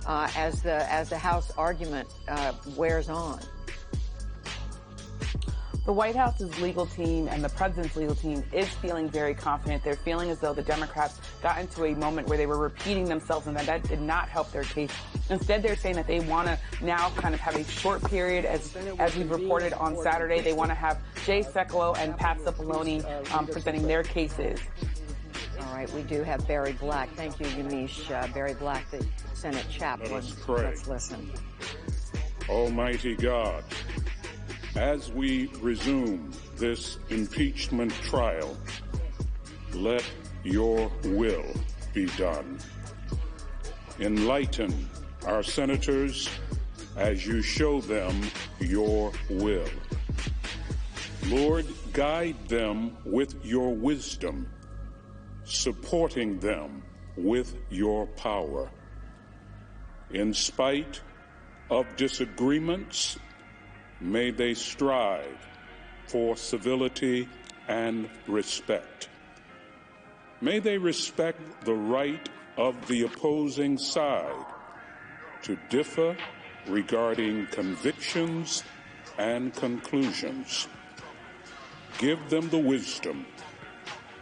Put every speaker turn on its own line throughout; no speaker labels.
as the House argument wears on?
The White House's legal team and the president's legal team is feeling very confident. They're feeling as though the Democrats got into a moment where they were repeating themselves and that did not help their case. Instead, they're saying that they want to now kind of have a short period, as we reported on Saturday. They want to have Jay Sekulow and Pat Cipollone presenting their cases.
All right, we do have Barry Black. Thank you, Yamiche. Barry Black, the Senate chaplain.
Let us pray.
Let's listen.
Almighty God, as we resume this impeachment trial, let your will be done. Enlighten our senators as you show them your will. Lord, guide them with your wisdom, supporting them with your power. In spite of disagreements, may they strive for civility and respect. May they respect the right of the opposing side to differ regarding convictions and conclusions. Give them the wisdom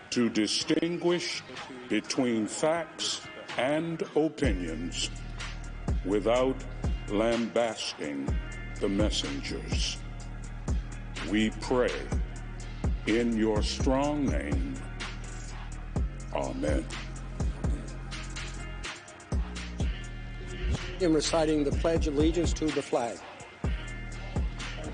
to distinguish between facts and opinions without lambasting the messengers. We pray in your strong name. Amen.
In reciting the Pledge of Allegiance to the flag.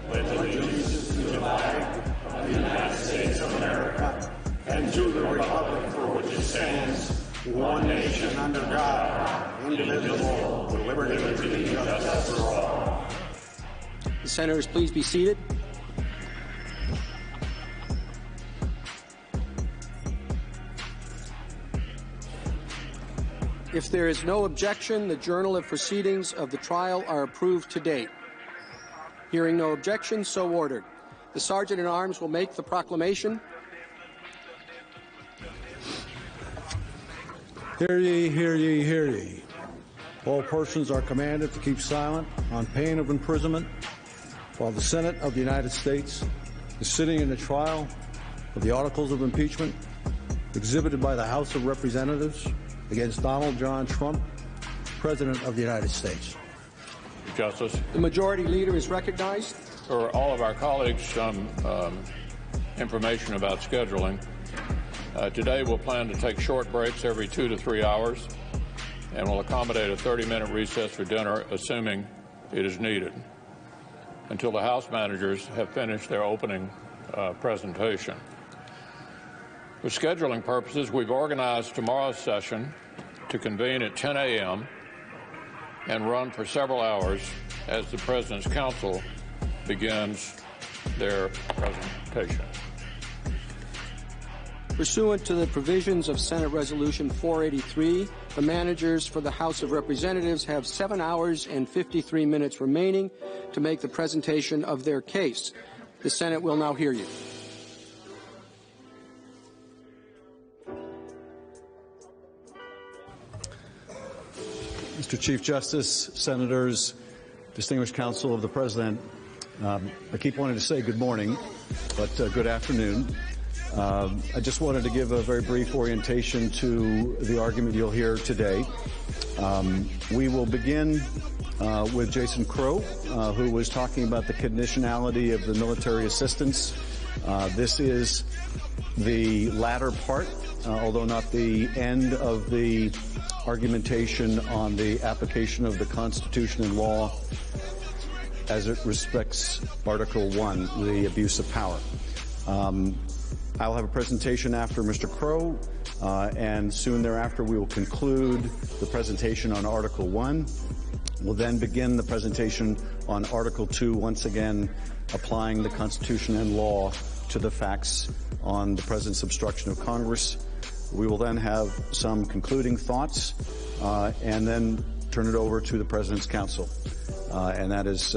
Pledge allegiance to the flag of the United States of America and to the republic for which it stands, one nation under God, indivisible, with liberty and justice for all.
The senators, please be seated. If there is no objection, the journal of proceedings of the trial are approved to date. Hearing no objection, so ordered. The Sergeant-at-Arms will make the proclamation.
Hear ye, hear ye, hear ye. All persons are commanded to keep silent on pain of imprisonment while the Senate of the United States is sitting in the trial of the articles of impeachment exhibited by the House of Representatives against Donald John Trump, President of the United States.
Justice.
The Majority Leader is recognized.
For all of our colleagues, some information about scheduling. Today we'll plan to take short breaks every 2 to 3 hours, and we'll accommodate a 30-minute recess for dinner, assuming it is needed, until the House managers have finished their opening presentation. For scheduling purposes, we've organized tomorrow's session to convene at 10 a.m. and run for several hours as the President's Counsel begins their presentation.
Pursuant to the provisions of Senate Resolution 483, the managers for the House of Representatives have 7 hours and 53 minutes remaining to make the presentation of their case. The Senate will now hear you.
Mr. Chief Justice, Senators, distinguished counsel of the President, I keep wanting to say good morning, but good afternoon. I just wanted to give a very brief orientation to the argument you'll hear today. We will begin with Jason Crow, who was talking about the conditionality of the military assistance. This is the latter part, although not the end of the argumentation on the application of the Constitution and law as it respects Article 1, the abuse of power. I'll have a presentation after Mr. Crow, and soon thereafter we will conclude the presentation on Article 1. We'll then begin the presentation on Article 2, once again applying the Constitution and law to the facts on the President's obstruction of Congress. We will then have some concluding thoughts, and then turn it over to the President's Counsel. And that is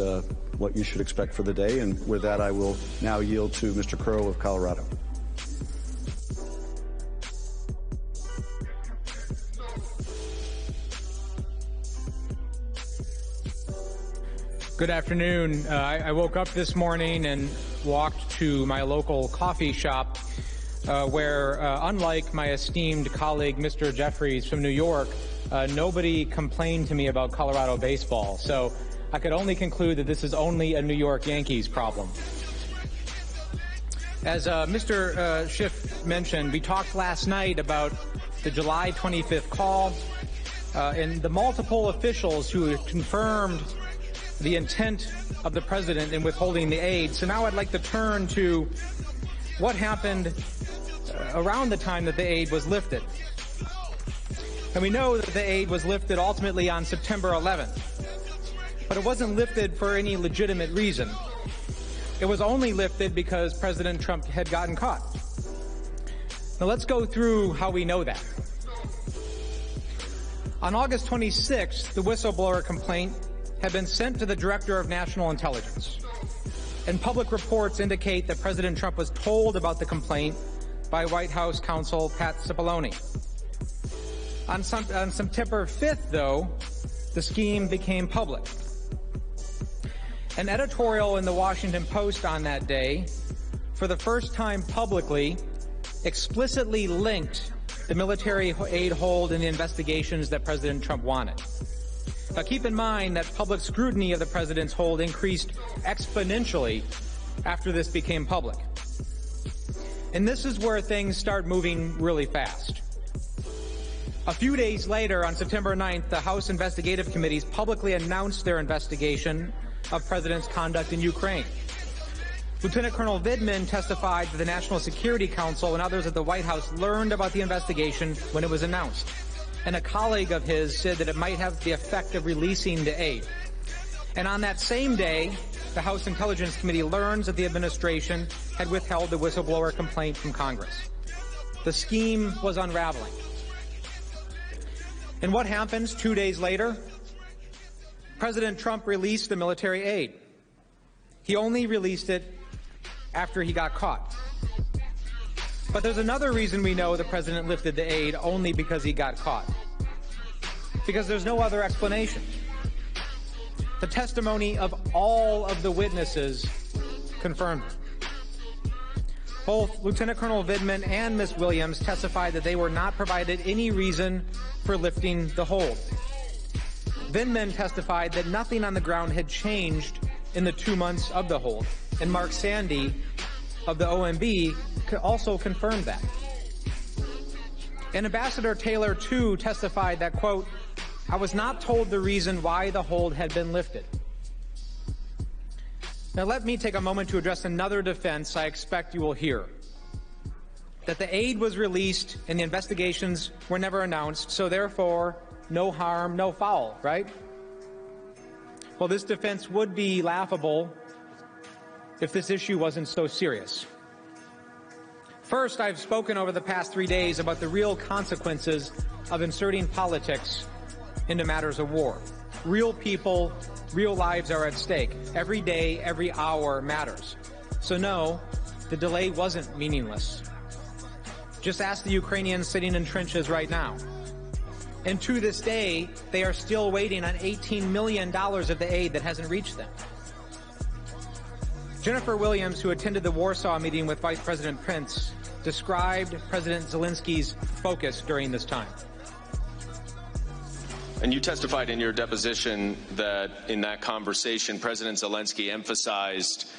what you should expect for the day. And with that, I will now yield to Mr. Crow of Colorado.
Good afternoon. I woke up this morning and walked to my local coffee shop where, unlike my esteemed colleague, Mr. Jeffries from New York, nobody complained to me about Colorado baseball. So I could only conclude that this is only a New York Yankees problem. As Mr. Schiff mentioned, we talked last night about the July 25th call and the multiple officials who confirmed the intent of the president in withholding the aid. So now I'd like to turn to what happened around the time that the aid was lifted. And we know that the aid was lifted ultimately on September 11th, but it wasn't lifted for any legitimate reason. It was only lifted because President Trump had gotten caught. Now let's go through how we know that. On August 26th, the whistleblower complaint had been sent to the Director of National Intelligence. And public reports indicate that President Trump was told about the complaint by White House counsel Pat Cipollone. On September 5th, though, the scheme became public. An editorial in the Washington Post on that day, for the first time publicly, explicitly linked the military aid hold in the investigations that President Trump wanted. Now keep in mind that public scrutiny of the president's hold increased exponentially after this became public. And this is where things start moving really fast. A few days later, on September 9th, the House Investigative Committees publicly announced their investigation of President's conduct in Ukraine. Lieutenant Colonel Vindman testified that the National Security Council and others at the White House learned about the investigation when it was announced. And a colleague of his said that it might have the effect of releasing the aid. And on that same day, the House Intelligence Committee learns that the administration had withheld the whistleblower complaint from Congress. The scheme was unraveling. And what happens 2 days later? President Trump released the military aid. He only released it after he got caught. But there's another reason we know the president lifted the aid only because he got caught. Because there's no other explanation. The testimony of all of the witnesses confirmed it. Both Lieutenant Colonel Vindman and Ms. Williams testified that they were not provided any reason for lifting the hold. Vindman testified that nothing on the ground had changed in the 2 months of the hold. And Mark Sandy of the OMB also confirmed that. And Ambassador Taylor, too, testified that, quote, "I was not told the reason why the hold had been lifted." Now let me take a moment to address another defense I expect you will hear. That the aid was released and the investigations were never announced, so therefore, no harm, no foul, right? Well, this defense would be laughable if this issue wasn't so serious. First, I've spoken over the past 3 days about the real consequences of inserting politics into matters of war. Real people, real lives are at stake. Every day, every hour matters. So no, the delay wasn't meaningless. Just ask the Ukrainians sitting in trenches right now. And to this day, they are still waiting on $18 million of the aid that hasn't reached them. Jennifer Williams, who attended the Warsaw meeting with Vice President Pence, described President Zelensky's focus during this time.
And you testified in your deposition that in that conversation, President Zelensky emphasized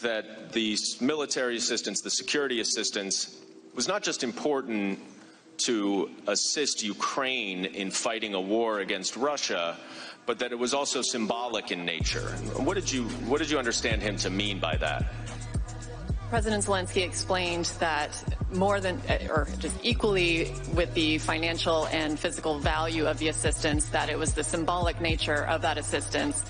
that the military assistance, the security assistance, was not just important to assist Ukraine in fighting a war against Russia, but that it was also symbolic in nature. What did you understand him to mean by that?
President Zelensky explained that more than, or just equally with the financial and physical value of the assistance, that it was the symbolic nature of that assistance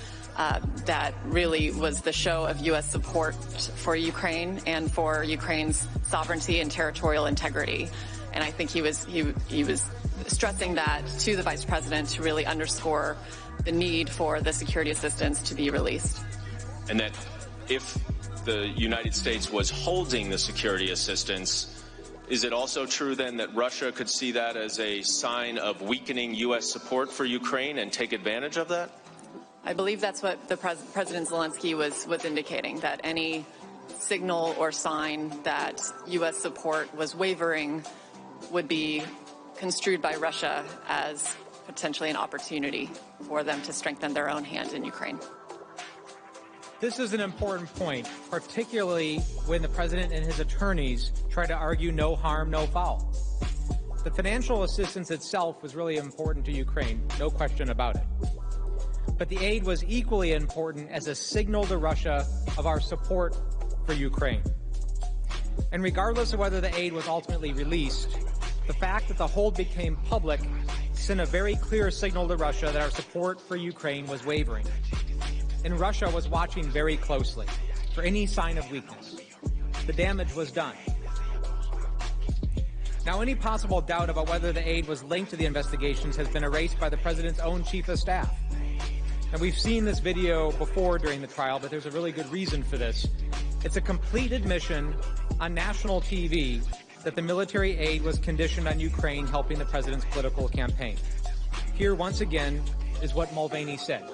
that really was the show of U.S. support for Ukraine and for Ukraine's sovereignty and territorial integrity. And I think he was stressing that to the Vice President to really underscore the need for the security assistance to be released.
And that if the United States was holding the security assistance, is it also true then that Russia could see that as a sign of weakening U.S. support for Ukraine and take advantage of that?
I believe that's what the President Zelensky was indicating, that any signal or sign that U.S. support was wavering would be construed by Russia as potentially an opportunity for them to strengthen their own hand in Ukraine.
This is an important point, particularly when the president and his attorneys try to argue no harm, no foul. The financial assistance itself was really important to Ukraine, no question about it. But the aid was equally important as a signal to Russia of our support for Ukraine. And regardless of whether the aid was ultimately released, the fact that the hold became public sent a very clear signal to Russia that our support for Ukraine was wavering. And Russia was watching very closely for any sign of weakness. The damage was done. Now, any possible doubt about whether the aid was linked to the investigations has been erased by the president's own chief of staff. And we've seen this video before during the trial, but there's a really good reason for this. It's a complete admission on national TV that the military aid was conditioned on Ukraine helping the president's political campaign. Here, once again, is what Mulvaney said.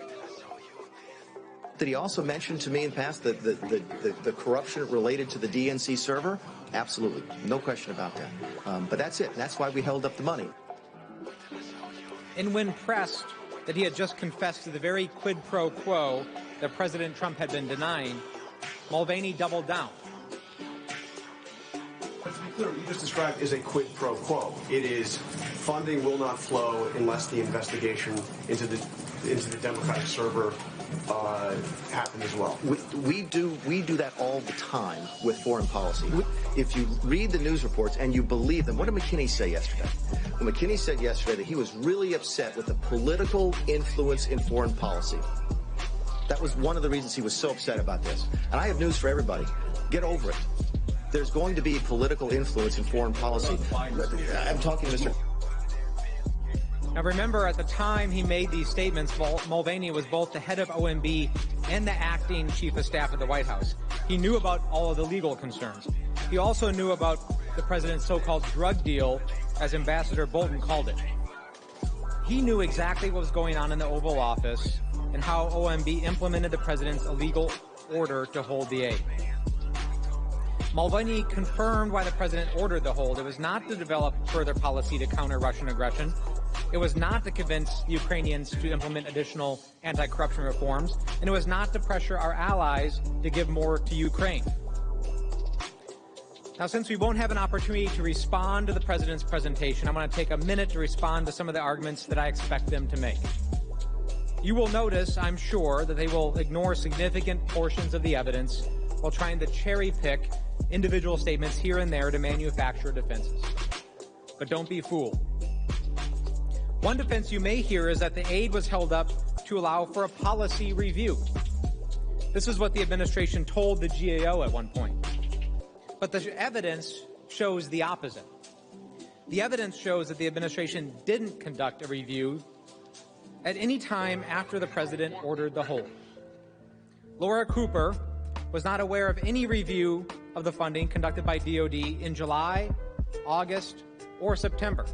Did he also mention to me in the past the corruption related to the DNC server? Absolutely. No question about that. But that's it. That's why we held up the money.
And when pressed that he had just confessed to the very quid pro quo that President Trump had been denying, Mulvaney doubled down.
But to be clear, what you just described is a quid pro quo. It is funding will not flow unless the investigation into the Democratic server happen as well.
We do that all the time with foreign policy. If you read the news reports and you believe them, what did McKinney say yesterday? Well, McKinney said yesterday that he was really upset with the political influence in foreign policy. That was one of the reasons he was so upset about this. And I have news for everybody. Get over it. There's going to be political influence in foreign policy. I'm talking to Mr.
Now remember, at the time he made these statements, Mulvaney was both the head of OMB and the acting chief of staff at the White House. He knew about all of the legal concerns. He also knew about the president's so-called drug deal, as Ambassador Bolton called it. He knew exactly what was going on in the Oval Office and how OMB implemented the president's illegal order to hold the aid. Mulvaney confirmed why the president ordered the hold. It was not to develop further policy to counter Russian aggression. It was not to convince the Ukrainians to implement additional anti-corruption reforms, and it was not to pressure our allies to give more to Ukraine. Now, since we won't have an opportunity to respond to the president's presentation, I'm going to take a minute to respond to some of the arguments that I expect them to make. You will notice, I'm sure, that they will ignore significant portions of the evidence while trying to cherry-pick individual statements here and there to manufacture defenses. But don't be fooled. One defense you may hear is that the aid was held up to allow for a policy review. This is what the administration told the GAO at one point. But the evidence shows the opposite. The evidence shows that the administration didn't conduct a review at any time after the president ordered the hold. Laura Cooper was not aware of any review of the funding conducted by DOD in July, August, or September.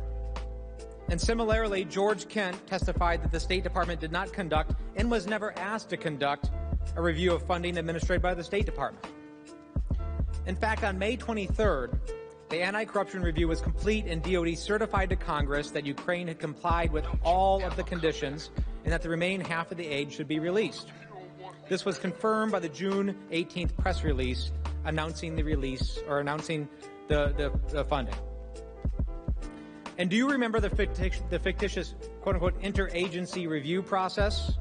And similarly, George Kent testified that the State Department did not conduct and was never asked to conduct a review of funding administered by the State Department. In fact, on May 23rd, the anti-corruption review was complete and DOD certified to Congress that Ukraine had complied with all of the conditions and that the remaining half of the aid should be released. This was confirmed by the June 18th press release announcing the release or announcing the funding. And do you remember the fictitious, quote-unquote, interagency review process?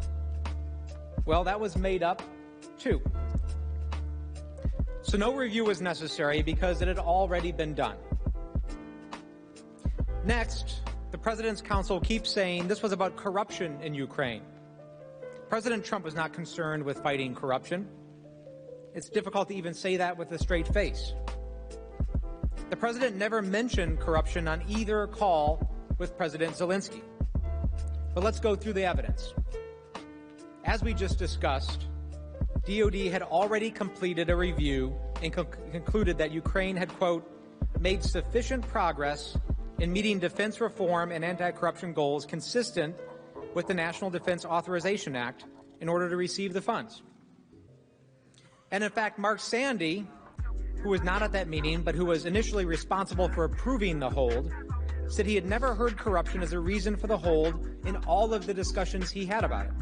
Well, that was made up, too. So no review was necessary because it had already been done. Next, the President's Counsel keeps saying this was about corruption in Ukraine. President Trump was not concerned with fighting corruption. It's difficult to even say that with a straight face. The president never mentioned corruption on either call with President Zelensky. But let's go through the evidence. As we just discussed, DOD had already completed a review and concluded that Ukraine had, quote, made sufficient progress in meeting defense reform and anti-corruption goals consistent with the National Defense Authorization Act in order to receive the funds. And in fact, Mark Sandy, who was not at that meeting but who was initially responsible for approving the hold, said he had never heard corruption as a reason for the hold in all of the discussions he had about it.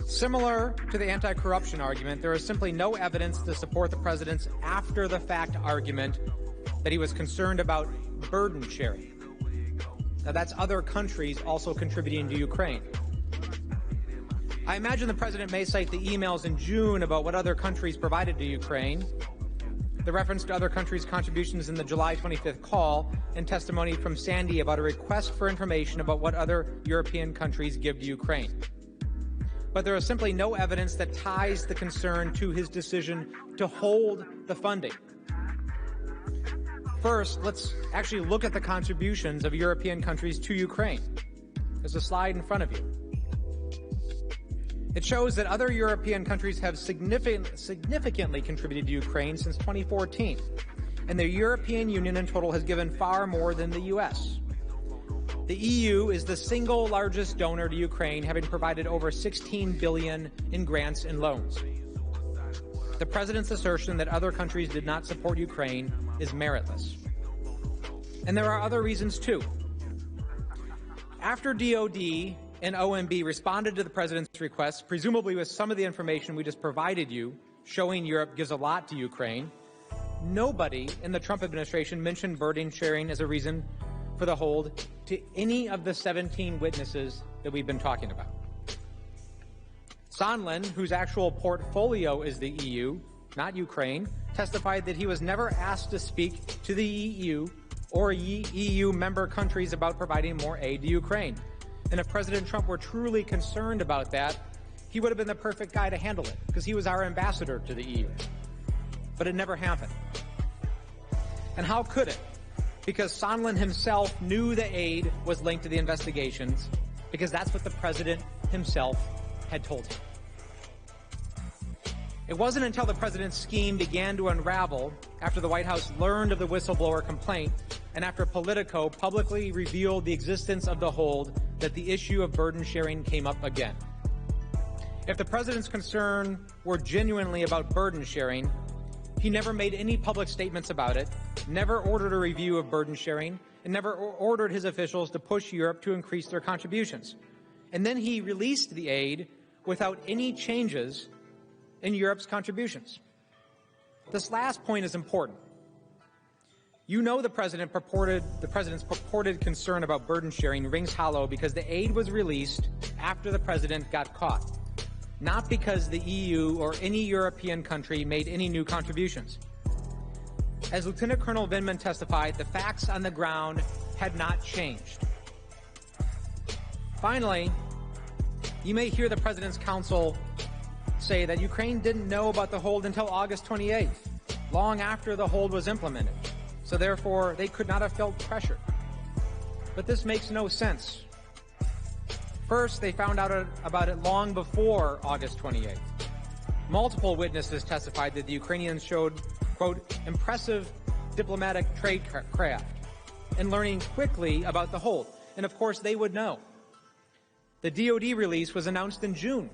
Similar to the anti-corruption argument, there is simply no evidence to support the president's after-the-fact argument that he was concerned about burden sharing. Now, that's other countries also contributing to Ukraine. I imagine the president may cite the emails in June about what other countries provided to Ukraine, the reference to other countries' contributions in the July 25th call, and testimony from Sandy about a request for information about what other European countries give to Ukraine. But there is simply no evidence that ties the concern to his decision to hold the funding. First, let's actually look at the contributions of European countries to Ukraine. There's a slide in front of you. It shows that other European countries have significantly contributed to Ukraine since 2014, and the European Union in total has given far more than the U.S. The EU is the single largest donor to Ukraine, having provided over $16 billion in grants and loans. The president's assertion that other countries did not support Ukraine is meritless. And there are other reasons, too. After DOD and OMB responded to the president's request, presumably with some of the information we just provided you, showing Europe gives a lot to Ukraine, nobody in the Trump administration mentioned burden sharing as a reason for the hold to any of the 17 witnesses that we've been talking about. Sondland, whose actual portfolio is the EU, not Ukraine, testified that he was never asked to speak to the EU or EU member countries about providing more aid to Ukraine. And if President Trump were truly concerned about that, he would have been the perfect guy to handle it, because he was our ambassador to the EU. But it never happened. And how could it? Because Sondland himself knew the aid was linked to the investigations, because that's what the president himself had told him. It wasn't until the president's scheme began to unravel, after the White House learned of the whistleblower complaint, and after Politico publicly revealed the existence of the hold, that the issue of burden sharing came up again. If the president's concern were genuinely about burden sharing, he never made any public statements about it, never ordered a review of burden sharing, and never ordered his officials to push Europe to increase their contributions. And then he released the aid without any changes in Europe's contributions. This last point is important. You know the president's purported concern about burden sharing rings hollow because the aid was released after the president got caught, not because the EU or any European country made any new contributions. As Lieutenant Colonel Vindman testified, the facts on the ground had not changed. Finally, you may hear the president's counsel say that Ukraine didn't know about the hold until August 28th, long after the hold was implemented. So therefore, they could not have felt pressure. But this makes no sense. First, they found out about it long before August 28th. Multiple witnesses testified that the Ukrainians showed, quote, impressive diplomatic tradecraft in learning quickly about the hold. And of course, they would know. The DOD release was announced in June,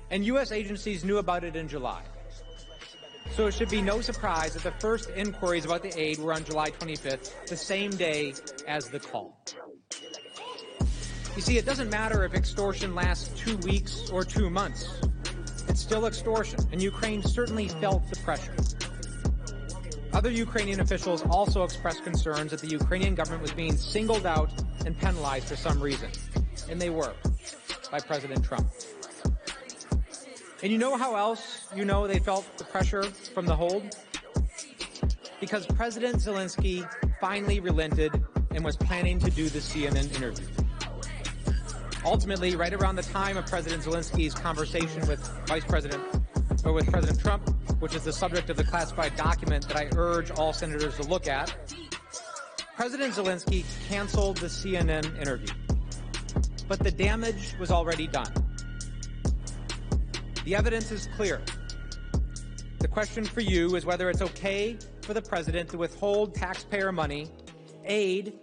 and U.S. agencies knew about it in July. So it should be no surprise that the first inquiries about the aid were on July 25th, the same day as the call. You see, it doesn't matter if extortion lasts 2 weeks or 2 months. It's still extortion, and Ukraine certainly felt the pressure. Other Ukrainian officials also expressed concerns that the Ukrainian government was being singled out and penalized for some reason, and they were, by President Trump. And you know how else they felt the pressure from the hold? Because President Zelensky finally relented and was planning to do the CNN interview. Ultimately, right around the time of President Zelensky's conversation with President Trump, which is the subject of the classified document that I urge all senators to look at, President Zelensky canceled the CNN interview. But the damage was already done. The evidence is clear. The question for you is whether it's okay for the president to withhold taxpayer money, aid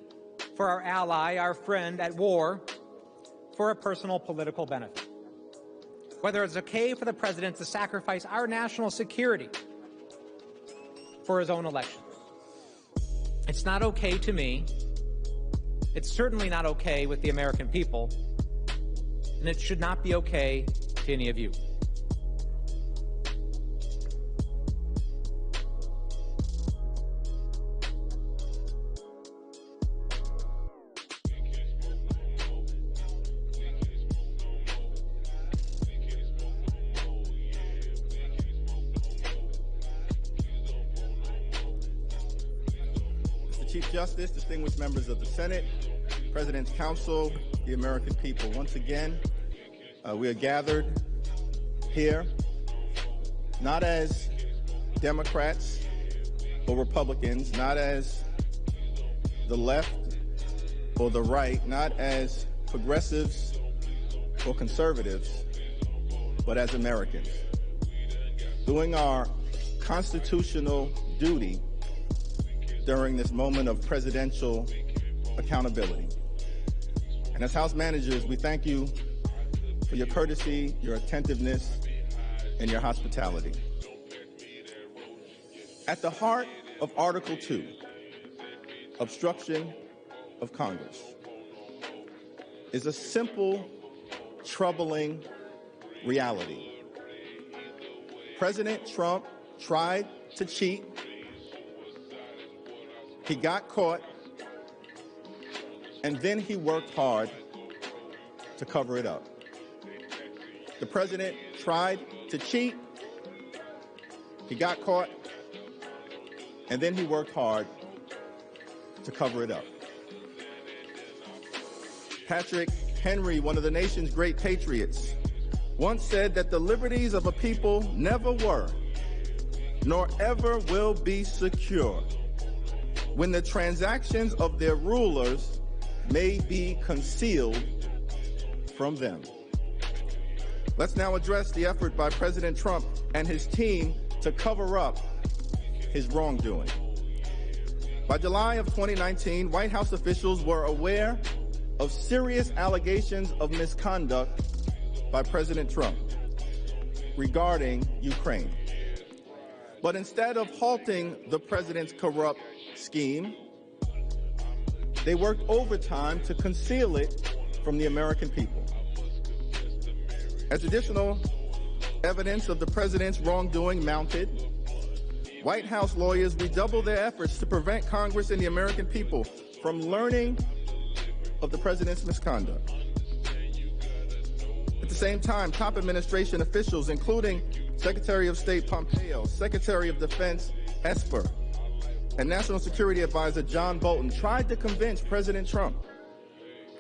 for our ally, our friend at war, for a personal political benefit. Whether it's okay for the president to sacrifice our national security for his own election. It's not okay to me. It's certainly not okay with the American people. And it should not be okay to any of you.
Chief Justice, distinguished members of the Senate, President's Council, the American people. Once again, we are gathered here not as Democrats or Republicans, not as the left or the right, not as progressives or conservatives, but as Americans, doing our constitutional duty during this moment of presidential accountability. And as House managers, we thank you for your courtesy, your attentiveness, and your hospitality. At the heart of Article 2, obstruction of Congress, is a simple, troubling reality. President Trump tried to cheat. He got caught, and then he worked hard to cover it up. The president tried to cheat, he got caught, and then he worked hard to cover it up. Patrick Henry, one of the nation's great patriots, once said that the liberties of a people never were, nor ever will be secure when the transactions of their rulers may be concealed from them. Let's now address the effort by President Trump and his team to cover up his wrongdoing. By July of 2019, White House officials were aware of serious allegations of misconduct by President Trump regarding Ukraine. But instead of halting the president's corrupt scheme, they worked overtime to conceal it from the American people. As additional evidence of the president's wrongdoing mounted, White House lawyers redoubled their efforts to prevent Congress and the American people from learning of the president's misconduct. At the same time, top administration officials, including Secretary of State Pompeo, Secretary of Defense Esper, and National Security Advisor John Bolton, tried to convince President Trump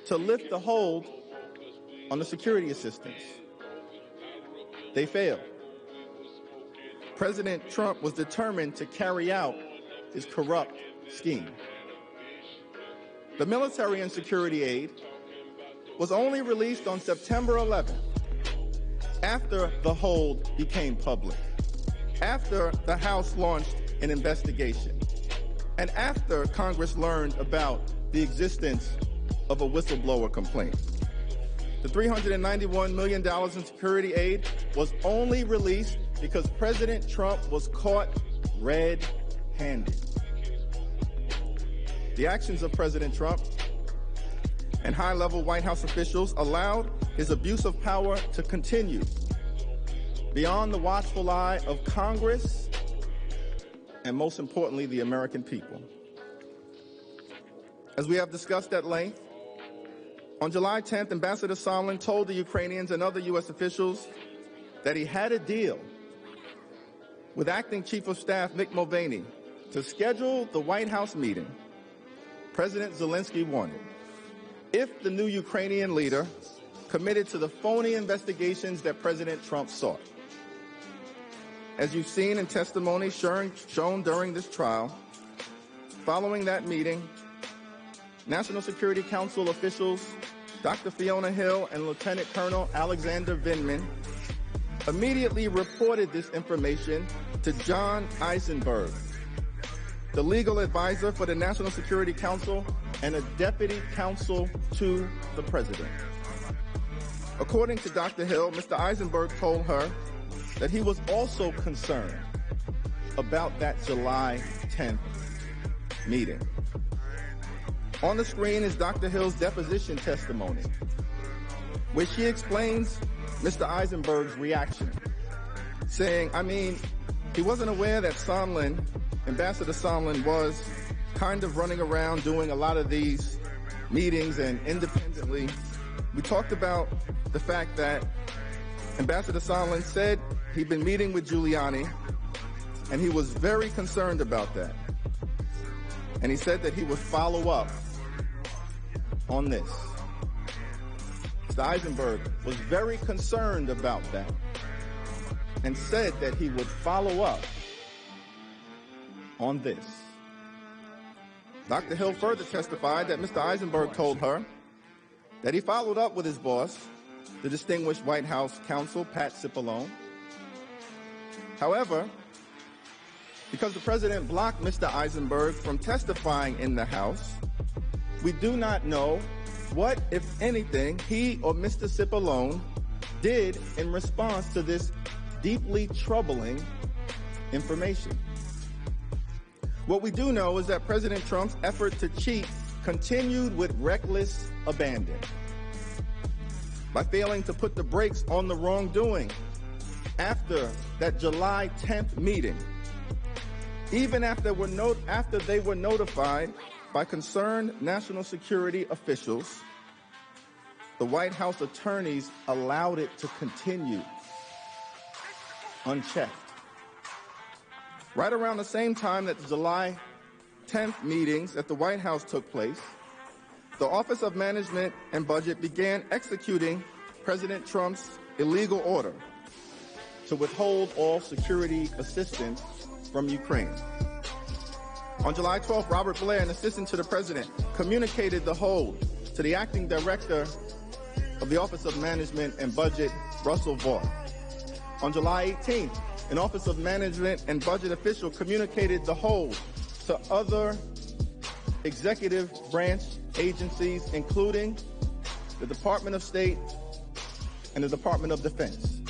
to lift the hold on the security assistance. They failed. President Trump was determined to carry out his corrupt scheme. The military and security aid was only released on September 11th, after the hold became public, after the House launched an investigation, and after Congress learned about the existence of a whistleblower complaint. The $391 million in security aid was only released because President Trump was caught red-handed. The actions of President Trump and high-level White House officials allowed his abuse of power to continue beyond the watchful eye of Congress and, most importantly, the American people. As we have discussed at length, on July 10th, Ambassador Sondland told the Ukrainians and other U.S. officials that he had a deal with Acting Chief of Staff Mick Mulvaney to schedule the White House meeting President Zelensky wanted if the new Ukrainian leader committed to the phony investigations that President Trump sought. As you've seen in testimony shown during this trial, following that meeting, National Security Council officials Dr. Fiona Hill and Lieutenant Colonel Alexander Vindman immediately reported this information to John Eisenberg, the legal advisor for the National Security Council and a deputy counsel to the president. According to Dr. Hill, Mr. Eisenberg told her that he was also concerned about that July 10th meeting. On the screen is Dr. Hill's deposition testimony, where she explains Mr. Eisenberg's reaction, saying, he wasn't aware that Sondland, Ambassador Sondland, was kind of running around doing a lot of these meetings and independently. We talked about the fact that Ambassador Sondland said he'd been meeting with Giuliani, and he was very concerned about that. And he said that he would follow up on this. Mr. Eisenberg was very concerned about that and said that he would follow up on this. Dr. Hill further testified that Mr. Eisenberg told her that he followed up with his boss, the distinguished White House counsel, Pat Cipollone. However, because the president blocked Mr. Eisenberg from testifying in the House, we do not know what, if anything, he or Mr. Cipollone did in response to this deeply troubling information. What we do know is that President Trump's effort to cheat continued with reckless abandon by failing to put the brakes on the wrongdoing after that July 10th meeting, even after they were notified by concerned national security officials. The White House attorneys allowed it to continue unchecked. Right around the same time that the July 10th meetings at the White House took place, the Office of Management and Budget began executing President Trump's illegal order to withhold all security assistance from Ukraine. On July 12th, Robert Blair, an assistant to the president, communicated the hold to the acting director of the Office of Management and Budget, Russell Vought. On July 18th, an Office of Management and Budget official communicated the hold to other executive branch agencies, including the Department of State and the Department of Defense.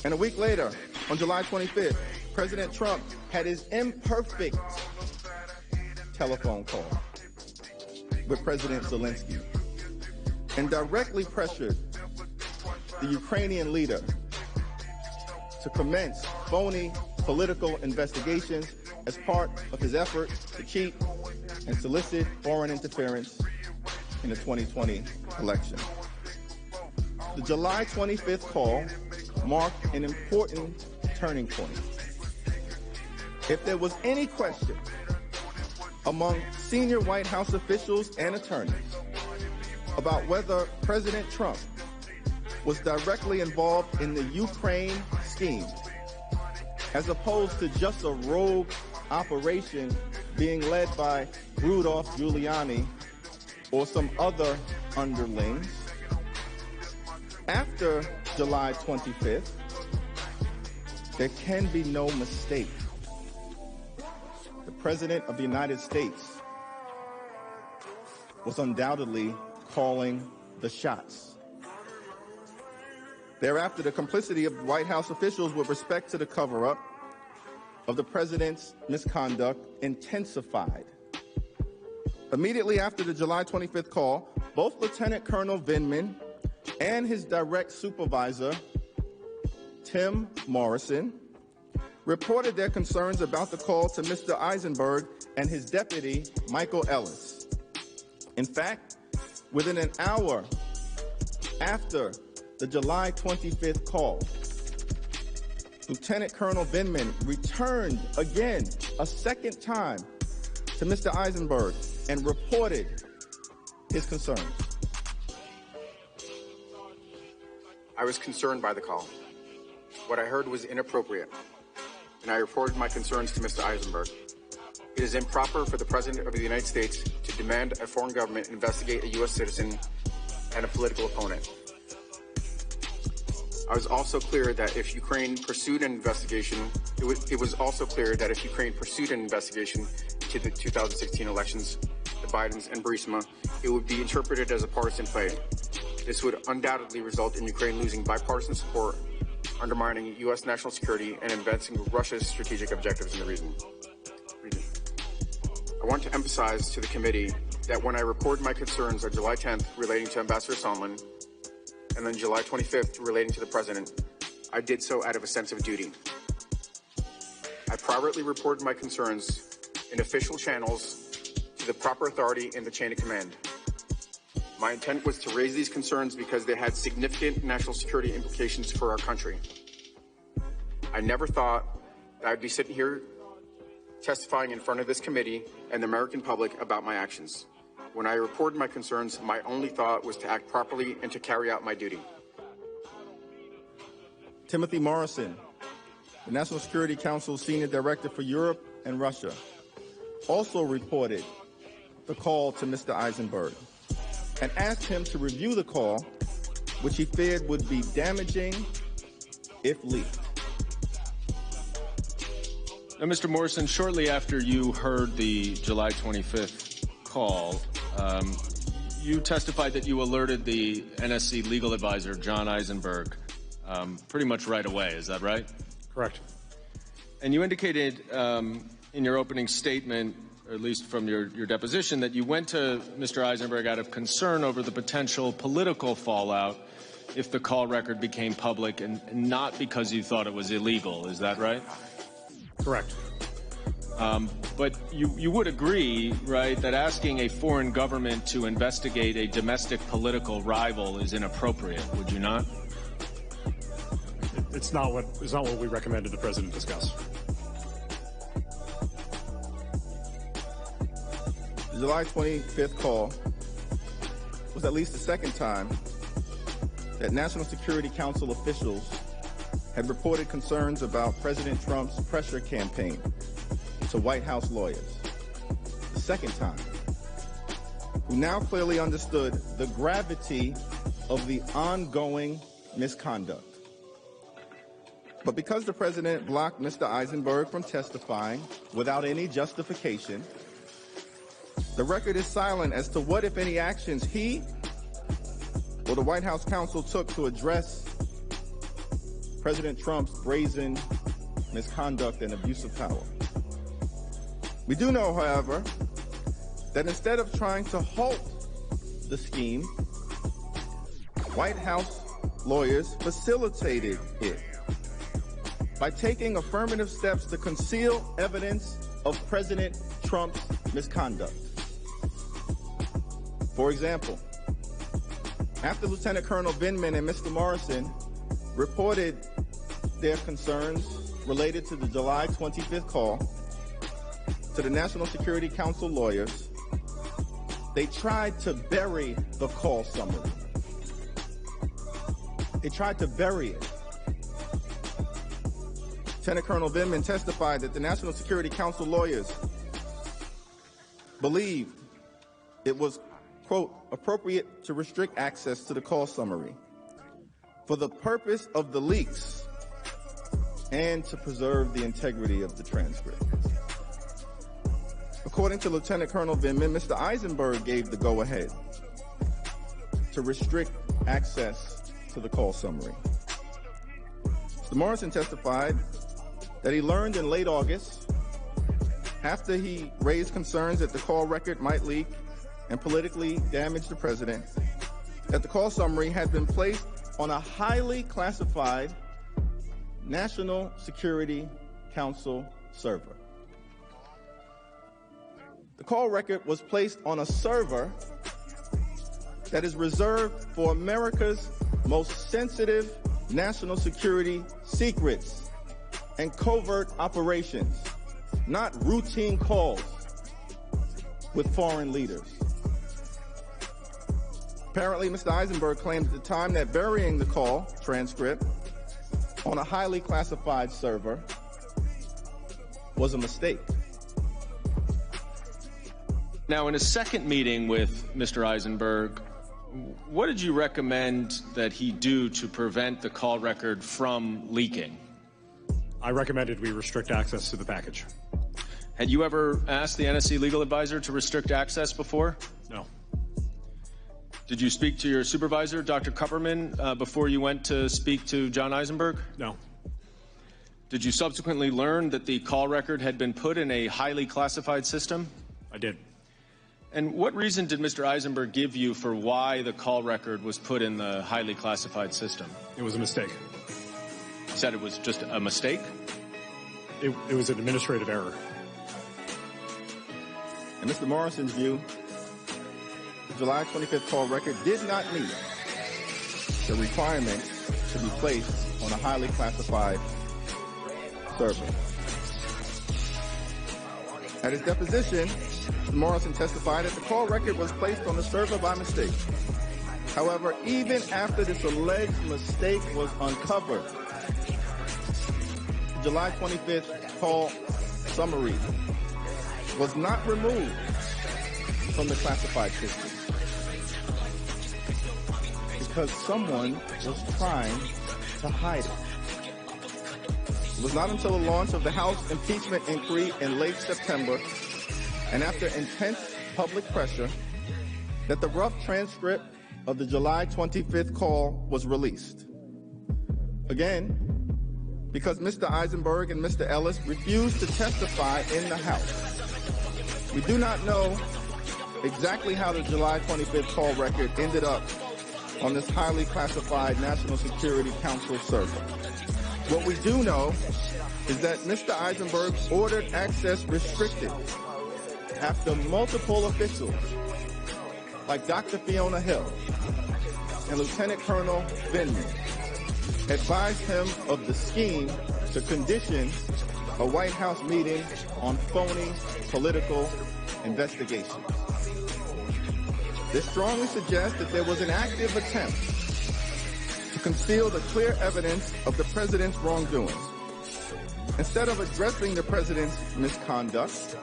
And a week later, on July 25th, President Trump had his imperfect telephone call with President Zelensky and directly pressured the Ukrainian leader to commence phony political investigations as part of his effort to cheat and solicit foreign interference in the 2020 election. The July 25th call marked an important turning point. If there was any question among senior White House officials and attorneys about whether President Trump was directly involved in the Ukraine scheme, as opposed to just a rogue operation being led by Rudolph Giuliani or some other underlings, after July 25th, there can be no mistake. The President of the United States was undoubtedly calling the shots. Thereafter, the complicity of White House officials with respect to the cover-up of the president's misconduct intensified. Immediately after the July 25th call, both Lieutenant Colonel Vindman and his direct supervisor, Tim Morrison, reported their concerns about the call to Mr. Eisenberg and his deputy, Michael Ellis. In fact, within an hour after the July 25th call, Lieutenant Colonel Vindman returned again a second time to Mr. Eisenberg and reported his concerns.
I was concerned by the call. What I heard was inappropriate, and I reported my concerns to Mr. Eisenberg. It is improper for the President of the United States to demand a foreign government investigate a U.S. citizen and a political opponent. I was also clear that if Ukraine pursued an investigation, it was also clear that if Ukraine pursued an investigation to the 2016 elections, the Bidens and Burisma, it would be interpreted as a partisan play. This would undoubtedly result in Ukraine losing bipartisan support, undermining U.S. national security, and advancing Russia's strategic objectives in the region. I want to emphasize to the committee that when I reported my concerns on July 10th relating to Ambassador Sondland, and then July 25th relating to the President, I did so out of a sense of duty. I privately reported my concerns in official channels to the proper authority in the chain of command. My intent was to raise these concerns because they had significant national security implications for our country. I never thought that I'd be sitting here testifying in front of this committee and the American public about my actions. When I reported my concerns, my only thought was to act properly and to carry out my duty.
Timothy Morrison, the National Security Council Senior Director for Europe and Russia, also reported the call to Mr. Eisenberg and asked him to review the call, which he feared would be damaging if leaked.
Now, Mr. Morrison, shortly after you heard the July 25th call, you testified that you alerted the NSC legal advisor, John Eisenberg, pretty much right away. Is that right?
Correct.
And you indicated in your opening statement, or at least from your deposition, that you went to Mr. Eisenberg out of concern over the potential political fallout if the call record became public and not because you thought it was illegal. Is that right?
Correct.
But you would agree, right, that asking a foreign government to investigate a domestic political rival is inappropriate, would you not?
It's not what we recommended the president discuss.
The July 25th call was at least the second time that National Security Council officials had reported concerns about President Trump's pressure campaign to White House lawyers. The second time, who now clearly understood the gravity of the ongoing misconduct. But because the president blocked Mr. Eisenberg from testifying without any justification, the record is silent as to what, if any, actions he or the White House counsel took to address President Trump's brazen misconduct and abuse of power. We do know, however, that instead of trying to halt the scheme, White House lawyers facilitated it by taking affirmative steps to conceal evidence of President Trump's misconduct. For example, after Lieutenant Colonel Vindman and Mr. Morrison reported their concerns related to the July 25th call to the National Security Council lawyers, they tried to bury the call summary. They tried to bury it. Lieutenant Colonel Vindman testified that the National Security Council lawyers believed it was, quote, appropriate to restrict access to the call summary for the purpose of the leaks and to preserve the integrity of the transcript. According to Lieutenant Colonel Vindman, Mr. Eisenberg gave the go-ahead to restrict access to the call summary. Mr. Morrison testified that he learned in late August, after he raised concerns that the call record might leak and politically damage the president, that the call summary had been placed on a highly classified National Security Council server. The call record was placed on a server that is reserved for America's most sensitive national security secrets and covert operations, not routine calls with foreign leaders. Apparently, Mr. Eisenberg claimed at the time that burying the call transcript on a highly classified server was a mistake.
Now, in a second meeting with Mr. Eisenberg, what did you recommend that he do to prevent the call record from leaking?
I recommended we restrict access to the package.
Had you ever asked the NSC legal advisor to restrict access before?
No.
Did you speak to your supervisor, Dr. Kupperman, before you went to speak to John Eisenberg?
No.
Did you subsequently learn that the call record had been put in a highly classified system?
I did.
And what reason did Mr. Eisenberg give you for why the call record was put in the highly classified system?
It was a mistake.
He said it was just a mistake?
It was an administrative error.
In Mr. Morrison's view, the July 25th call record did not meet the requirement to be placed on a highly classified server. At his deposition, Mr. Morrison testified that the call record was placed on the server by mistake. However, even after this alleged mistake was uncovered, the July 25th call summary was not removed from the classified system because someone was trying to hide it. It was not until the launch of the House impeachment inquiry in late September and after intense public pressure that the rough transcript of the July 25th call was released. Again, because Mr. Eisenberg and Mr. Ellis refused to testify in the House. We do not know exactly how the July 25th call record ended up on this highly classified National Security Council server. What we do know is that Mr. Eisenberg ordered access restricted after multiple officials like Dr. Fiona Hill and Lieutenant Colonel Vindman advised him of the scheme to condition a White House meeting on phony political investigations. This strongly suggests that there was an active attempt to conceal the clear evidence of the president's wrongdoings. Instead of addressing the president's misconduct,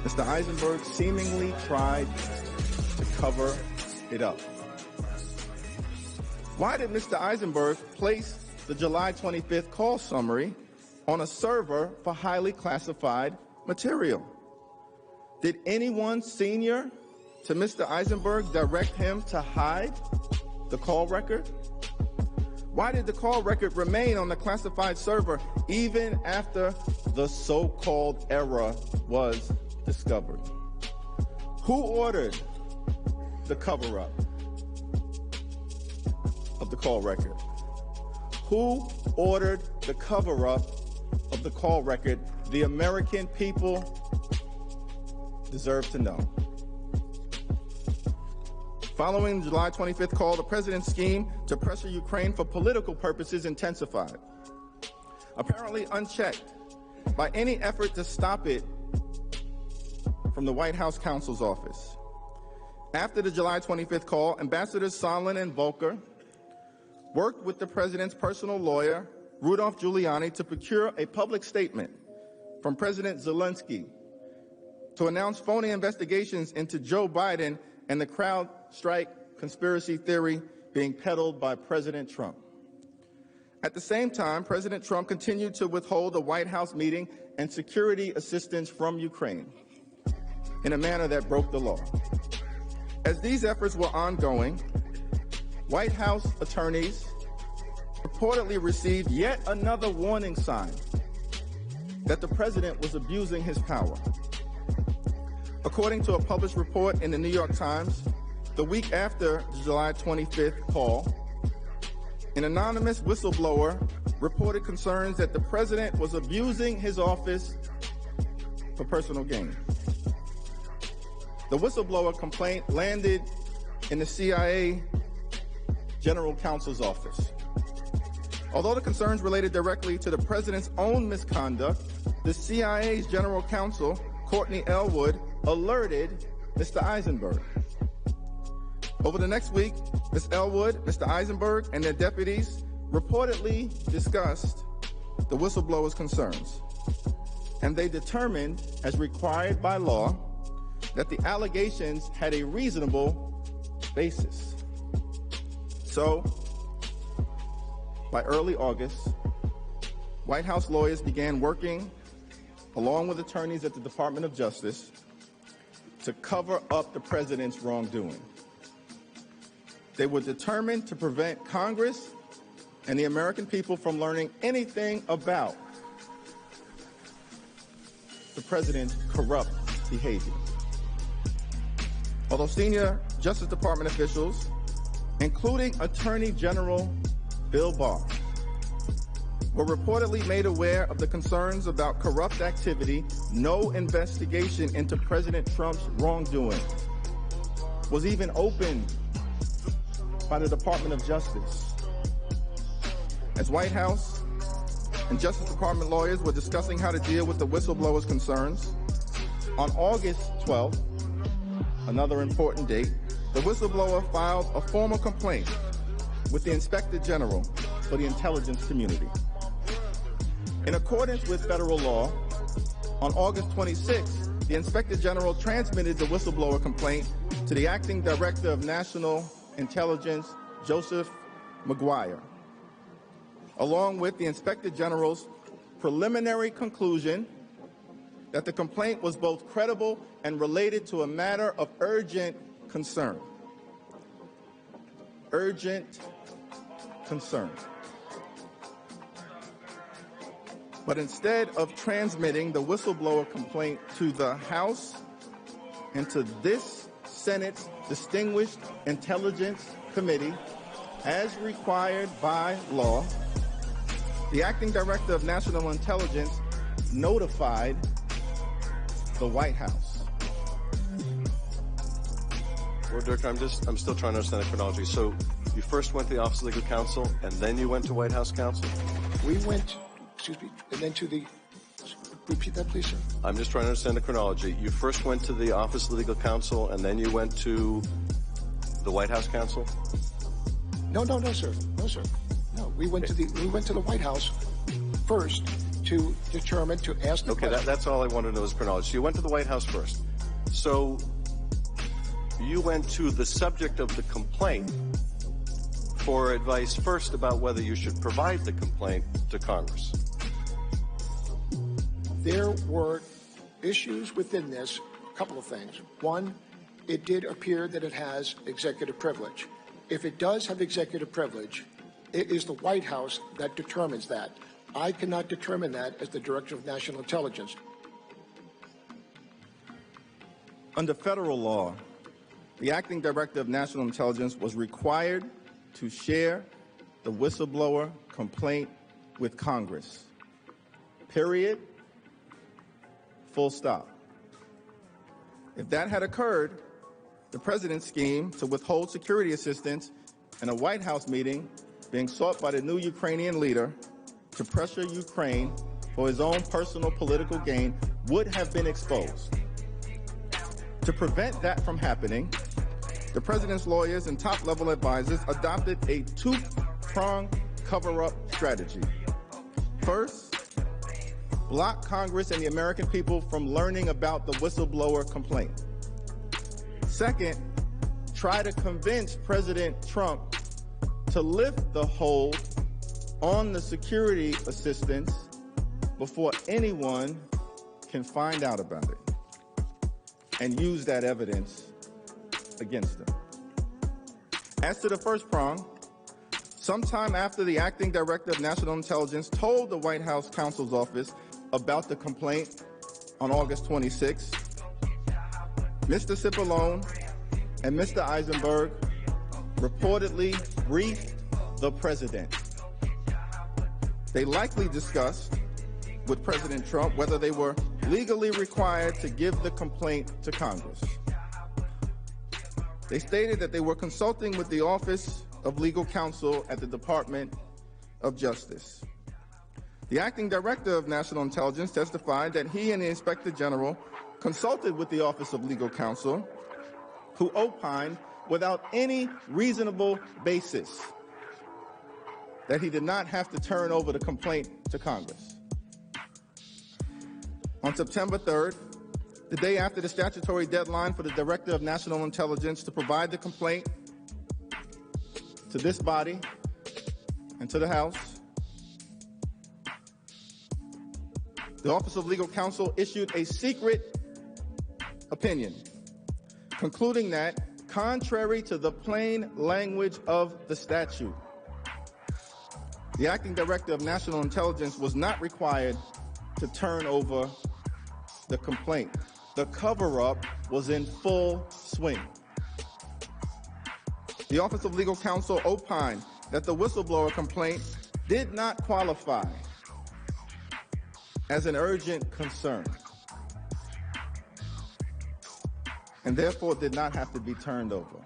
Mr. Eisenberg seemingly tried to cover it up. Why did Mr. Eisenberg place the July 25th call summary on a server for highly classified material? Did anyone senior to Mr. Eisenberg direct him to hide the call record? Why did the call record remain on the classified server even after the so-called error was discovered? Who ordered the cover-up of the call record? Who ordered the cover-up of the call record? The American people deserve to know. Following the July 25th call, the president's scheme to pressure Ukraine for political purposes intensified, apparently unchecked by any effort to stop it from the White House counsel's office. After the July 25th call, Ambassadors Sondland and Volker worked with the president's personal lawyer, Rudolph Giuliani, to procure a public statement from President Zelensky to announce phony investigations into Joe Biden and the CrowdStrike conspiracy theory being peddled by President Trump. At the same time, President Trump continued to withhold a White House meeting and security assistance from Ukraine in a manner that broke the law. As these efforts were ongoing, White House attorneys reportedly received yet another warning sign that the president was abusing his power. According to a published report in the New York Times, the week after the July 25th call, an anonymous whistleblower reported concerns that the president was abusing his office for personal gain. The whistleblower complaint landed in the CIA General Counsel's office. Although the concerns related directly to the president's own misconduct, the CIA's General Counsel, Courtney Elwood, alerted Mr. Eisenberg. Over the next week, Ms. Elwood, Mr. Eisenberg, and their deputies reportedly discussed the whistleblower's concerns, and they determined, as required by law, that the allegations had a reasonable basis. So, by early August, White House lawyers began working, along with attorneys at the Department of Justice, to cover up the president's wrongdoing. They were determined to prevent Congress and the American people from learning anything about the president's corrupt behavior. Although senior Justice Department officials, including Attorney General Bill Barr, were reportedly made aware of the concerns about corrupt activity, no investigation into President Trump's wrongdoing was even opened by the Department of Justice. As White House and Justice Department lawyers were discussing how to deal with the whistleblowers' concerns, on August 12th, another important date, the whistleblower filed a formal complaint with the Inspector General for the intelligence community. In accordance with federal law, on August 26th, the Inspector General transmitted the whistleblower complaint to the Acting Director of National Intelligence, Joseph McGuire, along with the Inspector General's preliminary conclusion that the complaint was both credible and related to a matter of urgent concern. Urgent concern. But instead of transmitting the whistleblower complaint to the House and to this Senate's Distinguished Intelligence Committee, as required by law, the Acting Director of National Intelligence notified the White House.
Well, Dirk, I'm still trying to understand the chronology. So you first went to the Office of Legal Counsel, and then you went to White House counsel?
We went, and then to the, repeat that, please, sir.
I'm just trying to understand the chronology. You first went to the Office of Legal Counsel, and then you went to the White House counsel?
No, sir. No, sir. No, we went to the White House first to determine, to ask the question.
That's all I wanted to know is chronology. So you went to the White House first. So you went to the subject of the complaint for advice first about whether you should provide the complaint to Congress.
There were issues within this, a couple of things. One, it did appear that it has executive privilege. If it does have executive privilege, it is the White House that determines that. I cannot determine that as the Director of National Intelligence.
Under federal law, the Acting Director of National Intelligence was required to share the whistleblower complaint with Congress. Period. Full stop. If that had occurred, the president's scheme to withhold security assistance in a White House meeting being sought by the new Ukrainian leader to pressure Ukraine for his own personal political gain would have been exposed. To prevent that from happening, the president's lawyers and top-level advisors adopted a two-pronged cover-up strategy. First, block Congress and the American people from learning about the whistleblower complaint. Second, try to convince President Trump to lift the hold on the security assistance before anyone can find out about it and use that evidence against them. As to the first prong, sometime after the Acting Director of National Intelligence told the White House counsel's office about the complaint on August 26, Mr. Cipollone and Mr. Eisenberg reportedly briefed the president. They likely discussed with President Trump whether they were legally required to give the complaint to Congress. They stated that they were consulting with the Office of Legal Counsel at the Department of Justice. The Acting Director of National Intelligence testified that he and the Inspector General consulted with the Office of Legal Counsel, who opined without any reasonable basis that he did not have to turn over the complaint to Congress. On September 3rd, the day after the statutory deadline for the Director of National Intelligence to provide the complaint to this body and to the House, the Office of Legal Counsel issued a secret opinion concluding that contrary to the plain language of the statute. The acting director of national intelligence was not required to turn over the complaint. The cover-up was in full swing. The Office of Legal Counsel opined that the whistleblower complaint did not qualify as an urgent concern and therefore did not have to be turned over.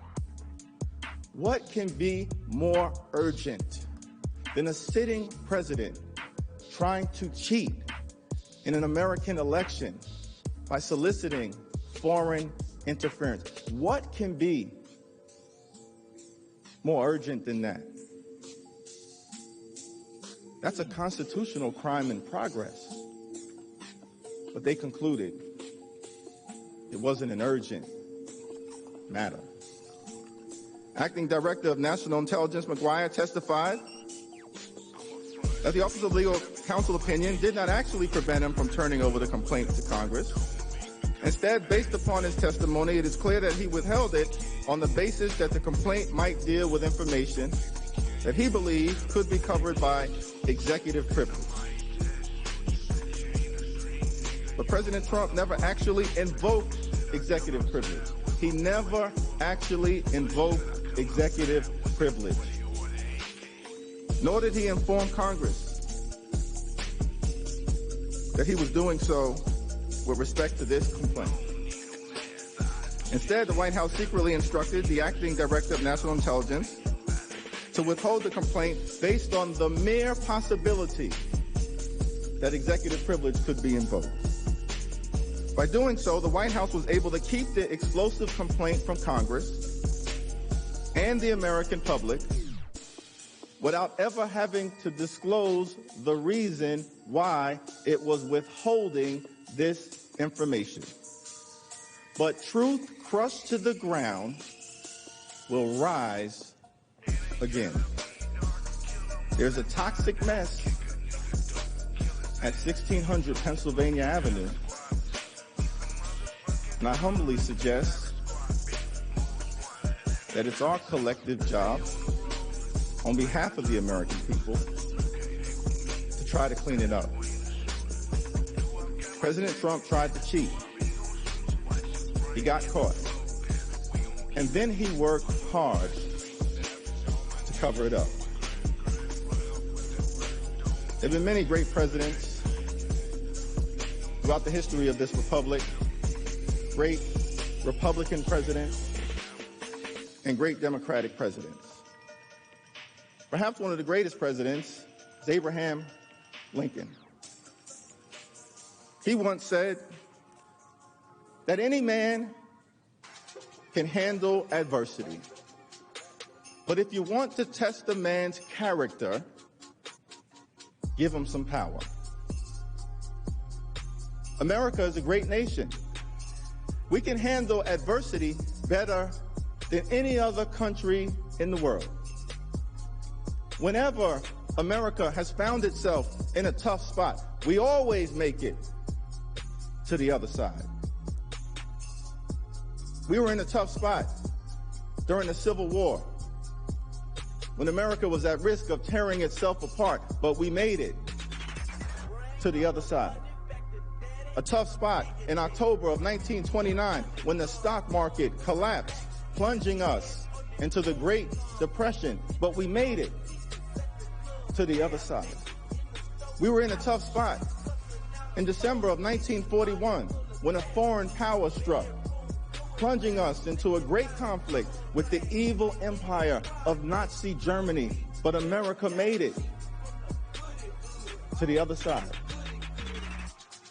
What can be more urgent than a sitting president trying to cheat in an American election by soliciting foreign interference? What can be more urgent than that? That's a constitutional crime in progress. But they concluded it wasn't an urgent matter. Acting Director of National Intelligence McGuire testified that the Office of Legal Counsel opinion did not actually prevent him from turning over the complaint to Congress. Instead, based upon his testimony, it is clear that he withheld it on the basis that the complaint might deal with information that he believed could be covered by executive privilege. But President Trump never actually invoked executive privilege. He never actually invoked executive privilege. Nor did he inform Congress that he was doing so with respect to this complaint. Instead, the White House secretly instructed the acting director of national intelligence to withhold the complaint based on the mere possibility that executive privilege could be invoked. By doing so, the White House was able to keep the explosive complaint from Congress and the American public without ever having to disclose the reason why it was withholding this information. But truth crushed to the ground will rise again. There's a toxic mess at 1600 Pennsylvania Avenue. And I humbly suggest that it's our collective job on behalf of the American people to try to clean it up. President Trump tried to cheat. He got caught. And then he worked hard to cover it up. There have been many great presidents throughout the history of this republic, great Republican presidents and great Democratic presidents. Perhaps one of the greatest presidents is Abraham Lincoln. He once said that any man can handle adversity, but if you want to test a man's character, give him some power. America is a great nation. We can handle adversity better than any other country in the world. Whenever America has found itself in a tough spot, we always make it to the other side. We were in a tough spot during the Civil War when America was at risk of tearing itself apart, but we made it to the other side. A tough spot in October of 1929 when the stock market collapsed, plunging us into the Great Depression, but we made it to the other side. We were in a tough spot in December of 1941 when a foreign power struck, plunging us into a great conflict with the evil empire of Nazi Germany, but America made it to the other side.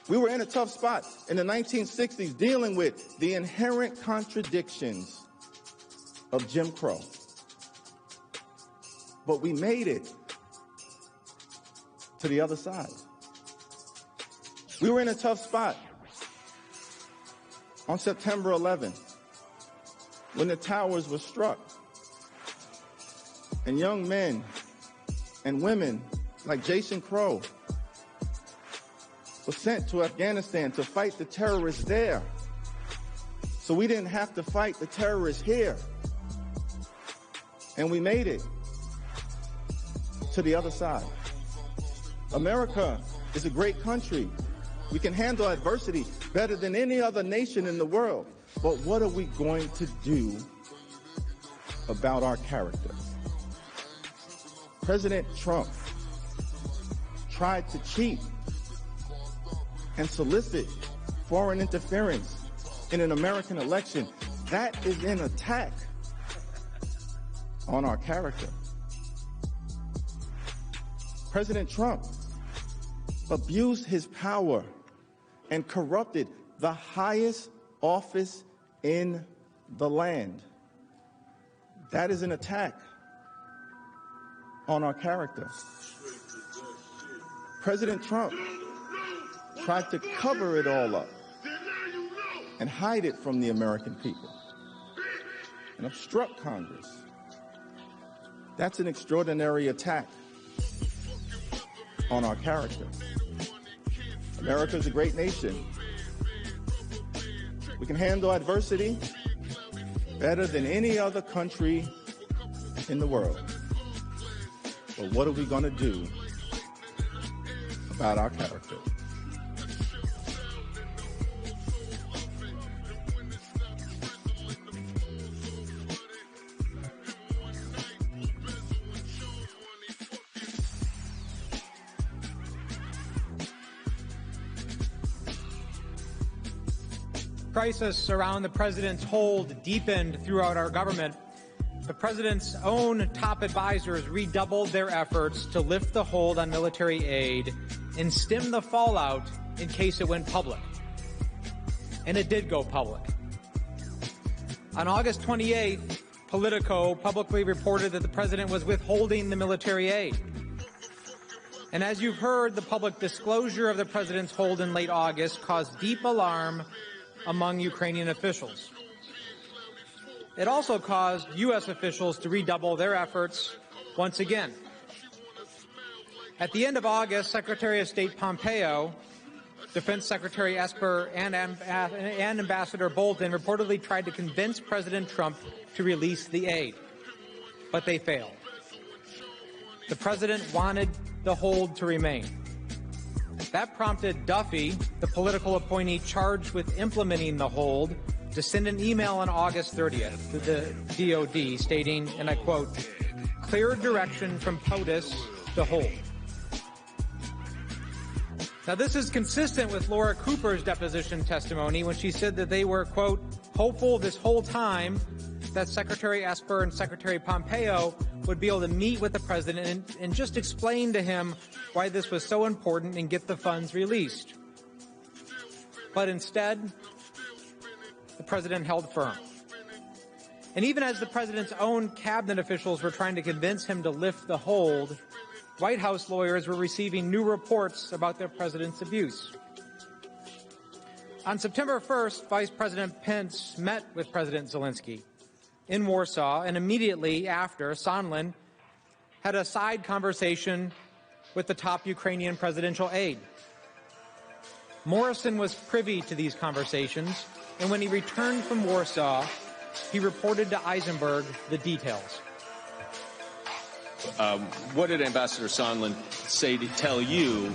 We were in a tough spot in the 1960s dealing with the inherent contradictions of Jim Crow. But we made it to the other side. We were in a tough spot on September 11th when the towers were struck and young men and women like Jason Crow was sent to Afghanistan to fight the terrorists there So we didn't have to fight the terrorists here. And we made it to the other side. America is a great country. We can handle adversity better than any other nation in the world. But what are we going to do about our character? President Trump tried to cheat and solicit foreign interference in an American election. That is an attack on our character. President Trump abused his power and corrupted the highest office in the land. That is an attack on our character. President Trump tried to cover it all up and hide it from the American people and obstruct Congress. That's an extraordinary attack on our character. America is a great nation. We can handle adversity better than any other country in the world. But what are we going to do about our character?
Crisis around the president's hold deepened throughout our government. The president's own top advisors redoubled their efforts to lift the hold on military aid and stem the fallout in case it went public. And it did go public. On August 28th, Politico publicly reported that the president was withholding the military aid. And as you've heard, the public disclosure of the president's hold in late August caused deep alarm among Ukrainian officials. It also caused U.S. officials to redouble their efforts once again. At the end of August, Secretary of State Pompeo, Defense Secretary Esper, and Ambassador Bolton reportedly tried to convince President Trump to release the aid, but they failed. The president wanted the hold to remain. That prompted Duffy, the political appointee charged with implementing the hold, to send an email on August 30th to the DOD stating, and I quote, "Clear direction from POTUS to hold." Now, this is consistent with Laura Cooper's deposition testimony when she said that they were, quote, hopeful this whole time that Secretary Esper and Secretary Pompeo would be able to meet with the president and just explain to him why this was so important and get the funds released. But instead, the president held firm. And even as the president's own cabinet officials were trying to convince him to lift the hold, White House lawyers were receiving new reports about their president's abuse. On September 1st, Vice President Pence met with President Zelensky in Warsaw, and immediately after, Sondland had a side conversation with the top Ukrainian presidential aide. Morrison was privy to these conversations, and when he returned from Warsaw, he reported to Eisenberg the details.
What did Ambassador Sondland say to tell you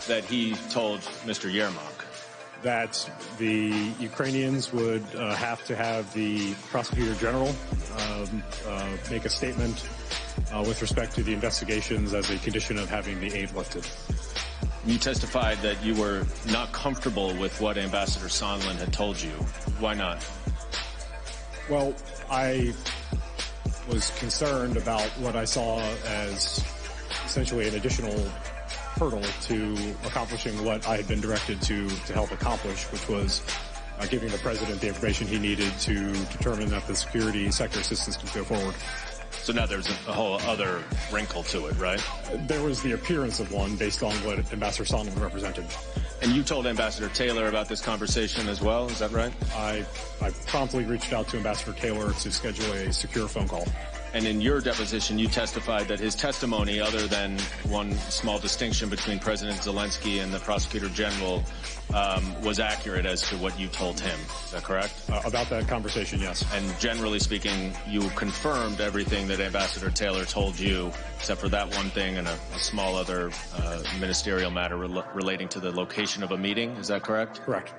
that he told Mr. Yermak?
That the Ukrainians would have to have the Prosecutor General make a statement with respect to the investigations as a condition of having the aid lifted.
You testified that you were not comfortable with what Ambassador Sondland had told you. Why not?
Well, I was concerned about what I saw as essentially an additional hurdle to accomplishing what I had been directed to help accomplish, which was giving the president the information he needed to determine that the security sector assistance could go forward.
So now there's a whole other wrinkle to it, right?
There was the appearance of one based on what Ambassador Sondland represented.
And you told Ambassador Taylor about this conversation as well, is that right?
I promptly reached out to Ambassador Taylor to schedule a secure phone call.
And in your deposition, you testified that his testimony, other than one small distinction between President Zelensky and the Prosecutor General, was accurate as to what you told him. Is that correct?
About that conversation, yes.
And generally speaking, you confirmed everything that Ambassador Taylor told you, except for that one thing and a small other ministerial matter relating to the location of a meeting. Is that correct?
Correct.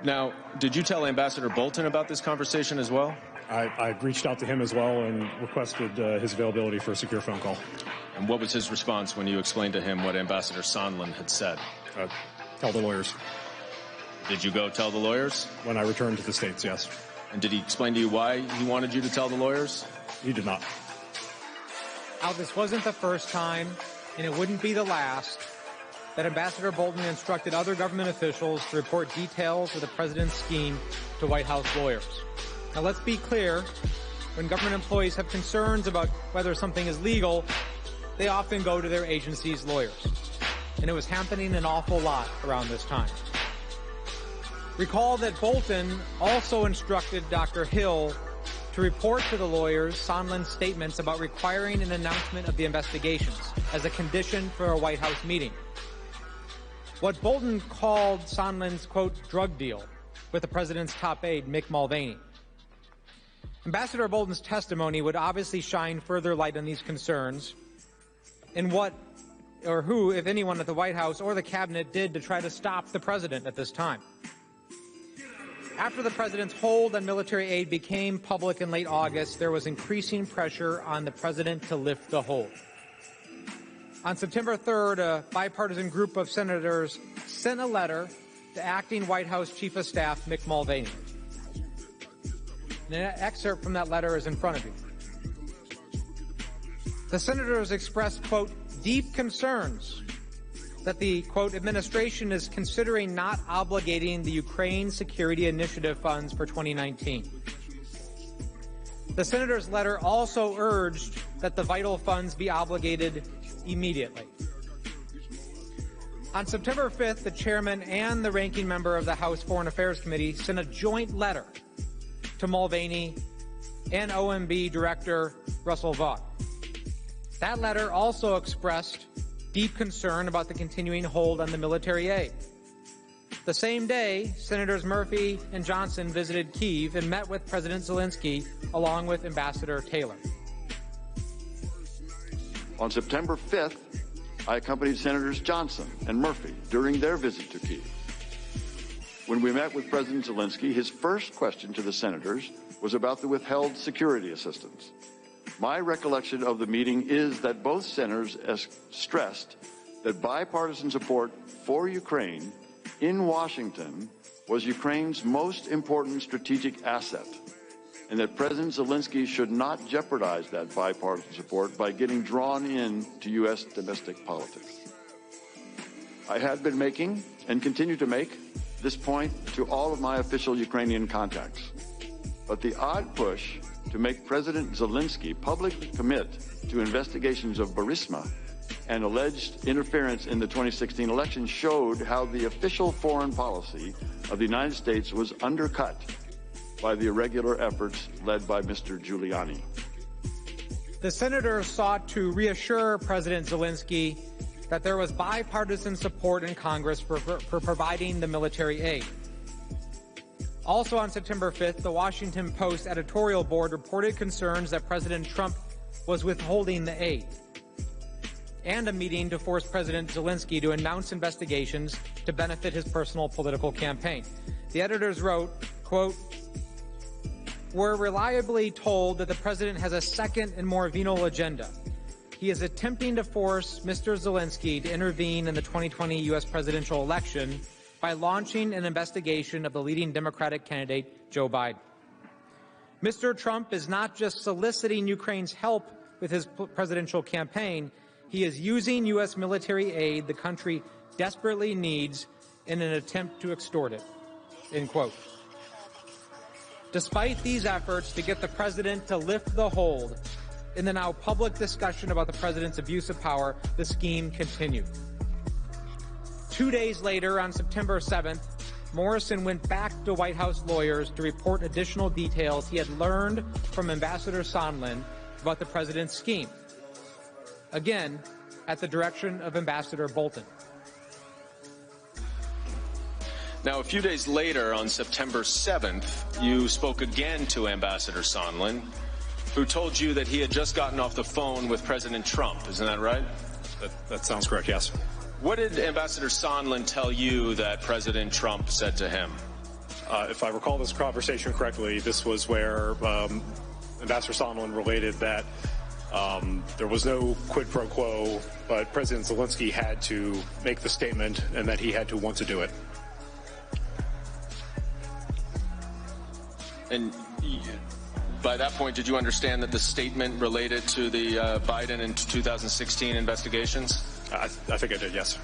Now, did you tell Ambassador Bolton about this conversation as well?
I reached out to him as well and requested his availability for a secure phone call.
And what was his response when you explained to him what Ambassador Sondland had said?
Tell the lawyers.
Did you go tell the lawyers?
When I returned to the States, yes.
And did he explain to you why he wanted you to tell the lawyers?
He did not.
Al, this wasn't the first time, and it wouldn't be the last, that Ambassador Bolton instructed other government officials to report details of the president's scheme to White House lawyers. Now, let's be clear. When government employees have concerns about whether something is legal, they often go to their agency's lawyers. And it was happening an awful lot around this time. Recall that Bolton also instructed Dr. Hill to report to the lawyers Sondland's statements about requiring an announcement of the investigations as a condition for a White House meeting. What Bolton called Sondland's, quote, drug deal with the president's top aide, Mick Mulvaney. Ambassador Bolton's testimony would obviously shine further light on these concerns and what or who, if anyone at the White House or the cabinet, did to try to stop the president at this time. After the president's hold on military aid became public in late August, there was increasing pressure on the president to lift the hold. On September 3rd, a bipartisan group of senators sent a letter to acting White House Chief of Staff Mick Mulvaney. An excerpt from that letter is in front of you. The senators expressed, quote, deep concerns that the, quote, administration is considering not obligating the Ukraine Security Initiative funds for 2019. The senator's letter also urged that the vital funds be obligated immediately. On September 5th, the chairman and the ranking member of the House Foreign Affairs Committee sent a joint letter to Mulvaney and OMB Director Russell Vought. That letter also expressed deep concern about the continuing hold on the military aid. The same day, Senators Murphy and Johnson visited Kyiv and met with President Zelensky along with Ambassador Taylor.
On September 5th, I accompanied Senators Johnson and Murphy during their visit to Kyiv. When we met with President Zelensky, his first question to the senators was about the withheld security assistance. My recollection of the meeting is that both senators stressed that bipartisan support for Ukraine in Washington was Ukraine's most important strategic asset, and that President Zelensky should not jeopardize that bipartisan support by getting drawn into U.S. domestic politics. I had been making, and continue to make, this point to all of my official Ukrainian contacts. But the odd push to make President Zelensky publicly commit to investigations of Burisma and alleged interference in the 2016 election showed how the official foreign policy of the United States was undercut by the irregular efforts led by Mr. Giuliani.
The senators sought to reassure President Zelensky that there was bipartisan support in Congress for providing the military aid. Also on September 5th, the Washington Post editorial board reported concerns that President Trump was withholding the aid, and a meeting to force President Zelensky to announce investigations to benefit his personal political campaign. The editors wrote, quote, "We're reliably told that the president has a second and more venal agenda. He is attempting to force Mr. Zelensky to intervene in the 2020 U.S. presidential election by launching an investigation of the leading Democratic candidate, Joe Biden. Mr. Trump is not just soliciting Ukraine's help with his presidential campaign, he is using U.S. military aid the country desperately needs in an attempt to extort it." End quote. Despite these efforts to get the president to lift the hold, in the now public discussion about the president's abuse of power, the scheme continued. 2 days later, on September 7th, Morrison went back to White House lawyers to report additional details he had learned from Ambassador Sondland about the president's scheme, again, at the direction of Ambassador Bolton.
Now, a few days later, on September 7th, you spoke again to Ambassador Sondland, who told you that he had just gotten off the phone with President Trump. Isn't that right?
That sounds correct, yes.
What did Ambassador Sondland tell you that President Trump said to him?
If I recall this conversation correctly, this was where Ambassador Sondland related that there was no quid pro quo, but President Zelensky had to make the statement and that he had to want to do it.
And by that point, did you understand that the statement related to the Biden and 2016 investigations?
I think I did, yes.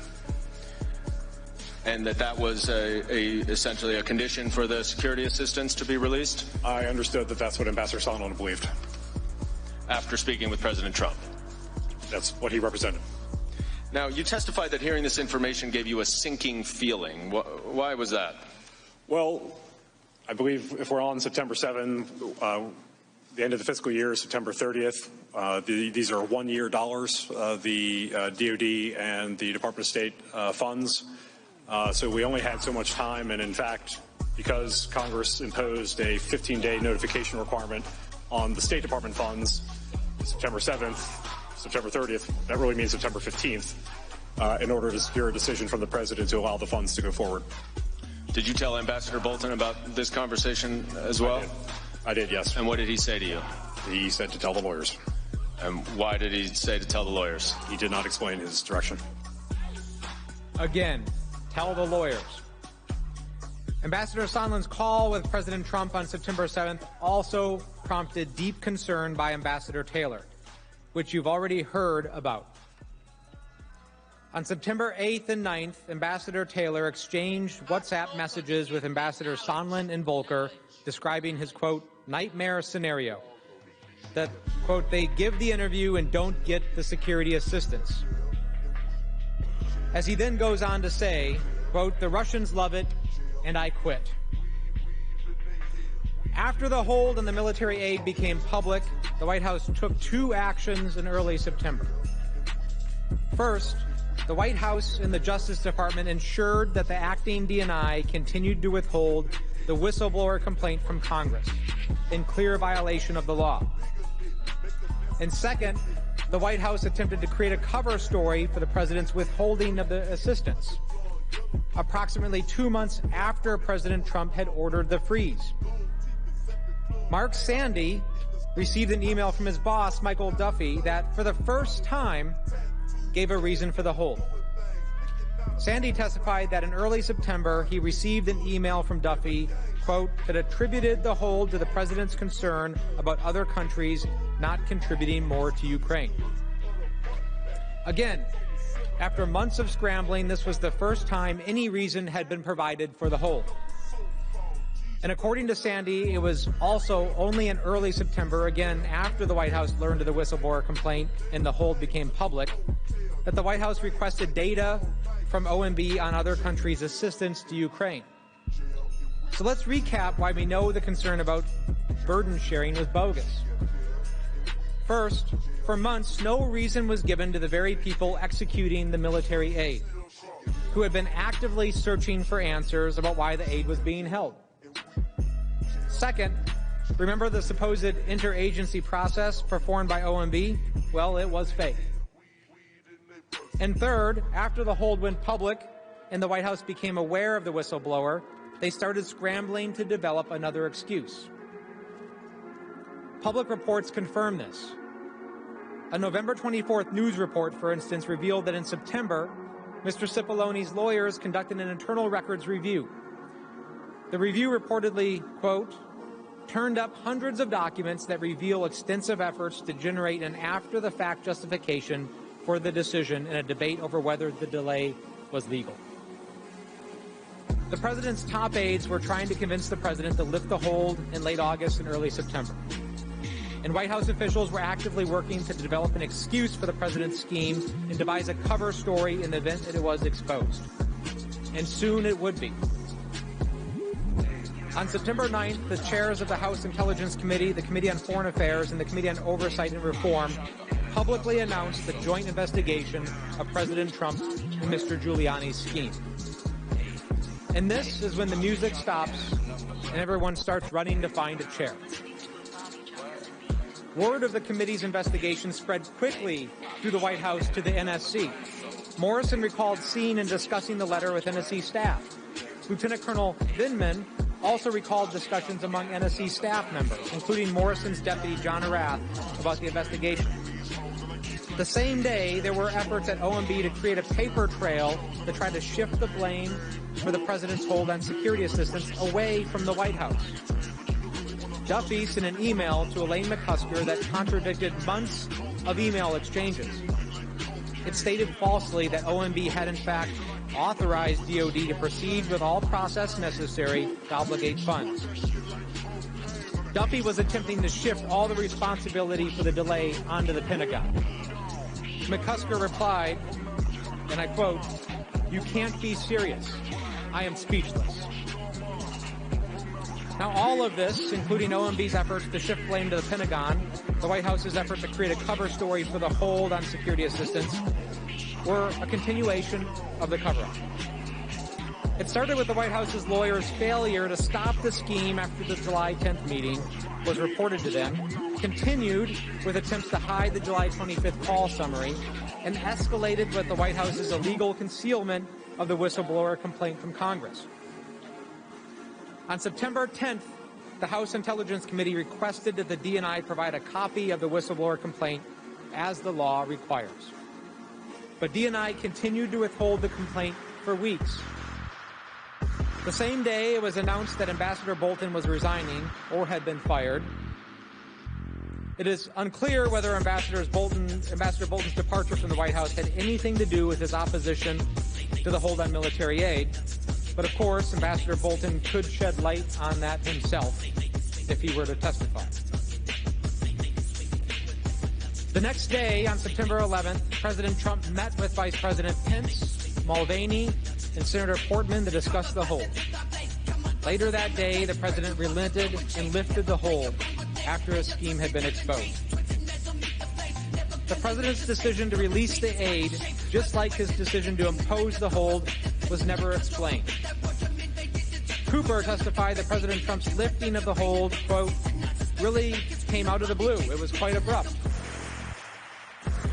And that was essentially a condition for the security assistance to be released?
I understood that that's what Ambassador Sondland believed.
After speaking with President Trump?
That's what he represented.
Now, you testified that hearing this information gave you a sinking feeling. Why was that?
Well, I believe if we're on September 7th, the end of the fiscal year is September 30th. These are one-year dollars, the DOD and the Department of State funds. So we only had so much time, and in fact, because Congress imposed a 15-day notification requirement on the State Department funds, September 7th, September 30th, that really means September 15th, in order to secure a decision from the President to allow the funds to go forward.
Did you tell Ambassador Bolton about this conversation as well?
I did, yes.
And what did he say to you?
He said to tell the lawyers.
And why did he say to tell the lawyers?
He did not explain his direction.
Again, tell the lawyers. Ambassador Sondland's call with President Trump on September 7th also prompted deep concern by Ambassador Taylor, which you've already heard about. On September 8th and 9th, Ambassador Taylor exchanged WhatsApp messages with Ambassador Sondland and Volker describing his, quote, nightmare scenario. That, quote, they give the interview and don't get the security assistance. As he then goes on to say, quote, the Russians love it and I quit. After the hold on the military aid became public, the White House took two actions in early September. First, the White House and the Justice Department ensured that the acting DNI continued to withhold the whistleblower complaint from Congress, in clear violation of the law. And second, the White House attempted to create a cover story for the president's withholding of the assistance, approximately 2 months after President Trump had ordered the freeze. Mark Sandy received an email from his boss, Michael Duffy, that for the first time gave a reason for the hold. Sandy testified that in early September, he received an email from Duffy, quote, that attributed the hold to the president's concern about other countries not contributing more to Ukraine. Again, after months of scrambling, this was the first time any reason had been provided for the hold. And according to Sandy, it was also only in early September, again after the White House learned of the whistleblower complaint and the hold became public, that the White House requested data from OMB on other countries' assistance to Ukraine. So let's recap why we know the concern about burden sharing was bogus. First, for months, no reason was given to the very people executing the military aid, who had been actively searching for answers about why the aid was being held. Second, remember the supposed interagency process performed by OMB? Well, it was fake. And third, after the hold went public and the White House became aware of the whistleblower, they started scrambling to develop another excuse. Public reports confirm this. A November 24th news report, for instance, revealed that in September, Mr. Cipollone's lawyers conducted an internal records review. The review reportedly, quote, turned up hundreds of documents that reveal extensive efforts to generate an after-the-fact justification for the decision in a debate over whether the delay was legal. The president's top aides were trying to convince the president to lift the hold in late August and early September. And White House officials were actively working to develop an excuse for the president's scheme and devise a cover story in the event that it was exposed. And soon it would be. On September 9th, the chairs of the House Intelligence Committee, the Committee on Foreign Affairs, and the Committee on Oversight and Reform publicly announced the joint investigation of President Trump and Mr. Giuliani's scheme. And this is when the music stops and everyone starts running to find a chair. Word of the committee's investigation spread quickly through the White House to the NSC. Morrison recalled seeing and discussing the letter with NSC staff. Lieutenant Colonel Vindman also recalled discussions among NSC staff members, including Morrison's deputy John Arath, about the investigation. The same day, there were efforts at OMB to create a paper trail to try to shift the blame for the president's hold on security assistance away from the White House. Duffy sent an email to Elaine McCusker that contradicted months of email exchanges. It stated falsely that OMB had in fact authorized DOD to proceed with all process necessary to obligate funds. Duffy was attempting to shift all the responsibility for the delay onto the Pentagon. McCusker replied, and I quote, "You can't be serious. I am speechless." Now, all of this, including OMB's efforts to shift blame to the Pentagon, the White House's effort to create a cover story for the hold on security assistance, were a continuation of the cover-up. It started with the White House's lawyers' failure to stop the scheme after the July 10th meeting was reported to them, continued with attempts to hide the July 25th call summary, and escalated with the White House's illegal concealment of the whistleblower complaint from Congress. On September 10th, the House Intelligence Committee requested that the DNI provide a copy of the whistleblower complaint as the law requires. But DNI continued to withhold the complaint for weeks. The same day it was announced that Ambassador Bolton was resigning or had been fired. It is unclear whether Ambassador Bolton's departure from the White House had anything to do with his opposition to the hold on military aid. But of course, Ambassador Bolton could shed light on that himself if he were to testify. The next day, on September 11th, President Trump met with Vice President Pence, Mulvaney, and Senator Portman to discuss the hold. Later that day, the president relented and lifted the hold after a scheme had been exposed. The president's decision to release the aid, just like his decision to impose the hold, was never explained. Cooper testified that President Trump's lifting of the hold, quote, really came out of the blue. It was quite abrupt.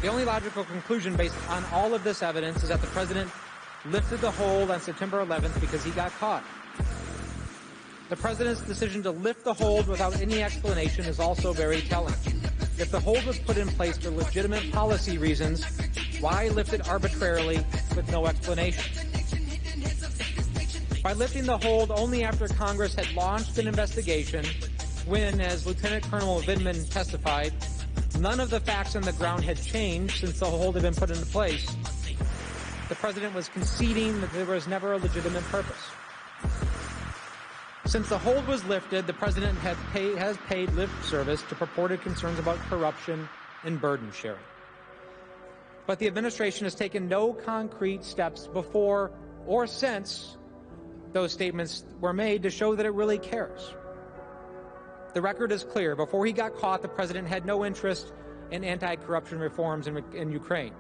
The only logical conclusion based on all of this evidence is that the president lifted the hold on September 11th because he got caught. The president's decision to lift the hold without any explanation is also very telling. If the hold was put in place for legitimate policy reasons, why lift it arbitrarily with no explanation? By lifting the hold only after Congress had launched an investigation, when, as Lieutenant Colonel Vindman testified, none of the facts on the ground had changed since the hold had been put into place, the president was conceding that there was never a legitimate purpose. Since the hold was lifted, the president has paid lip service to purported concerns about corruption and burden sharing. But the administration has taken no concrete steps before or since those statements were made to show that it really cares. The record is clear. Before he got caught, the president had no interest in anti-corruption reforms in Ukraine.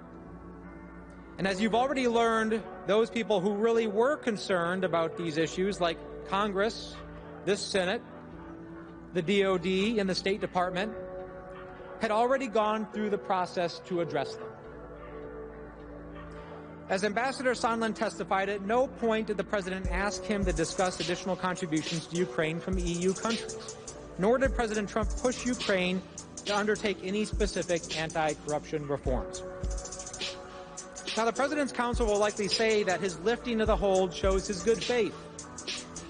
And as you've already learned, those people who really were concerned about these issues, like Congress, this Senate, the DOD, and the State Department, had already gone through the process to address them. As Ambassador Sondland testified, at no point did the president ask him to discuss additional contributions to Ukraine from EU countries, nor did President Trump push Ukraine to undertake any specific anti-corruption reforms. Now, the President's Council will likely say that his lifting of the hold shows his good faith.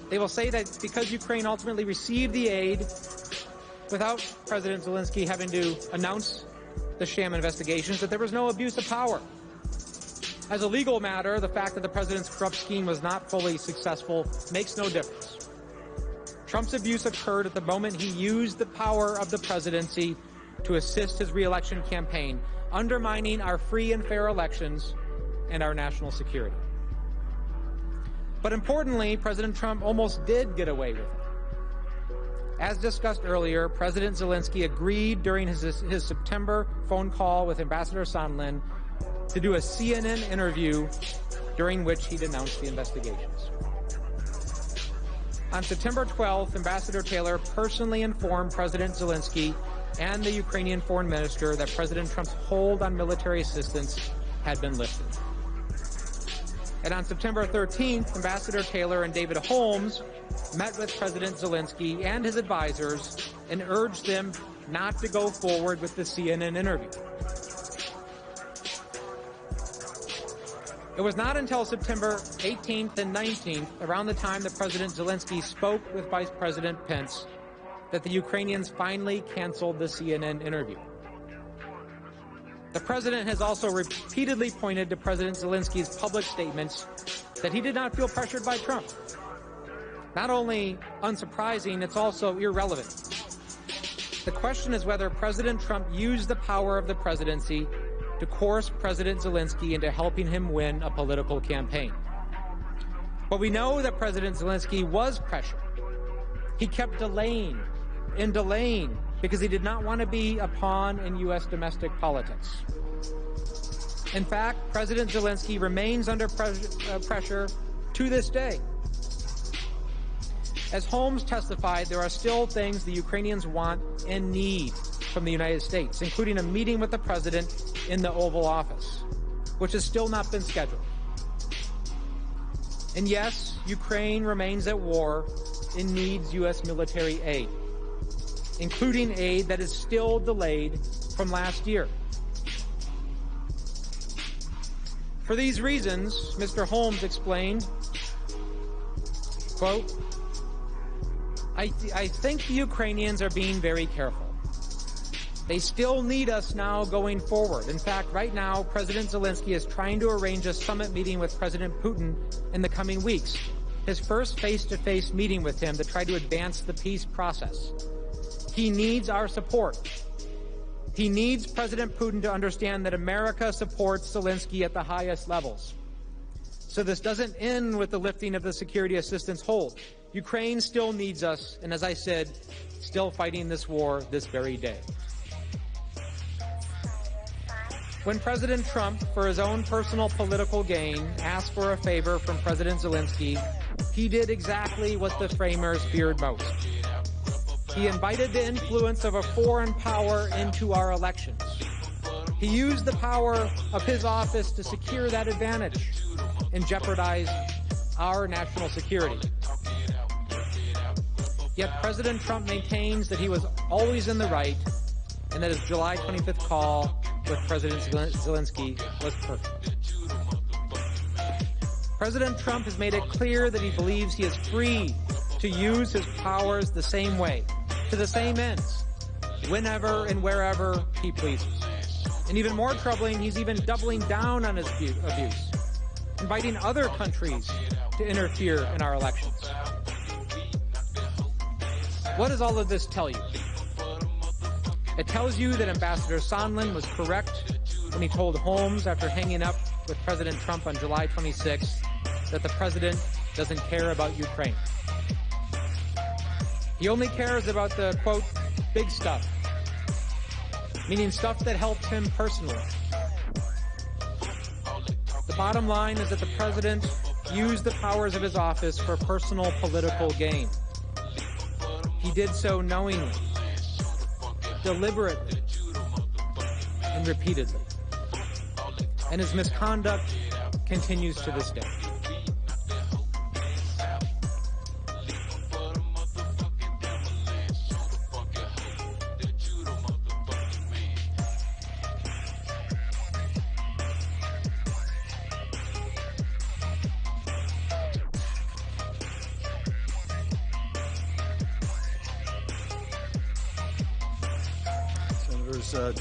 They will say that because Ukraine ultimately received the aid without President Zelensky having to announce the sham investigations, that there was no abuse of power. As a legal matter, the fact that the president's corrupt scheme was not fully successful makes no difference. Trump's abuse occurred at the moment he used the power of the presidency to assist his re-election campaign, undermining our free and fair elections and our national security. But importantly, President Trump almost did get away with it. As discussed earlier, President Zelensky agreed during his September phone call with Ambassador Sondland to do a CNN interview during which he denounced the investigations. On September 12th, Ambassador Taylor personally informed President Zelensky and the Ukrainian foreign minister that President Trump's hold on military assistance had been lifted. And on September 13th, Ambassador Taylor and David Holmes met with President Zelensky and his advisors and urged them not to go forward with the CNN interview. It was not until September 18th and 19th, around the time that President Zelensky spoke with Vice President Pence, that the Ukrainians finally canceled the CNN interview. The president has also repeatedly pointed to President Zelensky's public statements that he did not feel pressured by Trump. Not only unsurprising, it's also irrelevant. The question is whether President Trump used the power of the presidency to coerce President Zelensky into helping him win a political campaign. But we know that President Zelensky was pressured. He kept delaying and delaying because he did not want to be a pawn in U.S. domestic politics. In fact, President Zelensky remains under pressure to this day. As Holmes testified, there are still things the Ukrainians want and need from the United States, including a meeting with the president in the Oval Office, which has still not been scheduled. And yes, Ukraine remains at war and needs U.S. military aid, including aid that is still delayed from last year. For these reasons, Mr. Holmes explained, quote, I think the Ukrainians are being very careful. They still need us now going forward. In fact, right now, President Zelensky is trying to arrange a summit meeting with President Putin in the coming weeks, his first face-to-face meeting with him to try to advance the peace process. He needs our support. He needs President Putin to understand that America supports Zelensky at the highest levels. So this doesn't end with the lifting of the security assistance hold. Ukraine still needs us, and as I said, still fighting this war this very day. When President Trump, for his own personal political gain, asked for a favor from President Zelensky, he did exactly what the framers feared most. He invited the influence of a foreign power into our elections. He used the power of his office to secure that advantage and jeopardize our national security. Yet President Trump maintains that he was always in the right and that his July 25th call with President Zelensky was perfect. President Trump has made it clear that he believes he is free to use his powers the same way, to the same ends, whenever and wherever he pleases. And even more troubling, he's even doubling down on his abuse, inviting other countries to interfere in our elections. What does all of this tell you? It tells you that Ambassador Sondland was correct when he told Holmes after hanging up with President Trump on July 26th that the president doesn't care about Ukraine. He only cares about the, quote, big stuff, meaning stuff that helps him personally. The bottom line is that the president used the powers of his office for personal political gain. He did so knowingly, deliberately, and repeatedly. And his misconduct continues to this day.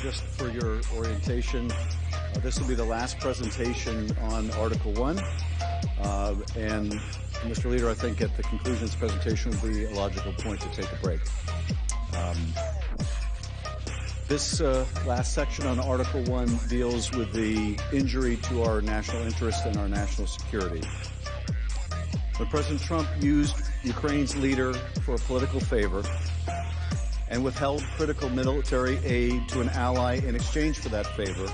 Just for your orientation, this will be the last presentation on Article 1. And Mr. Leader, I think at the conclusion of this presentation will be a logical point to take a break. This last section on Article 1 deals with the injury to our national interest and our national security. When President Trump used Ukraine's leader for a political favor and withheld critical military aid to an ally in exchange for that favor,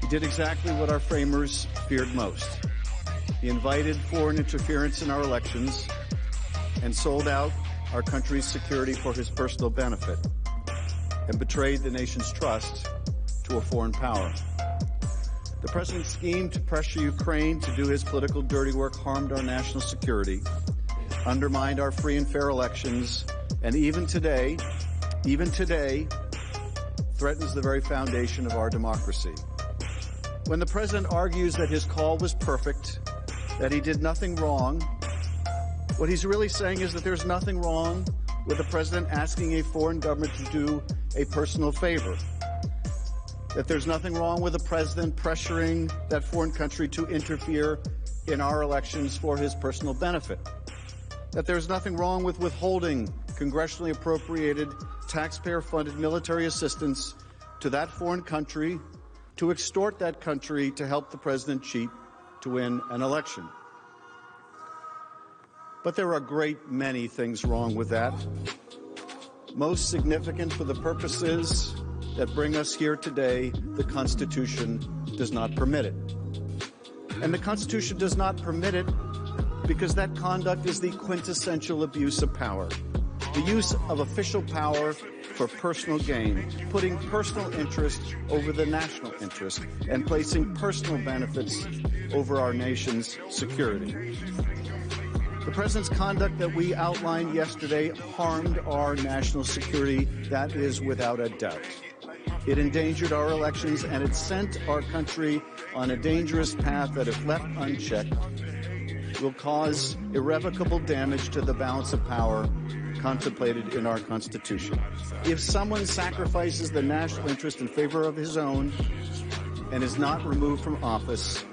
he did exactly what our framers feared most. He invited foreign interference in our elections and sold out our country's security for his personal benefit and betrayed the nation's trust to a foreign power. The president's scheme to pressure Ukraine to do his political dirty work harmed our national security, undermined our free and fair elections, and even today, threatens the very foundation of our democracy. When the president argues that his call was perfect, that he did nothing wrong, what he's really saying is that there's nothing wrong with the president asking a foreign government to do a personal favor, that there's nothing wrong with the president pressuring that foreign country to interfere in our elections for his personal benefit, that there's nothing wrong with withholding congressionally appropriated, taxpayer-funded military assistance to that foreign country to extort that country to help the president cheat to win an election. But there are a great many things wrong with that. Most significant for the purposes that bring us here today, the Constitution does not permit it. And the Constitution does not permit it because that conduct is the quintessential abuse of power. The use of official power for personal gain, putting personal interest over the national interest, and placing personal benefits over our nation's security. The president's conduct that we outlined yesterday harmed our national security. That is without a doubt. It endangered our elections, and it sent our country on a dangerous path that, if left unchecked, will cause irrevocable damage to the balance of power contemplated in our Constitution. If someone sacrifices the national interest in favor of his own and is not removed from office,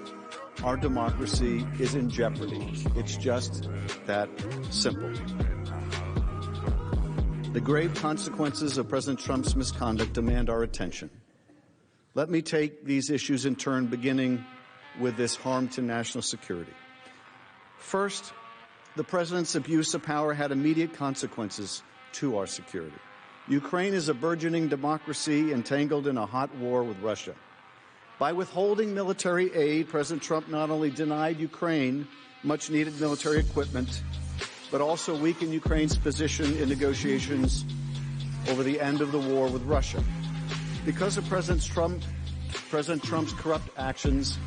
our democracy is in jeopardy. It's just that simple. The grave consequences of President Trump's misconduct demand our attention. Let me take these issues in turn, beginning with this harm to national security. First, the president's abuse of power had immediate consequences to our security. Ukraine is a burgeoning democracy entangled in a hot war with Russia. By withholding military aid, President Trump not only denied Ukraine much-needed military equipment, but also weakened Ukraine's position in negotiations over the end of the war with Russia. Because of President Trump's corrupt actions,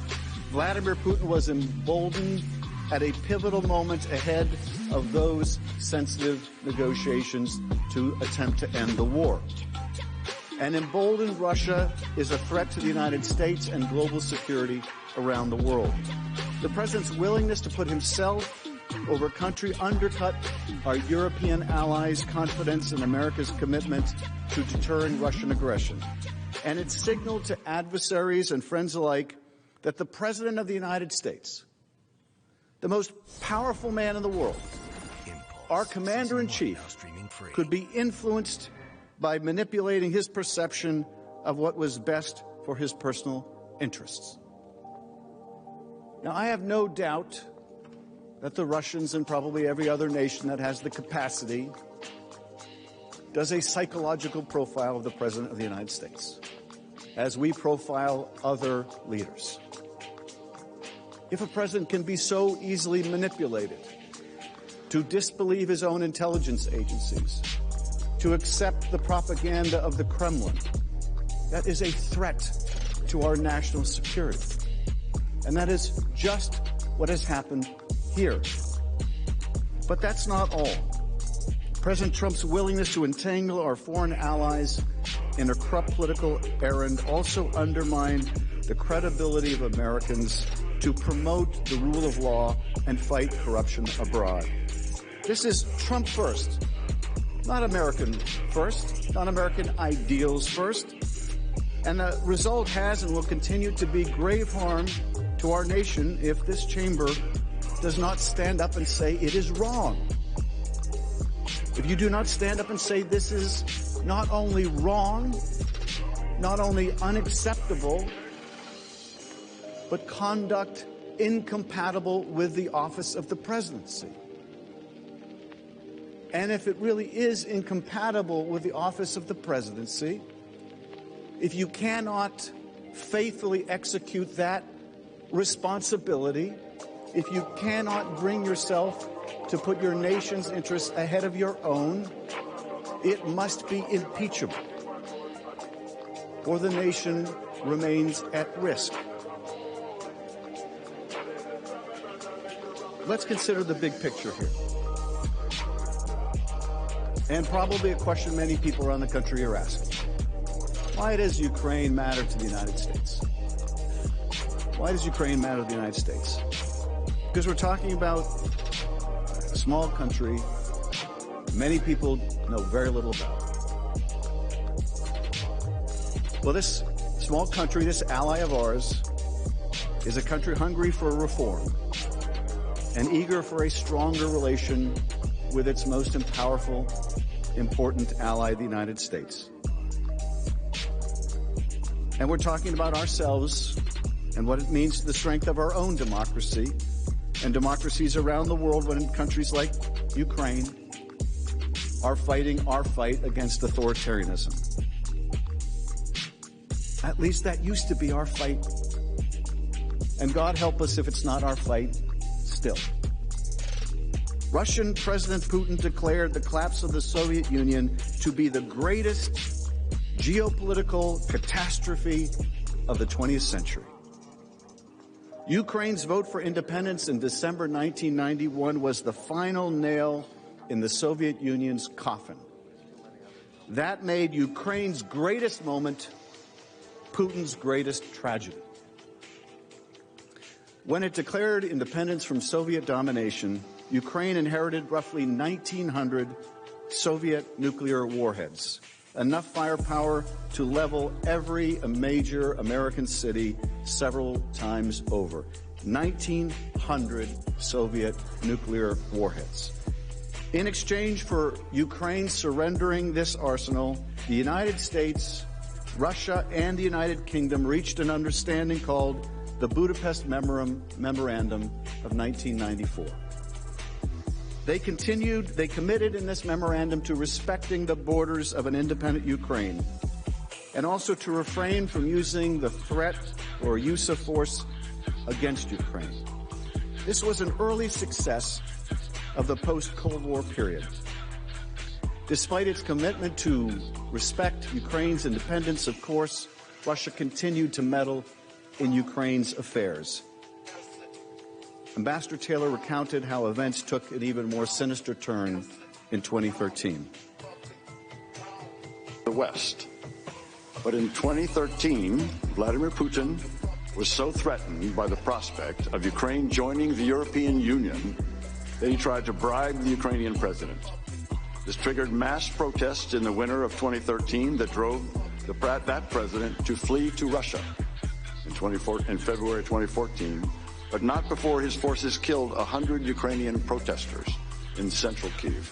Vladimir Putin was emboldened at a pivotal moment ahead of those sensitive negotiations to attempt to end the war. An emboldened Russia is a threat to the United States and global security around the world. The president's willingness to put himself over a country undercut our European allies' confidence in America's commitment to deterring Russian aggression. And it signaled to adversaries and friends alike that the President of the United States, the most powerful man in the world, our commander-in-chief, could be influenced by manipulating his perception of what was best for his personal interests. Now, I have no doubt that the Russians and probably every other nation that has the capacity does a psychological profile of the President of the United States, as we profile other leaders. If a president can be so easily manipulated to disbelieve his own intelligence agencies, to accept the propaganda of the Kremlin, that is a threat to our national security. And that is just what has happened here. But that's not all. President Trump's willingness to entangle our foreign allies in a corrupt political errand also undermined the credibility of Americans to promote the rule of law and fight corruption abroad. This is Trump first, not American first, not American ideals first. And the result has and will continue to be grave harm to our nation if this chamber does not stand up and say it is wrong. If you do not stand up and say this is not only wrong, not only unacceptable, but conduct incompatible with the office of the presidency. And if it really is incompatible with the office of the presidency, if you cannot faithfully execute that responsibility, if you cannot bring yourself to put your nation's interests ahead of your own, it must be impeachable, or the nation remains at risk. Let's consider the big picture here. And probably a question many people around the country are asking. Why does Ukraine matter to the United States? Why does Ukraine matter to the United States? Because we're talking about a small country many people know very little about. Well, this small country, this ally of ours, is a country hungry for reform and eager for a stronger relation with its most powerful, important ally, the United States. And we're talking about ourselves and what it means to the strength of our own democracy and democracies around the world when countries like Ukraine are fighting our fight against authoritarianism. At least that used to be our fight. And God help us if it's not our fight still. Russian President Putin declared the collapse of the Soviet Union to be the greatest geopolitical catastrophe of the 20th century. Ukraine's vote for independence in December 1991 was the final nail in the Soviet Union's coffin. That made Ukraine's greatest moment Putin's greatest tragedy. When it declared independence from Soviet domination, Ukraine inherited roughly 1,900 Soviet nuclear warheads, enough firepower to level every major American city several times over. 1,900 Soviet nuclear warheads. In exchange for Ukraine surrendering this arsenal, the United States, Russia, and the United Kingdom reached an understanding called the Budapest Memorandum of 1994. They committed in this memorandum to respecting the borders of an independent Ukraine and also to refrain from using the threat or use of force against Ukraine. This was an early success of the post-Cold War period. Despite its commitment to respect Ukraine's independence, of course, Russia continued to meddle in Ukraine's affairs. Ambassador Taylor recounted how events took an even more sinister turn in 2013.
The West. But in 2013, Vladimir Putin was so threatened by the prospect of Ukraine joining the European Union that he tried to bribe the Ukrainian president. This triggered mass protests in the winter of 2013 that drove that president to flee to Russia in February 2014, but not before his forces killed 100 Ukrainian protesters in central Kyiv.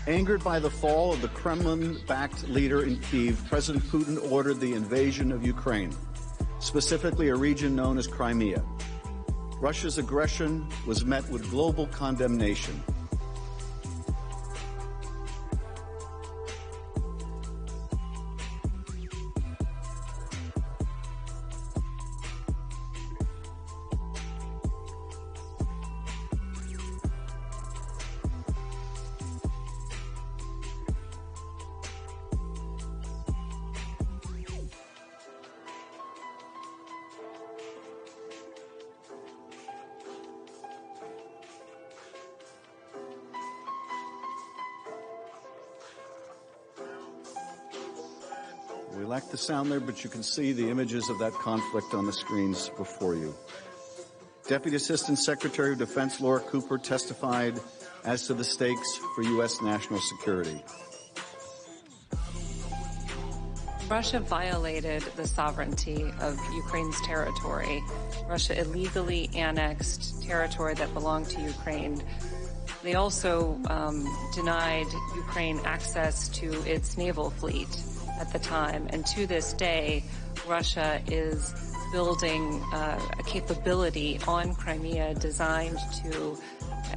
Angered by the fall of the Kremlin-backed leader in Kyiv, President Putin ordered the invasion of Ukraine, specifically a region known as Crimea. Russia's aggression was met with global condemnation. We lack the sound there, but you can see the images of that conflict on the screens before you. Deputy Assistant Secretary of Defense Laura Cooper testified as to the stakes for U.S. national security.
Russia violated the sovereignty of Ukraine's territory. Russia illegally annexed territory that belonged to Ukraine. They also denied Ukraine access to its naval fleet. at the time. And to this day, Russia is building a capability on Crimea designed to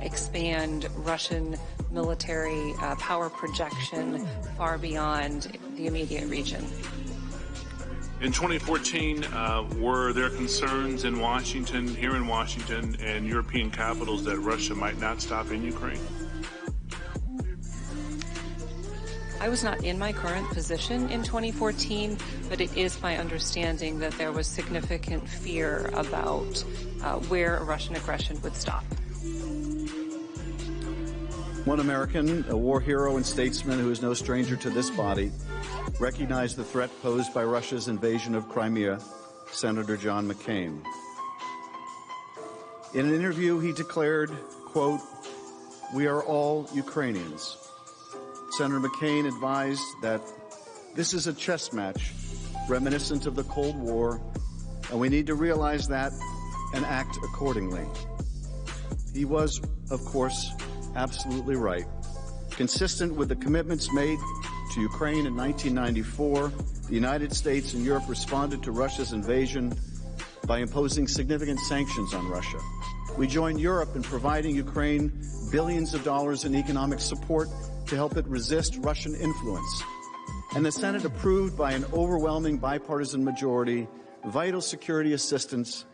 expand Russian military power projection far beyond the immediate region.
In 2014, were there concerns in Washington, here in Washington, and European capitals that Russia might not stop in Ukraine?
I was not in my current position in 2014, but it is my understanding that there was significant fear about where Russian aggression would stop.
One American, a war hero and statesman who is no stranger to this body, recognized the threat posed by Russia's invasion of Crimea, Senator John McCain. In an interview, he declared, quote, "We are all Ukrainians." Senator McCain advised that this is a chess match reminiscent of the Cold War, and we need to realize that and act accordingly. He was, of course, absolutely right. Consistent with the commitments made to Ukraine in 1994, the United States and Europe responded to Russia's invasion by imposing significant sanctions on Russia. We joined Europe in providing Ukraine billions of dollars in economic support to help it resist Russian influence. And the Senate approved by an overwhelming bipartisan majority vital security assistance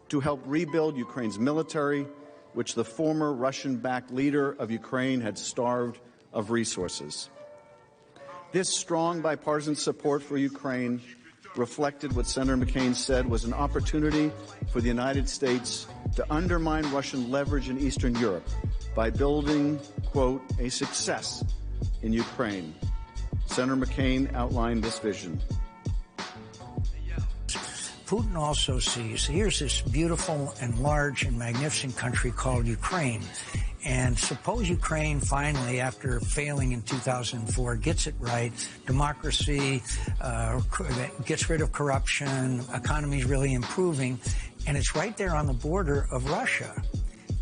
to help rebuild Ukraine's military, which the former Russian-backed leader of Ukraine had starved of resources. This strong bipartisan support for Ukraine reflected what Senator McCain said was an opportunity for the United States to undermine Russian leverage in Eastern Europe by building, quote, a success in Ukraine. Senator McCain outlined this vision.
Putin also sees, here's this beautiful and large and magnificent country called Ukraine. And suppose Ukraine finally, after failing in 2004, gets it right, democracy, gets rid of corruption, economy's really improving, and it's right there on the border of Russia.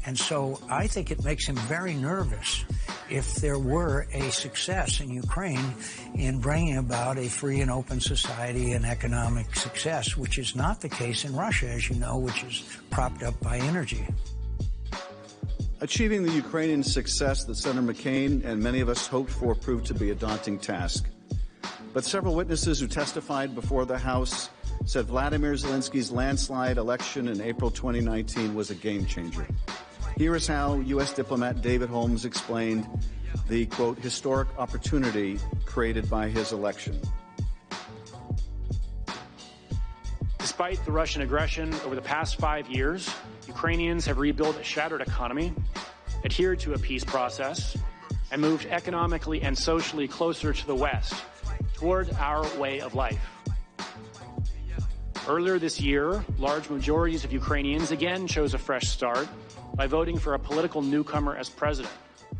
And so I think it makes him very nervous if there were a success in Ukraine in bringing about a free and open society and economic success, which is not the case in Russia, as you know, which is propped up by energy.
Achieving the Ukrainian success that Senator McCain and many of us hoped for proved to be a daunting task. But several witnesses who testified before the House said Vladimir Zelensky's landslide election in April 2019 was a game changer. Here is how U.S. diplomat David Holmes explained the, quote, historic opportunity created by his election.
Despite the Russian aggression over the past 5 years, Ukrainians have rebuilt a shattered economy, adhered to a peace process, and moved economically and socially closer to the West, toward our way of life. Earlier this year, large majorities of Ukrainians again chose a fresh start by voting for a political newcomer as president,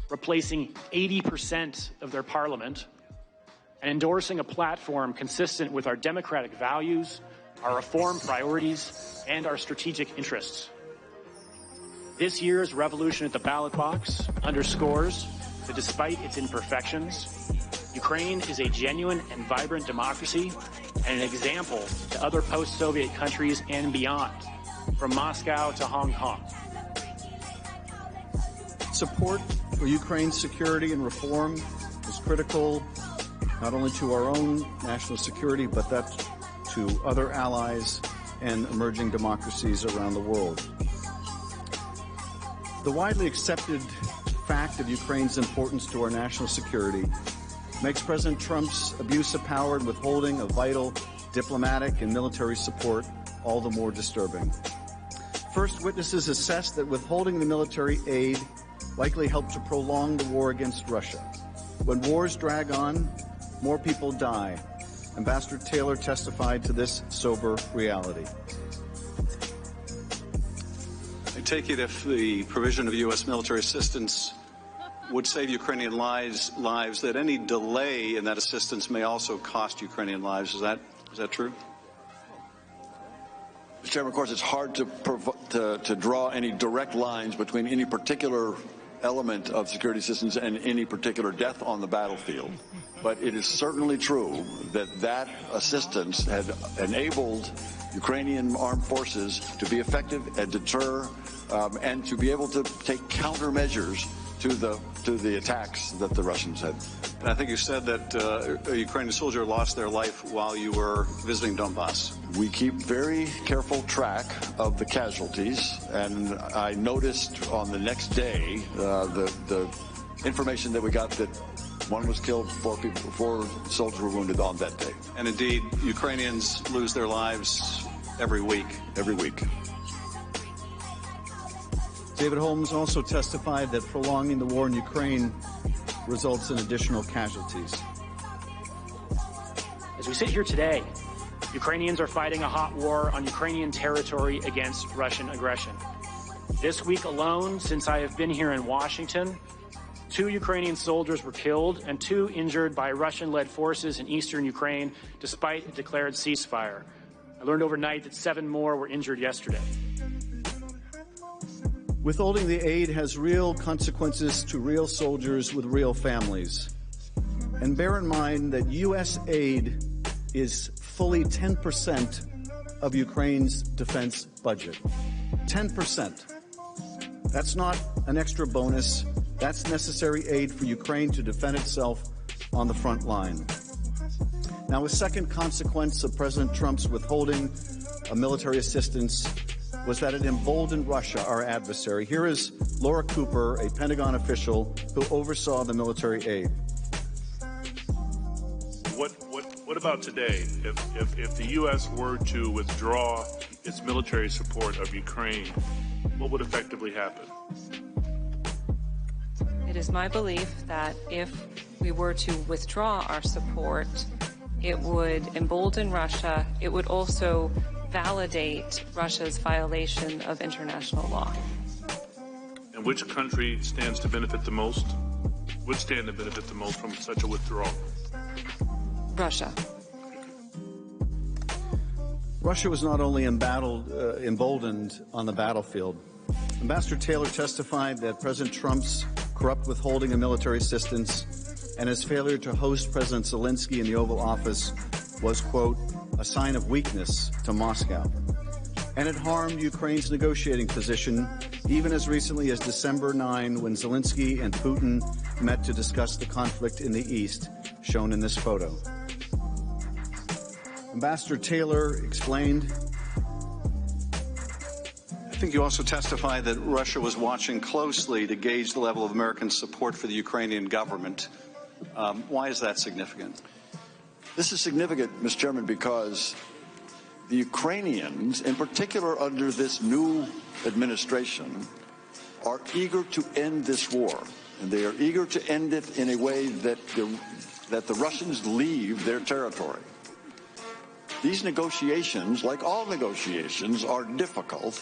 replacing 80% of their parliament, and endorsing a platform consistent with our democratic values, our reform priorities, and our strategic interests. This year's revolution at the ballot box underscores that despite its imperfections, Ukraine is a genuine and vibrant democracy and an example to other post-Soviet countries and beyond, from Moscow to Hong Kong.
Support for Ukraine's security and reform is critical not only to our own national security, but that to other allies and emerging democracies around the world. The widely accepted fact of Ukraine's importance to our national security makes President Trump's abuse of power and withholding of vital diplomatic and military support all the more disturbing. First, witnesses assessed that withholding the military aid likely helped to prolong the war against Russia. When wars drag on, more people die. Ambassador Taylor testified to this sober reality.
I take it if the provision of U.S. military assistance would save Ukrainian lives, that any delay in that assistance may also cost Ukrainian lives. Is that true?
Mr. Chairman, of course, it's hard to draw any direct lines between any particular element of security assistance and any particular death on the battlefield. But it is certainly true that that assistance had enabled Ukrainian armed forces to be effective and deter and to be able to take countermeasures to the attacks that the Russians had.
And I think you said that a Ukrainian soldier lost their life while you were visiting Donbass.
We keep very careful track of the casualties, and I noticed on the next day the information that we got that one was killed, 4 soldiers were wounded on that day.
And indeed, Ukrainians lose their lives every week.
Every week.
David Holmes also testified that prolonging the war in Ukraine results in additional casualties.
As we sit here today, Ukrainians are fighting a hot war on Ukrainian territory against Russian aggression. This week alone, since I have been here in Washington, 2 Ukrainian soldiers were killed and 2 injured by Russian-led forces in eastern Ukraine, despite a declared ceasefire. I learned overnight that 7 more were injured yesterday.
Withholding the aid has real consequences to real soldiers with real families. And bear in mind that U.S. aid is fully 10% of Ukraine's defense budget. 10%. That's not an extra bonus. That's necessary aid for Ukraine to defend itself on the front line. Now, a second consequence of President Trump's withholding of military assistance was that it emboldened Russia, our adversary. Here is Laura Cooper, a Pentagon official who oversaw the military aid.
What about today? If the U.S. were to withdraw its military support of Ukraine, what would effectively happen?
It is my belief that if we were to withdraw our support, it would embolden Russia. It would also validate Russia's violation of international law.
And which country stands to benefit the most? Would stand to benefit the most from such a withdrawal?
Russia.
Russia was not only emboldened on the battlefield. Ambassador Taylor testified that President Trump's corrupt withholding of military assistance and his failure to host President Zelensky in the Oval Office was, quote, a sign of weakness to Moscow. And it harmed Ukraine's negotiating position even as recently as December 9, when Zelensky and Putin met to discuss the conflict in the East, shown in this photo. Ambassador Taylor explained.
I think you also testified that Russia was watching closely to gauge the level of American support for the Ukrainian government. Why is that significant?
This is significant, Mr. Chairman, because the Ukrainians, in particular under this new administration, are eager to end this war. And they are eager to end it in a way that the Russians leave their territory. These negotiations, like all negotiations, are difficult.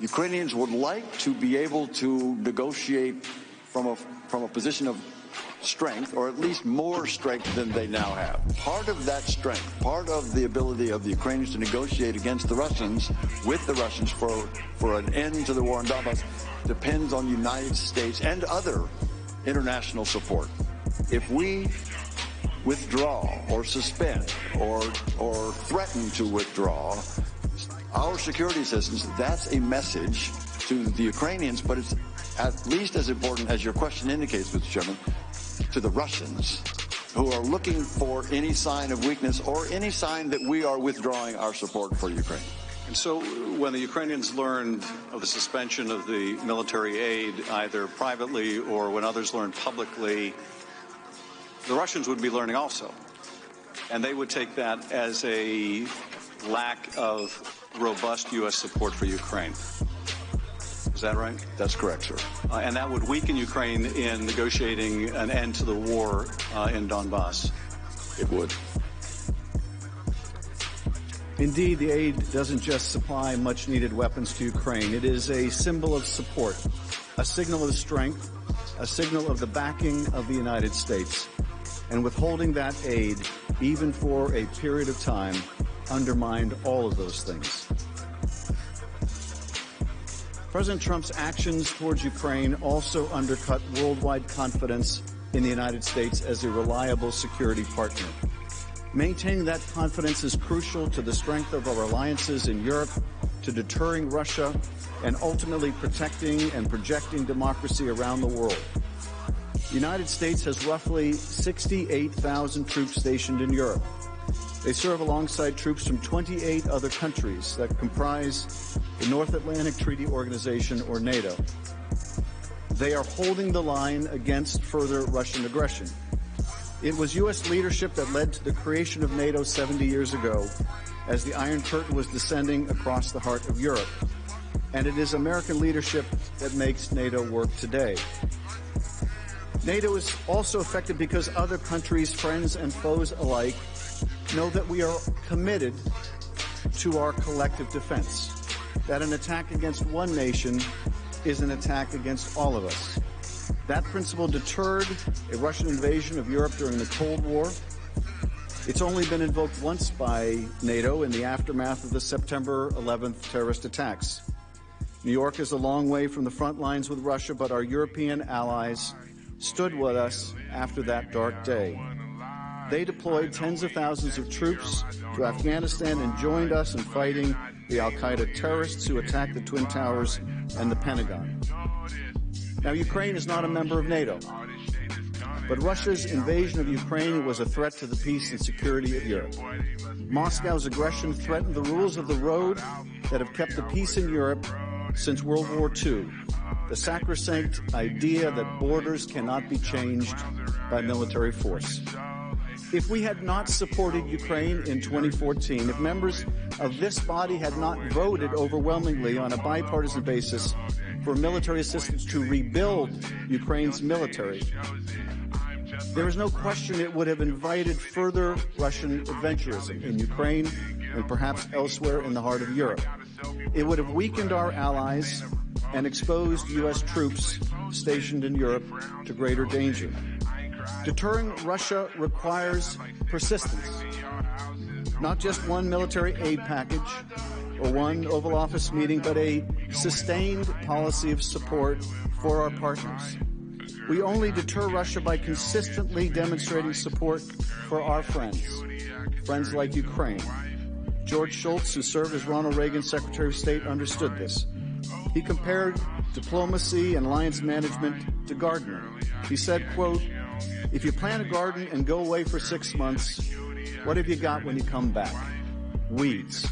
Ukrainians would like to be able to negotiate from a position of strength, or at least more strength than they now have. Part of that strength, part of the ability of the Ukrainians to negotiate against the Russians, with the Russians for an end to the war in Donbass, depends on the United States and other international support. If we withdraw or suspend or threaten to withdraw our security assistance, that's a message to the Ukrainians, but it's at least as important as your question indicates, Mr. Chairman, to the Russians, who are looking for any sign of weakness or any sign that we are withdrawing our support for Ukraine.
And so when the Ukrainians learned of the suspension of the military aid, either privately or when others learned publicly, the Russians would be learning also. And they would take that as a lack of robust U.S. support for Ukraine. Is that right?
That's correct, sir.
And that would weaken Ukraine in negotiating an end to the war in Donbass.
It would.
Indeed, the aid doesn't just supply much-needed weapons to Ukraine. It is a symbol of support, a signal of strength, a signal of the backing of the United States. And withholding that aid, even for a period of time, undermined all of those things. President Trump's actions towards Ukraine also undercut worldwide confidence in the United States as a reliable security partner. Maintaining that confidence is crucial to the strength of our alliances in Europe, to deterring Russia, and ultimately protecting and projecting democracy around the world. The United States has roughly 68,000 troops stationed in Europe. They serve alongside troops from 28 other countries that comprise the North Atlantic Treaty Organization, or NATO. They are holding the line against further Russian aggression. It was U.S. leadership that led to the creation of NATO 70 years ago, as the Iron Curtain was descending across the heart of Europe. And it is American leadership that makes NATO work today. NATO is also effective because other countries, friends and foes alike, know that we are committed to our collective defense, that an attack against one nation is an attack against all of us. That principle deterred a Russian invasion of Europe during the Cold War. It's only been invoked once by NATO in the aftermath of the September 11th terrorist attacks. New York is a long way from the front lines with Russia, but our European allies stood with us after that dark day. They deployed tens of thousands of troops to Afghanistan and joined us in fighting the al-Qaeda terrorists who attacked the Twin Towers and the Pentagon. Now, Ukraine is not a member of NATO, but Russia's invasion of Ukraine was a threat to the peace and security of Europe. Moscow's aggression threatened the rules of the road that have kept the peace in Europe since World War II, the sacrosanct idea that borders cannot be changed by military force. If we had not supported Ukraine in 2014, if members of this body had not voted overwhelmingly on a bipartisan basis for military assistance to rebuild Ukraine's military, there is no question it would have invited further Russian adventurism in Ukraine and perhaps elsewhere in the heart of Europe. It would have weakened our allies and exposed U.S. troops stationed in Europe to greater danger. Deterring Russia requires persistence, not just one military aid package or one Oval Office meeting, but a sustained policy of support for our partners. We only deter Russia by consistently demonstrating support for our friends like Ukraine. George Shultz, who served as Ronald Reagan's Secretary of State, understood this. He compared diplomacy and alliance management to gardening. He said, quote, "If you plant a garden and go away for 6 months, what have you got when you come back? Weeds."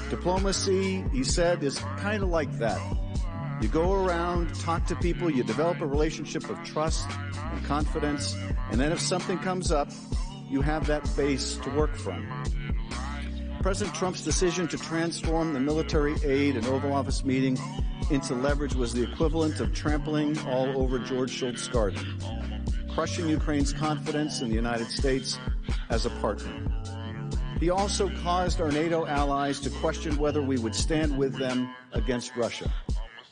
Diplomacy, he said, is kind of like that. You go around, talk to people, you develop a relationship of trust and confidence, and then if something comes up, you have that base to work from. President Trump's decision to transform the military aid and Oval Office meeting into leverage was the equivalent of trampling all over George Shultz's garden, crushing Ukraine's confidence in the United States as a partner. He also caused our NATO allies to question whether we would stand with them against Russia.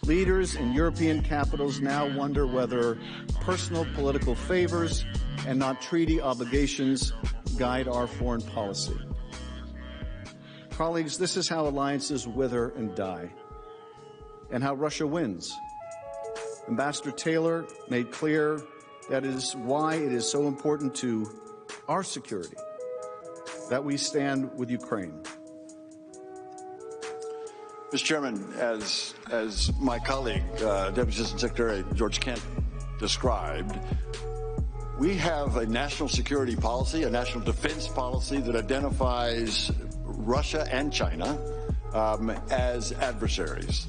Leaders in European capitals now wonder whether personal political favors and not treaty obligations guide our foreign policy. Colleagues, this is how alliances wither and die, and how Russia wins. Ambassador Taylor made clear that is why it is so important to our security that we stand with Ukraine.
Mr. Chairman, as my colleague, Deputy Assistant Secretary George Kent described, we have a national security policy, a national defense policy that identifies Russia and China as adversaries.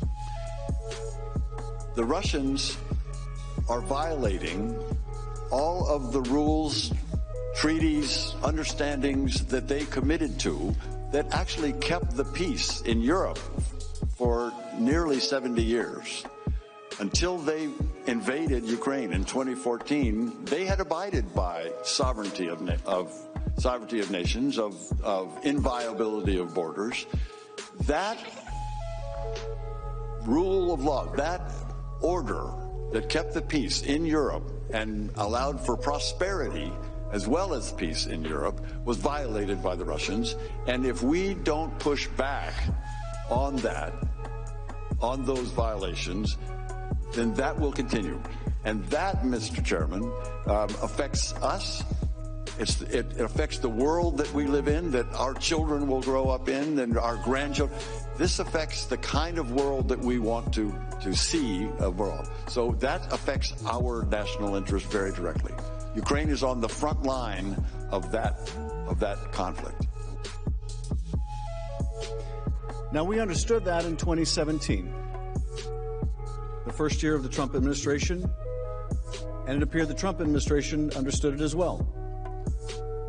The Russians are violating all of the rules, treaties, understandings that they committed to that actually kept the peace in Europe for nearly 70 years. Until they invaded Ukraine in 2014, they had abided by sovereignty of nations, of inviolability of borders. That rule of law, that order that kept the peace in Europe and allowed for prosperity as well as peace in Europe was violated by the Russians. And if we don't push back on that, on those violations, then that will continue. And that, Mr. Chairman, affects us. It affects the world that we live in, that our children will grow up in, and our grandchildren. This affects the kind of world that we want to see abroad. So that affects our national interest very directly. Ukraine is on the front line of that conflict.
Now, we understood that in 2017, the first year of the Trump administration, and it appeared the Trump administration understood it as well.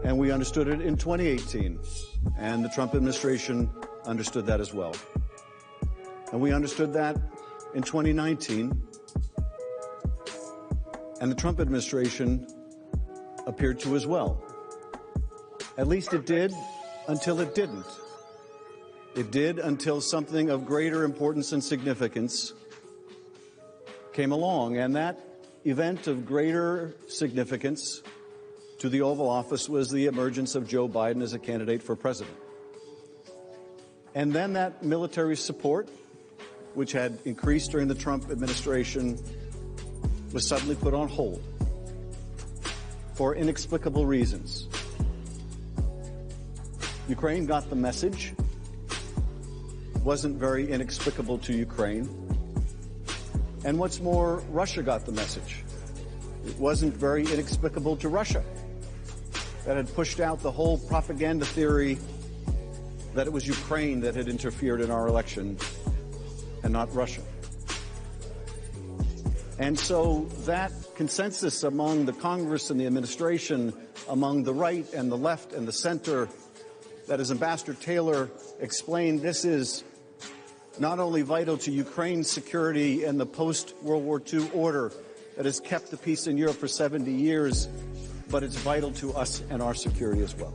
And we understood it in 2018, and the Trump administration understood that as well. And we understood that in 2019, and the Trump administration appeared to as well. At least it did until it didn't. It did until something of greater importance and significance came along, and that event of greater significance to the Oval Office was the emergence of Joe Biden as a candidate for president. And then that military support, which had increased during the Trump administration, was suddenly put on hold for inexplicable reasons. Ukraine got the message. It wasn't very inexplicable to Ukraine. And what's more, Russia got the message. It wasn't very inexplicable to Russia, that had pushed out the whole propaganda theory that it was Ukraine that had interfered in our election and not Russia. And so that consensus among the Congress and the administration, among the right and the left and the center, that as Ambassador Taylor explained, this is not only vital to Ukraine's security and the post-World War II order that has kept the peace in Europe for 70 years, but it's vital to us and our security as well.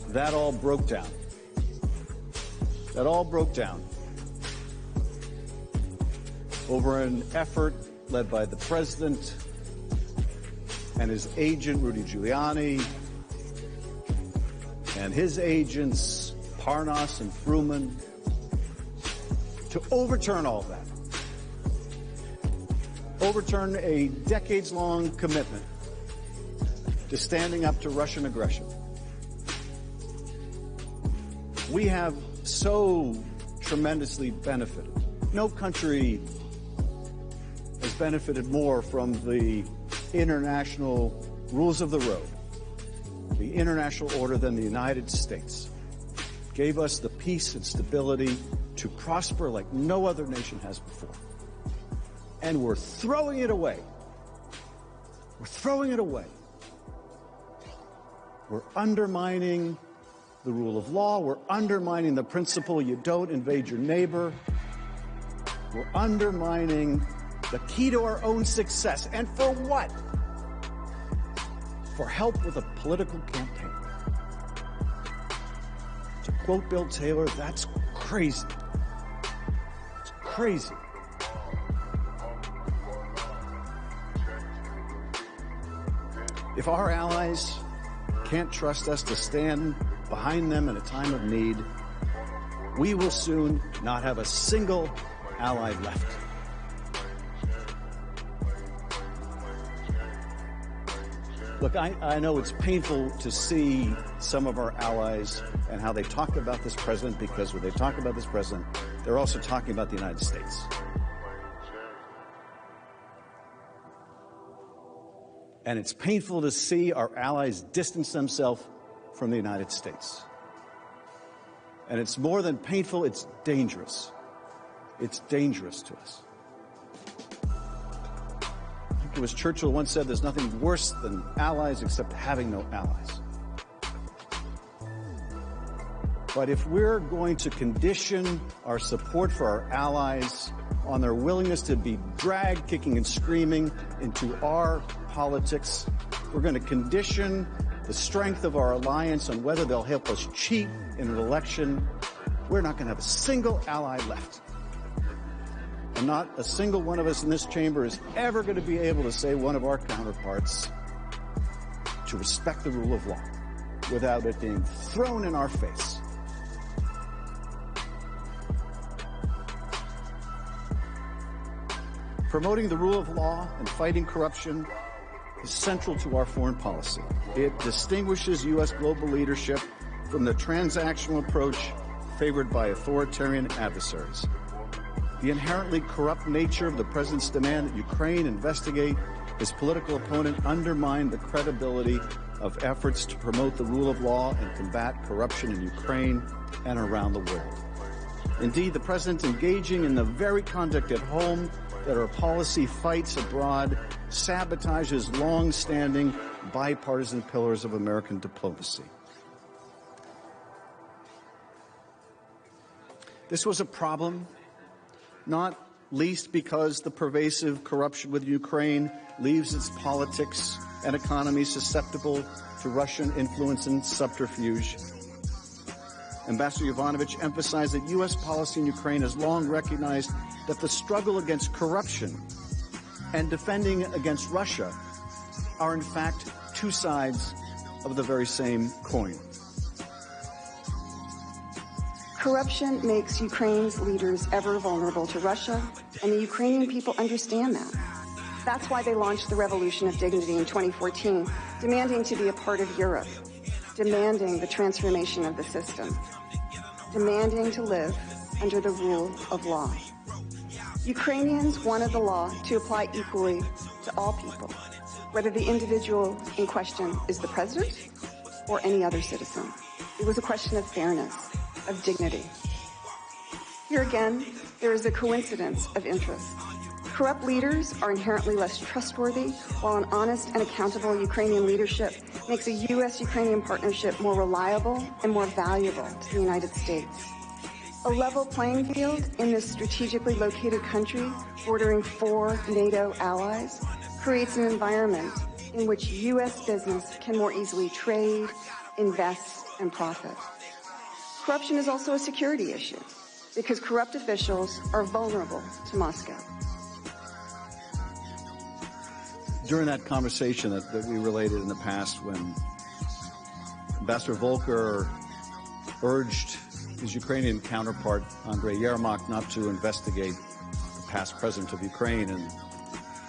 That all broke down. That all broke down over an effort led by the president and his agent, Rudy Giuliani, and his agents, Parnas and Fruman, to overturn all that. Overturn a decades-long commitment to standing up to Russian aggression. We have so tremendously benefited. No country has benefited more from the international rules of the road, the international order, than the United States. It gave us the peace and stability to prosper like no other nation has before. And we're throwing it away. We're throwing it away. We're undermining the rule of law. We're undermining the principle you don't invade your neighbor. We're undermining the key to our own success. And for what? For help with a political campaign. To quote Bill Taylor, that's crazy. It's crazy. If our allies can't trust us to stand behind them in a time of need, we will soon not have a single ally left. Look, I know it's painful to see some of our allies and how they talk about this president, because when they talk about this president, they're also talking about the United States. And it's painful to see our allies distance themselves from the United States. And it's more than painful, it's dangerous. It's dangerous to us. I think it was Churchill once said, there's nothing worse than allies except having no allies. But if we're going to condition our support for our allies on their willingness to be dragged kicking and screaming into our politics, we're going to condition the strength of our alliance on whether they'll help us cheat in an election, we're not going to have a single ally left. And not a single one of us in this chamber is ever going to be able to say one of our counterparts to respect the rule of law without it being thrown in our face. Promoting the rule of law and fighting corruption is central to our foreign policy. It distinguishes U.S. global leadership from the transactional approach favored by authoritarian adversaries. The inherently corrupt nature of the president's demand that Ukraine investigate his political opponent undermined the credibility of efforts to promote the rule of law and combat corruption in Ukraine and around the world. Indeed, the president engaging in the very conduct at home that our policy fights abroad sabotages long-standing bipartisan pillars of American diplomacy. This was a problem, not least because the pervasive corruption with Ukraine leaves its politics and economy susceptible to Russian influence and subterfuge. Ambassador Yovanovitch emphasized that U.S. policy in Ukraine has long recognized that the struggle against corruption and defending against Russia are in fact two sides of the very same coin.
Corruption makes Ukraine's leaders ever vulnerable to Russia, and the Ukrainian people understand that. That's why they launched the Revolution of Dignity in 2014, demanding to be a part of Europe, demanding the transformation of the system, demanding to live under the rule of law. Ukrainians wanted the law to apply equally to all people, whether the individual in question is the president or any other citizen. It was a question of fairness, of dignity. Here again, there is a coincidence of interest. Corrupt leaders are inherently less trustworthy, while an honest and accountable Ukrainian leadership makes a U.S.-Ukrainian partnership more reliable and more valuable to the United States. A level playing field in this strategically located country, bordering 4 NATO allies, creates an environment in which U.S. business can more easily trade, invest, and profit. Corruption is also a security issue, because corrupt officials are vulnerable to Moscow.
During that conversation that we related in the past, when Ambassador Volker urged his Ukrainian counterpart, Andrei Yermak, not to investigate the past president of Ukraine, and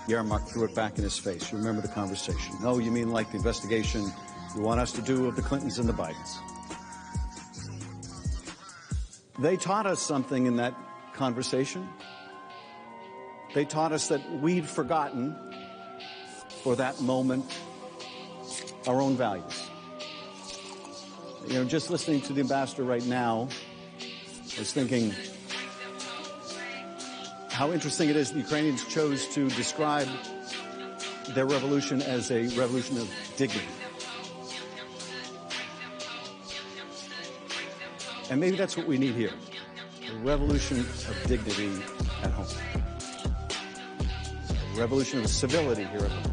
Yermak threw it back in his face. You remember the conversation. No, you mean like the investigation you want us to do of the Clintons and the Bidens. They taught us something in that conversation. They taught us that we'd forgotten, for that moment, our own values. You know, just listening to the ambassador right now, I was thinking how interesting it is the Ukrainians chose to describe their revolution as a revolution of dignity. And maybe that's what we need here, a revolution of dignity at home, a revolution of civility here at home.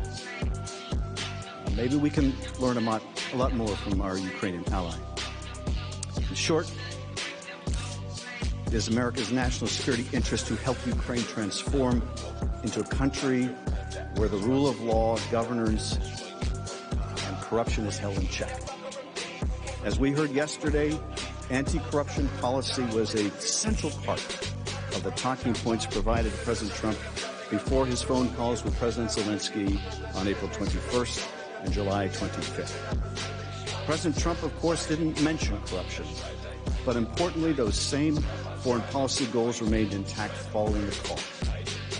Maybe we can learn a lot more from our Ukrainian ally. In short, it is America's national security interest to help Ukraine transform into a country where the rule of law governs and corruption is held in check. As we heard yesterday, anti-corruption policy was a central part of the talking points provided to President Trump before his phone calls with President Zelensky on April 21st and July 25th. President Trump, of course, didn't mention corruption, but importantly, those same foreign policy goals remained intact following the call.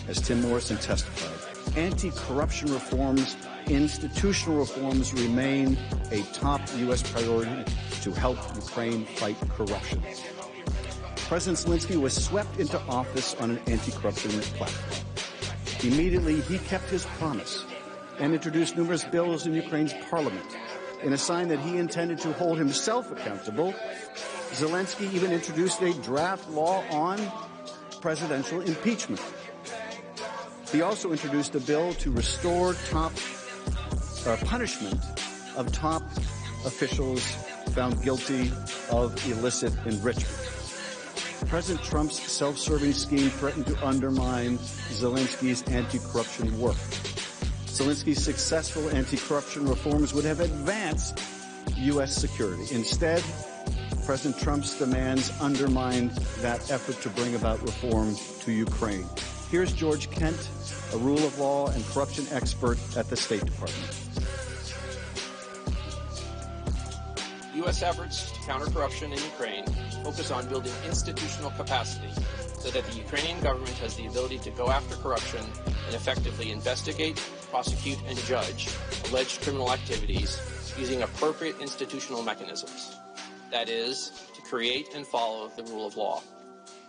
As Tim Morrison testified, anti-corruption reforms, institutional reforms remain a top U.S. priority to help Ukraine fight corruption. President Zelensky was swept into office on an anti-corruption platform. Immediately, he kept his promise and introduced numerous bills in Ukraine's parliament. In a sign that he intended to hold himself accountable, Zelensky even introduced a draft law on presidential impeachment. He also introduced a bill to restore punishment of top officials found guilty of illicit enrichment. President Trump's self-serving scheme threatened to undermine Zelensky's anti-corruption work. Zelensky's successful anti-corruption reforms would have advanced U.S. security. Instead, President Trump's demands undermined that effort to bring about reform to Ukraine. Here's George Kent, a rule of law and corruption expert at the State Department.
U.S. efforts to counter corruption in Ukraine focus on building institutional capacity so that the Ukrainian government has the ability to go after corruption and effectively investigate, prosecute, and judge alleged criminal activities using appropriate institutional mechanisms. That is, to create and follow the rule of law.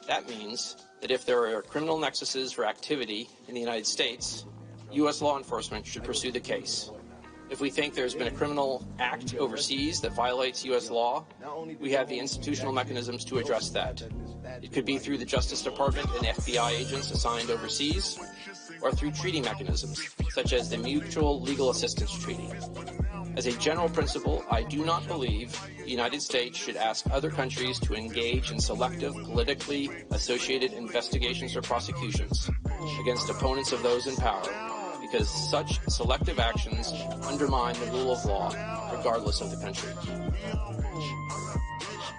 That means that if there are criminal nexuses for activity in the United States, U.S. law enforcement should pursue the case. If we think there's been a criminal act overseas that violates U.S. law, we have the institutional mechanisms to address that. It could be through the Justice Department and FBI agents assigned overseas, or through treaty mechanisms, such as the Mutual Legal Assistance Treaty. As a general principle, I do not believe the United States should ask other countries to engage in selective, politically associated investigations or prosecutions against opponents of those in power, because such selective actions undermine the rule of law, regardless of the country.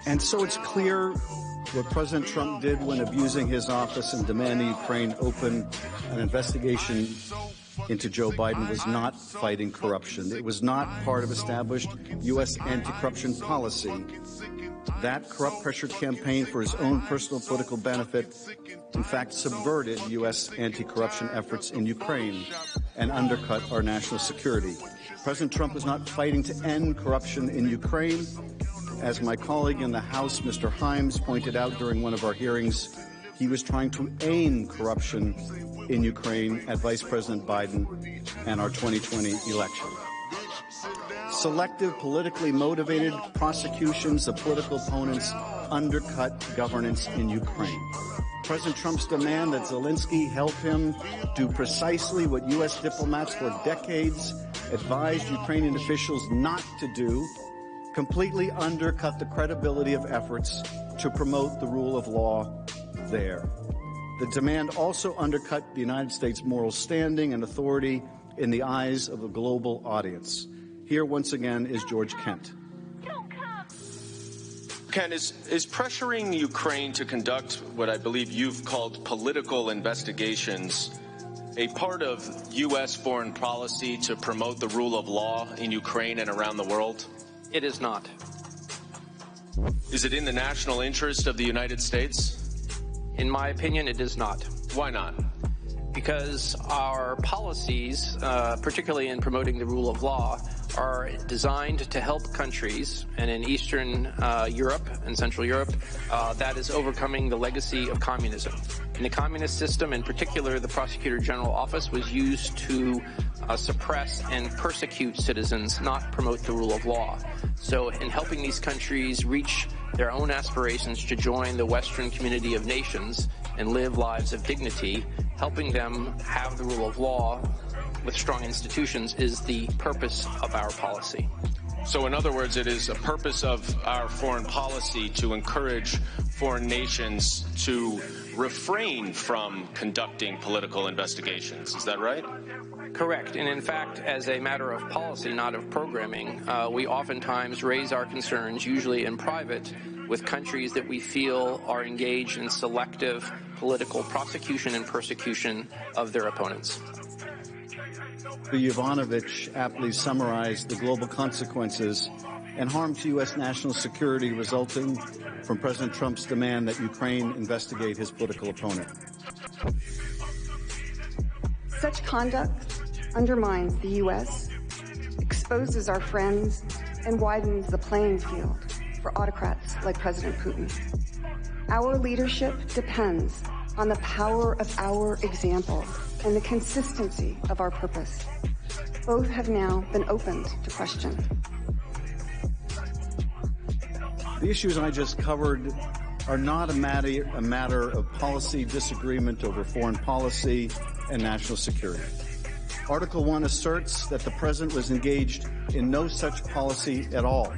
And so it's clear what President Trump did when abusing his office and demanding Ukraine open an investigation into Joe Biden was not fighting corruption. It was not part of established U.S. anti-corruption policy. That corrupt-pressured campaign for his own personal political benefit, in fact, subverted U.S. anti-corruption efforts in Ukraine and undercut our national security. President Trump was not fighting to end corruption in Ukraine. As my colleague in the House, Mr. Himes, pointed out during one of our hearings, he was trying to aim corruption in Ukraine at Vice President Biden and our 2020 election. Selective, politically motivated prosecutions of political opponents undercut governance in Ukraine. President Trump's demand that Zelensky help him do precisely what U.S. diplomats for decades advised Ukrainian officials not to do completely undercut the credibility of efforts to promote the rule of law there. The demand also undercut the United States' moral standing and authority in the eyes of a global audience. Here, once again, is George Kent.
Ken, is pressuring Ukraine to conduct what I believe you've called political investigations a part of U.S. foreign policy to promote the rule of law in Ukraine and around the world?
It is not.
Is it in the national interest of the United States?
In my opinion, it is not.
Why not?
Because our policies, particularly in promoting the rule of law, are designed to help countries, and in Eastern Europe and Central Europe, that is overcoming the legacy of communism. In the communist system, in particular, the Prosecutor General Office was used to suppress and persecute citizens, not promote the rule of law. So in helping these countries reach their own aspirations to join the Western community of nations and live lives of dignity, helping them have the rule of law with strong institutions is the purpose of our policy.
So in other words, it is a purpose of our foreign policy to encourage foreign nations to refrain from conducting political investigations. Is that right?
Correct. And in fact, as a matter of policy, not of programming, we oftentimes raise our concerns, usually in private, with countries that we feel are engaged in selective political prosecution and persecution of their opponents.
Yovanovitch aptly summarized the global consequences and harm to U.S. national security resulting from President Trump's demand that Ukraine investigate his political opponent.
Such conduct undermines the U.S., exposes our friends, and widens the playing field for autocrats like President Putin. Our leadership depends on the power of our example and the consistency of our purpose. Both have now been opened to question.
The issues I just covered are not a matter of policy disagreement over foreign policy and national security. Article 1 asserts that the President was engaged in no such policy at all,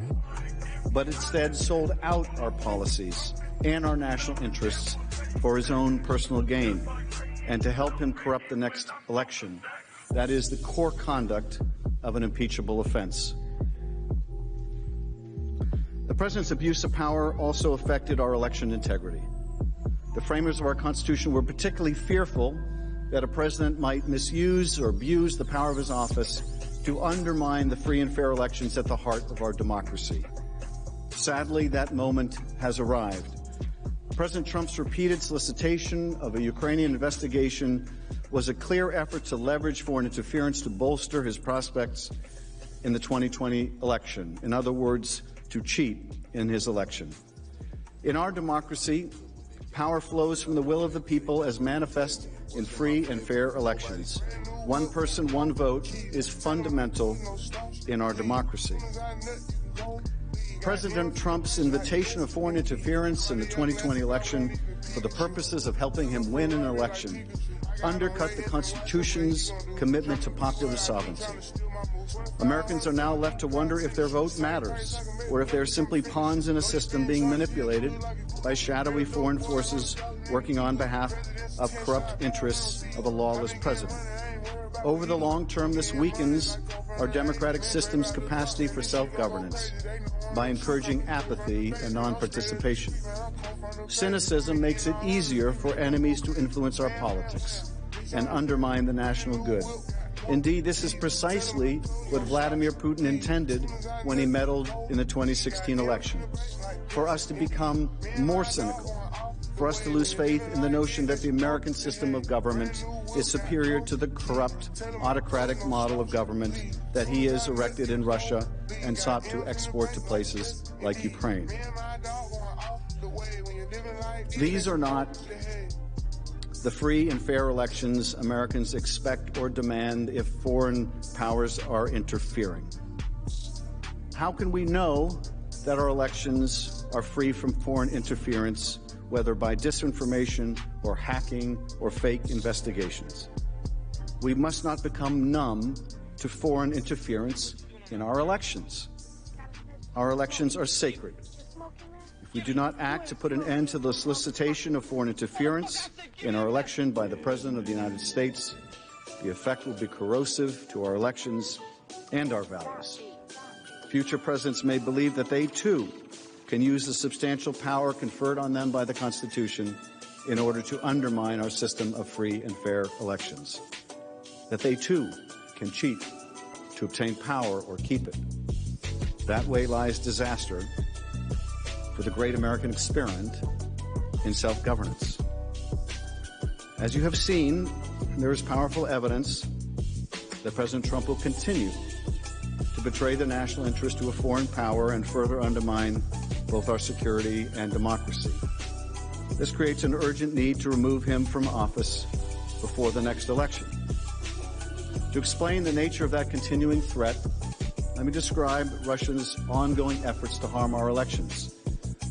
but instead sold out our policies and our national interests for his own personal gain and to help him corrupt the next election. That is the core conduct of an impeachable offense. The President's abuse of power also affected our election integrity. The framers of our Constitution were particularly fearful that a president might misuse or abuse the power of his office to undermine the free and fair elections at the heart of our democracy. Sadly, that moment has arrived. President Trump's repeated solicitation of a Ukrainian investigation was a clear effort to leverage foreign interference to bolster his prospects in the 2020 election. In other words, to cheat in his election. In our democracy, power flows from the will of the people as manifest in free and fair elections. One person, one vote is fundamental in our democracy. President Trump's invitation of foreign interference in the 2020 election for the purposes of helping him win an election undercut the Constitution's commitment to popular sovereignty. Americans are now left to wonder if their vote matters, or if they're simply pawns in a system being manipulated by shadowy foreign forces working on behalf of corrupt interests of a lawless president. Over the long term, this weakens our democratic system's capacity for self-governance by encouraging apathy and non-participation. Cynicism makes it easier for enemies to influence our politics and undermine the national good. Indeed, this is precisely what Vladimir Putin intended when he meddled in the 2016 election, for us to become more cynical, for us to lose faith in the notion that the American system of government is superior to the corrupt, autocratic model of government that he has erected in Russia and sought to export to places like Ukraine. These are not the free and fair elections Americans expect or demand if foreign powers are interfering. How can we know that our elections are free from foreign interference, whether by disinformation or hacking or fake investigations? We must not become numb to foreign interference in our elections. Our elections are sacred. If we do not act to put an end to the solicitation of foreign interference in our election by the President of the United States, the effect will be corrosive to our elections and our values. Future presidents may believe that they, too, can use the substantial power conferred on them by the Constitution in order to undermine our system of free and fair elections. That they, too, can cheat to obtain power or keep it. That way lies disaster for the great American experiment in self-governance. As you have seen, there is powerful evidence that President Trump will continue to betray the national interest to a foreign power and further undermine both our security and democracy. This creates an urgent need to remove him from office before the next election. To explain the nature of that continuing threat, let me describe Russia's ongoing efforts to harm our elections.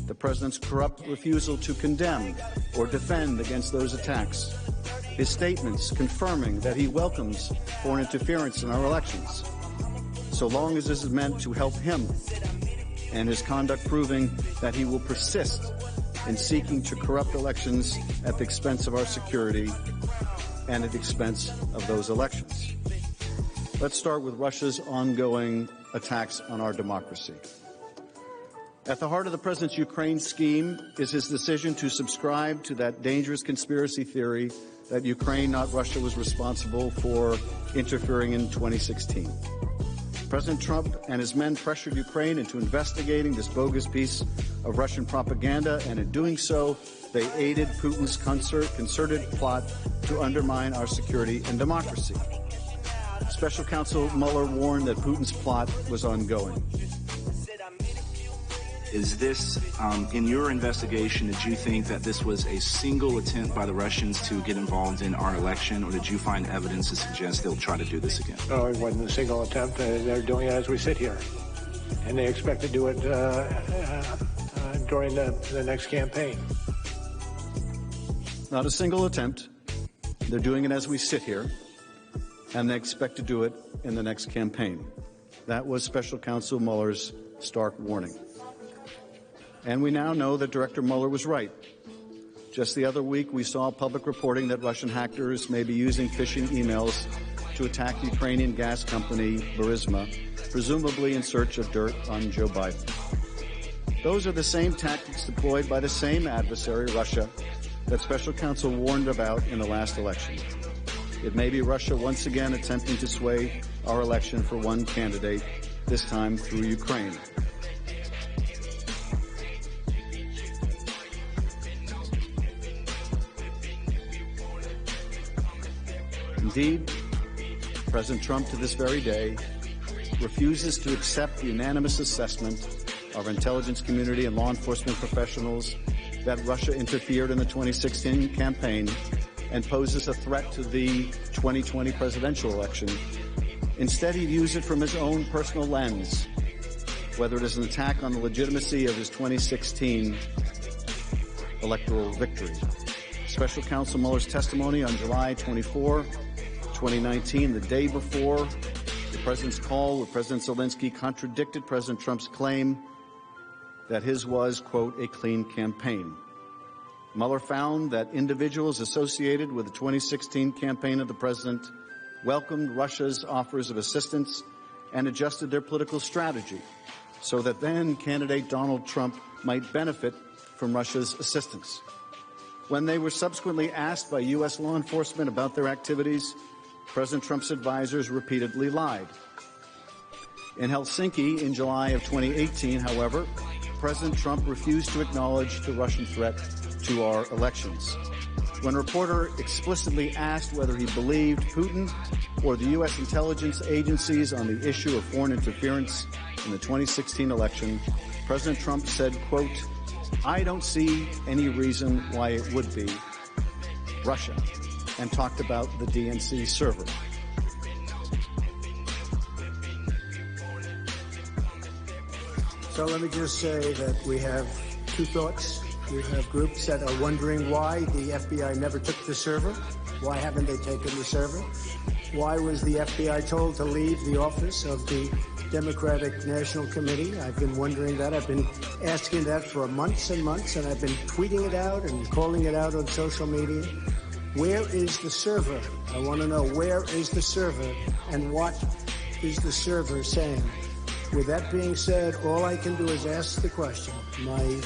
The president's corrupt refusal to condemn or defend against those attacks. His statements confirming that he welcomes foreign interference in our elections, so long as this is meant to help him, and his conduct proving that he will persist in seeking to corrupt elections at the expense of our security and at the expense of those elections. Let's start with Russia's ongoing attacks on our democracy. At the heart of the president's Ukraine scheme is his decision to subscribe to that dangerous conspiracy theory that Ukraine, not Russia, was responsible for interfering in 2016. President Trump and his men pressured Ukraine into investigating this bogus piece of Russian propaganda, and in doing so, they aided Putin's concerted plot to undermine our security and democracy. Special Counsel Mueller warned that Putin's plot was ongoing.
Is this, in your investigation, did you think that this was a single attempt by the Russians to get involved in our election, or did you find evidence to suggest they'll try to do this again?
No, it wasn't a single attempt. They're doing it as we sit here. And they expect to do it during the next campaign.
Not a single attempt. They're doing it as we sit here, and they expect to do it in the next campaign. That was Special Counsel Mueller's stark warning. And we now know that Director Mueller was right. Just the other week, we saw public reporting that Russian hackers may be using phishing emails to attack Ukrainian gas company Burisma, presumably in search of dirt on Joe Biden. Those are the same tactics deployed by the same adversary, Russia, that Special Counsel warned about in the last election. It may be Russia once again attempting to sway our election for one candidate, this time through Ukraine. Indeed, President Trump, to this very day, refuses to accept the unanimous assessment of our intelligence community and law enforcement professionals that Russia interfered in the 2016 campaign and poses a threat to the 2020 presidential election. Instead, he views it from his own personal lens, whether it is an attack on the legitimacy of his 2016 electoral victory. Special Counsel Mueller's testimony on July 24, 2019, the day before the president's call with President Zelensky, contradicted President Trump's claim that his was, quote, a clean campaign. Mueller found that individuals associated with the 2016 campaign of the president welcomed Russia's offers of assistance and adjusted their political strategy so that then candidate Donald Trump might benefit from Russia's assistance. When they were subsequently asked by U.S. law enforcement about their activities, President Trump's advisors repeatedly lied. In Helsinki in July of 2018, however, President Trump refused to acknowledge the Russian threat to our elections. When a reporter explicitly asked whether he believed Putin or the U.S. intelligence agencies on the issue of foreign interference in the 2016 election, President Trump said, quote, I don't see any reason why it would be Russia, and talked about the DNC server.
So let me just say that we have two thoughts. We have groups that are wondering why the FBI never took the server. Why haven't they taken the server? Why was the FBI told to leave the office of the Democratic National Committee? I've been wondering that. I've been asking that for months and months, and I've been tweeting it out and calling it out on social media. Where is the server? I want to know, where is the server and what is the server saying? With that being said, all I can do is ask the question. My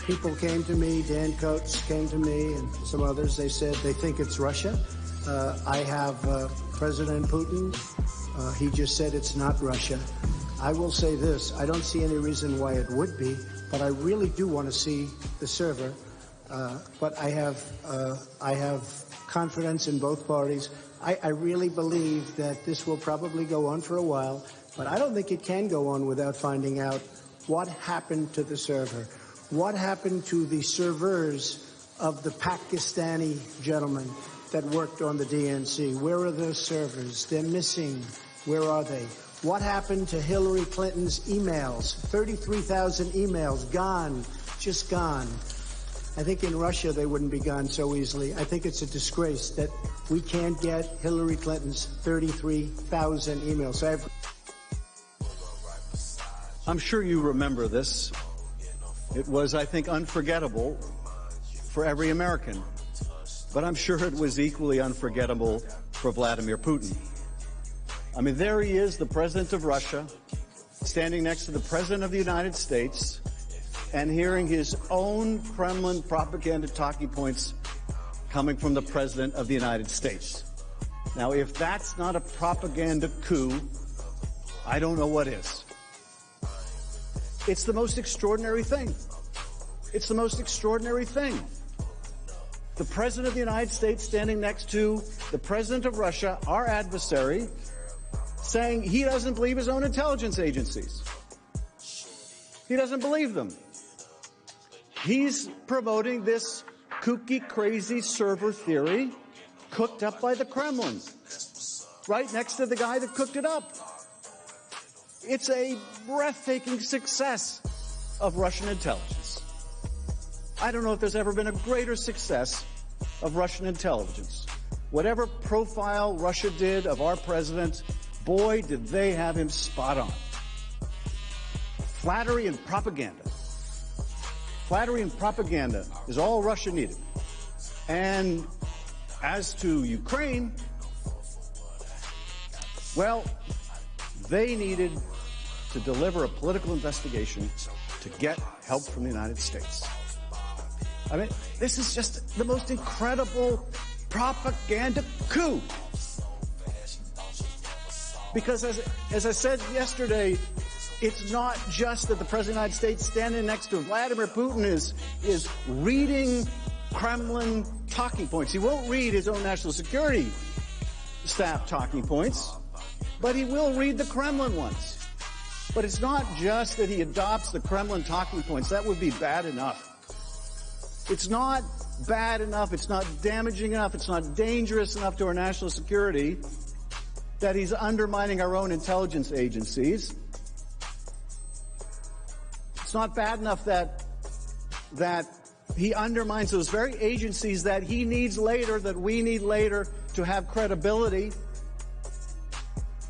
people came to me, Dan Coates came to me, and some others. They said they think it's Russia. I have President Putin. He just said it's not Russia. I will say this. I don't see any reason why it would be, but I really do want to see the server. But I have confidence in both parties. I really believe that this will probably go on for a while, but I don't think it can go on without finding out what happened to the server. What happened to the servers of the Pakistani gentleman that worked on the DNC? Where are those servers? They're missing. Where are they? What happened to Hillary Clinton's emails? 33,000 emails gone, just gone. I think in Russia they wouldn't be gone so easily. I think it's a disgrace that we can't get Hillary Clinton's 33,000 emails.
I'm sure you remember this. It was, I think, unforgettable for every American. But I'm sure it was equally unforgettable for Vladimir Putin. I mean, there he is, the president of Russia, standing next to the president of the United States and hearing his own Kremlin propaganda talking points coming from the president of the United States. Now, if that's not a propaganda coup, I don't know what is. It's the most extraordinary thing. It's the most extraordinary thing. The president of the United States standing next to the president of Russia, our adversary, saying he doesn't believe his own intelligence agencies. He doesn't believe them. He's promoting this kooky, crazy server theory cooked up by the Kremlin, right next to the guy that cooked it up. It's a breathtaking success of Russian intelligence. I don't know if there's ever been a greater success of Russian intelligence. Whatever profile Russia did of our president, boy, did they have him spot on. Flattery and propaganda. Flattery and propaganda is all Russia needed. And as to Ukraine, well, they needed to deliver a political investigation to get help from the United States. I mean, this is just the most incredible propaganda coup Because as I said yesterday, it's not just that the President of the United States standing next to Vladimir Putin is reading Kremlin talking points. He won't read his own national security staff talking points, but he will read the Kremlin ones. But it's not just that he adopts the Kremlin talking points. That would be bad enough. It's not bad enough. It's not damaging enough. It's not dangerous enough to our national security that he's undermining our own intelligence agencies. It's not bad enough that he undermines those very agencies that he needs later, that we need later to have credibility.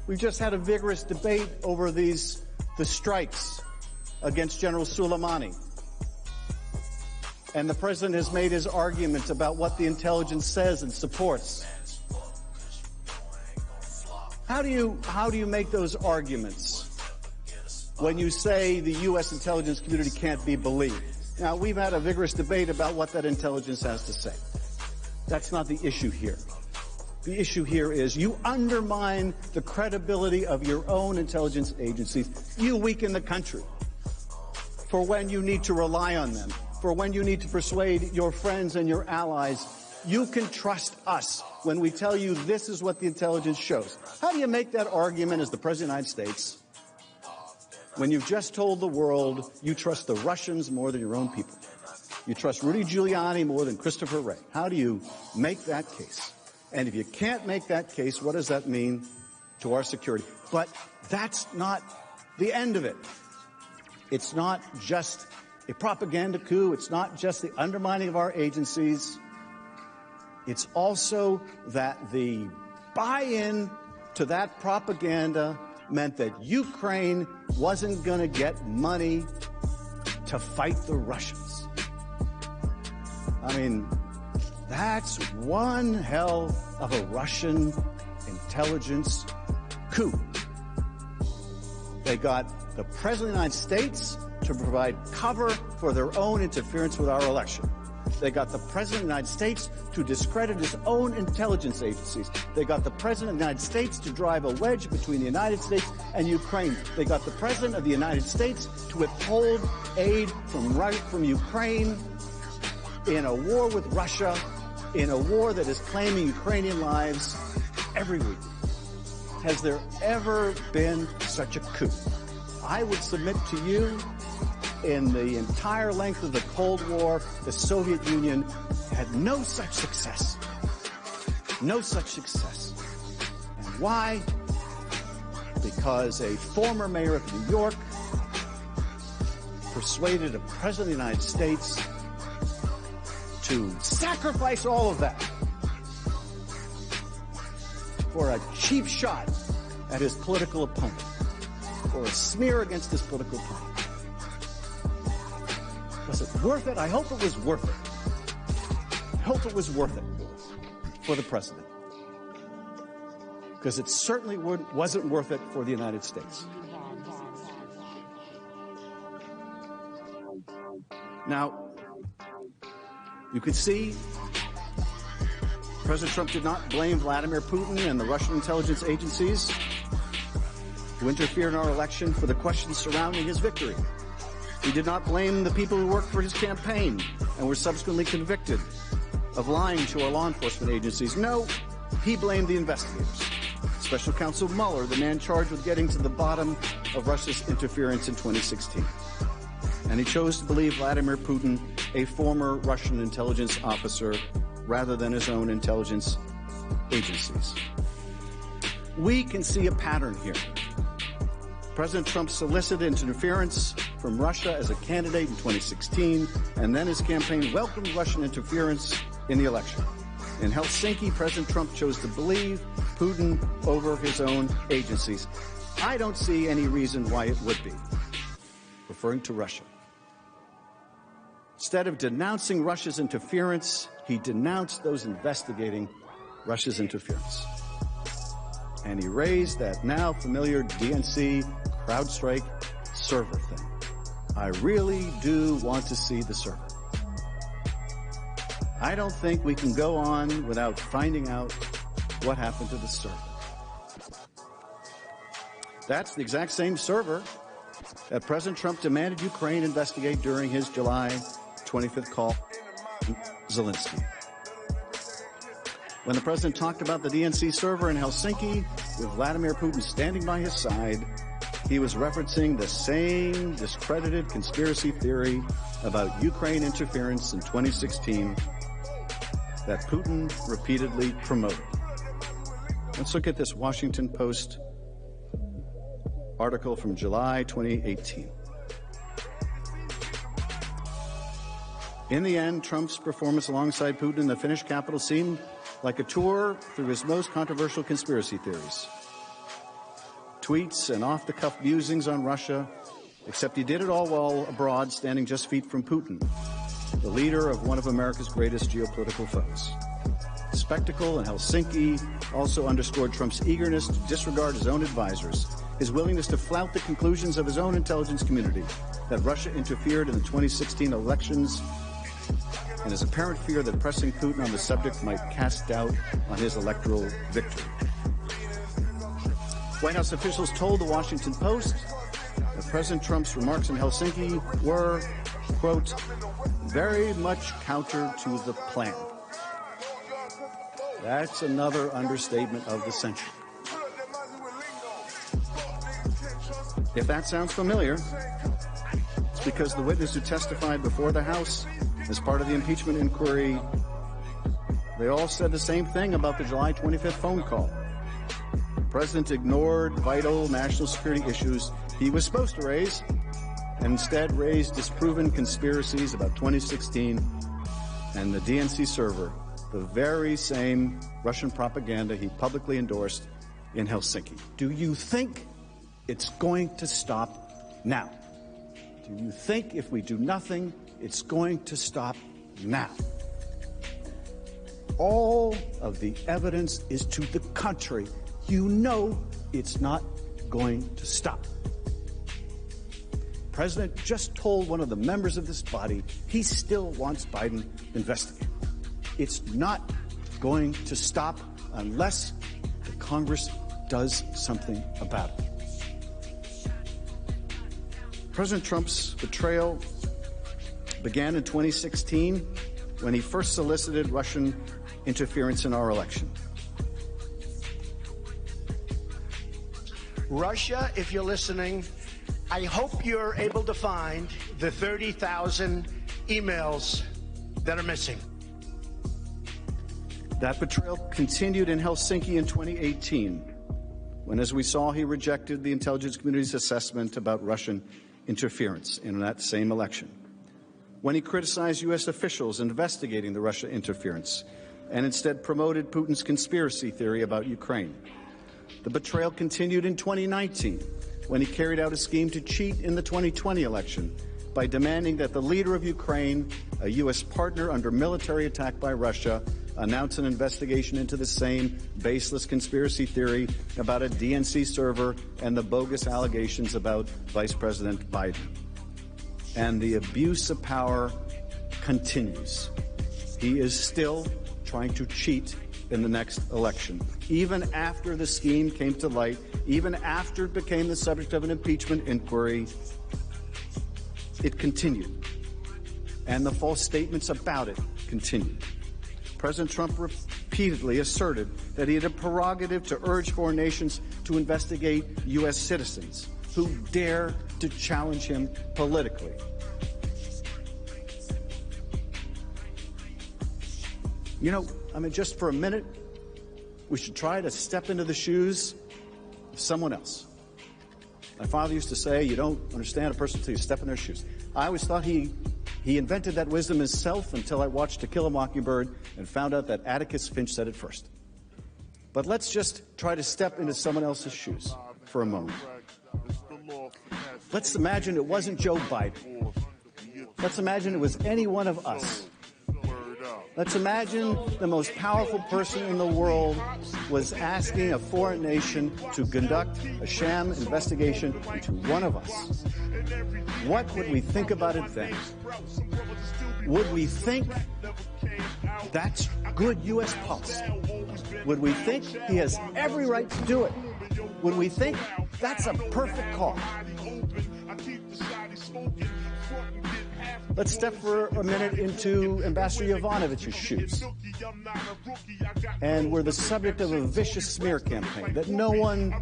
We've just had a vigorous debate over the strikes against General Soleimani. And the president has made his arguments about what the intelligence says and supports. How do you make those arguments when you say the U.S. intelligence community can't be believed? Now, we've had a vigorous debate about what that intelligence has to say. That's not the issue here. The issue here is you undermine the credibility of your own intelligence agencies. You weaken the country for when you need to rely on them, for when you need to persuade your friends and your allies. You can trust us when we tell you this is what the intelligence shows. How do you make that argument as the President of the United States when you've just told the world you trust the Russians more than your own people? You trust Rudy Giuliani more than Christopher Wray. How do you make that case? And if you can't make that case, what does that mean to our security? But that's not the end of it. It's not just a propaganda coup. It's not just the undermining of our agencies. It's also that the buy-in to that propaganda meant that Ukraine wasn't going to get money to fight the Russians. I mean, that's one hell of a Russian intelligence coup. They got the President of the United States to provide cover for their own interference with our election. They got the President of the United States to discredit his own intelligence agencies. They got the President of the United States to drive a wedge between the United States and Ukraine. They got the President of the United States to withhold aid from Ukraine in a war with Russia, in a war that is claiming Ukrainian lives every week. Has there ever been such a coup? I would submit to you, in the entire length of the Cold War, the Soviet Union had no such success. No such success. And why? Because a former mayor of New York persuaded a president of the United States to sacrifice all of that for a cheap shot at his political opponent, or a smear against his political opponent. Was it worth it? I hope it was worth it. I hope it was worth it for the president. Because it certainly wasn't worth it for the United States. Now, you could see President Trump did not blame Vladimir Putin and the Russian intelligence agencies who interfered in our election for the questions surrounding his victory. He did not blame the people who worked for his campaign and were subsequently convicted of lying to our law enforcement agencies. No, he blamed the investigators. Special Counsel Mueller, the man charged with getting to the bottom of Russia's interference in 2016. And he chose to believe Vladimir Putin, a former Russian intelligence officer, rather than his own intelligence agencies. We can see a pattern here. President Trump solicited interference from Russia as a candidate in 2016, and then his campaign welcomed Russian interference in the election. In Helsinki, President Trump chose to believe Putin over his own agencies. I don't see any reason why it would be, referring to Russia. Instead of denouncing Russia's interference, he denounced those investigating Russia's interference. And he raised that now familiar DNC CrowdStrike server thing. I really do want to see the server. I don't think we can go on without finding out what happened to the server. That's the exact same server that President Trump demanded Ukraine investigate during his July 25th call to Zelensky. When the president talked about the DNC server in Helsinki with Vladimir Putin standing by his side, he was referencing the same discredited conspiracy theory about Ukraine interference in 2016 that Putin repeatedly promoted. Let's look at this Washington Post article from July 2018. In the end, Trump's performance alongside Putin in the Finnish capital seemed like a tour through his most controversial conspiracy theories. Tweets and off-the-cuff musings on Russia, except he did it all while abroad, standing just feet from Putin, the leader of one of America's greatest geopolitical foes. The spectacle in Helsinki also underscored Trump's eagerness to disregard his own advisors, his willingness to flout the conclusions of his own intelligence community that Russia interfered in the 2016 elections, and his apparent fear that pressing Putin on the subject might cast doubt on his electoral victory. White House officials told the Washington Post that President Trump's remarks in Helsinki were, quote, very much counter to the plan. That's another understatement of the century. If that sounds familiar, it's because the witness who testified before the House as part of the impeachment inquiry, they all said the same thing about the July 25th phone call. The president ignored vital national security issues he was supposed to raise and instead raised disproven conspiracies about 2016 and the DNC server, the very same Russian propaganda he publicly endorsed in Helsinki. Do you think it's going to stop now? Do you think if we do nothing, it's going to stop now? All of the evidence is to the contrary. You know it's not going to stop. The president just told one of the members of this body he still wants Biden investigated. It's not going to stop unless the Congress does something about it. President Trump's betrayal began in 2016 when he first solicited Russian interference in our election.
Russia, if you're listening, I hope you're able to find the 30,000 emails that are missing.
That betrayal continued in Helsinki in 2018, when, as we saw, he rejected the intelligence community's assessment about Russian interference in that same election. When he criticized U.S. officials investigating the Russia interference and instead promoted Putin's conspiracy theory about Ukraine. The betrayal continued in 2019, when he carried out a scheme to cheat in the 2020 election by demanding that the leader of Ukraine, a U.S. partner under military attack by Russia, announce an investigation into the same baseless conspiracy theory about a DNC server and the bogus allegations about Vice President Biden. And the abuse of power continues. He is still trying to cheat in the next election. Even after the scheme came to light, even after it became the subject of an impeachment inquiry, it continued. And the false statements about it continued. President Trump repeatedly asserted that he had a prerogative to urge foreign nations to investigate U.S. citizens who dare to challenge him politically. You know, I mean, just for a minute, we should try to step into the shoes of someone else. My father used to say, you don't understand a person until you step in their shoes. I always thought he invented that wisdom himself until I watched To Kill a Mockingbird and found out that Atticus Finch said it first. But let's just try to step into someone else's shoes for a moment. Let's imagine it wasn't Joe Biden. Let's imagine it was any one of us. Let's imagine the most powerful person in the world was asking a foreign nation to conduct a sham investigation into one of us. What would we think about it then? Would we think that's good U.S. policy? Would we think he has every right to do it? Would we think
That's a perfect call. Let's step for a minute into Ambassador Yovanovitch's shoes. And we're the subject of a vicious smear campaign that no one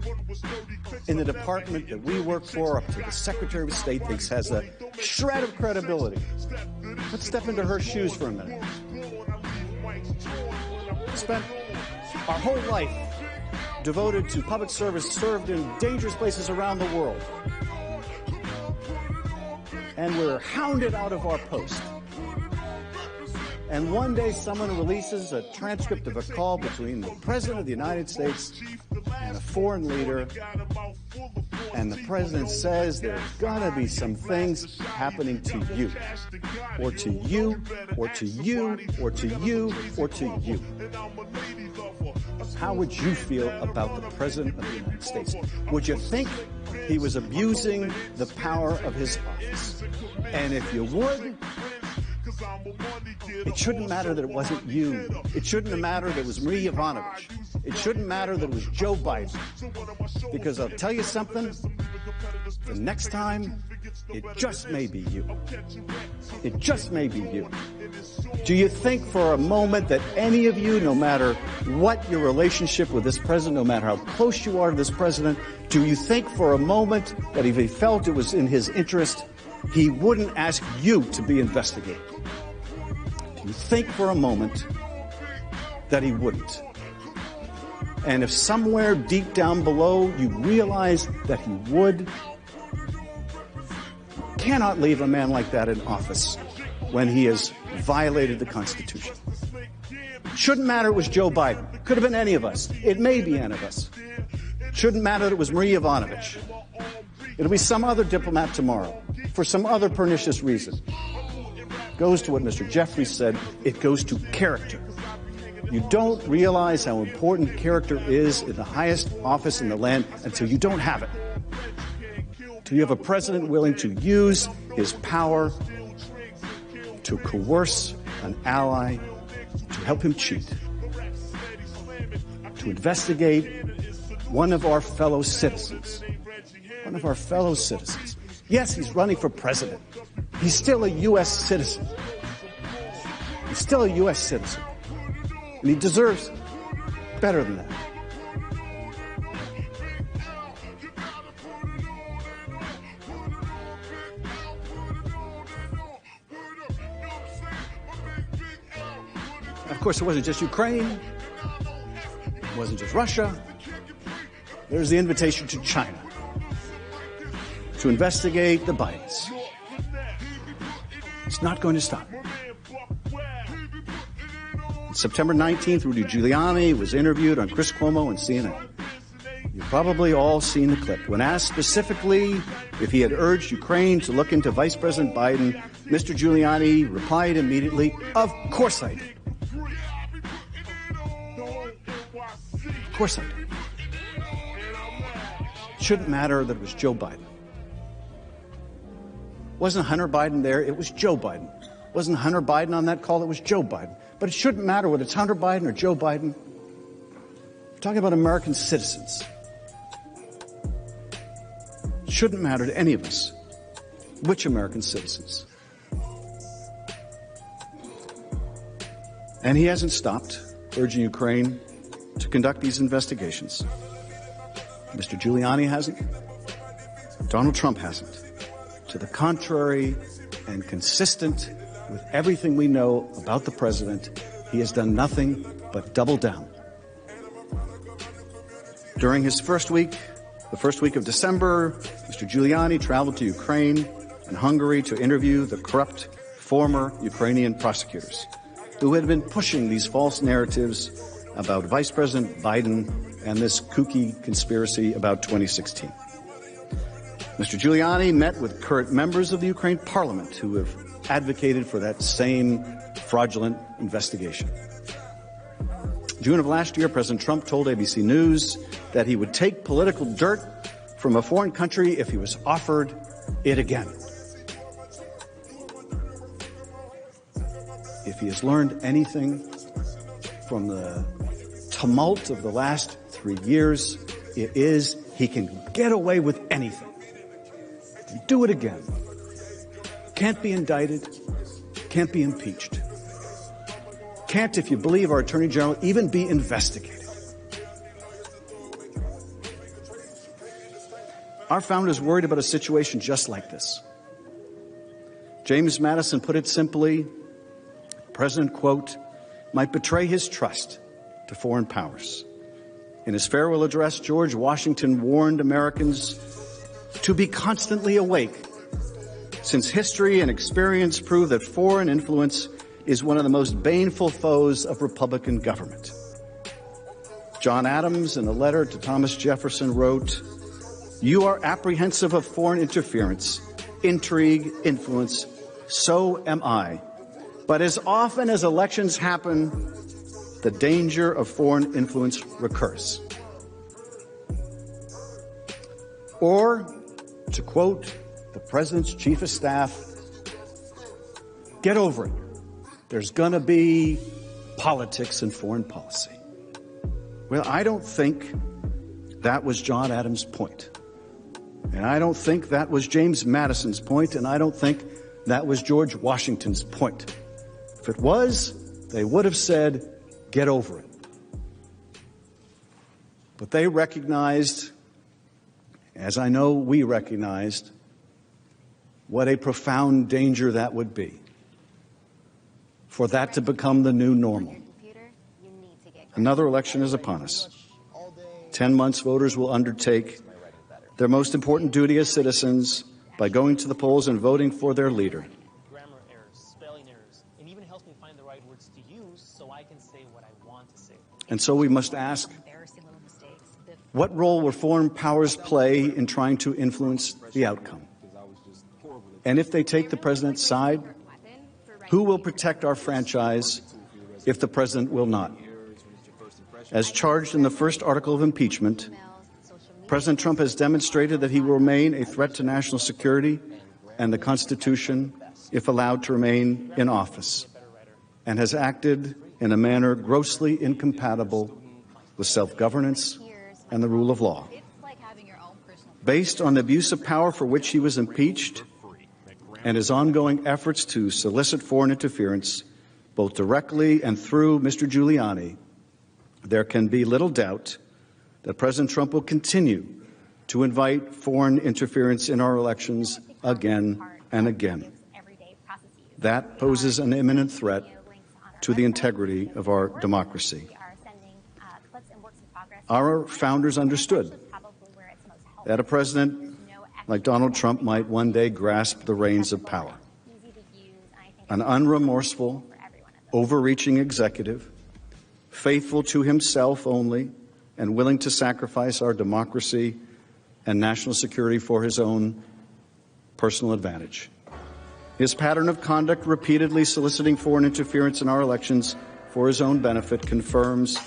in the department that we work for, up to the Secretary of State, thinks has a shred of credibility. Let's step into her shoes for a minute. Spent our whole life devoted to public service, served in dangerous places around the world. And we're hounded out of our post. And one day someone releases a transcript of a call between the President of the United States and a foreign leader, and the President says there's gonna be some things happening to you, or to you, or to you, or to you, or to you. How would you feel about the President of the United States? Would you think he was abusing the power of his office? And if you would, it shouldn't matter that it wasn't you. It shouldn't matter that it was Marie Yovanovitch. It shouldn't matter that it was Joe Biden. Because I'll tell you something, the next time, it just may be you. It just may be you. Do you think for a moment that any of you, no matter what your relationship with this president, no matter how close you are to this president, do you think for a moment that if he felt it was in his interest, he wouldn't ask you to be investigated? Do you think for a moment that he wouldn't? And if somewhere deep down below you realize that he would, you cannot leave a man like that in office when he has violated the Constitution. Shouldn't matter it was Joe Biden. Could have been any of us. It may be any of us. Shouldn't matter that it was Marie Yovanovitch. It'll be some other diplomat tomorrow for some other pernicious reason. Goes to what Mr. Jeffries said. It goes to character. You don't realize how important character is in the highest office in the land until you don't have it. Until you have a president willing to use his power to coerce an ally, to help him cheat, to investigate one of our fellow citizens. One of our fellow citizens. Yes, he's running for president. He's still a U.S. citizen. He's still a U.S. citizen. And he deserves better than that. Of course, it wasn't just Ukraine. It wasn't just Russia. There's the invitation to China to investigate the Bidens. It's not going to stop. On September 19th, Rudy Giuliani was interviewed on Chris Cuomo and CNN. You've probably all seen the clip. When asked specifically if he had urged Ukraine to look into Vice President Biden, Mr. Giuliani replied immediately, "Of course I did. Of course I did." It shouldn't matter that it was Joe Biden. Wasn't Hunter Biden there? It was Joe Biden. Wasn't Hunter Biden on that call? It was Joe Biden. But it shouldn't matter whether it's Hunter Biden or Joe Biden. We're talking about American citizens. It shouldn't matter to any of us which American citizens. And he hasn't stopped urging Ukraine to conduct these investigations. Mr. Giuliani hasn't. Donald Trump hasn't. To the contrary, and consistent with everything we know about the president, he has done nothing but double down. During his first week, the first week of December, Mr. Giuliani traveled to Ukraine and Hungary to interview the corrupt former Ukrainian prosecutors who had been pushing these false narratives about Vice President Biden and this kooky conspiracy about 2016. Mr. Giuliani met with current members of the Ukraine parliament who have advocated for that same fraudulent investigation. June of last year, President Trump told ABC News that he would take political dirt from a foreign country if he was offered it again. If he has learned anything from the tumult of the last 3 years, it is he can get away with anything. Do it again. Can't be indicted, can't be impeached. Can't, if you believe our Attorney General, even be investigated. Our founders worried about a situation just like this. James Madison put it simply, the president, quote, might betray his trust to foreign powers. In his farewell address, George Washington warned Americans to be constantly awake, since history and experience prove that foreign influence is one of the most baneful foes of Republican government. John Adams, in a letter to Thomas Jefferson, wrote, "You are apprehensive of foreign interference, intrigue, influence. So am I. But as often as elections happen, the danger of foreign influence recurs." Or, to quote the president's chief of staff, get over it. There's going to be politics and foreign policy. Well, I don't think that was John Adams' point. And I don't think that was James Madison's point, and I don't think that was George Washington's point. If it was, they would have said, get over it. But they recognized, as I know we recognized, what a profound danger that would be, for that to become the new normal. Another election is upon us. 10 months voters will undertake their most important duty as citizens by going to the polls and voting for their leader.
Grammar errors, spelling errors, and even helps me find the right words to use so I can say what I want to say.
And so we must ask, what role will foreign powers play in trying to influence the outcome? And if they take the president's side, who will protect our franchise if the president will not? As charged in the first article of impeachment, President Trump has demonstrated that he will remain a threat to national security and the Constitution if allowed to remain in office, and has acted in a manner grossly incompatible with self-governance and the rule of law. Based on the abuse of power for which he was impeached and his ongoing efforts to solicit foreign interference, both directly and through Mr. Giuliani, there can be little doubt that President Trump will continue to invite foreign interference in our elections again and again. That poses an imminent threat to the integrity of our democracy. Our founders understood that a president like Donald Trump might one day grasp the reins of power. An unremorseful, overreaching executive, faithful to himself only, and willing to sacrifice our democracy and national security for his own personal advantage. His pattern of conduct, repeatedly soliciting foreign interference in our elections for his own benefit, confirms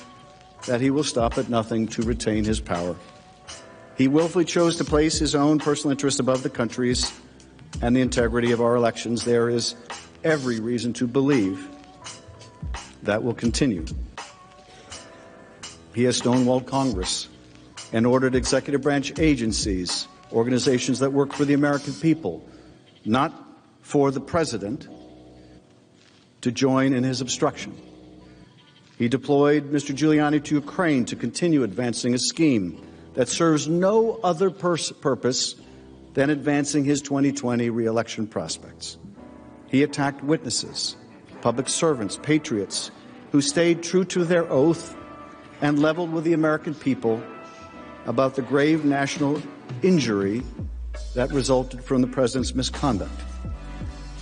that he will stop at nothing to retain his power. He willfully chose to place his own personal interest above the country's and the integrity of our elections. There is every reason to believe that will continue. He has stonewalled Congress and ordered executive branch agencies, organizations that work for the American people, not for the president, to join in his obstruction. He deployed Mr. Giuliani to Ukraine to continue advancing a scheme that serves no other purpose than advancing his 2020 re-election prospects. He attacked witnesses, public servants, patriots who stayed true to their oath and leveled with the American people about the grave national injury that resulted from the president's misconduct.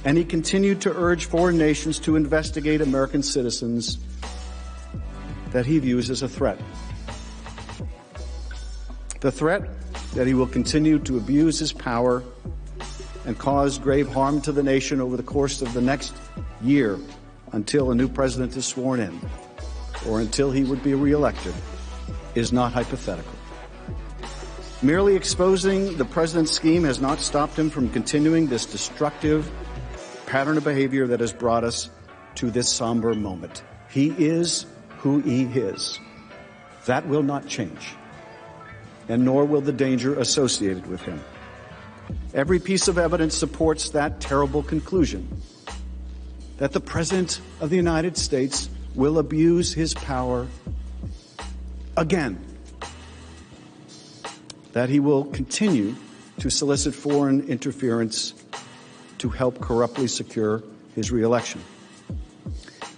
And he continued to urge foreign nations to investigate American citizens that he views as a threat. The threat that he will continue to abuse his power and cause grave harm to the nation over the course of the next year until a new president is sworn in, or until he would be reelected, is not hypothetical. Merely exposing the president's scheme has not stopped him from continuing this destructive pattern of behavior that has brought us to this somber moment. He is who he is. That will not change. and nor will the danger associated with him. Every piece of evidence supports that terrible conclusion, that the President of the United States will abuse his power again, that he will continue to solicit foreign interference to help corruptly secure his reelection.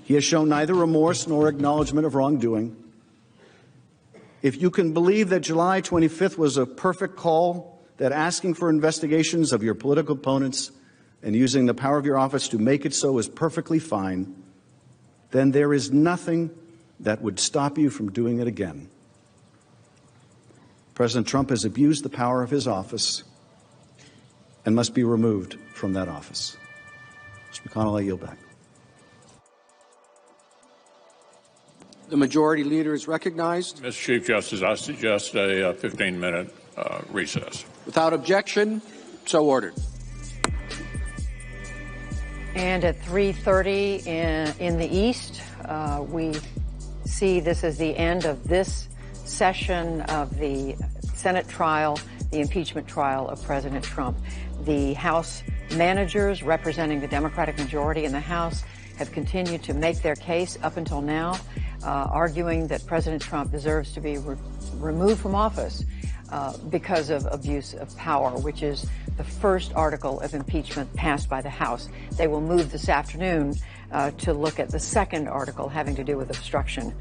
He has shown neither remorse nor acknowledgement of wrongdoing. If you can believe that July 25th was a perfect call, that asking for investigations of your political opponents and using the power of your office to make it so is perfectly fine, then there is nothing that would stop you from doing it again. President Trump has abused the power of his office and must be removed from that office. Mr. McConnell, I yield back.
The majority leader is recognized.
Mr. Chief Justice, I suggest a 15-minute recess.
Without objection, so ordered.
And at 3:30 in the East, we see this is the end of this session of the Senate trial, the impeachment trial of President Trump. The House managers representing the Democratic majority in the House have continued to make their case up until now, arguing that President Trump deserves to be removed from office because of abuse of power, which is the first article of impeachment passed by the House. They will move this afternoon to look at the second article having to do with obstruction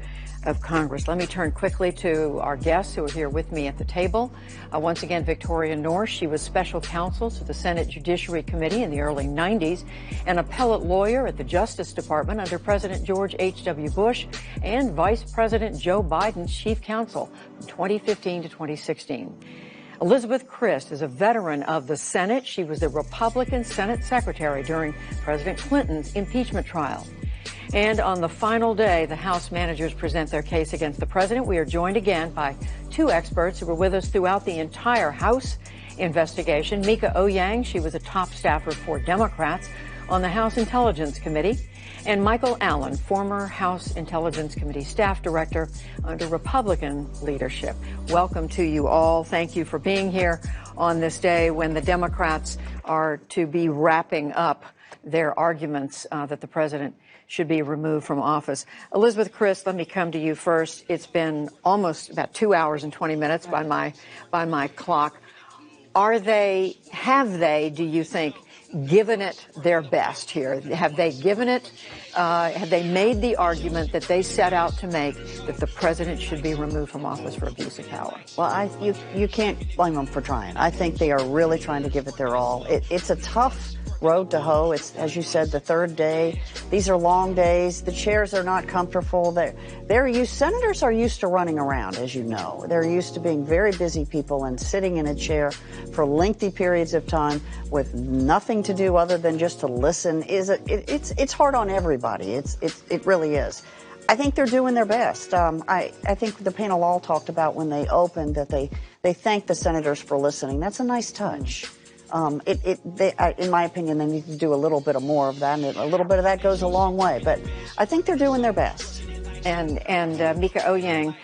of Congress. Let me turn quickly to our guests who are here with me at the table. Once again, Victoria Norris. She was special counsel to the Senate Judiciary Committee in the early 90s, an appellate lawyer at the Justice Department under President George H.W. Bush, and Vice President Joe Biden's chief counsel from 2015 to 2016. Elizabeth Crist is a veteran of the Senate. She was the Republican Senate Secretary during President Clinton's impeachment trial. And on the final day, the House managers present their case against the president. We are joined again by two experts who were with us throughout the entire House investigation. Mika Oyang, she was a top staffer for Democrats on the House Intelligence Committee, and Michael Allen, former House Intelligence Committee staff director under Republican leadership. Welcome to you all. Thank you for being here on this day when the Democrats are to be wrapping up their arguments that the president should be removed from office. Elizabeth Crist, let me come to you first. It's been almost about 2 hours and 20 minutes by my clock. Have they, do you think, given it their best here? Have they given it, have they made the argument that they set out to make, that the president should be removed from office for abuse of power?
Well, you can't blame them for trying. I think they are really trying to give it their all. It's a tough road to hoe. It's, as you said, the third day. These are long days. The chairs are not comfortable. Senators are used to running around, as you know. They're used to being very busy people and sitting in a chair for lengthy periods of time with nothing to do other than just to listen. It's hard on everybody. It really is. I think they're doing their best. I think the panel all talked about when they opened that they thanked the senators for listening. That's a nice touch. In my opinion, they need to do a little bit more of that, and a little bit of that goes a long way. But I think they're doing their best.
And Mika Oyang,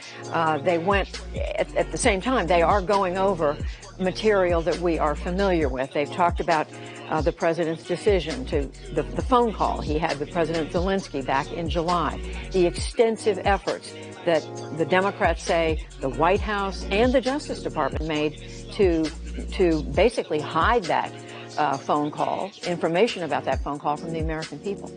they went at the same time. They are going over material that we are familiar with. They've talked about the president's decision to the phone call he had with President Zelensky back in July, the extensive efforts that the Democrats say the White House and the Justice Department made to basically hide that phone call, information about that phone call from the American people.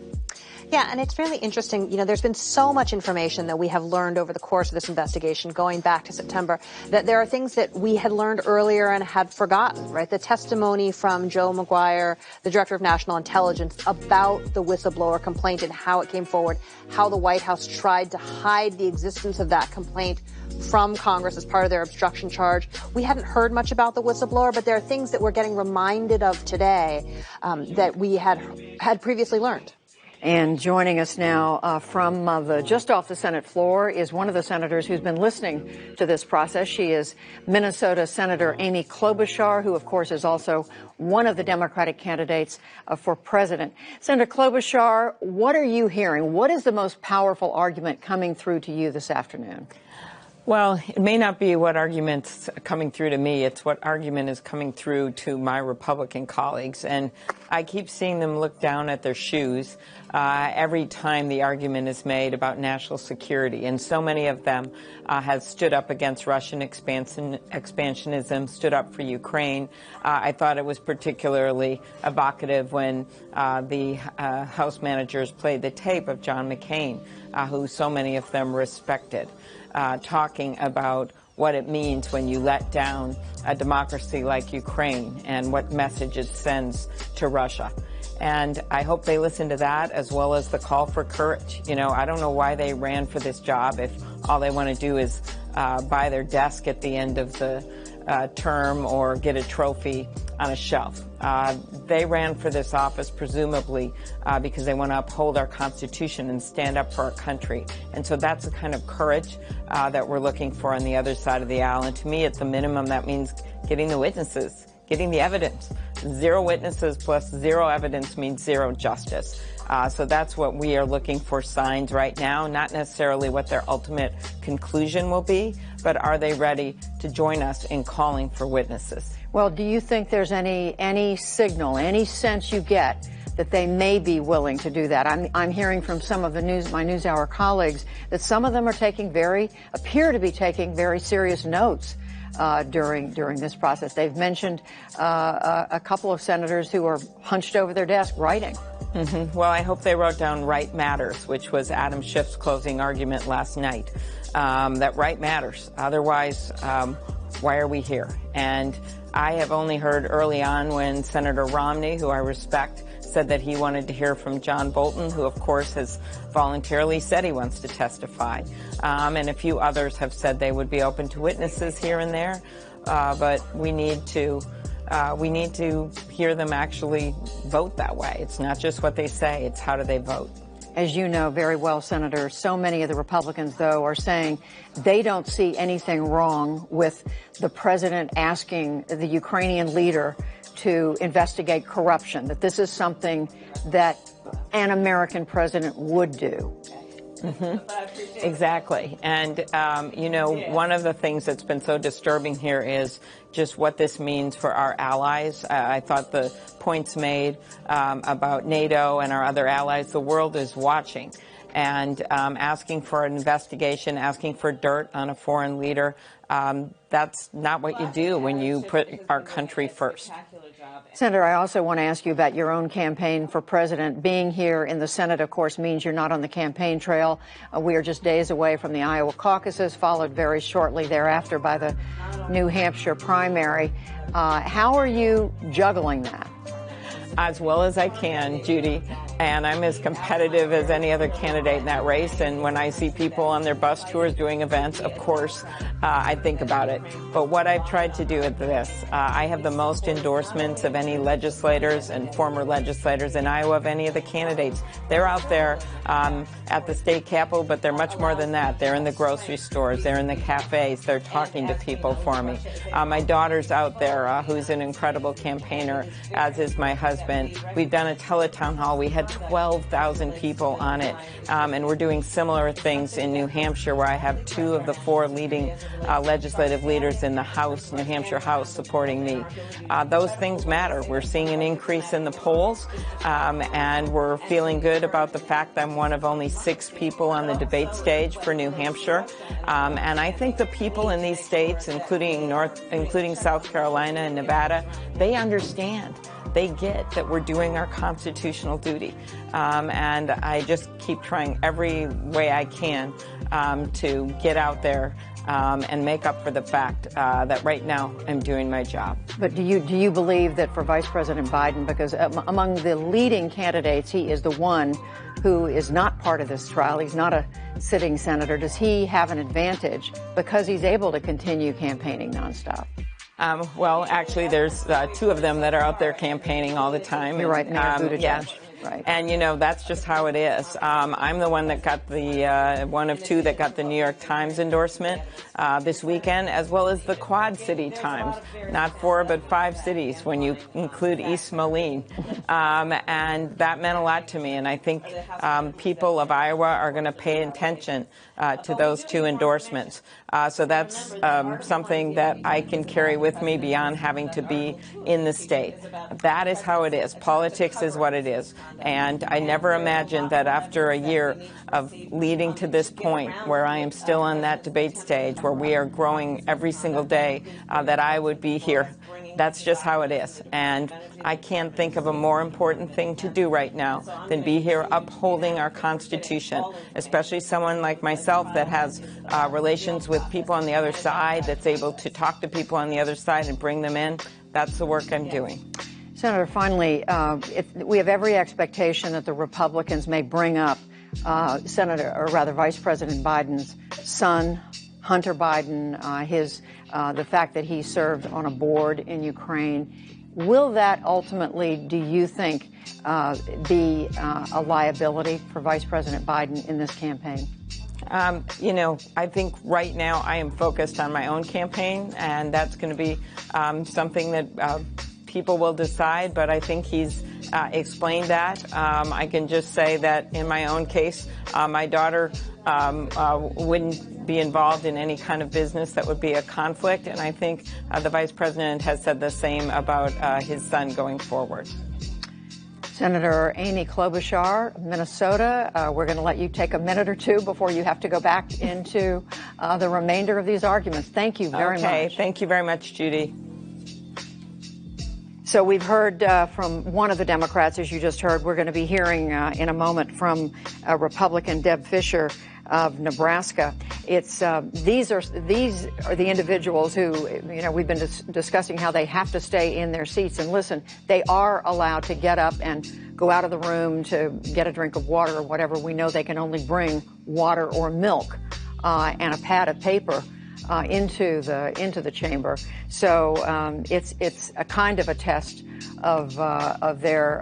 Yeah, and it's fairly interesting. You know, there's been so much information that we have learned over the course of this investigation, going back to September, that there are things that we had learned earlier and had forgotten, right? The testimony from Joe McGuire, the Director of National Intelligence, about the whistleblower complaint and how it came forward, how the White House tried to hide the existence of that complaint from Congress as part of their obstruction charge. We hadn't heard much about the whistleblower, but there are things that we're getting reminded of today that we had previously learned.
And joining us now from just off the Senate floor is one of the senators who's been listening to this process. She is Minnesota Senator Amy Klobuchar, who, of course, is also one of the Democratic candidates for president. Senator Klobuchar, what are you hearing? What is the most powerful argument coming through to you this afternoon?
Well, it may not be what argument's coming through to me. It's what argument is coming through to my Republican colleagues. And I keep seeing them look down at their shoes every time the argument is made about national security. And so many of them have stood up against Russian expansionism, stood up for Ukraine. I thought it was particularly evocative when the House managers played the tape of John McCain, who so many of them respected. Talking about what it means when you let down a democracy like Ukraine and what message it sends to Russia. And I hope they listen to that as well as the call for courage. You know, I don't know why they ran for this job if all they want to do is buy their desk at the end of the term or get a trophy on a shelf. They ran for this office presumably because they want to uphold our Constitution and stand up for our country. And so that's the kind of courage that we're looking for on the other side of the aisle. And to me, at the minimum, that means getting the witnesses, getting the evidence. 0 witnesses plus 0 evidence means 0 justice. So that's what we are looking for, signs right now, not necessarily what their ultimate conclusion will be, but are they ready to join us in calling for witnesses?
Well, do you think there's any signal, any sense you get that they may be willing to do that? I'm hearing from some of my NewsHour colleagues that some of them are appear to be taking very serious notes during this process. They've mentioned a couple of senators who are hunched over their desk writing.
Mm-hmm. Well, I hope they wrote down right matters, which was Adam Schiff's closing argument last night, that right matters. Otherwise, why are we here? And I have only heard early on when Senator Romney, who I respect, said that he wanted to hear from John Bolton, who, of course, has voluntarily said he wants to testify. And a few others have said they would be open to witnesses here and there. But we need to hear them actually vote that way. It's not just what they say, it's how do they vote.
As you know very well, Senator, so many of the Republicans, though, are saying they don't see anything wrong with the president asking the Ukrainian leader to investigate corruption, that this is something that an American president would do.
Mm-hmm. Exactly. And, you know, one of the things that's been so disturbing here is just what this means for our allies. I thought the points made about NATO and our other allies, the world is watching. And asking for an investigation, asking for dirt on a foreign leader, that's not what you do when you put our country first.
Senator, I also want to ask you about your own campaign for president. Being here in the Senate, of course, means you're not on the campaign trail. We are just days away from the Iowa caucuses, followed very shortly thereafter by the New Hampshire primary. How are you juggling that?
As well as I can, Judy, and I'm as competitive as any other candidate in that race. And when I see people on their bus tours doing events, of course, I think about it. But what I've tried to do with this, I have the most endorsements of any legislators and former legislators in Iowa of any of the candidates. They're out there at the state capitol, but they're much more than that. They're in the grocery stores. They're in the cafes. They're talking to people for me. My daughter's out there, who's an incredible campaigner, as is my husband. We've done a teletown hall. We had 12,000 people on it, and we're doing similar things in New Hampshire, where I have 2 of the 4 leading legislative leaders in the House, New Hampshire House, supporting me. Those things matter. We're seeing an increase in the polls, and we're feeling good about the fact that I'm one of only 6 people on the debate stage for New Hampshire. And I think the people in these states, including South Carolina and Nevada, they understand. They get that we're doing our constitutional duty. And I just keep trying every way I can to get out there and make up for the fact that right now I'm doing my job.
But do you believe that for Vice President Biden, because among the leading candidates, he is the one who is not part of this trial, he's not a sitting senator, does he have an advantage because he's able to continue campaigning nonstop?
Well, actually, there's 2 of them that are out there campaigning all the time.
You're right, Mayor Buttigieg.
Yeah. Right. And, you know, that's just how it is. I'm the one that got the, one of two that got the New York Times endorsement this weekend, as well as the Quad City Times. Not 4, but 5 cities when you include East Moline. And that meant a lot to me. And I think people of Iowa are going to pay attention to those 2 endorsements. So that's something that I can carry with me beyond having to be in the state. That is how it is. Politics is what it is. And I never imagined that after a year of leading to this point where I am still on that debate stage, where we are growing every single day, that I would be here. That's just how it is. And I can't think of a more important thing to do right now than be here upholding our Constitution, especially someone like myself that has relations with people on the other side, that's able to talk to people on the other side and bring them in. That's the work I'm doing.
Senator, finally, we have every expectation that the Republicans may bring up Vice President Biden's son, Hunter Biden, the fact that he served on a board in Ukraine. Will that ultimately, do you think, be a liability for Vice President Biden in this campaign?
You know, I think right now I am focused on my own campaign, and that's going to be something that people will decide, but I think he's explained that. I can just say that in my own case, my daughter wouldn't be involved in any kind of business that would be a conflict, and I think the Vice President has said the same about his son going forward.
Senator Amy Klobuchar, Minnesota, we're going to let you take a minute or two before you have to go back into the remainder of these arguments. Thank you very much.
Okay, thank you very much, Judy.
So we've heard from one of the Democrats, as you just heard. We're going to be hearing in a moment from Republican Deb Fischer of Nebraska. These are the individuals who, you know, we've been discussing how they have to stay in their seats. And listen, they are allowed to get up and go out of the room to get a drink of water or whatever. We know they can only bring water or milk and a pad of paper into the chamber. So it's a kind of a test of their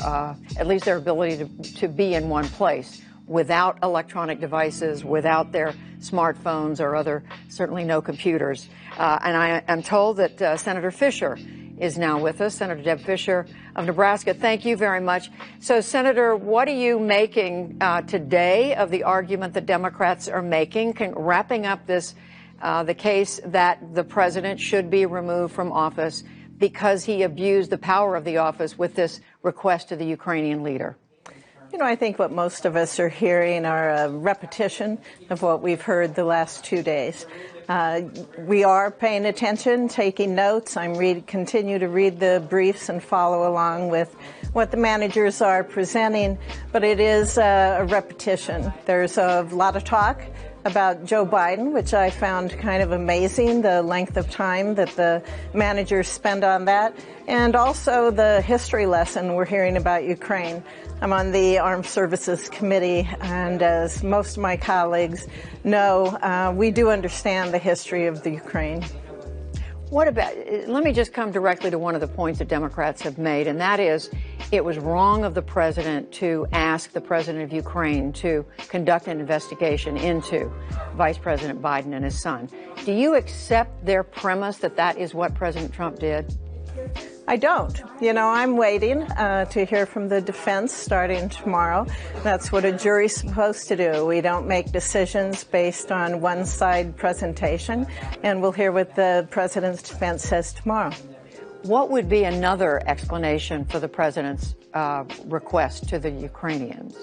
at least their ability to be in one place without electronic devices, without their smartphones or other, certainly no computers. And I am told that Senator Fischer is now with us, Senator Deb Fischer of Nebraska. Thank you very much. So, Senator, what are you making today of the argument that Democrats are making, wrapping up this the case that the president should be removed from office because he abused the power of the office with this request to the Ukrainian leader?
You know, I think what most of us are hearing are a repetition of what we've heard the last 2 days. We are paying attention, taking notes. continue to read the briefs and follow along with what the managers are presenting, but it is a repetition. There's a lot of talk about Joe Biden, which I found kind of amazing, the length of time that the managers spend on that, and also the history lesson we're hearing about Ukraine. I'm on the Armed Services Committee, and as most of my colleagues know, we do understand the history of the Ukraine.
What about, let me just come directly to one of the points that Democrats have made, and that is it was wrong of the president to ask the president of Ukraine to conduct an investigation into Vice President Biden and his son. Do you accept their premise that that is what President Trump did?
I don't. You know, I'm waiting to hear from the defense starting tomorrow. That's what a jury's supposed to do. We don't make decisions based on one-side presentation, and we'll hear what the president's defense says tomorrow.
What would be another explanation for the president's request to the Ukrainians?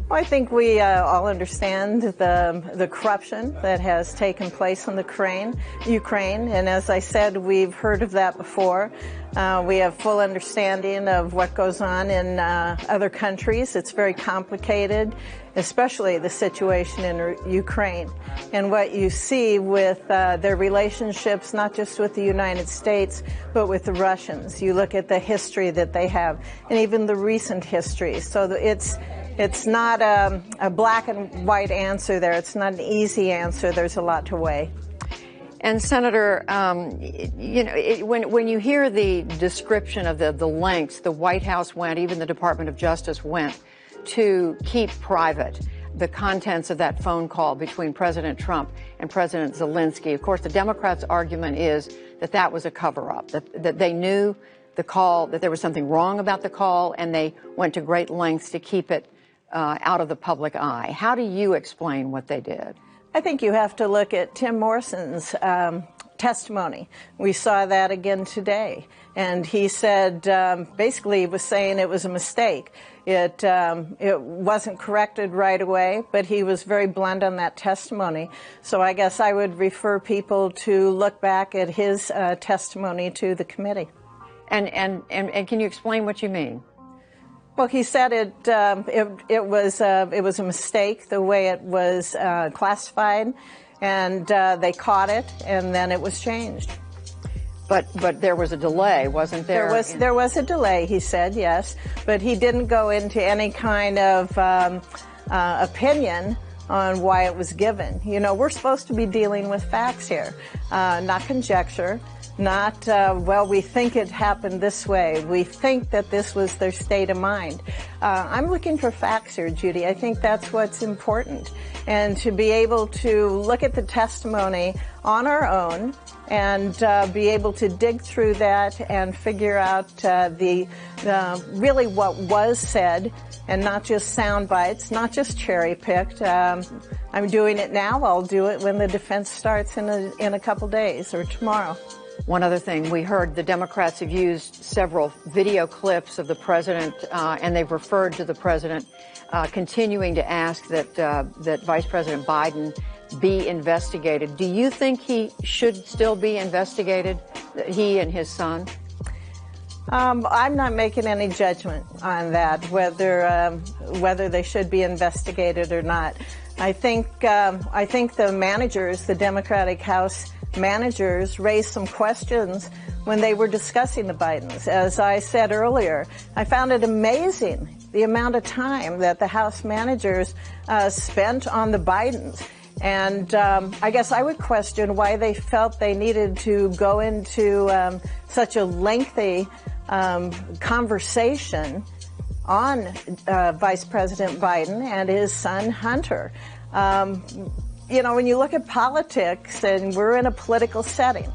Well, I think we all understand the corruption that has taken place in Ukraine, and as I said, we've heard of that before. We have full understanding of what goes on in other countries. It's very complicated, especially the situation in Ukraine. And what you see with their relationships, not just with the United States, but with the Russians. You look at the history that they have, and even the recent history. So it's not a black and white answer there. It's not an easy answer. There's a lot to weigh.
And Senator, you know, when you hear the description of the lengths the White House went, even the Department of Justice went to keep private the contents of that phone call between President Trump and President Zelensky. Of course, the Democrats' argument is that that was a cover-up, that they knew the call, that there was something wrong about the call, and they went to great lengths to keep it out of the public eye. How do you explain what they did?
I think you have to look at Tim Morrison's testimony. We saw that again today. And he said, basically he was saying it was a mistake. It wasn't corrected right away, but he was very blunt on that testimony. So I guess I would refer people to look back at his testimony to the committee.
And can you explain what you mean?
Well, he said it was a mistake the way it was classified, and they caught it, and then it was changed.
But there was a delay, wasn't there?
There was a delay, he said, yes, but he didn't go into any kind of opinion on why it was given. You know, we're supposed to be dealing with facts here, not conjecture. Not, well, we think it happened this way. We think that this was their state of mind. I'm looking for facts here, Judy. I think that's what's important. And to be able to look at the testimony on our own and be able to dig through that and figure out really what was said, and not just sound bites, not just cherry picked. I'm doing it now. I'll do it when the defense starts in a couple days or tomorrow.
One other thing, we heard the Democrats have used several video clips of the president, and they've referred to the president continuing to ask that Vice President Biden be investigated. Do you think he should still be investigated, he and his son?
I'm not making any judgment on that, whether they should be investigated or not. I think the managers, the Democratic House managers, raised some questions when they were discussing the Bidens. As I said earlier, I found it amazing the amount of time that the House managers spent on the Bidens. And I guess I would question why they felt they needed to go into such a lengthy conversation on Vice President Biden and his son Hunter. You know, when you look at politics, and we're in a political setting.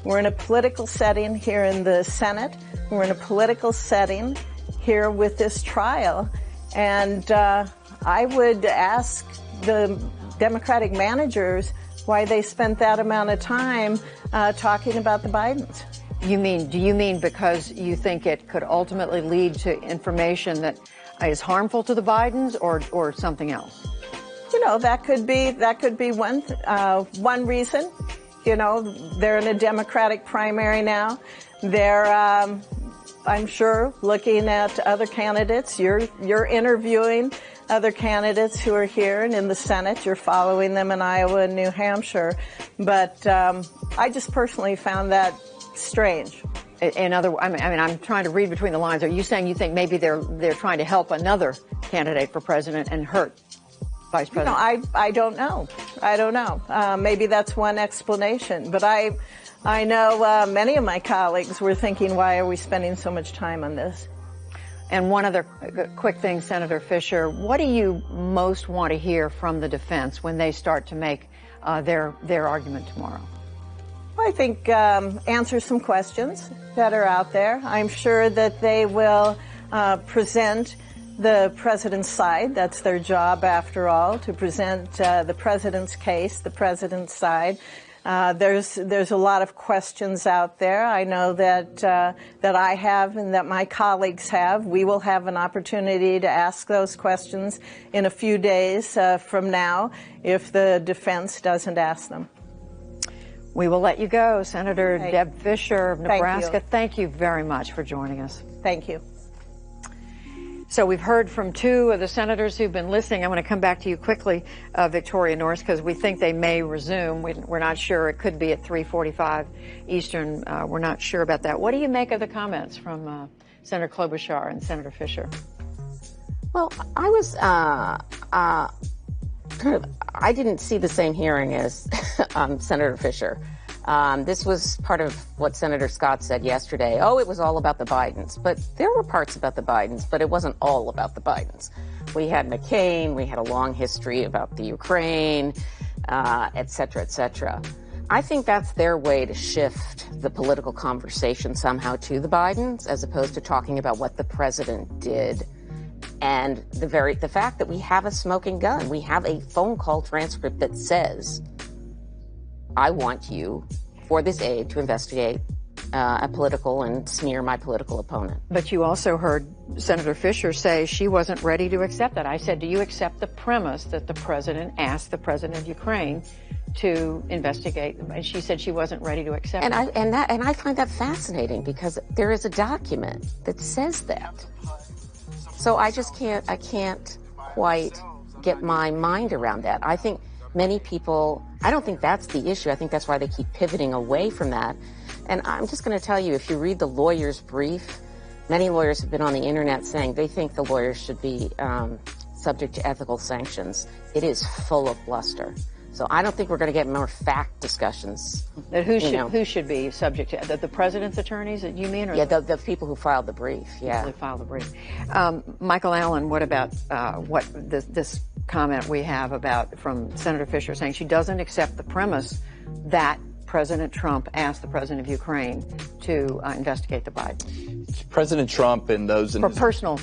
We're in a political setting here in the Senate. We're in a political setting here with this trial. And I would ask the Democratic managers why they spent that amount of time talking about the Bidens.
Do you mean because you think it could ultimately lead to information that is harmful to the Bidens, or something else?
You know, that could be one reason. You know, they're in a Democratic primary now. They're, I'm sure, looking at other candidates. You're interviewing other candidates who are here and in the Senate. You're following them in Iowa and New Hampshire. But I just personally found that strange.
I'm trying to read between the lines. Are you saying you think maybe they're trying to help another candidate for president and hurt Vice President?
You know, I don't know. I don't know. Maybe that's one explanation. But I know many of my colleagues were thinking, why are we spending so much time on this?
And one other quick thing, Senator Fisher, what do you most want to hear from the defense when they start to make their argument tomorrow?
I think answer some questions that are out there. I'm sure that they will present the president's side. That's their job, after all, to present the president's case, the president's side. There's a lot of questions out there. I know that I have and that my colleagues have. We will have an opportunity to ask those questions in a few days from now if the defense doesn't ask them.
We will let you go, Senator Deb Fisher of Nebraska.
Thank you
very much for joining us.
Thank you.
So we've heard from two of the senators who've been listening. I want to come back to you quickly, Victoria Norris, because we think they may resume. We're not sure. It could be at 3:45 Eastern. We're not sure about that. What do you make of the comments from Senator Klobuchar and Senator Fisher?
Well, I was I didn't see the same hearing as Senator Fisher. This was part of what Senator Scott said yesterday. Oh, it was all about the Bidens. But there were parts about the Bidens, but it wasn't all about the Bidens. We had McCain, we had a long history about the Ukraine, et cetera, et cetera. I think that's their way to shift the political conversation somehow to the Bidens, as opposed to talking about what the president did. And the fact that we have a smoking gun, we have a phone call transcript that says, I want you for this aid to investigate a political and smear my political opponent.
But you also heard Senator Fisher say she wasn't ready to accept that. I said, do you accept the premise that the president asked the president of Ukraine to investigate? And she said she wasn't ready to accept it.
And I find that fascinating because there is a document that says that. So I can't quite get my mind around that. I think many people, I don't think that's the issue. I think that's why they keep pivoting away from that. And I'm just going to tell you, if you read the lawyer's brief, many lawyers have been on the internet saying they think the lawyers should be subject to ethical sanctions. It is full of bluster. So I don't think we're going to get more fact discussions.
Who should be subject to the president's attorneys? You mean? Or
yeah, the people who filed the brief. Yeah,
who filed the brief. Michael Allen, what about this comment we have about from Senator Fisher saying she doesn't accept the premise that President Trump asked the president of Ukraine to investigate the Biden?
President Trump and those in
for personal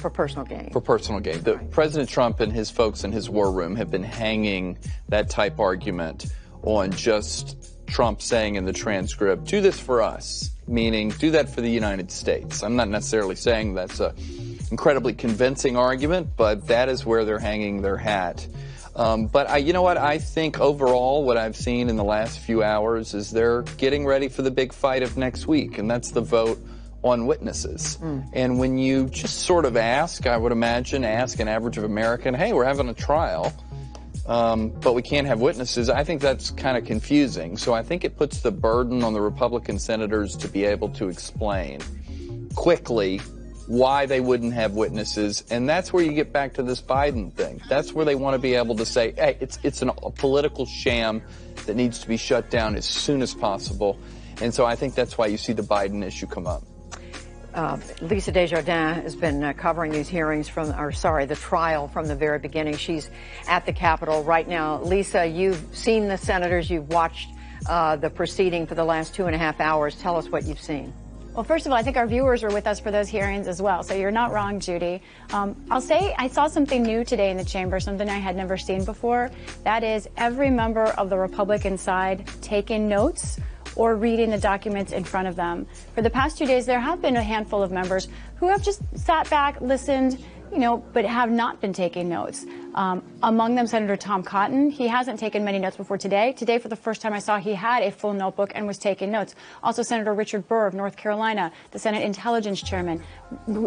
gain.
For personal gain. President Trump and his folks in his war room have been hanging that type argument on just Trump saying in the transcript, do this for us, meaning do that for the United States. I'm not necessarily saying that's a incredibly convincing argument, but that is where they're hanging their hat. But you know what? I think overall what I've seen in the last few hours is they're getting ready for the big fight of next week, and that's the vote on witnesses. And when you just sort of ask, I would imagine, ask an average of American, hey, we're having a trial, but we can't have witnesses, I think that's kind of confusing. So I think it puts the burden on the Republican senators to be able to explain quickly why they wouldn't have witnesses, and that's where you get back to this Biden thing. That's where they want to be able to say, hey, it's a political sham that needs to be shut down as soon as possible. And so I think that's why you see the Biden issue come up.
Lisa Desjardins has been covering these hearings the trial from the very beginning. She's at the Capitol right now. Lisa, you've seen the senators, you've watched the proceeding for the last 2.5 hours. Tell us what you've seen.
Well, first of all, I think our viewers were with us for those hearings as well, so you're not wrong, Judy. I'll say I saw something new today in the chamber, something I had never seen before. That is every member of the Republican side taking notes or reading the documents in front of them. For the past 2 days, there have been a handful of members who have just sat back, listened, but have not been taking notes. Among them, Senator Tom Cotton. He hasn't taken many notes before today. Today, for the first time, I saw he had a full notebook and was taking notes. Also, Senator Richard Burr of North Carolina, the Senate Intelligence Chairman,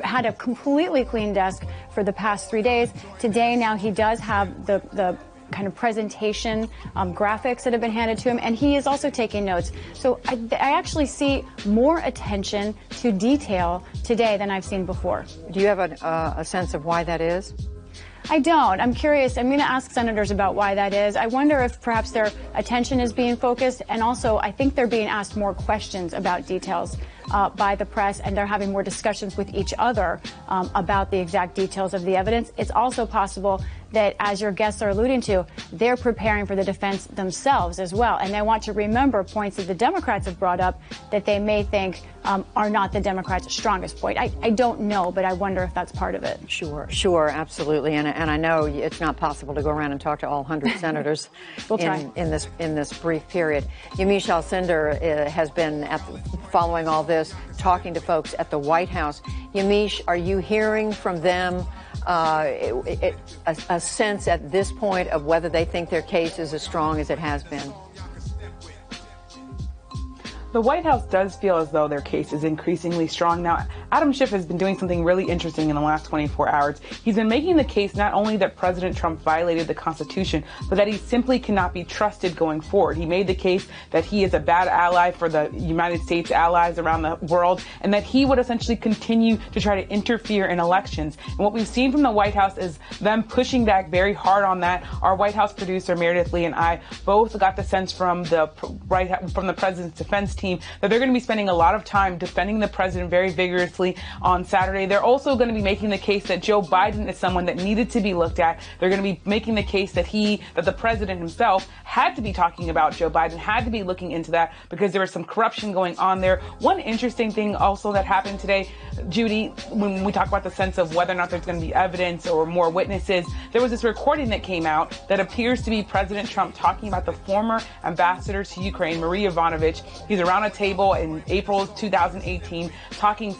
had a completely clean desk for the past 3 days. Today, now he does have the kind of presentation graphics that have been handed to him, and he is also taking notes. So I actually see more attention to detail today than I've seen before.
Do you have a sense of why that is?
I don't. I'm curious. I'm going to ask senators about why that is. I wonder if perhaps their attention is being focused, and also I think they're being asked more questions about details by the press, and they're having more discussions with each other about the exact details of the evidence. It's also possible that, as your guests are alluding to, they're preparing for the defense themselves as well. And they want to remember points that the Democrats have brought up that they may think are not the Democrats' strongest point. I don't know, but I wonder if that's part of it.
Sure, absolutely. And I know it's not possible to go around and talk to all 100 senators
we'll try.
in this brief period. Yamiche Alcindor has been following all this, talking to folks at the White House. Yamiche, are you hearing from them a sense at this point of whether they think their case is as strong as it has been?
The White House does feel as though their case is increasingly strong. Now, Adam Schiff has been doing something really interesting in the last 24 hours. He's been making the case not only that President Trump violated the Constitution, but that he simply cannot be trusted going forward. He made the case that he is a bad ally for the United States allies around the world, and that he would essentially continue to try to interfere in elections. And what we've seen from the White House is them pushing back very hard on that. Our White House producer, Meredith Lee, and I both got the sense from the president's defense team that they're going to be spending a lot of time defending the president very vigorously obviously, on Saturday. They're also going to be making the case that Joe Biden is someone that needed to be looked at. They're going to be making the case that the president himself had to be talking about Joe Biden, had to be looking into that because there was some corruption going on there. One interesting thing also that happened today, Judy, when we talk about the sense of whether or not there's going to be evidence or more witnesses, there was this recording that came out that appears to be President Trump talking about the former ambassador to Ukraine, Marie Yovanovitch. He's around a table in April of 2018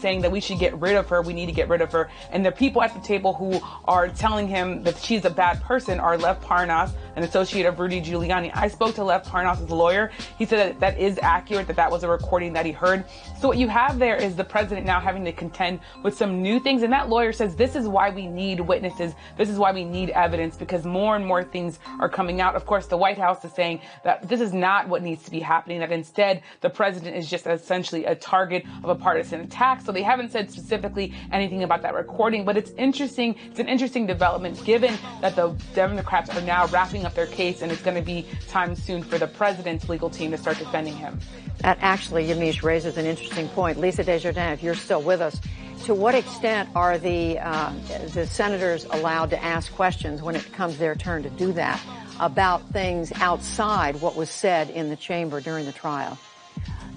saying that we should get rid of her, we need to get rid of her. And the people at the table who are telling him that she's a bad person are Lev Parnas, an associate of Rudy Giuliani. I spoke to Lev Parnas' lawyer. He said that is accurate, that was a recording that he heard. So what you have there is the president now having to contend with some new things. And that lawyer says this is why we need witnesses. This is why we need evidence, because more and more things are coming out. Of course, the White House is saying that this is not what needs to be happening, that instead the president is just essentially a target of a partisan attack. So they haven't said specifically anything about that recording, but it's interesting. It's an interesting development given that the Democrats are now wrapping up their case, and it's going to be time soon for the president's legal team to start defending him.
That actually, Yamiche, raises an interesting point. Lisa Desjardins, if you're still with us, to what extent are the senators allowed to ask questions when it comes their turn to do that about things outside what was said in the chamber during the trial?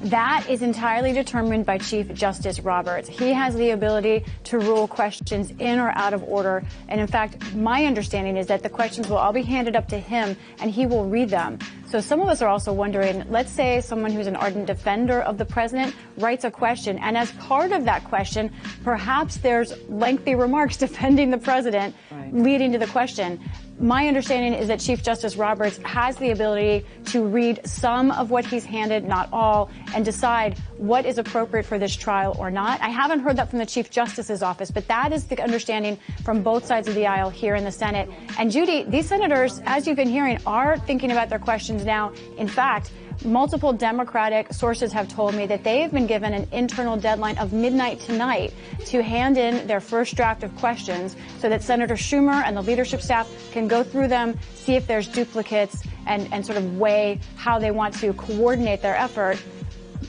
That is entirely determined by Chief Justice Roberts. He has the ability to rule questions in or out of order. And in fact, my understanding is that the questions will all be handed up to him and he will read them. So some of us are also wondering, let's say someone who's an ardent defender of the president writes a question, and as part of that question, perhaps there's lengthy remarks defending the president leading to the question. My understanding is that Chief Justice Roberts has the ability to read some of what he's handed, not all, and decide what is appropriate for this trial or not. I haven't heard that from the Chief Justice's office, but that is the understanding from both sides of the aisle here in the Senate. And Judy, these senators, as you've been hearing, are thinking about their questions now. In fact, multiple Democratic sources have told me that they have been given an internal deadline of midnight tonight to hand in their first draft of questions so that Senator Schumer and the leadership staff can go through them, see if there's duplicates, and sort of weigh how they want to coordinate their effort.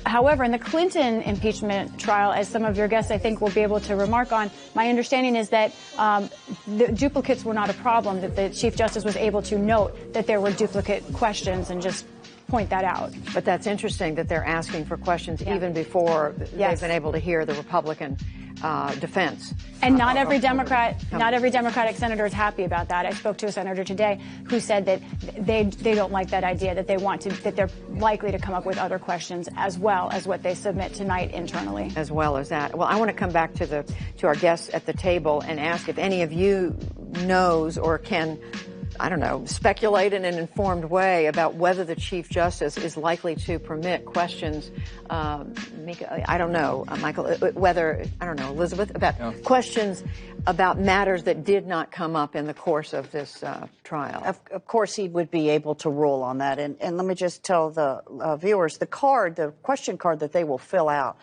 However, in the Clinton impeachment trial, as some of your guests, I think, will be able to remark on, my understanding is that the duplicates were not a problem, that the Chief Justice was able to note that there were duplicate questions and just point that out.
But that's interesting that they're asking for questions even before they've been able to hear the Republican defense.
And not every Democratic senator is happy about that. I spoke to a senator today who said that they don't like that idea, that that they're likely to come up with other questions as well as what they submit tonight internally.
As well as that. Well, I want to come back to our guests at the table and ask if any of you knows or can, I don't know, speculate in an informed way about whether the Chief Justice is likely to permit questions, I don't know, Michael, whether, I don't know, Elizabeth, about questions about matters that did not come up in the course of this trial.
Of course, he would be able to rule on that. And let me just tell the viewers, the question card that they will fill out,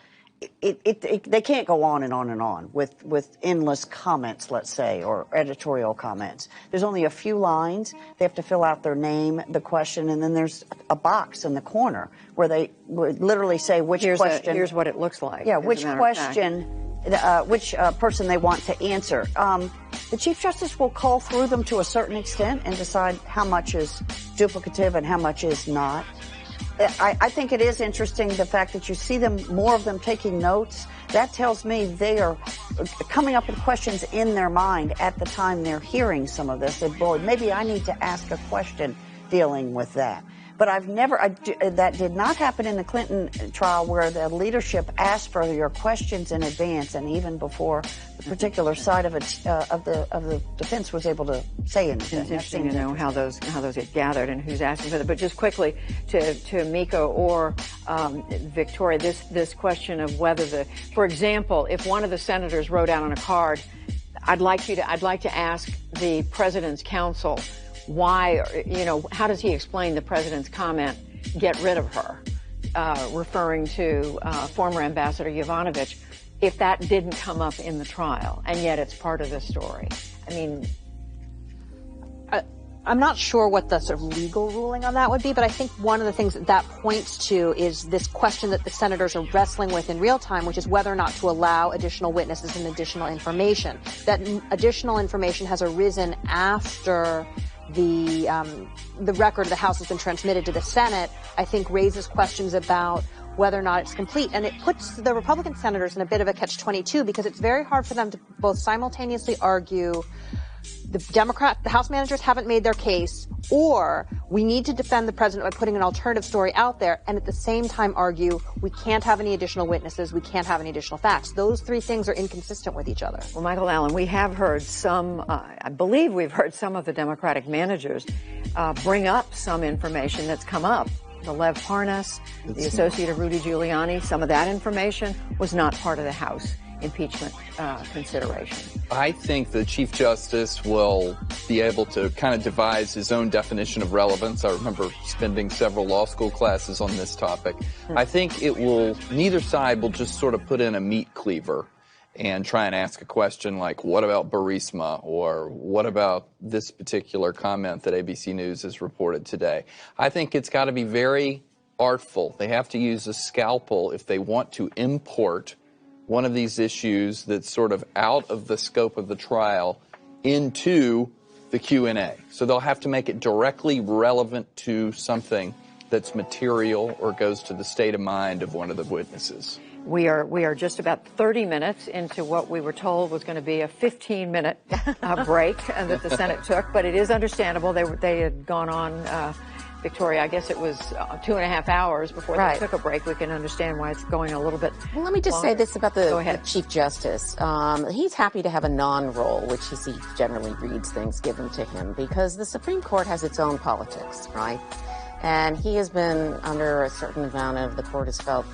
they can't go on and on and on with endless comments, let's say, or editorial comments. There's only a few lines. They have to fill out their name, the question, and then there's a box in the corner where they would literally say which question.
Here's what it looks like.
Yeah, which question, which person they want to answer. The Chief Justice will call through them to a certain extent and decide how much is duplicative and how much is not. I think it is interesting, the fact that you see more of them taking notes. That tells me they are coming up with questions in their mind at the time they're hearing some of this. That, boy, maybe I need to ask a question dealing with that. But that did not happen in the Clinton trial, where the leadership asked for your questions in advance, and even before the particular side of the defense was able to say anything.
It's interesting to know how those get gathered and who's asking for them. But just quickly to Mika or Victoria, this question of whether for example, if one of the senators wrote out on a card, I'd like to ask the president's counsel, why, how does he explain the president's comment, get rid of her, referring to former Ambassador Yovanovitch, if that didn't come up in the trial, and yet it's part of the story? I mean,
I'm not sure what the sort of legal ruling on that would be, but I think one of the things that points to is this question that the senators are wrestling with in real time, which is whether or not to allow additional witnesses and additional information. That additional information has arisen after the record of the House has been transmitted to the Senate, I think raises questions about whether or not it's complete. And it puts the Republican senators in a bit of a catch-22 because it's very hard for them to both simultaneously argue the House managers haven't made their case, or we need to defend the president by putting an alternative story out there, and at the same time argue we can't have any additional witnesses, we can't have any additional facts. Those three things are inconsistent with each other.
Well, Michael Allen, we have heard some, I believe we've heard some of the Democratic managers bring up some information that's come up. The Lev Parnas, the associate of Rudy Giuliani, some of that information was not part of the House impeachment consideration.
I think the Chief Justice will be able to kind of devise his own definition of relevance. I remember spending several law school classes on this topic. I think neither side will just sort of put in a meat cleaver and try and ask a question like, what about Burisma, or what about this particular comment that ABC News has reported today? I think it's got to be very artful. They have to use a scalpel if they want to import one of these issues that's sort of out of the scope of the trial into the Q&A. So they'll have to make it directly relevant to something that's material or goes to the state of mind of one of the witnesses.
We are just about 30 minutes into what we were told was going to be a 15-minute break that the Senate took, but it is understandable. They had gone on, Victoria, I guess it was 2.5 hours before they took a break. We can understand why it's going a little bit
Well, let me just say this about the
Chief
Justice. He's happy to have a non-role, which he generally reads things given to him, because the Supreme Court has its own politics, right? And he has been under a certain amount of, the court has felt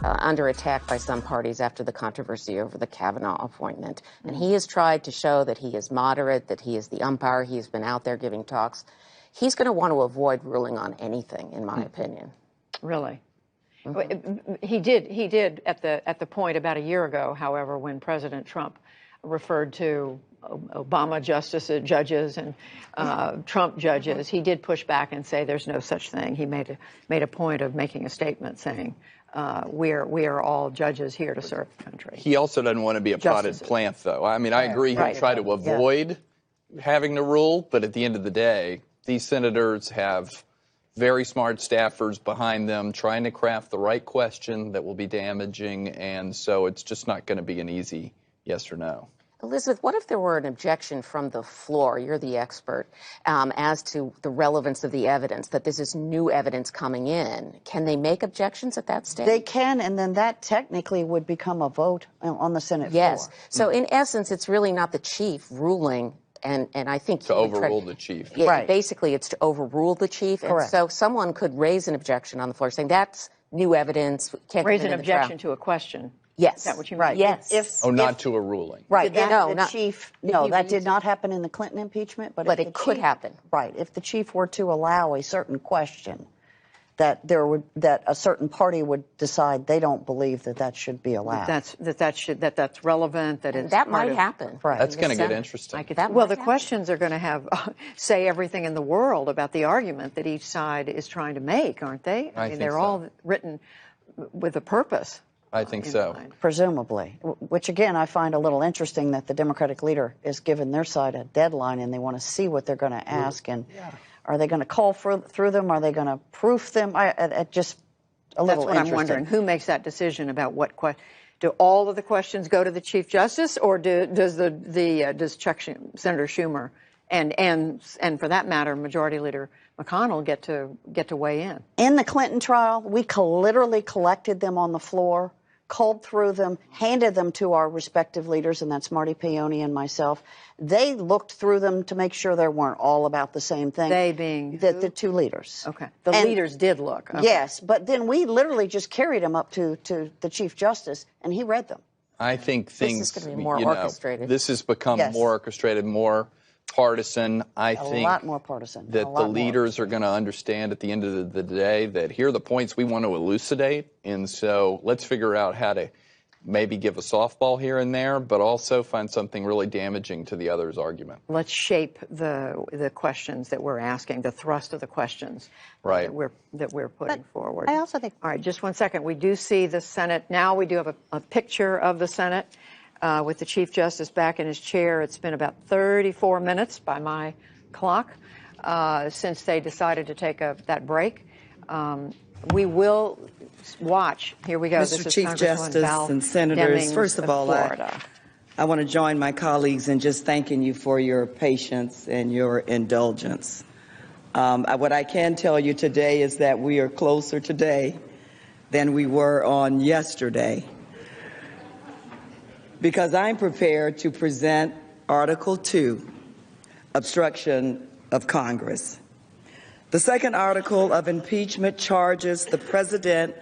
under attack by some parties after the controversy over the Kavanaugh appointment. And he has tried to show that he is moderate, that he is the umpire. He has been out there giving talks. He's going to want to avoid ruling on anything, in my opinion.
Really? He did at the point about a year ago, however, when President Trump referred to Obama judges and Trump judges, he did push back and say there's no such thing. He made a point of making a statement saying we are all judges here to serve the country.
He also doesn't want to be a potted plant, though. I mean, I agree he'll try to avoid having to rule, but at the end of the day, these senators have very smart staffers behind them trying to craft the right question that will be damaging, and so it's just not going to be an easy yes or no.
Elizabeth, what if there were an objection from the floor, you're the expert, as to the relevance of the evidence, that this is new evidence coming in? Can they make objections at that stage?
They can, and then that technically would become a vote on the Senate floor.
Yes. So in essence, it's really not the chief ruling, and I think
to overrule the chief.
Yeah, basically, it's to overrule the chief.
Correct.
And so someone could raise an objection on the floor saying that's new evidence. Can't
raise an objection to a question.
Yes.
Is that what you mean?
Right.
Yes.
Not to a ruling.
Right.
Chief.
No, that did not happen in the Clinton impeachment. But
it could happen.
Right. If the chief were to allow a certain question, that a certain party would decide they don't believe that should be allowed.
That's relevant.
That might happen.
Right.
That's going to get interesting.
The questions are going to have say everything in the world about the argument that each side is trying to make, aren't they? I mean, they're all written with a purpose.
I think so.
Presumably, which again I find a little interesting that the Democratic leader is giving their side a deadline and they want to see what they're going to ask and are they going to call through them? Are they going to proof them? Just a little interesting.
That's what I'm wondering. Who makes that decision about what do all of the questions go to the Chief Justice, or does Chuck Senator Schumer and for that matter Majority Leader McConnell get to weigh in?
In the Clinton trial, we literally collected them on the floor, culled through them, handed them to our respective leaders, and that's Marty Peone and myself. They looked through them to make sure they weren't all about the same thing.
They being
the two leaders.
Okay. The leaders did look. Okay.
Yes, but then we literally just carried them up to the Chief Justice, and he read them.
I think things,
this is going to be more orchestrated.
This has become more orchestrated, more partisan. I think
a lot more partisan.
That the leaders are going to understand at the end of the day that here are the points we want to elucidate, and so let's figure out how to maybe give a softball here and there, but also find something really damaging to the other's argument.
Let's shape the questions that we're asking, the thrust of the questions
right.
that we're putting forward.
I also think.
All right, just 1 second. We do see the Senate now. We do have a picture of the Senate with the Chief Justice back in his chair. It's been about 34 minutes by my clock since they decided to take that break. We will watch. Here we go.
Mr.
This is
Chief Justice and Senators, first of all, I want to join my colleagues in just thanking you for your patience and your indulgence. What I can tell you today is that we are closer today than we were on yesterday, because I'm prepared to present Article 2, obstruction of Congress. The second article of impeachment charges the president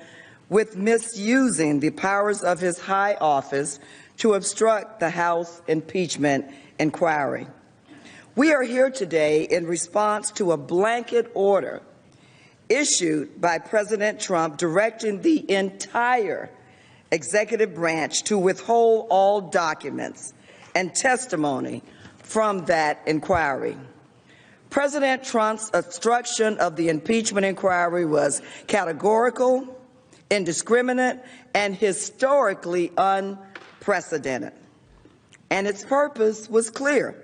with misusing the powers of his high office to obstruct the House impeachment inquiry. We are here today in response to a blanket order issued by President Trump directing the entire executive branch to withhold all documents and testimony from that inquiry. President Trump's obstruction of the impeachment inquiry was categorical, indiscriminate, and historically unprecedented. And its purpose was clear: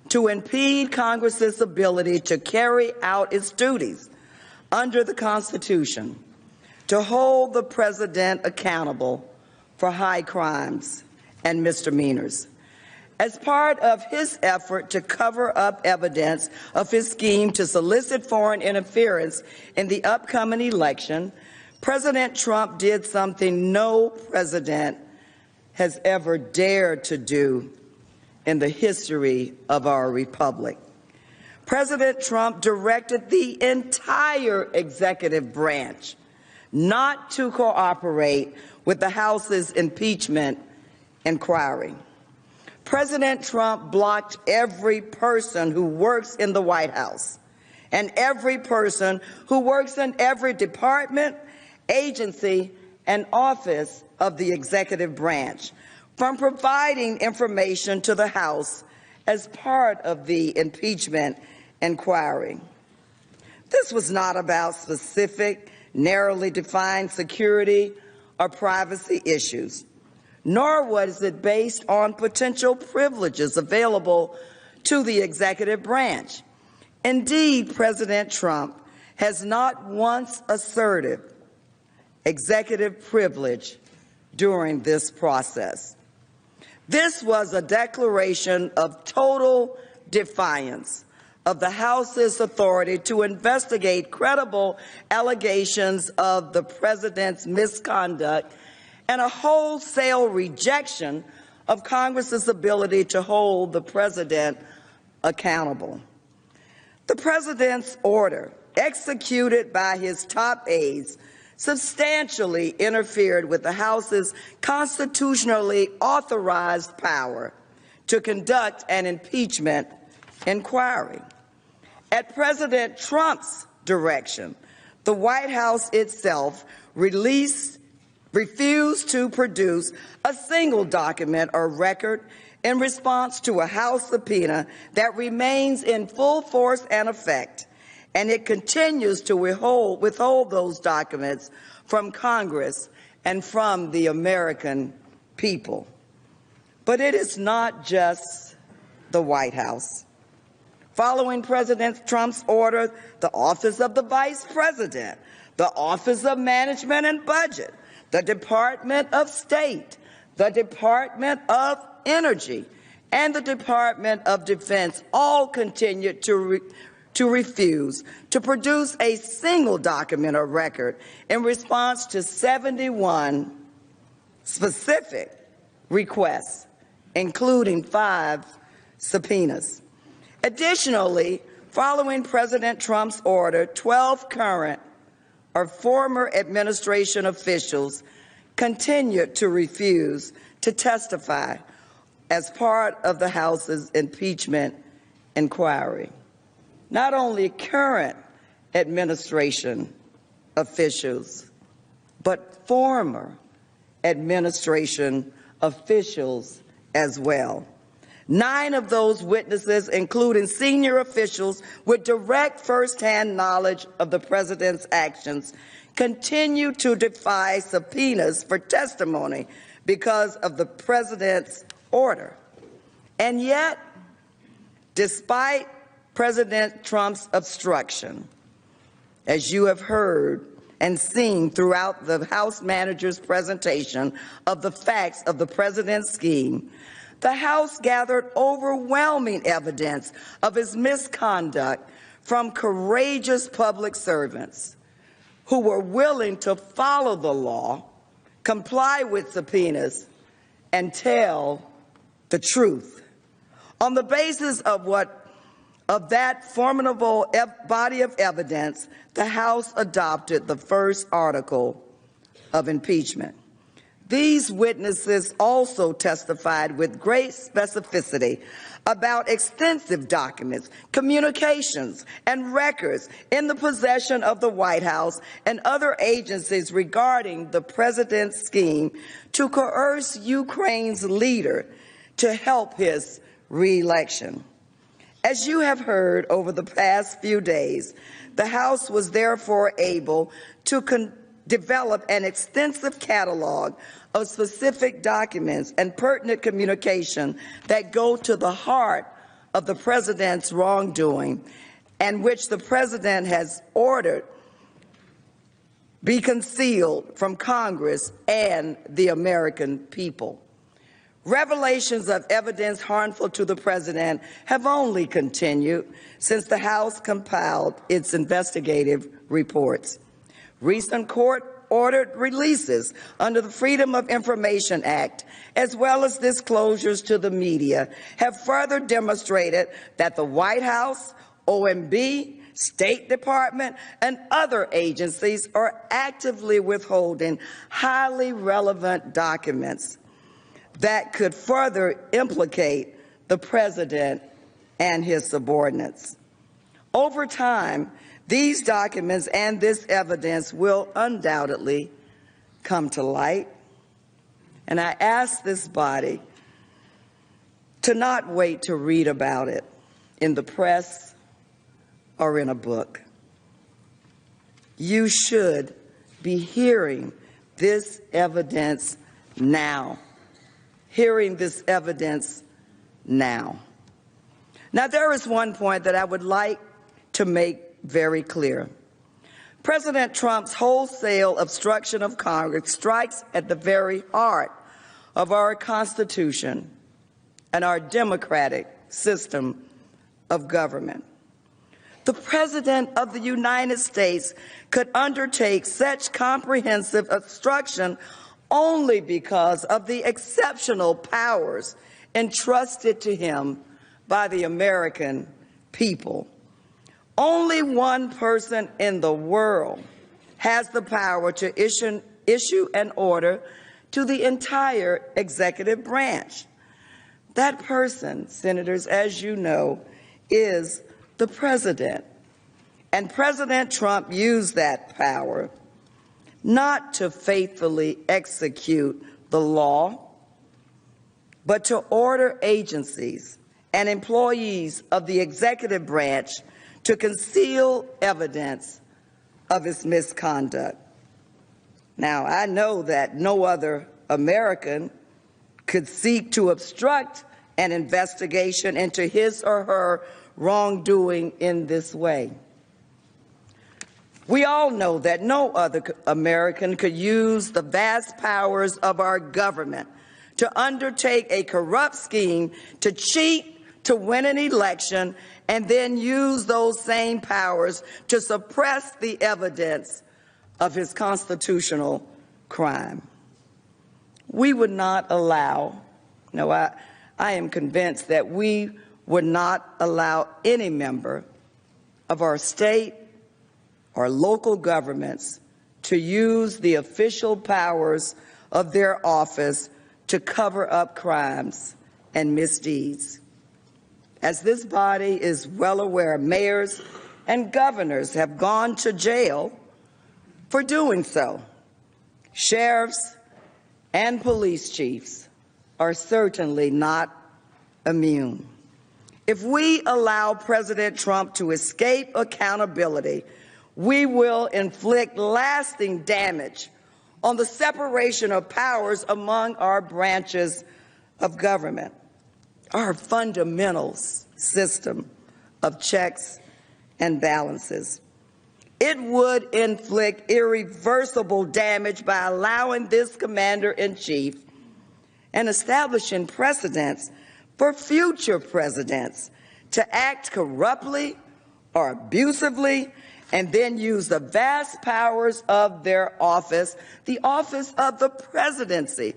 to impede Congress's ability to carry out its duties under the Constitution, to hold the president accountable for high crimes and misdemeanors. As part of his effort to cover up evidence of his scheme to solicit foreign interference in the upcoming election, President Trump did something no president has ever dared to do in the history of our republic. President Trump directed the entire executive branch not to cooperate with the House's impeachment inquiry. President Trump blocked every person who works in the White House and every person who works in every department, agency, and office of the executive branch from providing information to the House as part of the impeachment inquiry. This was not about specific, narrowly defined security or privacy issues, nor was it based on potential privileges available to the executive branch. Indeed, President Trump has not once asserted executive privilege during this process. This was a declaration of total defiance of the House's authority to investigate credible allegations of the president's misconduct and a wholesale rejection of Congress's ability to hold the president accountable. The president's order, executed by his top aides, substantially interfered with the House's constitutionally authorized power to conduct an impeachment inquiry. At President Trump's direction, the White House itself refused to produce a single document or record in response to a House subpoena that remains in full force and effect, and it continues to withhold those documents from Congress and from the American people. But it is not just the White House. Following President Trump's order, the Office of the Vice President, the Office of Management and Budget, the Department of State, the Department of Energy, and the Department of Defense all continued to refuse to produce a single document or record in response to 71 specific requests, including 5 subpoenas. Additionally, following President Trump's order, 12 current or former administration officials continued to refuse to testify as part of the House's impeachment inquiry. Not only current administration officials, but former administration officials as well. 9 of those witnesses, including senior officials with direct firsthand knowledge of the president's actions, continue to defy subpoenas for testimony because of the president's order. And yet, despite President Trump's obstruction, as you have heard and seen throughout the House manager's presentation of the facts of the president's scheme, the House gathered overwhelming evidence of his misconduct from courageous public servants who were willing to follow the law, comply with subpoenas, and tell the truth. On the basis of that formidable body of evidence, the House adopted the first article of impeachment. These witnesses also testified with great specificity about extensive documents, communications, and records in the possession of the White House and other agencies regarding the president's scheme to coerce Ukraine's leader to help his re-election. As you have heard over the past few days, the House was therefore able to develop an extensive catalog of specific documents and pertinent communication that go to the heart of the president's wrongdoing and which the president has ordered be concealed from Congress and the American people. Revelations of evidence harmful to the president have only continued since the House compiled its investigative reports. Recent court-ordered releases under the Freedom of Information Act, as well as disclosures to the media, have further demonstrated that the White House, OMB, State Department, and other agencies are actively withholding highly relevant documents that could further implicate the president and his subordinates. Over time, these documents and this evidence will undoubtedly come to light, and I ask this body to not wait to read about it in the press or in a book. You should be hearing this evidence now. Hearing this evidence now. Now, there is one point that I would like to make very clear. President Trump's wholesale obstruction of Congress strikes at the very heart of our Constitution and our democratic system of government. The President of the United States could undertake such comprehensive obstruction only because of the exceptional powers entrusted to him by the American people. Only one person in the world has the power to issue an order to the entire executive branch. That person, senators, as you know, is the president. And President Trump used that power not to faithfully execute the law, but to order agencies and employees of the executive branch to conceal evidence of his misconduct. Now, I know that no other American could seek to obstruct an investigation into his or her wrongdoing in this way. We all know that no other American could use the vast powers of our government to undertake a corrupt scheme to cheat to win an election and then use those same powers to suppress the evidence of his constitutional crime. We would not allow, I am convinced that we would not allow any member of our state or local governments to use the official powers of their office to cover up crimes and misdeeds. As this body is well aware, mayors and governors have gone to jail for doing so. Sheriffs and police chiefs are certainly not immune. If we allow President Trump to escape accountability, we will inflict lasting damage on the separation of powers among our branches of government, our fundamental system of checks and balances. It would inflict irreversible damage by allowing this commander-in-chief and establishing precedents for future presidents to act corruptly or abusively and then use the vast powers of their office, the office of the presidency,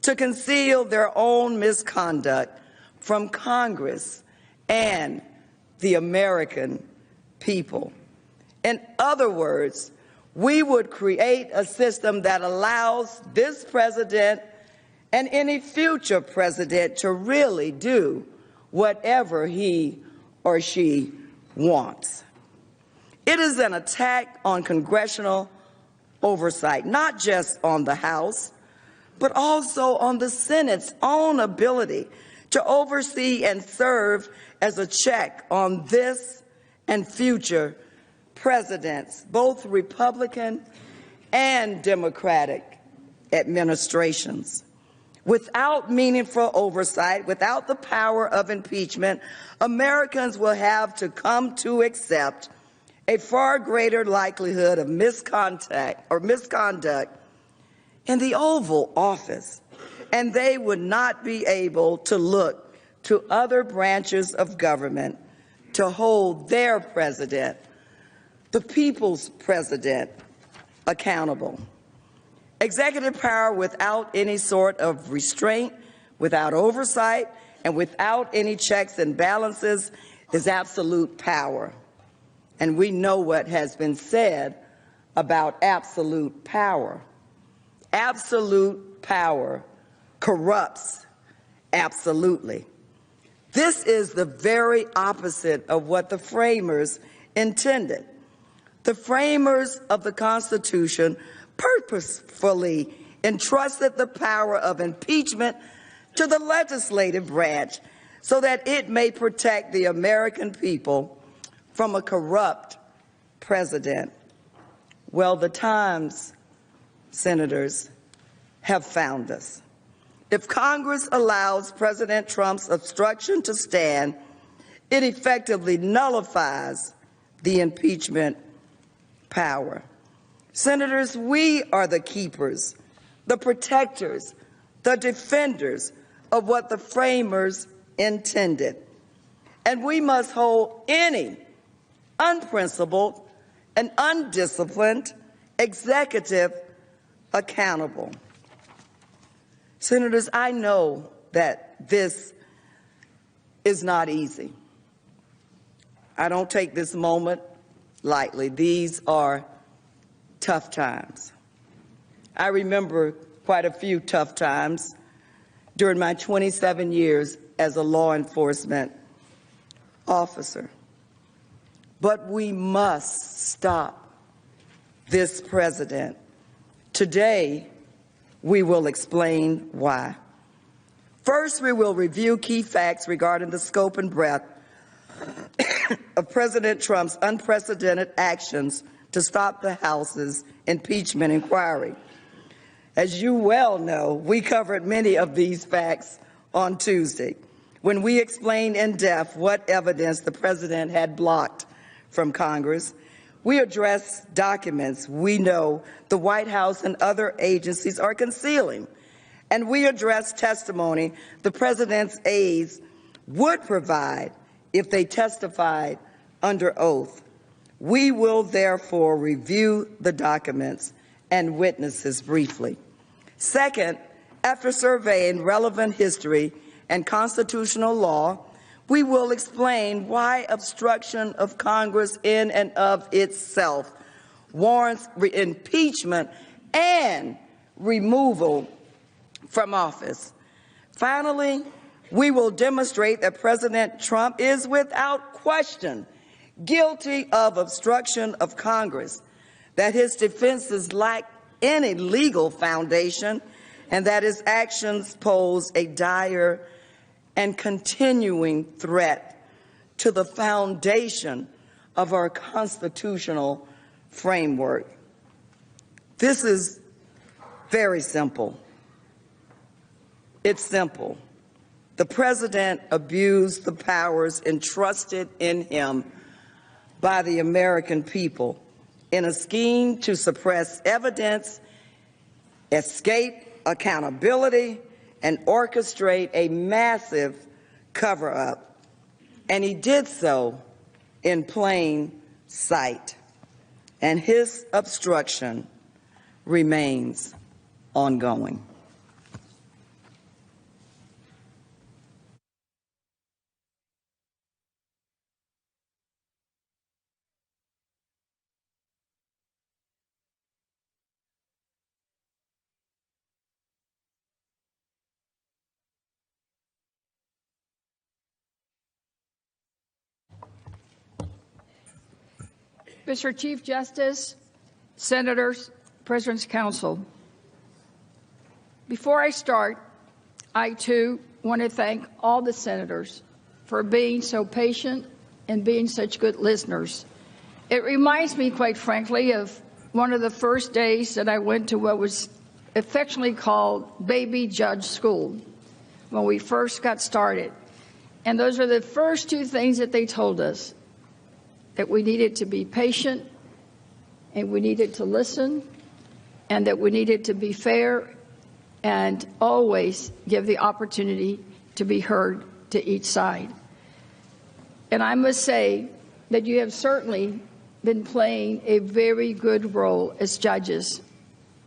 to conceal their own misconduct from Congress and the American people. In other words, we would create a system that allows this president and any future president to really do whatever he or she wants. It is an attack on congressional oversight, not just on the House, but also on the Senate's own ability to oversee and serve as a check on this and future presidents, both Republican and Democratic administrations. Without meaningful oversight, without the power of impeachment, Americans will have to come to accept a far greater likelihood of misconduct in the Oval Office, and they would not be able to look to other branches of government to hold their president, the people's president, accountable. Executive power without any sort of restraint, without oversight, and without any checks and balances is absolute power. And we know what has been said about absolute power. Absolute power corrupts absolutely. This is the very opposite of what the framers intended. The framers of the Constitution purposefully entrusted the power of impeachment to the legislative branch so that it may protect the American people from a corrupt president. Well, the times, senators, have found us. If Congress allows President Trump's obstruction to stand, it effectively nullifies the impeachment power. Senators, we are the keepers, the protectors, the defenders of what the framers intended. And we must hold any unprincipled and undisciplined executive accountable. Senators, I know that this is not easy. I don't take this moment lightly. These are tough times. I remember quite a few tough times during my 27 years as a law enforcement officer. But we must stop this president. Today, we will explain why. First, we will review key facts regarding the scope and breadth of President Trump's unprecedented actions to stop the House's impeachment inquiry. As you well know, we covered many of these facts on Tuesday when we explained in depth what evidence the president had blocked from Congress. We addressed documents we know the White House and other agencies are concealing, and we addressed testimony the president's aides would provide if they testified under oath. We will therefore review the documents and witnesses briefly. Second, after surveying relevant history and constitutional law, we will explain why obstruction of Congress in and of itself warrants impeachment and removal from office. Finally, we will demonstrate that President Trump is without question guilty of obstruction of Congress, that his defenses lack any legal foundation, and that his actions pose a dire and continuing threat to the foundation of our constitutional framework. This is very simple. It's simple. The president abused the powers entrusted in him by the American people in a scheme to suppress evidence, escape accountability, and orchestrate a massive cover-up. And he did so in plain sight. And his obstruction remains ongoing.
Mr. Chief Justice, Senators, President's Council, before I start, I too want to thank all the senators for being so patient and being such good listeners. It reminds me, quite frankly, of one of the first days that I went to what was affectionately called baby judge school when we first got started. And those are the first two things that they told us, that we needed to be patient and we needed to listen and that we needed to be fair and always give the opportunity to be heard to each side. And I must say that you have certainly been playing a very good role as judges,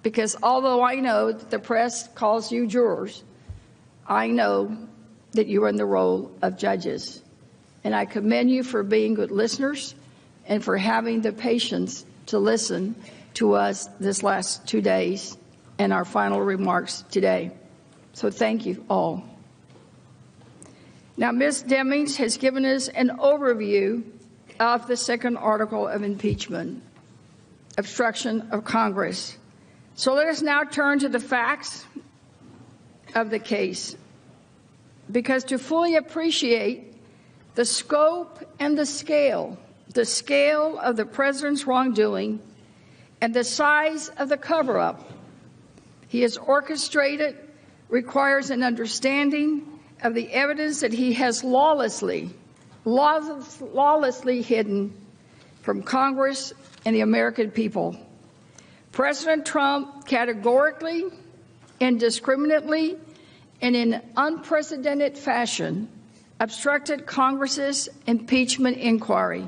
because although I know that the press calls you jurors, I know that you are in the role of judges. And I commend you for being good listeners and for having the patience to listen to us this last 2 days and our final remarks today. So thank you all. Now, Ms. Demings has given us an overview of the second article of impeachment, obstruction of Congress. So let us now turn to the facts of the case, because to fully appreciate the scope and the scale of the president's wrongdoing and the size of the cover-up he has orchestrated requires an understanding of the evidence that he has lawlessly hidden from Congress and the American people. President Trump categorically, indiscriminately, and in unprecedented fashion obstructed Congress's impeachment inquiry.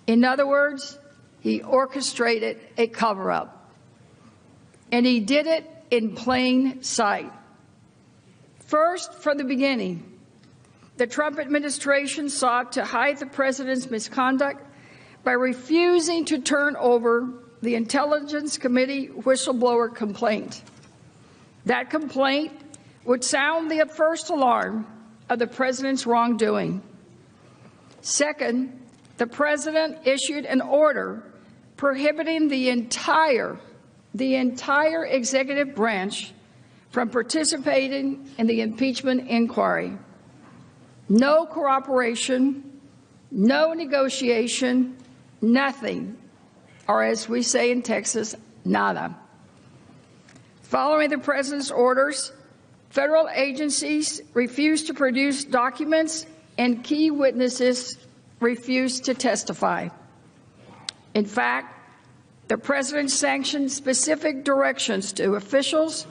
In other words, he orchestrated a cover-up. And he did it in plain sight. First, from the beginning, the Trump administration sought to hide the president's misconduct by refusing to turn over the Intelligence Committee whistleblower complaint. That complaint would sound the first alarm of the president's wrongdoing. Second, the president issued an order prohibiting the entire executive branch from participating in the impeachment inquiry. No cooperation, no negotiation, nothing, or as we say in Texas, nada. Following the president's orders, federal agencies refused to produce documents and key witnesses refused to testify. In fact, the president sanctioned specific directions to officials,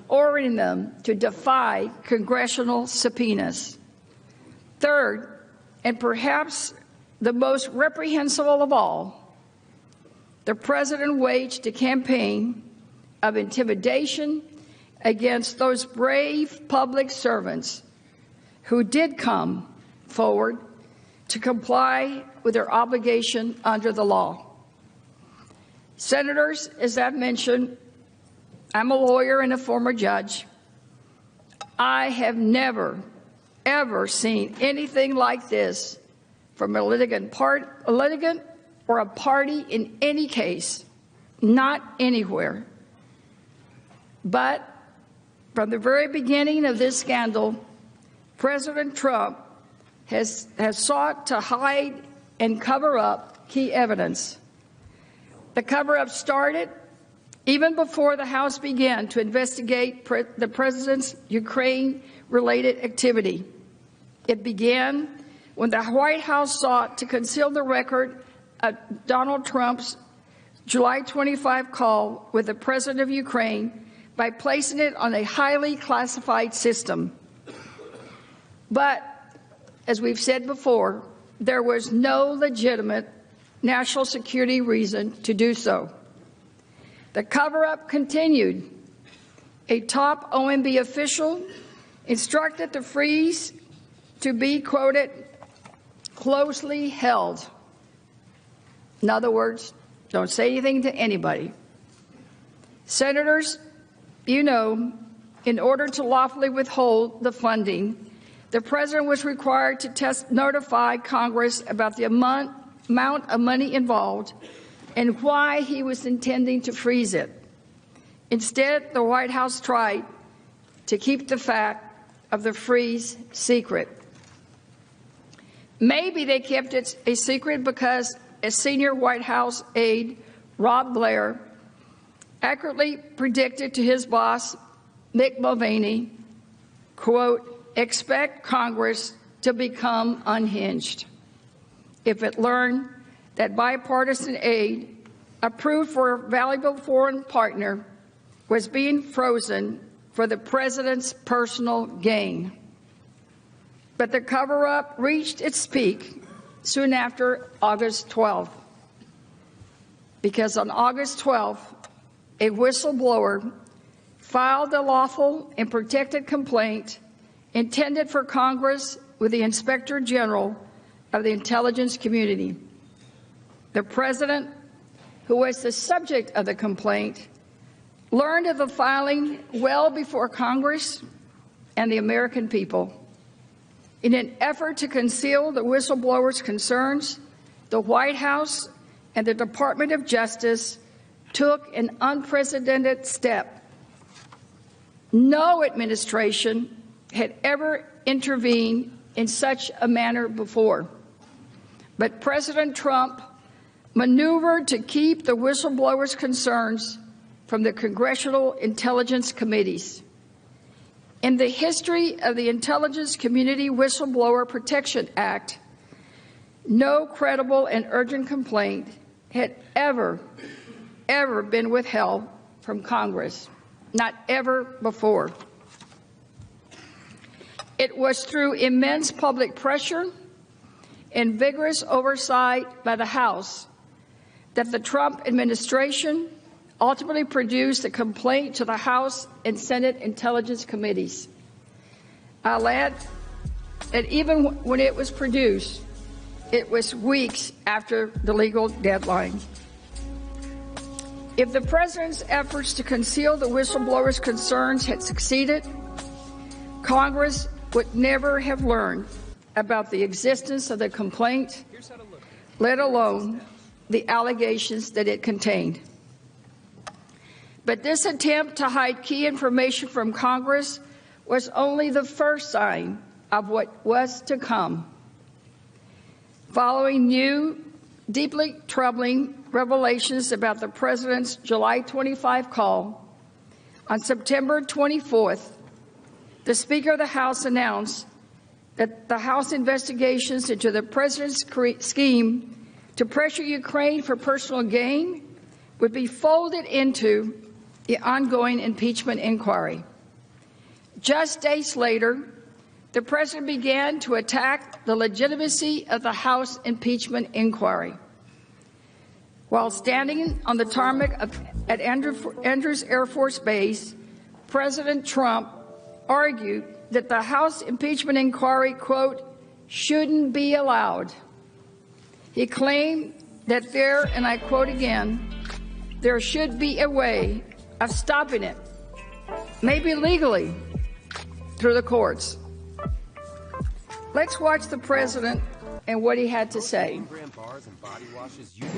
ordering them to defy congressional subpoenas. Third, and perhaps the most reprehensible of all, the president waged a campaign of intimidation against those brave public servants who did come forward to comply with their obligation under the law. Senators, as I've mentioned, I'm a lawyer and a former judge. I have never, ever seen anything like this from a litigant or a party in any case, not anywhere. But From the very beginning of this scandal, President Trump has sought to hide and cover up key evidence. The cover-up started even before the House began to investigate the president's Ukraine-related activity. It began when the White House sought to conceal the record of Donald Trump's July 25 call with the president of Ukraine by placing it on a highly classified system. But, as we've said before, there was no legitimate national security reason to do so. The cover-up continued. A top OMB official instructed the freeze to be, quoted, closely held. In other words, don't say anything to anybody. Senators, you know, in order to lawfully withhold the funding, the president was required to notify Congress about the amount of money involved and why he was intending to freeze it. Instead, the White House tried to keep the fact of the freeze secret. Maybe they kept it a secret because a senior White House aide, Rob Blair, accurately predicted to his boss, Mick Mulvaney, quote, expect Congress to become unhinged if it learned that bipartisan aid approved for a valuable foreign partner was being frozen for the president's personal gain. But the cover-up reached its peak soon after August 12th, because on August 12th, a whistleblower filed a lawful and protected complaint intended for Congress with the Inspector General of the intelligence community. The president, who was the subject of the complaint, learned of the filing well before Congress and the American people. In an effort to conceal the whistleblower's concerns, the White House and the Department of Justice took an unprecedented step. No administration had ever intervened in such a manner before. But President Trump maneuvered to keep the whistleblower's concerns from the Congressional Intelligence Committees. In the history of the Intelligence Community Whistleblower Protection Act, no credible and urgent complaint had ever been withheld from Congress, not ever before. It was through immense public pressure and vigorous oversight by the House that the Trump administration ultimately produced a complaint to the House and Senate Intelligence Committees. I'll add that even when it was produced, it was weeks after the legal deadline. If the president's efforts to conceal the whistleblower's concerns had succeeded, Congress would never have learned about the existence of the complaint, let alone the allegations that it contained. But this attempt to hide key information from Congress was only the first sign of what was to come. Following new, deeply troubling revelations about the president's July 25 call, on September 24th, the Speaker of the House announced that the House investigations into the president's scheme to pressure Ukraine for personal gain would be folded into the ongoing impeachment inquiry. Just days later, the president began to attack the legitimacy of the House impeachment inquiry. While standing on the tarmac at Andrews Air Force Base, President Trump argued that the House impeachment inquiry, quote, shouldn't be allowed. He claimed that there, and I quote again, there should be a way of stopping it, maybe legally, through the courts. Let's watch the president and what he had to say.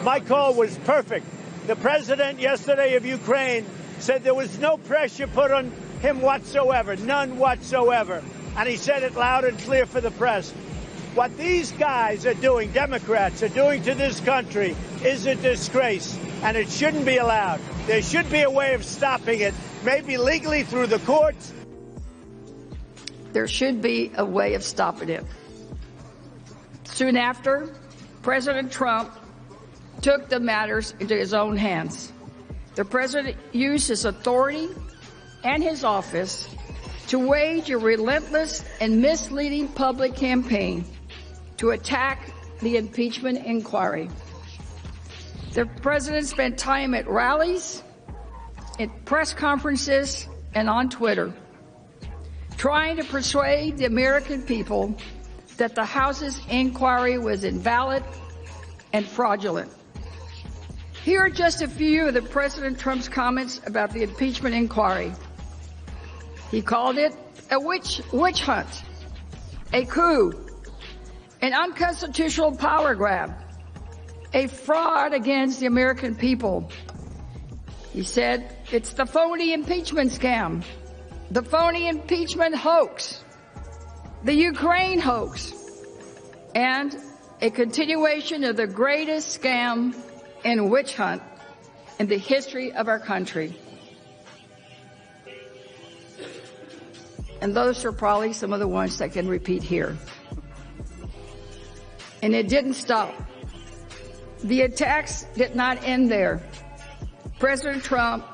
My call was perfect. The president yesterday of Ukraine said there was no pressure put on him whatsoever, none whatsoever. And he said it loud and clear for the press. What these guys are doing, Democrats are doing to this country, is a disgrace, and it shouldn't be allowed. There should be a way of stopping it, maybe legally through the courts.
There should be a way of stopping it. Soon after, President Trump took the matters into his own hands. The president used his authority and his office to wage a relentless and misleading public campaign to attack the impeachment inquiry. The president spent time at rallies, at press conferences, and on Twitter, trying to persuade the American people that the House's inquiry was invalid and fraudulent. Here are just a few of the President Trump's comments about the impeachment inquiry. He called it a witch hunt, a coup, an unconstitutional power grab, a fraud against the American people. He said it's the phony impeachment scam, the phony impeachment hoax, the Ukraine hoax, and a continuation of the greatest scam and witch hunt in the history of our country. And those are probably some of the ones that I can repeat here. And it didn't stop. The attacks did not end there. President Trump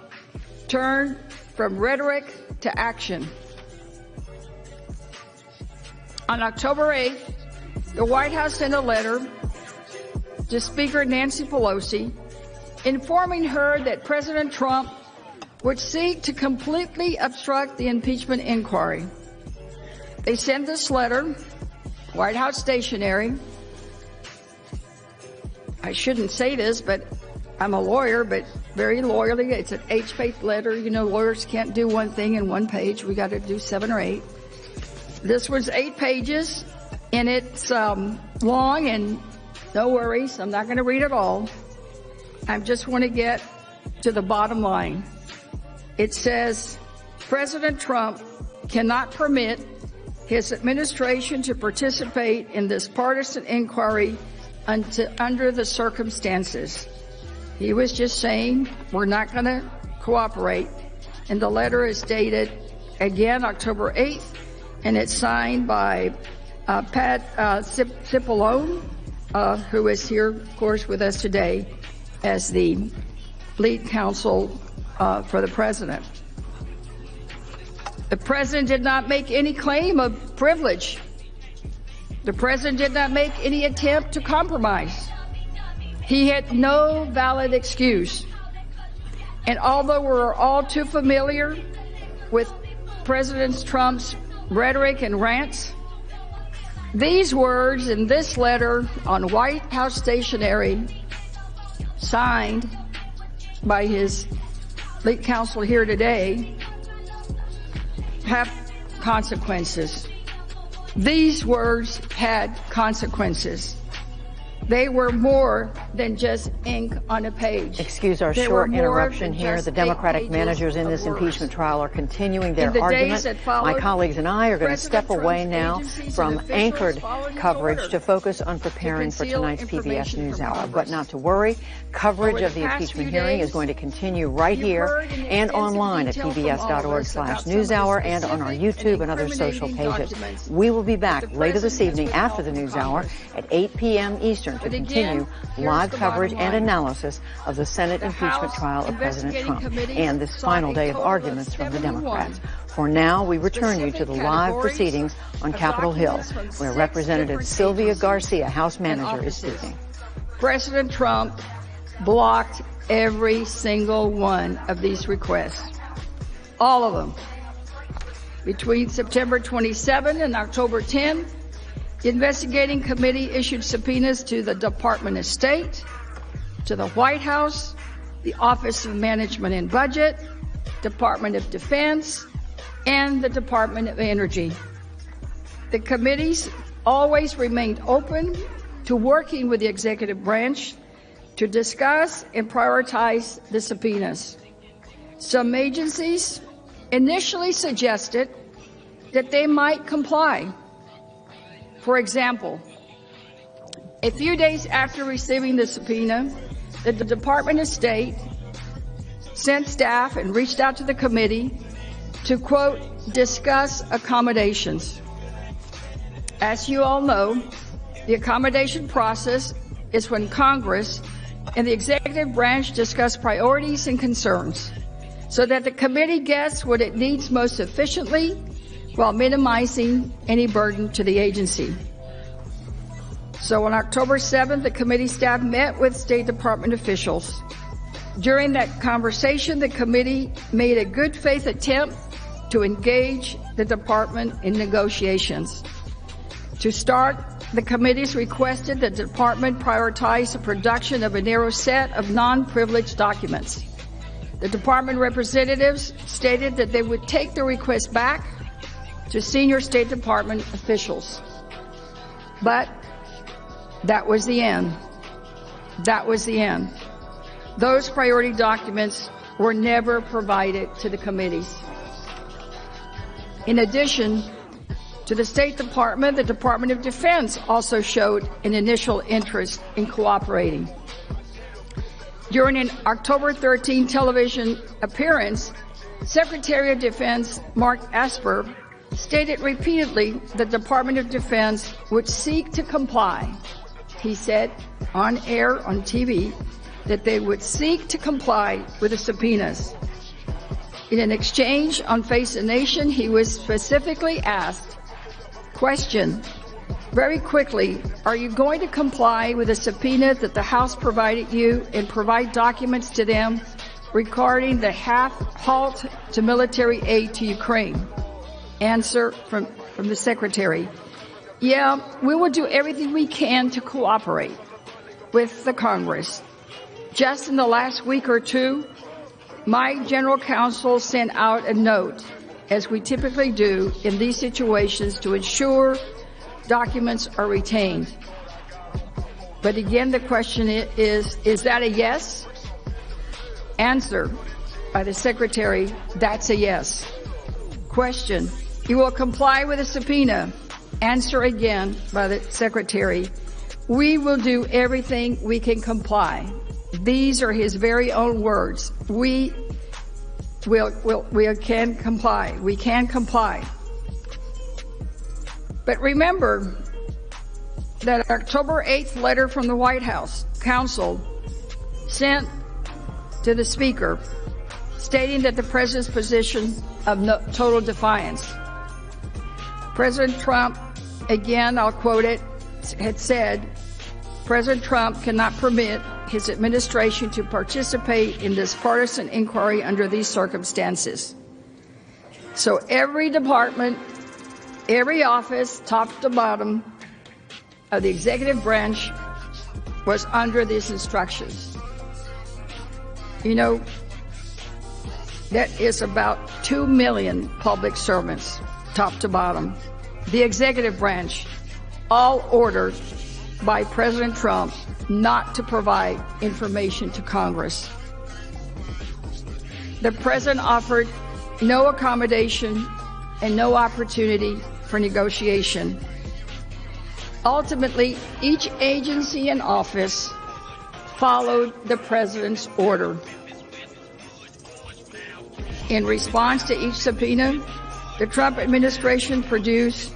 turned from rhetoric to action. On October 8th, the White House sent a letter to Speaker Nancy Pelosi informing her that President Trump would seek to completely obstruct the impeachment inquiry. They sent this letter, White House stationery. I shouldn't say this, but I'm a lawyer, but very lawyerly. It's an 8-page letter. You know, lawyers can't do one thing in one page. We got to do 7 or 8. This was 8 pages, and it's long, and no worries, I'm not going to read it all. I just want to get to the bottom line. It says, President Trump cannot permit his administration to participate in this partisan inquiry under the circumstances. He was just saying, we're not going to cooperate. And the letter is dated, again, October 8th, and it's signed by Pat Cipollone, who is here, of course, with us today as the lead counsel for the president. The president did not make any claim of privilege. The president did not make any attempt to compromise. He had no valid excuse. And although we're all too familiar with President Trump's rhetoric and rants, these words in this letter on White House stationery, signed by his lead counsel here today, have consequences. These words had consequences. They were more than just ink on a page.
Excuse our short interruption here. The Democratic managers in this impeachment trial are continuing their argument. My colleagues and I are going to step away now from anchored coverage to focus on preparing for tonight's PBS NewsHour. But not to worry, coverage of the impeachment hearing is going to continue right here and online at pbs.org/NewsHour and on our YouTube and other social pages. We will be back later this evening after the NewsHour at 8 p.m. Eastern to continue live coverage and analysis of the Senate impeachment trial of President Trump and this final day of arguments from the Democrats. For now, we return you to the live proceedings on Capitol Hill, where Representative Sylvia Garcia, House Manager, is speaking.
President Trump blocked every single one of these requests. All of them. Between September 27 and October 10, the investigating committee issued subpoenas to the Department of State, to the White House, the Office of Management and Budget, Department of Defense, and the Department of Energy. The committees always remained open to working with the executive branch to discuss and prioritize the subpoenas. Some agencies initially suggested that they might comply. For example, a few days after receiving the subpoena, the Department of State sent staff and reached out to the committee to, quote, discuss accommodations. As you all know, the accommodation process is when Congress and the executive branch discuss priorities and concerns so that the committee gets what it needs most efficiently while minimizing any burden to the agency. So on October 7th, the committee staff met with State Department officials. During that conversation, the committee made a good faith attempt to engage the department in negotiations. To start, the committees requested that the department prioritize the production of a narrow set of non-privileged documents. The department representatives stated that they would take the request back to senior State Department officials. But that was the end. That was the end. Those priority documents were never provided to the committees. In addition to the State Department, the Department of Defense also showed an initial interest in cooperating. During an October 13 television appearance, Secretary of Defense Mark Esper stated repeatedly the Department of Defense would seek to comply. He said on air on TV that they would seek to comply with the subpoenas. In an exchange on Face the Nation, he was specifically asked, question, very quickly, are you going to comply with the subpoena that the House provided you and provide documents to them regarding the halt to military aid to Ukraine? Answer from the Secretary, yeah, we will do everything we can to cooperate with the Congress. Just in the last week or two, my general counsel sent out a note, as we typically do in these situations, to ensure documents are retained. But again, the question is that a yes? Answer by the Secretary, that's a yes. Question, you will comply with a subpoena? Answer again by the Secretary, we will do everything we can comply. These are his very own words. We can comply. We can comply. But remember that October 8th letter from the White House counsel sent to the Speaker stating that the President's position of total defiance. President Trump, again, I'll quote it, had said, President Trump cannot permit his administration to participate in this partisan inquiry under these circumstances. So every department, every office, top to bottom of the executive branch was under these instructions. You know, that is about 2 million public servants, top to bottom. The executive branch, all ordered by President Trump not to provide information to Congress. The President offered no accommodation and no opportunity for negotiation. Ultimately, each agency and office followed the President's order. In response to each subpoena, the Trump administration produced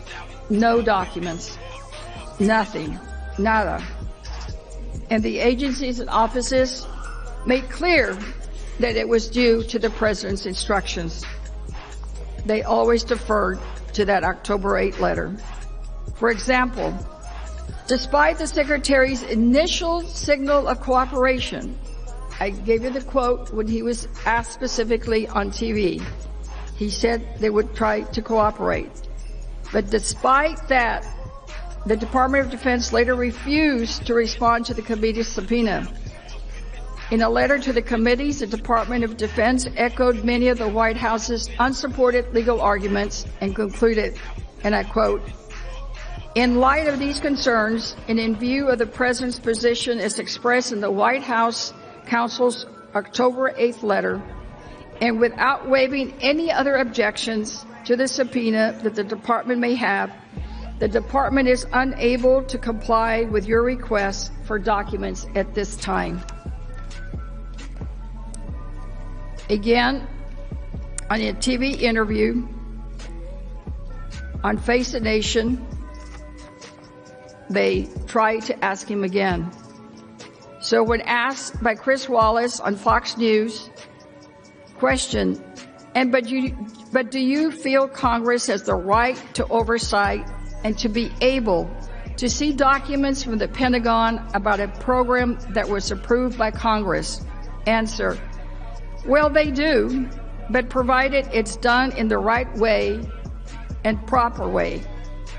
no documents, nothing, nada. And the agencies and offices made clear that it was due to the President's instructions. They always deferred to that October 8 letter. For example, despite the Secretary's initial signal of cooperation, I gave you the quote when he was asked specifically on TV. He said they would try to cooperate. But despite that, the Department of Defense later refused to respond to the committee's subpoena. In a letter to the committees, the Department of Defense echoed many of the White House's unsupported legal arguments and concluded, and I quote, in light of these concerns and in view of the President's position as expressed in the White House counsel's October 8th letter, and without waiving any other objections to the subpoena that the department may have, the department is unable to comply with your request for documents at this time. Again, on a TV interview on Face the Nation, they tried to ask him again. So when asked by Chris Wallace on Fox News, question, but do you feel Congress has the right to oversight and to be able to see documents from the Pentagon about a program that was approved by Congress? Answer, well, they do, but provided it's done in the right way and proper way.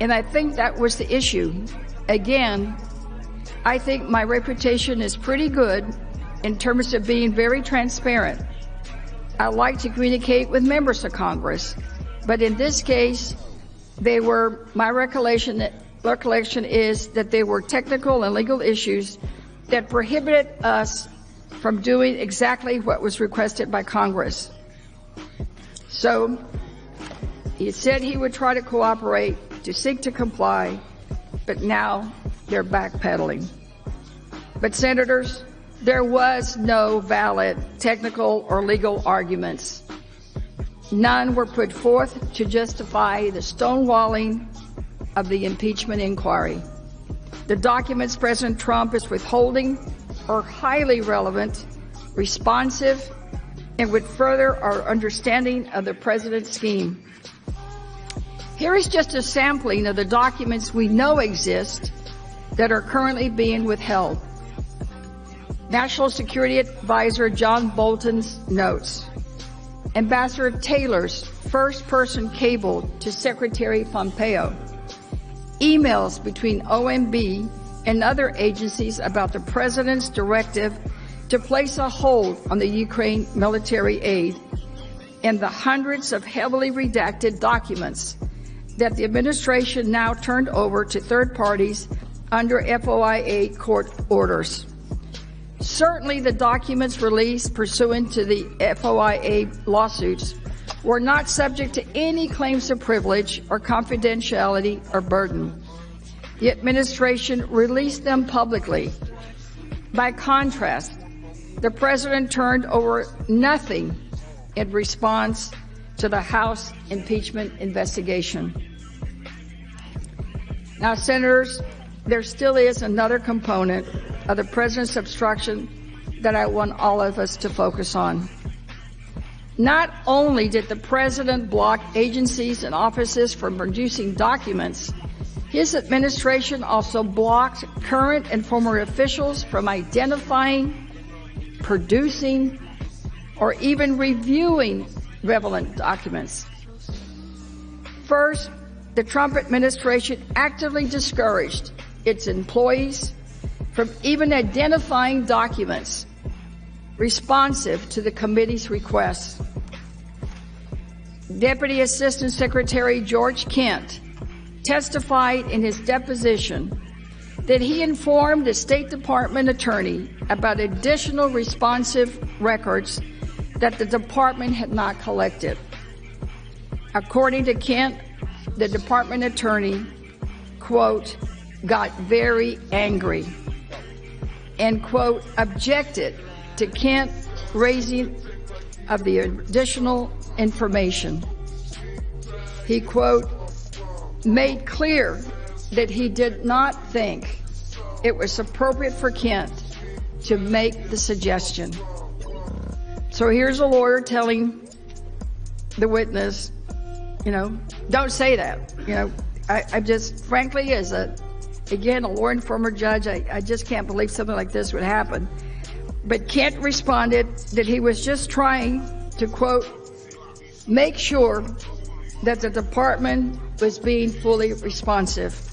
And I think that was the issue. Again, I think my reputation is pretty good in terms of being very transparent. I like to communicate with members of Congress, but in this case, my recollection is that they were technical and legal issues that prohibited us from doing exactly what was requested by Congress. So he said he would try to cooperate, to seek to comply, but now they're backpedaling. But senators, there was no valid technical or legal arguments. None were put forth to justify the stonewalling of the impeachment inquiry. The documents President Trump is withholding are highly relevant, responsive, and would further our understanding of the president's scheme. Here is just a sampling of the documents we know exist that are currently being withheld. National Security Advisor John Bolton's notes. Ambassador Taylor's first-person cable to Secretary Pompeo. Emails between OMB and other agencies about the president's directive to place a hold on the Ukraine military aid, and the hundreds of heavily redacted documents that the administration now turned over to third parties under FOIA court orders. Certainly the documents released pursuant to the FOIA lawsuits were not subject to any claims of privilege or confidentiality or burden. The administration released them publicly. By contrast, the president turned over nothing in response to the House impeachment investigation. Now, senators, there still is another component of the president's obstruction that I want all of us to focus on. Not only did the president block agencies and offices from producing documents, his administration also blocked current and former officials from identifying, producing, or even reviewing relevant documents. First, the Trump administration actively discouraged its employees from even identifying documents responsive to the committee's requests. Deputy Assistant Secretary George Kent testified in his deposition that he informed the State Department attorney about additional responsive records that the department had not collected. According to Kent, the department attorney, quote, got very angry and, quote, objected to Kent raising of the additional information. He, quote, made clear that he did not think it was appropriate for Kent to make the suggestion. So here's a lawyer telling the witness, don't say that. I just, frankly, as a lawyer and former judge, I just can't believe something like this would happen. But Kent responded that he was just trying to, quote, make sure that the department was being fully responsive.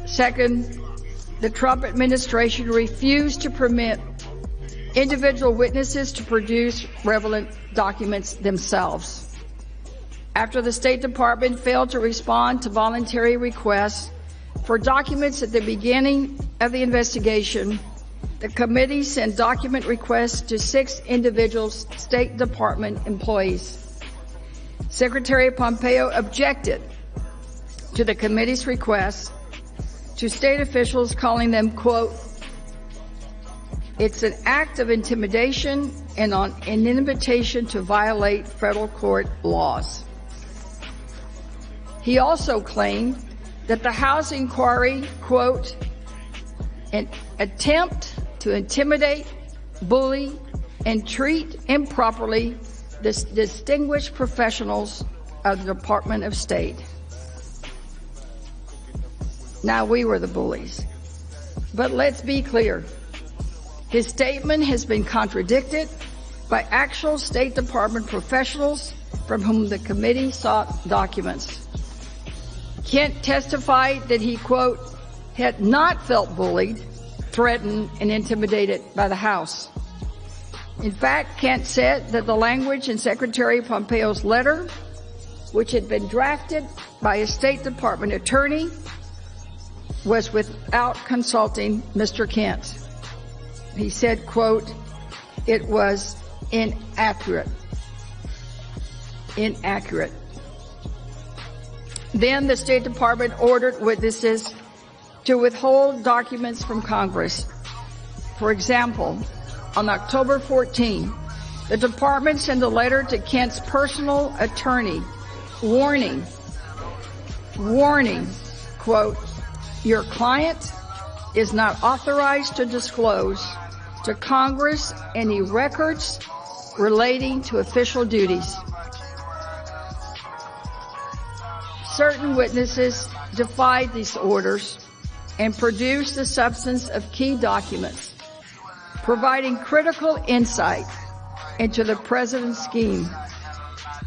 Second, the Trump administration refused to permit individual witnesses to produce relevant documents themselves. After the State Department failed to respond to voluntary requests for documents at the beginning of the investigation, the committee sent document requests to 6 individual State Department employees. Secretary Pompeo objected to the committee's request to state officials, calling them, quote, "It's an act of intimidation and an invitation to violate federal court laws." He also claimed that the House inquiry, quote, "an attempt to intimidate, bully, and treat improperly the distinguished professionals of the Department of State." Now, we were the bullies. But let's be clear. His statement has been contradicted by actual State Department professionals from whom the committee sought documents. Kent testified that he, quote, "had not felt bullied, threatened, and intimidated by the House." In fact, Kent said that the language in Secretary Pompeo's letter, which had been drafted by a State Department attorney, was without consulting Mr. Kent. He said, quote, "It was inaccurate." Inaccurate. Then the State Department ordered witnesses to withhold documents from Congress. For example, on October 14, the department sent a letter to Kent's personal attorney warning, quote, "Your client is not authorized to disclose to Congress any records relating to official duties." Certain witnesses defied these orders and produced the substance of key documents, providing critical insight into the president's scheme.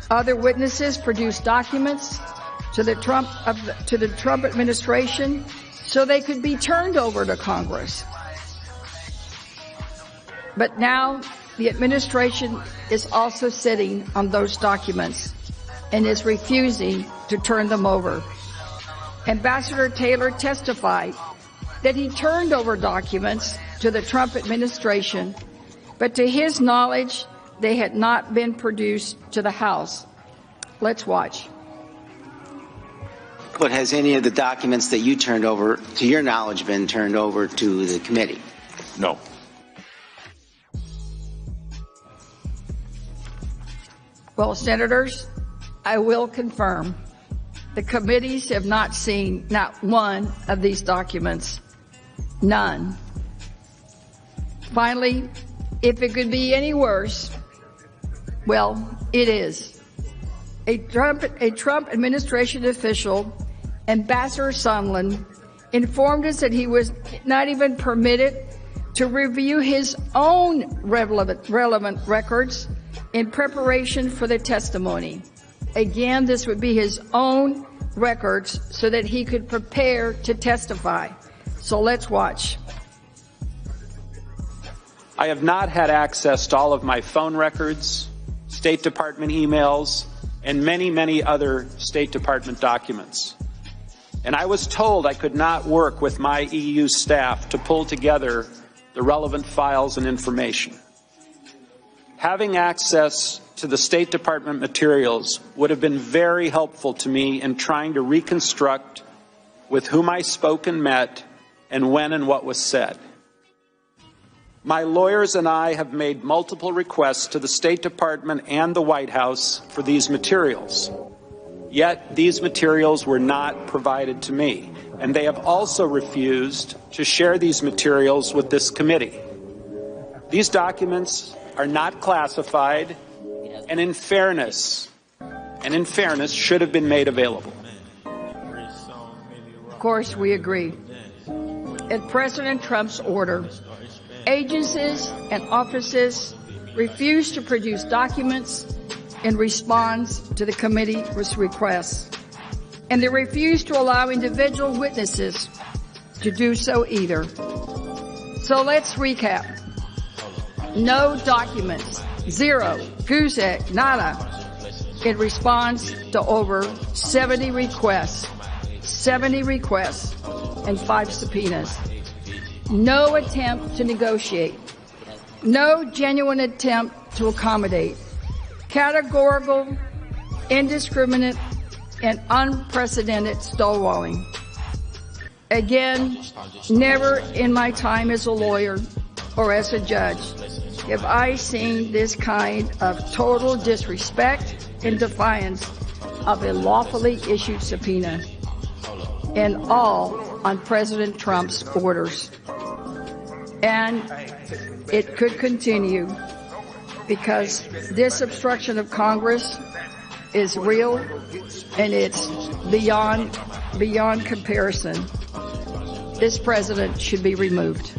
Other witnesses produced documents to the Trump administration so they could be turned over to Congress. But now the administration is also sitting on those documents and is refusing to turn them over. Ambassador Taylor testified that he turned over documents to the Trump administration, but to his knowledge, they had not been produced to the House. Let's watch.
But has any of the documents that you turned over, to your knowledge, been turned over to the committee?
No.
Well, Senators, I will confirm the committees have not seen not one of these documents. None. Finally, if it could be any worse, well, it is. A Trump administration official, Ambassador Sondland, informed us that he was not even permitted to review his own relevant records in preparation for the testimony. Again, this would be his own records so that he could prepare to testify. So let's watch.
I have not had access to all of my phone records, State Department emails, and many, many other State Department documents. And I was told I could not work with my EU staff to pull together the relevant files and information. Having access to the State Department materials would have been very helpful to me in trying to reconstruct with whom I spoke and met and when and what was said. My lawyers and I have made multiple requests to the State Department and the White House for these materials. Yet these materials were not provided to me, and they have also refused to share these materials with this committee. These documents are not classified, and in fairness, should have been made available.
Of course, we agree. At President Trump's order, agencies and offices refused to produce documents in response to the committee's requests, and they refused to allow individual witnesses to do so either. So let's recap. No documents, zero, goose egg, nada, in response to over 70 requests and 5 subpoenas. no attempt to negotiate, no genuine attempt to accommodate, categorical, indiscriminate, and unprecedented stonewalling. Again, never in my time as a lawyer or as a judge have I seen this kind of total disrespect and defiance of a lawfully issued subpoena, and all on President Trump's orders. And it could continue because this obstruction of Congress is real and it's beyond comparison. This president should be removed.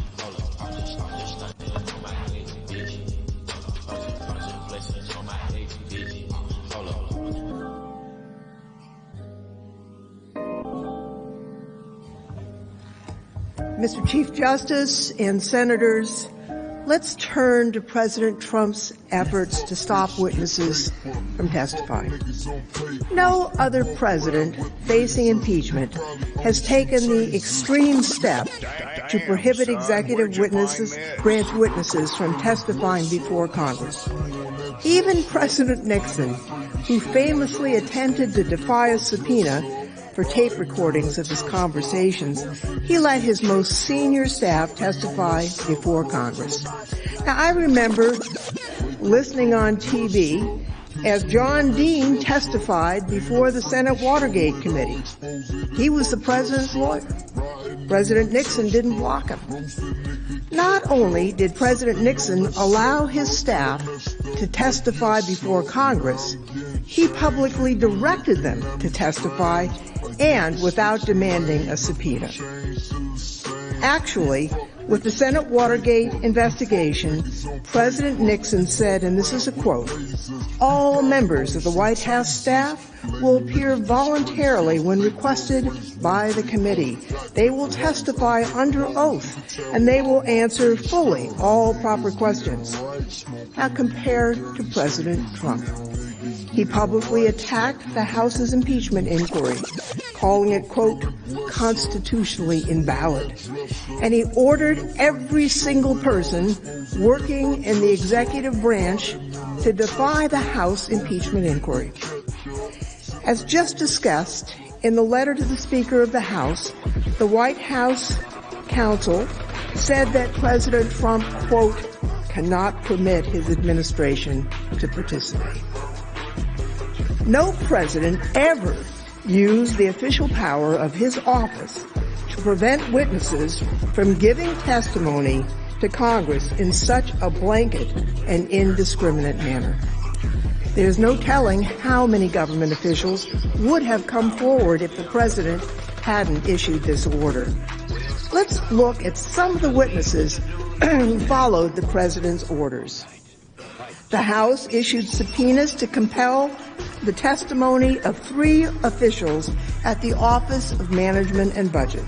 Mr. Chief Justice and Senators, let's turn to President Trump's efforts to stop witnesses from testifying. No other president facing impeachment has taken the extreme step to prohibit executive branch witnesses from testifying before Congress. Even President Nixon, who famously attempted to defy a subpoena for tape recordings of his conversations, he let his most senior staff testify before Congress. Now, I remember listening on TV as John Dean testified before the Senate Watergate Committee. He was the president's lawyer. President Nixon didn't block him. Not only did President Nixon allow his staff to testify before Congress, he publicly directed them to testify and without demanding a subpoena. Actually, with the Senate Watergate investigation, President Nixon said, and this is a quote, "All members of the White House staff will appear voluntarily when requested by the committee. They will testify under oath, and they will answer fully all proper questions." Now compare to President Trump. He publicly attacked the House's impeachment inquiry, calling it, quote, "constitutionally invalid." And he ordered every single person working in the executive branch to defy the House impeachment inquiry. As just discussed, in the letter to the Speaker of the House, the White House counsel said that President Trump, quote, "cannot permit his administration to participate." No president ever used the official power of his office to prevent witnesses from giving testimony to Congress in such a blanket and indiscriminate manner. There's no telling how many government officials would have come forward if the president hadn't issued this order. Let's look at some of the witnesses who followed the president's orders. The House issued subpoenas to compel the testimony of 3 officials at the Office of Management and Budget: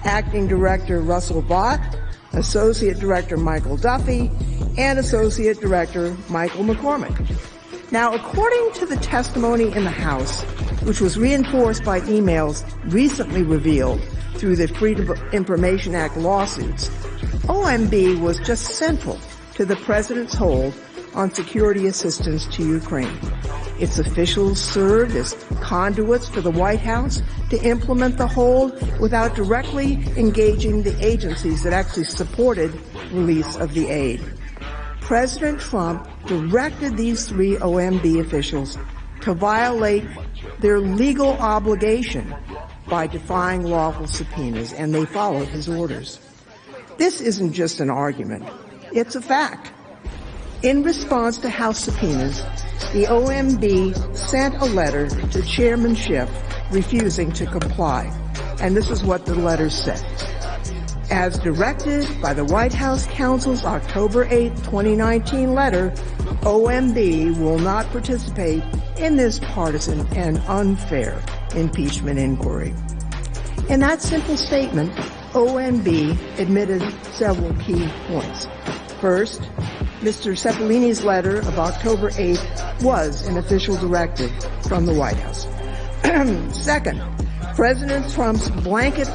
Acting Director Russell Vought, Associate Director Michael Duffy, and Associate Director Michael McCormick. Now, according to the testimony in the House, which was reinforced by emails recently revealed through the Freedom of Information Act lawsuits, OMB was just central to the president's hold on security assistance to Ukraine. Its officials served as conduits for the White House to implement the hold without directly engaging the agencies that actually supported release of the aid. President Trump directed these 3 OMB officials to violate their legal obligation by defying lawful subpoenas, and they followed his orders. This isn't just an argument. It's a fact. In response to House subpoenas, the OMB sent a letter to Chairman Schiff refusing to comply. And this is what the letter said. As directed by the White House counsel's October 8, 2019 letter, OMB will not participate in this partisan and unfair impeachment inquiry. In that simple statement, OMB admitted several key points. First, Mr. Ceppolini's letter of October 8th was an official directive from the White House. Second, President Trump's blanket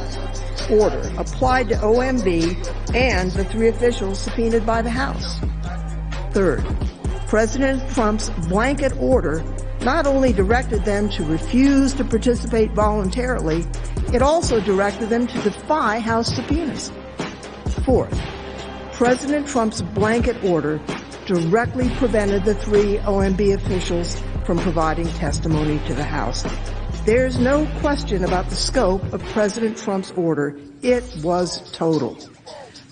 order applied to OMB and the 3 officials subpoenaed by the House. Third, President Trump's blanket order not only directed them to refuse to participate voluntarily, it also directed them to defy House subpoenas. Fourth, President Trump's blanket order directly prevented the 3 OMB officials from providing testimony to the House. There's no question about the scope of President Trump's order. It was total.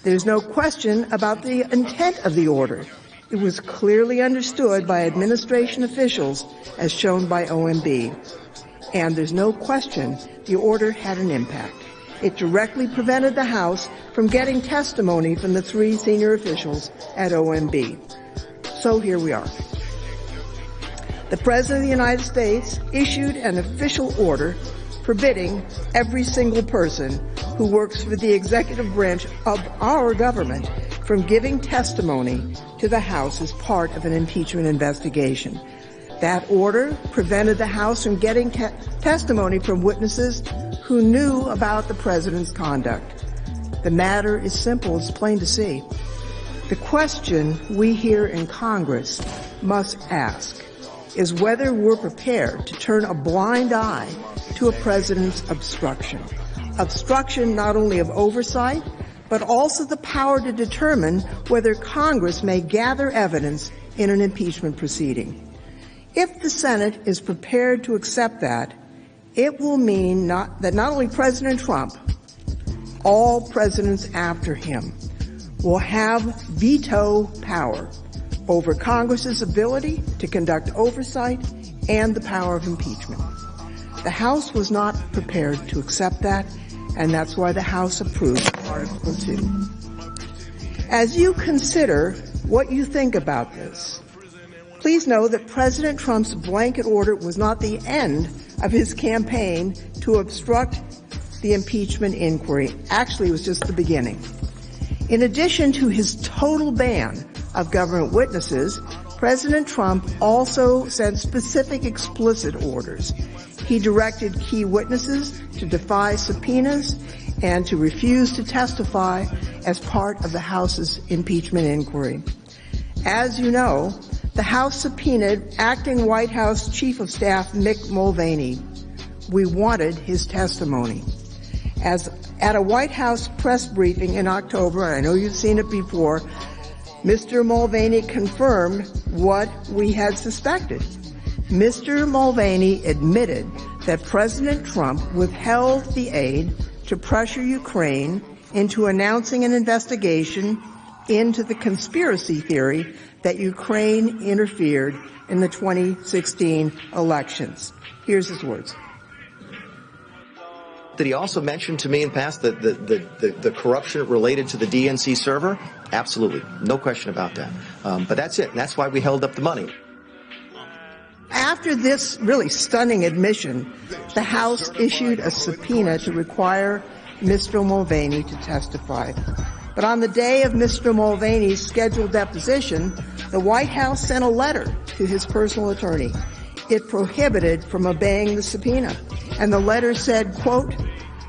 There's no question about the intent of the order. It was clearly understood by administration officials as shown by OMB. And there's no question the order had an impact. It directly prevented the House from getting testimony from the 3 senior officials at OMB. So here we are. The President of the United States issued an official order forbidding every single person who works for the executive branch of our government from giving testimony to the House as part of an impeachment investigation. That order prevented the House from getting testimony from witnesses who knew about the President's conduct. The matter is simple. It's plain to see. The question we here in Congress must ask is whether we're prepared to turn a blind eye to a president's obstruction. Obstruction not only of oversight, but also the power to determine whether Congress may gather evidence in an impeachment proceeding. If the Senate is prepared to accept that, it will mean that not only President Trump, all presidents after him will have veto power over Congress's ability to conduct oversight and the power of impeachment. The House was not prepared to accept that, and that's why the House approved Article 2. As you consider what you think about this, please know that President Trump's blanket order was not the end of his campaign to obstruct the impeachment inquiry. Actually, it was just the beginning. In addition to his total ban of government witnesses, President Trump also sent specific explicit orders. He directed key witnesses to defy subpoenas and to refuse to testify as part of the House's impeachment inquiry. As you know, the House subpoenaed acting White House Chief of Staff Mick Mulvaney. We wanted his testimony. As at a White House press briefing in October, I know you've seen it before, Mr. Mulvaney confirmed what we had suspected. Mr. Mulvaney admitted that President Trump withheld the aid to pressure Ukraine into announcing an investigation into the conspiracy theory that Ukraine interfered in the 2016 elections. Here's his words.
Did he also mention to me in the past the corruption related to the DNC server? Absolutely. No question about that. But that's it. And that's why we held up the money.
After this really stunning admission, the House issued a subpoena to require Mr. Mulvaney to testify. But on the day of Mr. Mulvaney's scheduled deposition, the White House sent a letter to his personal attorney. It prohibited from obeying the subpoena. And the letter said, quote,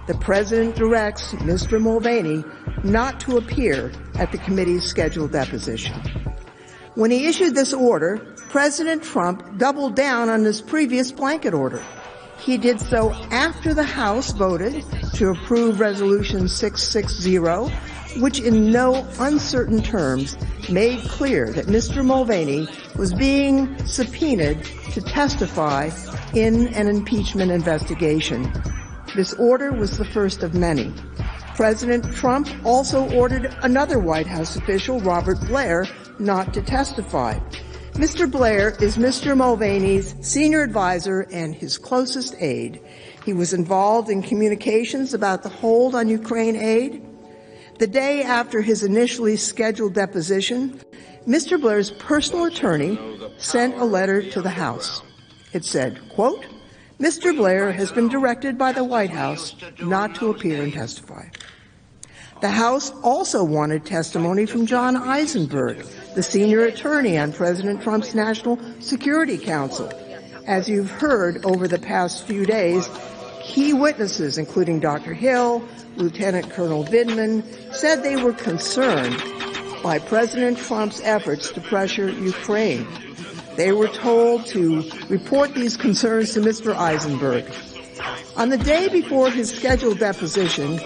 "The President directs Mr. Mulvaney not to appear at the committee's scheduled deposition." When he issued this order, President Trump doubled down on his previous blanket order. He did so after the House voted to approve Resolution 660, which in no uncertain terms made clear that Mr. Mulvaney was being subpoenaed to testify in an impeachment investigation. This order was the first of many. President Trump also ordered another White House official, Robert Blair, not to testify. Mr. Blair is Mr. Mulvaney's senior advisor and his closest aide. He was involved in communications about the hold on Ukraine aid. The day after his initially scheduled deposition, Mr. Blair's personal attorney sent a letter to the House. It said, quote, "Mr. Blair has been directed by the White House not to appear and testify." The House also wanted testimony from John Eisenberg, the senior attorney on President Trump's National Security Council. As you've heard over the past few days, Key witnesses, including Dr. Hill, Lieutenant Colonel Vindman, said they were concerned by President Trump's efforts to pressure Ukraine. They were told to report these concerns to Mr. Eisenberg. On the day before his scheduled deposition,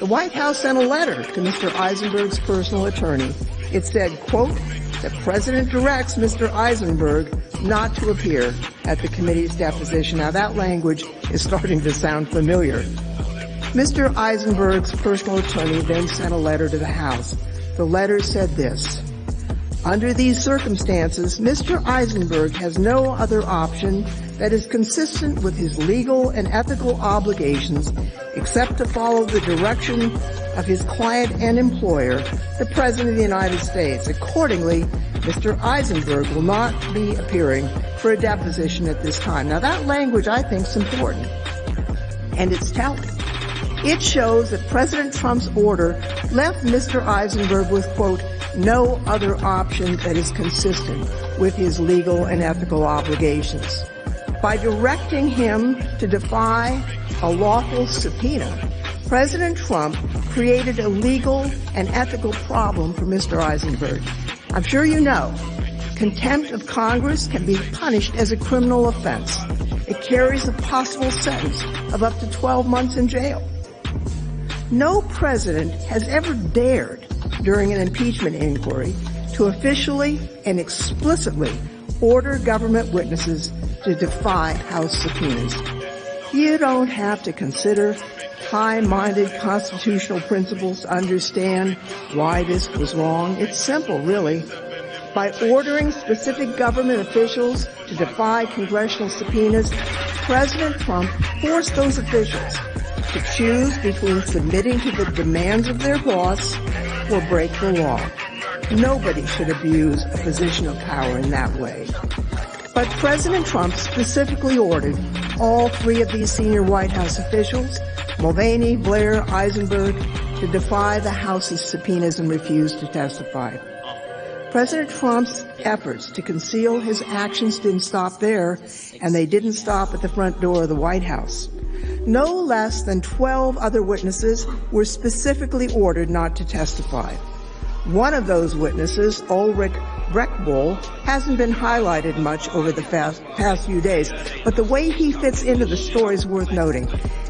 the White House sent a letter to Mr. Eisenberg's personal attorney. It said, quote, the President directs Mr. Eisenberg not to appear at the committee's deposition. Now, that language is starting to sound familiar. Mr. Eisenberg's personal attorney then sent a letter to the House. The letter said this: under these circumstances, Mr. Eisenberg has no other option that is consistent with his legal and ethical obligations except to follow the direction of his client and employer, the President of the United States. Accordingly, Mr. Eisenberg will not be appearing for a deposition at this time. Now, that language, I think, is important, and it's telling. It shows that President Trump's order left Mr. Eisenberg with, quote, no other option that is consistent with his legal and ethical obligations. By directing him to defy a lawful subpoena, President Trump created a legal and ethical problem for Mr. Eisenberg. I'm sure you know, contempt of Congress can be punished as a criminal offense. It carries a possible sentence of up to 12 months in jail. No president has ever dared, during an impeachment inquiry, to officially and explicitly order government witnesses to defy House subpoenas. You don't have to consider high-minded constitutional principles to understand why this was wrong. It's simple, really. By ordering specific government officials to defy congressional subpoenas, President Trump forced those officials to choose between submitting to the demands of their boss or break the law. Nobody should abuse a position of power in that way. But President Trump specifically ordered all three of these senior White House officials, Mulvaney, Blair, Eisenberg, to defy the House's subpoenas and refuse to testify. President Trump's efforts to conceal his actions didn't stop there, and they didn't stop at the front door of the White House. No less than 12 other witnesses were specifically ordered not to testify. One of those witnesses, Ulrich Breckbull, hasn't been highlighted much over the past few days, but the way he fits into the story is worth noting.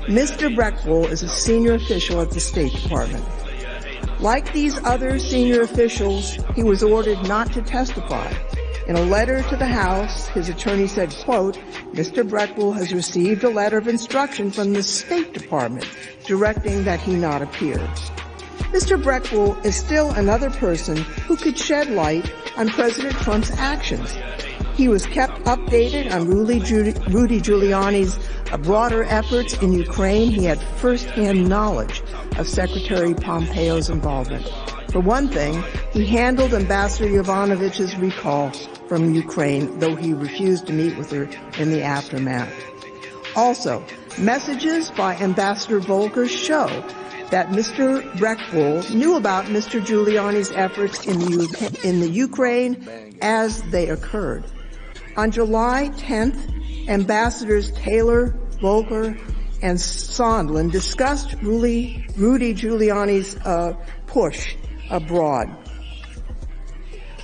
Mr. Breckbull is a senior official at the State Department. Like these other senior officials, he was ordered not to testify. In a letter to the House, his attorney said, quote, Mr. Breckbull has received a letter of instruction from the State Department directing that he not appear. Mr. Breckbull is still another person who could shed light on President Trump's actions. He was kept updated on Rudy Giuliani's broader efforts in Ukraine. He had firsthand knowledge of Secretary Pompeo's involvement. For one thing, he handled Ambassador Yovanovitch's recall from Ukraine, though he refused to meet with her in the aftermath. Also, messages by Ambassador Volker show that Mr. Breckbull knew about Mr. Giuliani's efforts in the Ukraine as they occurred. On July 10th, Ambassadors Taylor, Volker, and Sondland discussed Rudy Giuliani's push abroad.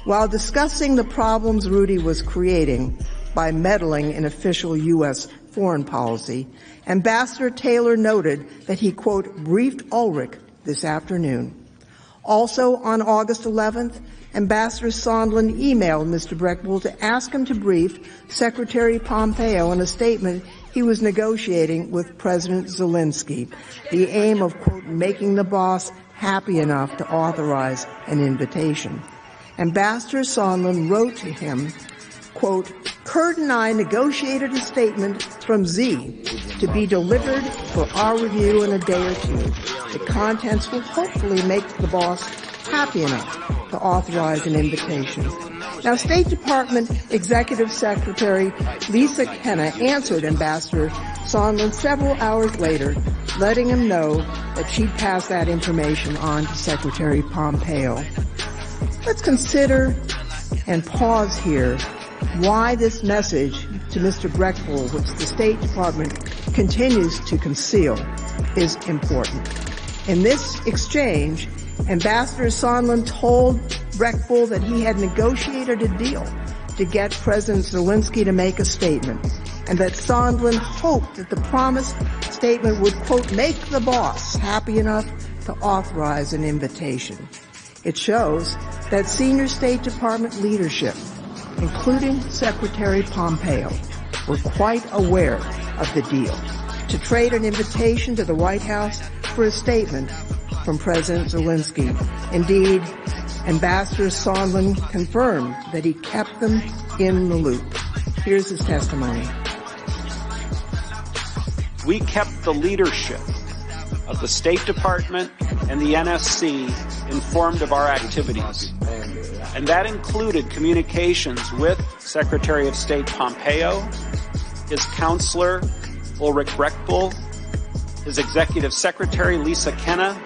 While discussing the problems Rudy was creating by meddling in official U.S. foreign policy, Ambassador Taylor noted that he, quote, briefed Ulrich this afternoon. Also on August 11th, Ambassador Sondland emailed Mr. Breckbull to ask him to brief Secretary Pompeo on a statement he was negotiating with President Zelensky, the aim of, quote, making the boss happy enough to authorize an invitation. Ambassador Sondland wrote to him, quote, Kurt and I negotiated a statement from Z to be delivered for our review in a day or two. The contents will hopefully make the boss happy enough to authorize an invitation. Now, State Department Executive Secretary Lisa Kenna answered Ambassador Sondland several hours later, letting him know that she'd pass that information on to Secretary Pompeo. Let's consider and pause here why this message to Mr. Breckbull, which the State Department continues to conceal is important. In this exchange, Ambassador Sondland told Brecht Bull that he had negotiated a deal to get President Zelensky to make a statement, and that Sondland hoped that the promised statement would, quote, make the boss happy enough to authorize an invitation. It shows that senior State Department leadership, including Secretary Pompeo, were quite aware of the deal to trade an invitation to the White House for a statement from President Zelensky. Indeed, Ambassador Sondland confirmed that he kept them in the loop. Here's his testimony.
We kept the leadership of the State Department and the NSC informed of our activities. And that included communications with Secretary of State Pompeo, his counselor, Ulrich Brecht Bull, his executive secretary, Lisa Kenna,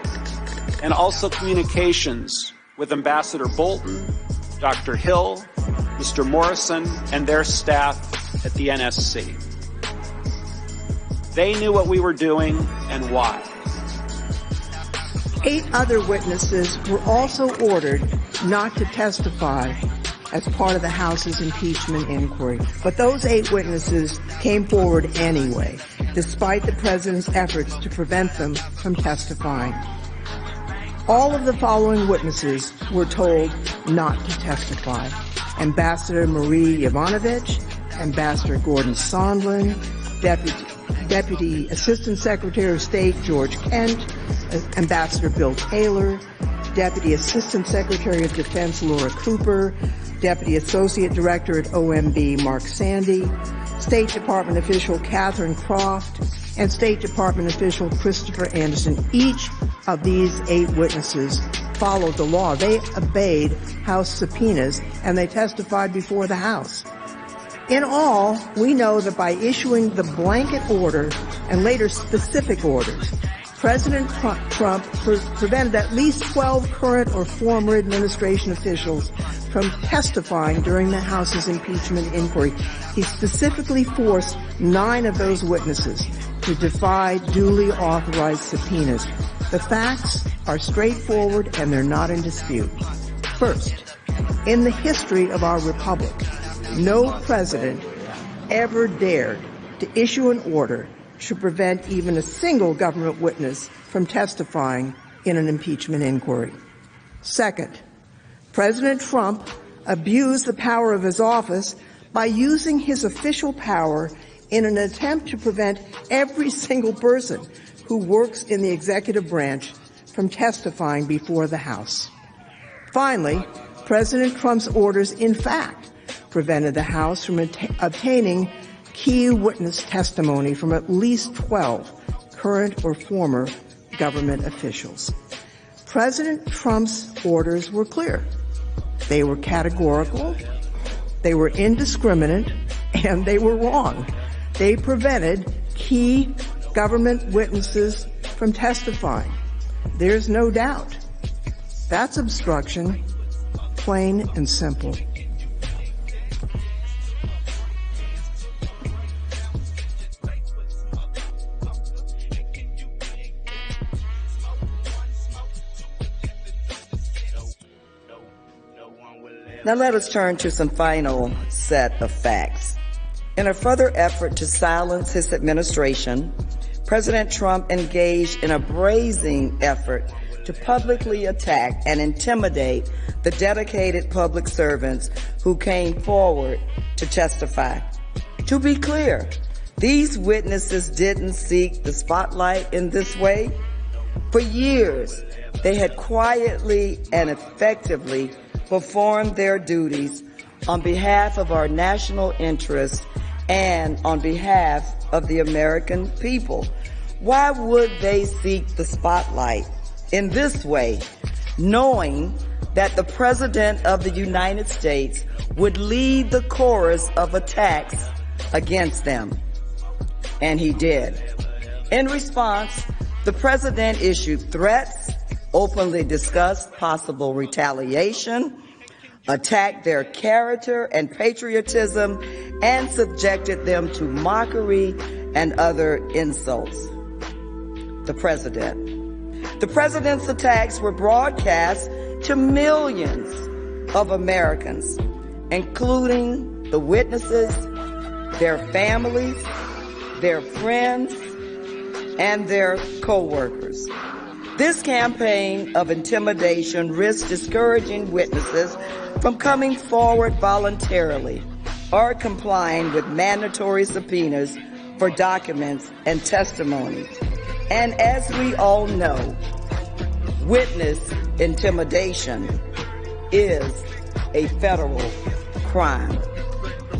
and also communications with Ambassador Bolton, Dr. Hill, Mr. Morrison, and their staff at the NSC. They knew what we were doing and why.
8 other witnesses were also ordered not to testify as part of the House's impeachment inquiry. But those 8 witnesses came forward anyway, despite the president's efforts to prevent them from testifying. All of the following witnesses were told not to testify: Ambassador Marie Yovanovitch, Ambassador Gordon Sondland, Deputy Assistant Secretary of State George Kent, Ambassador Bill Taylor, Deputy Assistant Secretary of Defense Laura Cooper, Deputy Associate Director at OMB Mark Sandy, State Department official Catherine Croft, and State Department official Christopher Anderson. Each of these 8 witnesses followed the law. They obeyed House subpoenas, and they testified before the House. In all, we know that by issuing the blanket order and later specific orders, President Trump prevented at least 12 current or former administration officials from testifying during the House's impeachment inquiry. He specifically forced 9 of those witnesses to defy duly authorized subpoenas. The facts are straightforward and they're not in dispute. First, in the history of our republic, no president ever dared to issue an order to prevent even a single government witness from testifying in an impeachment inquiry. Second, President Trump abused the power of his office by using his official power in an attempt to prevent every single person who works in the executive branch from testifying before the House. Finally, President Trump's orders, in fact, prevented the House from obtaining key witness testimony from at least 12 current or former government officials. President Trump's orders were clear. They were categorical, they were indiscriminate, and they were wrong. They prevented key government witnesses from testifying. There's no doubt. That's obstruction, plain and simple.
Now let us turn to some final set of facts. In a further effort to silence his administration, President Trump engaged in a brazen effort to publicly attack and intimidate the dedicated public servants who came forward to testify. To be clear, these witnesses didn't seek the spotlight in this way. For years, they had quietly and effectively performed their duties on behalf of our national interest and on behalf of the American people. Why would they seek the spotlight in this way, knowing that the President of the United States would lead the chorus of attacks against them? And he did. In response, the President issued threats, openly discussed possible retaliation, attacked their character and patriotism, and subjected them to mockery and other insults. The president's attacks were broadcast to millions of Americans, including the witnesses, their families, their friends, and their co-workers. This campaign of intimidation risks discouraging witnesses from coming forward voluntarily or complying with mandatory subpoenas for documents and testimonies. And as we all know, witness intimidation is a federal crime.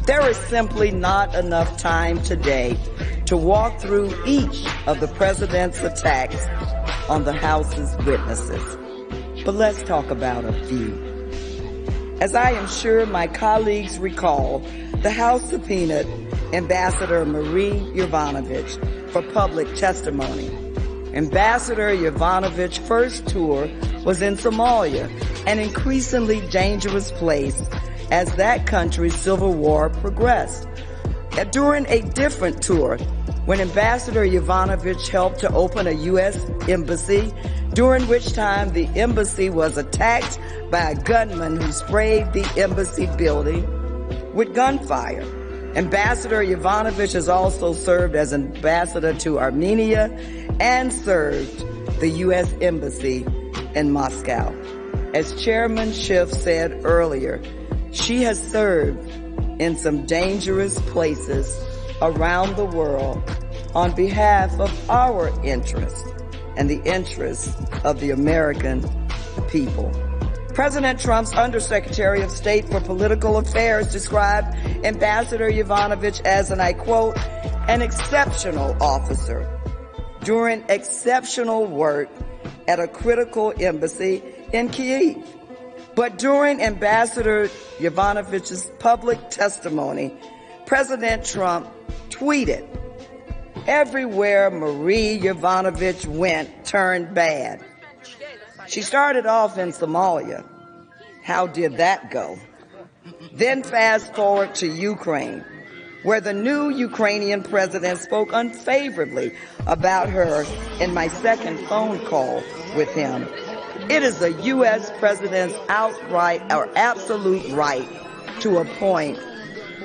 There is simply not enough time today to walk through each of the president's attacks on the House's witnesses. But let's talk about a few. As I am sure my colleagues recall, the House subpoenaed Ambassador Marie Yovanovitch for public testimony. Ambassador Yovanovitch's first tour was in Somalia, an increasingly dangerous place as that country's civil war progressed. During a different tour, when Ambassador Yovanovitch helped to open a U.S. embassy, during which time the embassy was attacked by a gunman who sprayed the embassy building with gunfire. Ambassador Yovanovitch has also served as ambassador to Armenia and served the U.S. Embassy in Moscow. As Chairman Schiff said earlier, she has served in some dangerous places around the world on behalf of our interests and the interests of the American people. President Trump's Undersecretary of State for Political Affairs described Ambassador Yovanovitch as, and I quote, an exceptional officer doing exceptional work at a critical embassy in Kyiv. But during Ambassador Yovanovitch's public testimony, President Trump tweeted, "Everywhere Marie Yovanovitch went turned bad." She started off in Somalia. How did that go? Then fast forward to Ukraine, where the new Ukrainian president spoke unfavorably about her in my second phone call with him. It is the U.S. president's outright or absolute right to appoint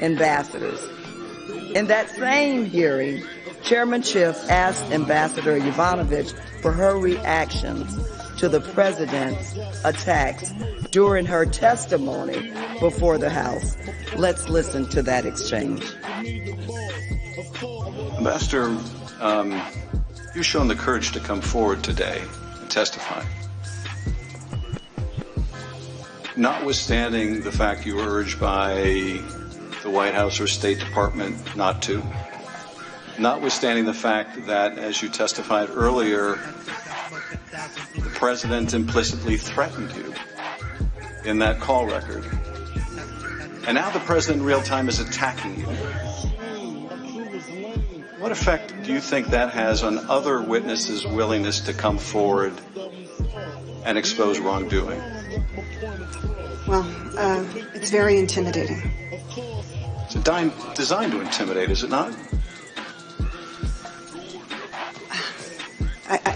ambassadors. In that same hearing, Chairman Schiff asked Ambassador Yovanovitch for her reactions to the president's attacks during her testimony before the House. Let's listen to that exchange.
Ambassador, you've shown the courage to come forward today and testify. Notwithstanding the fact you were urged by the White House or State Department not to, notwithstanding the fact that, as you testified earlier, the president implicitly threatened you in that call record, and now the president in real time is attacking you. What effect do you think that has on other witnesses' willingness to come forward and expose wrongdoing?
Well, it's very intimidating.
It's designed to intimidate, is it not?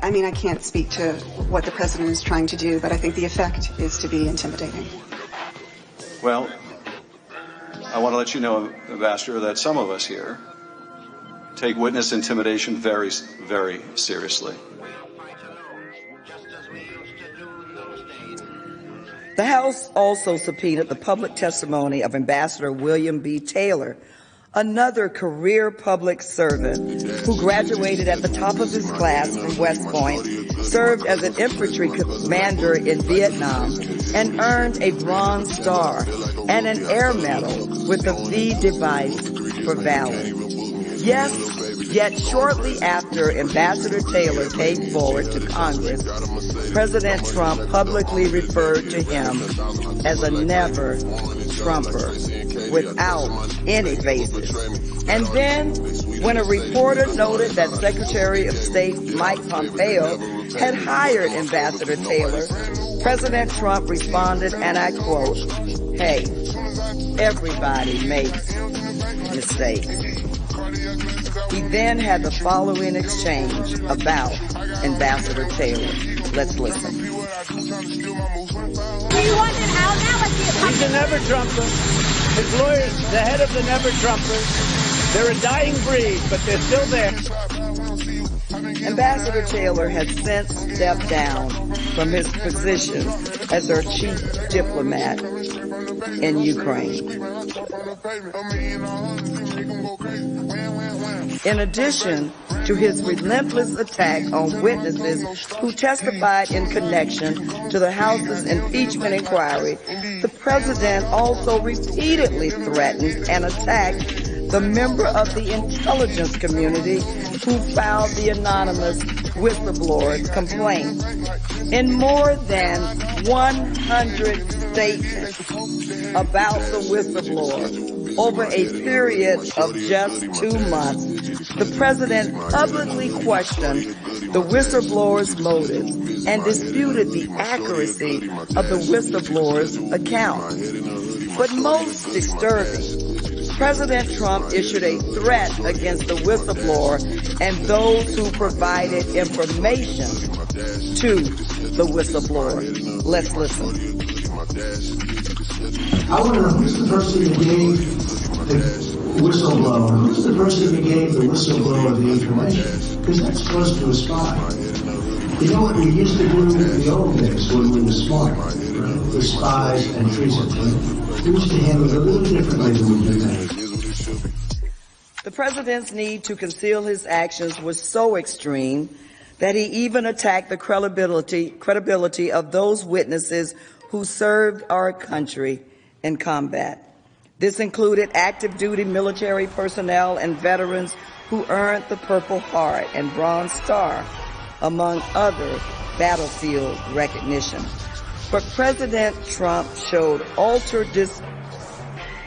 I mean, I can't speak to what the president is trying to do, but I think the effect is to be intimidating.
Well, I want to let you know, Ambassador, that some of us here take witness intimidation very, very seriously.
The House also subpoenaed the public testimony of Ambassador William B. Taylor, another career public servant who graduated at the top of his class from West Point, served as an infantry commander in Vietnam, and earned a Bronze Star and an Air Medal with the V device for valor. Yet shortly after Ambassador Taylor came forward to Congress, President Trump publicly referred to him as a never-Trumper without any basis. And then, when a reporter noted that Secretary of State Mike Pompeo had hired Ambassador Taylor, President Trump responded, and I quote, "Hey, everybody makes mistakes." He then had the following exchange about Ambassador Taylor. Let's listen.
Do you want him out now? He's a never-Trumper. His lawyers, the head of the never-Trumpers, they're a dying breed, but they're still there.
Ambassador Taylor has since stepped down from his position as our chief diplomat in Ukraine. In addition to his relentless attack on witnesses who testified in connection to the House's impeachment inquiry, the president also repeatedly threatened and attacked the member of the intelligence community who filed the anonymous whistleblower's complaint. In more than 100 statements about the whistleblower over a period of just 2 months, the president publicly questioned the whistleblower's motives and disputed the accuracy of the whistleblower's account. But most disturbing, President Trump issued a threat against the whistleblower and those who provided information to the whistleblower. Let's listen.
I want to know who's the person who gave the whistleblower? Who's the person who gave the whistleblower the information? Because that's close to a spy. You know what we used to do in the old days when we were smart, right? With spies and treason. We used to handle it a little differently than we do now.
The president's need to conceal his actions was so extreme that he even attacked the credibility of those witnesses who served our country in combat. This included active duty military personnel and veterans who earned the Purple Heart and Bronze Star, among other battlefield recognition. But President Trump showed utter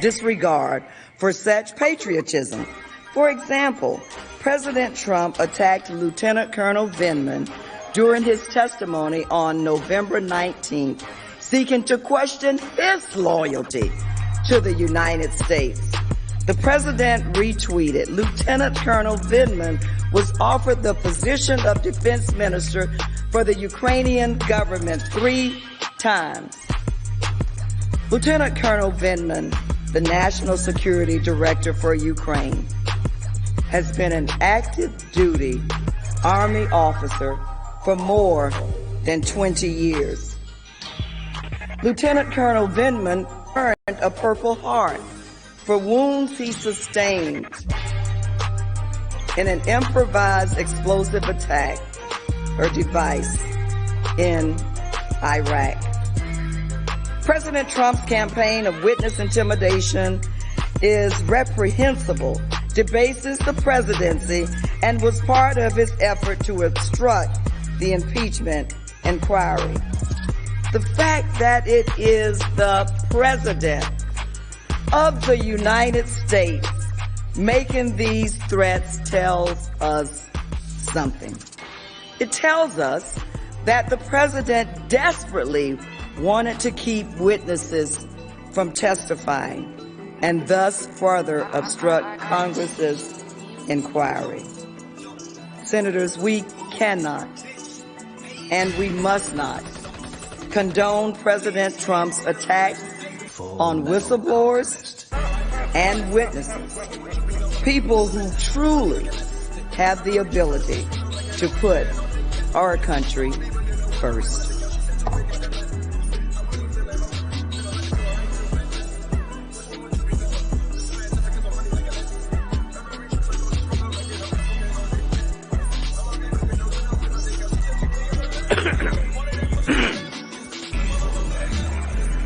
disregard for such patriotism. For example, President Trump attacked Lieutenant Colonel Vindman during his testimony on November 19th, seeking to question his loyalty to the United States. The president retweeted, Lieutenant Colonel Vindman was offered the position of defense minister for the Ukrainian government 3 times. Lieutenant Colonel Vindman, the National Security Director for Ukraine, has been an active duty Army officer for more than 20 years. Lieutenant Colonel Vindman earned a Purple Heart for wounds he sustained in an improvised explosive attack or device in Iraq. President Trump's campaign of witness intimidation is reprehensible, debases the presidency, and was part of his effort to obstruct the impeachment inquiry. The fact that it is the president of the United States making these threats tells us something. It tells us that the president desperately wanted to keep witnesses from testifying and thus further obstruct Congress's inquiry. Senators, we cannot and we must not condone President Trump's attack on whistleblowers and witnesses, people who truly have the ability to put our country first.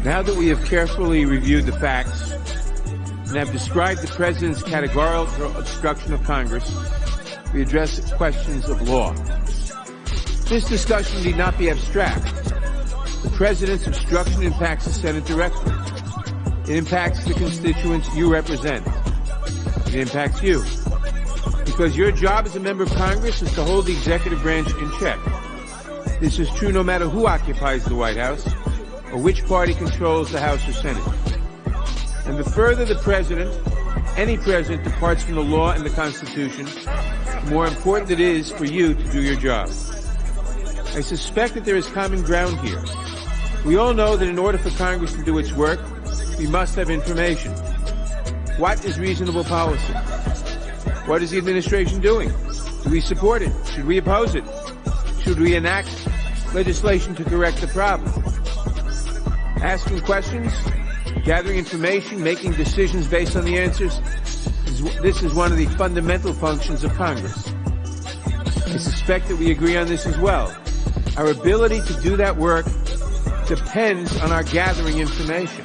Now that we have carefully reviewed the facts and have described the President's categorical obstruction of Congress, we address questions of law. This discussion need not be abstract. The President's obstruction impacts the Senate directly. It impacts the constituents you represent. It impacts you. Because your job as a member of Congress is to hold the executive branch in check. This is true no matter who occupies the White House or which party controls the House or Senate. And the further the President any president departs from the law and the Constitution, the more important it is for you to do your job. I suspect that there is common ground here. We all know that in order for Congress to do its work, we must have information. What is reasonable policy? What is the administration doing? Do we support it? Should we oppose it? Should we enact legislation to correct the problem? Asking questions, gathering information, making decisions based on the answers, this is one of the fundamental functions of Congress. I suspect that we agree on this as well. Our ability to do that work depends on our gathering information.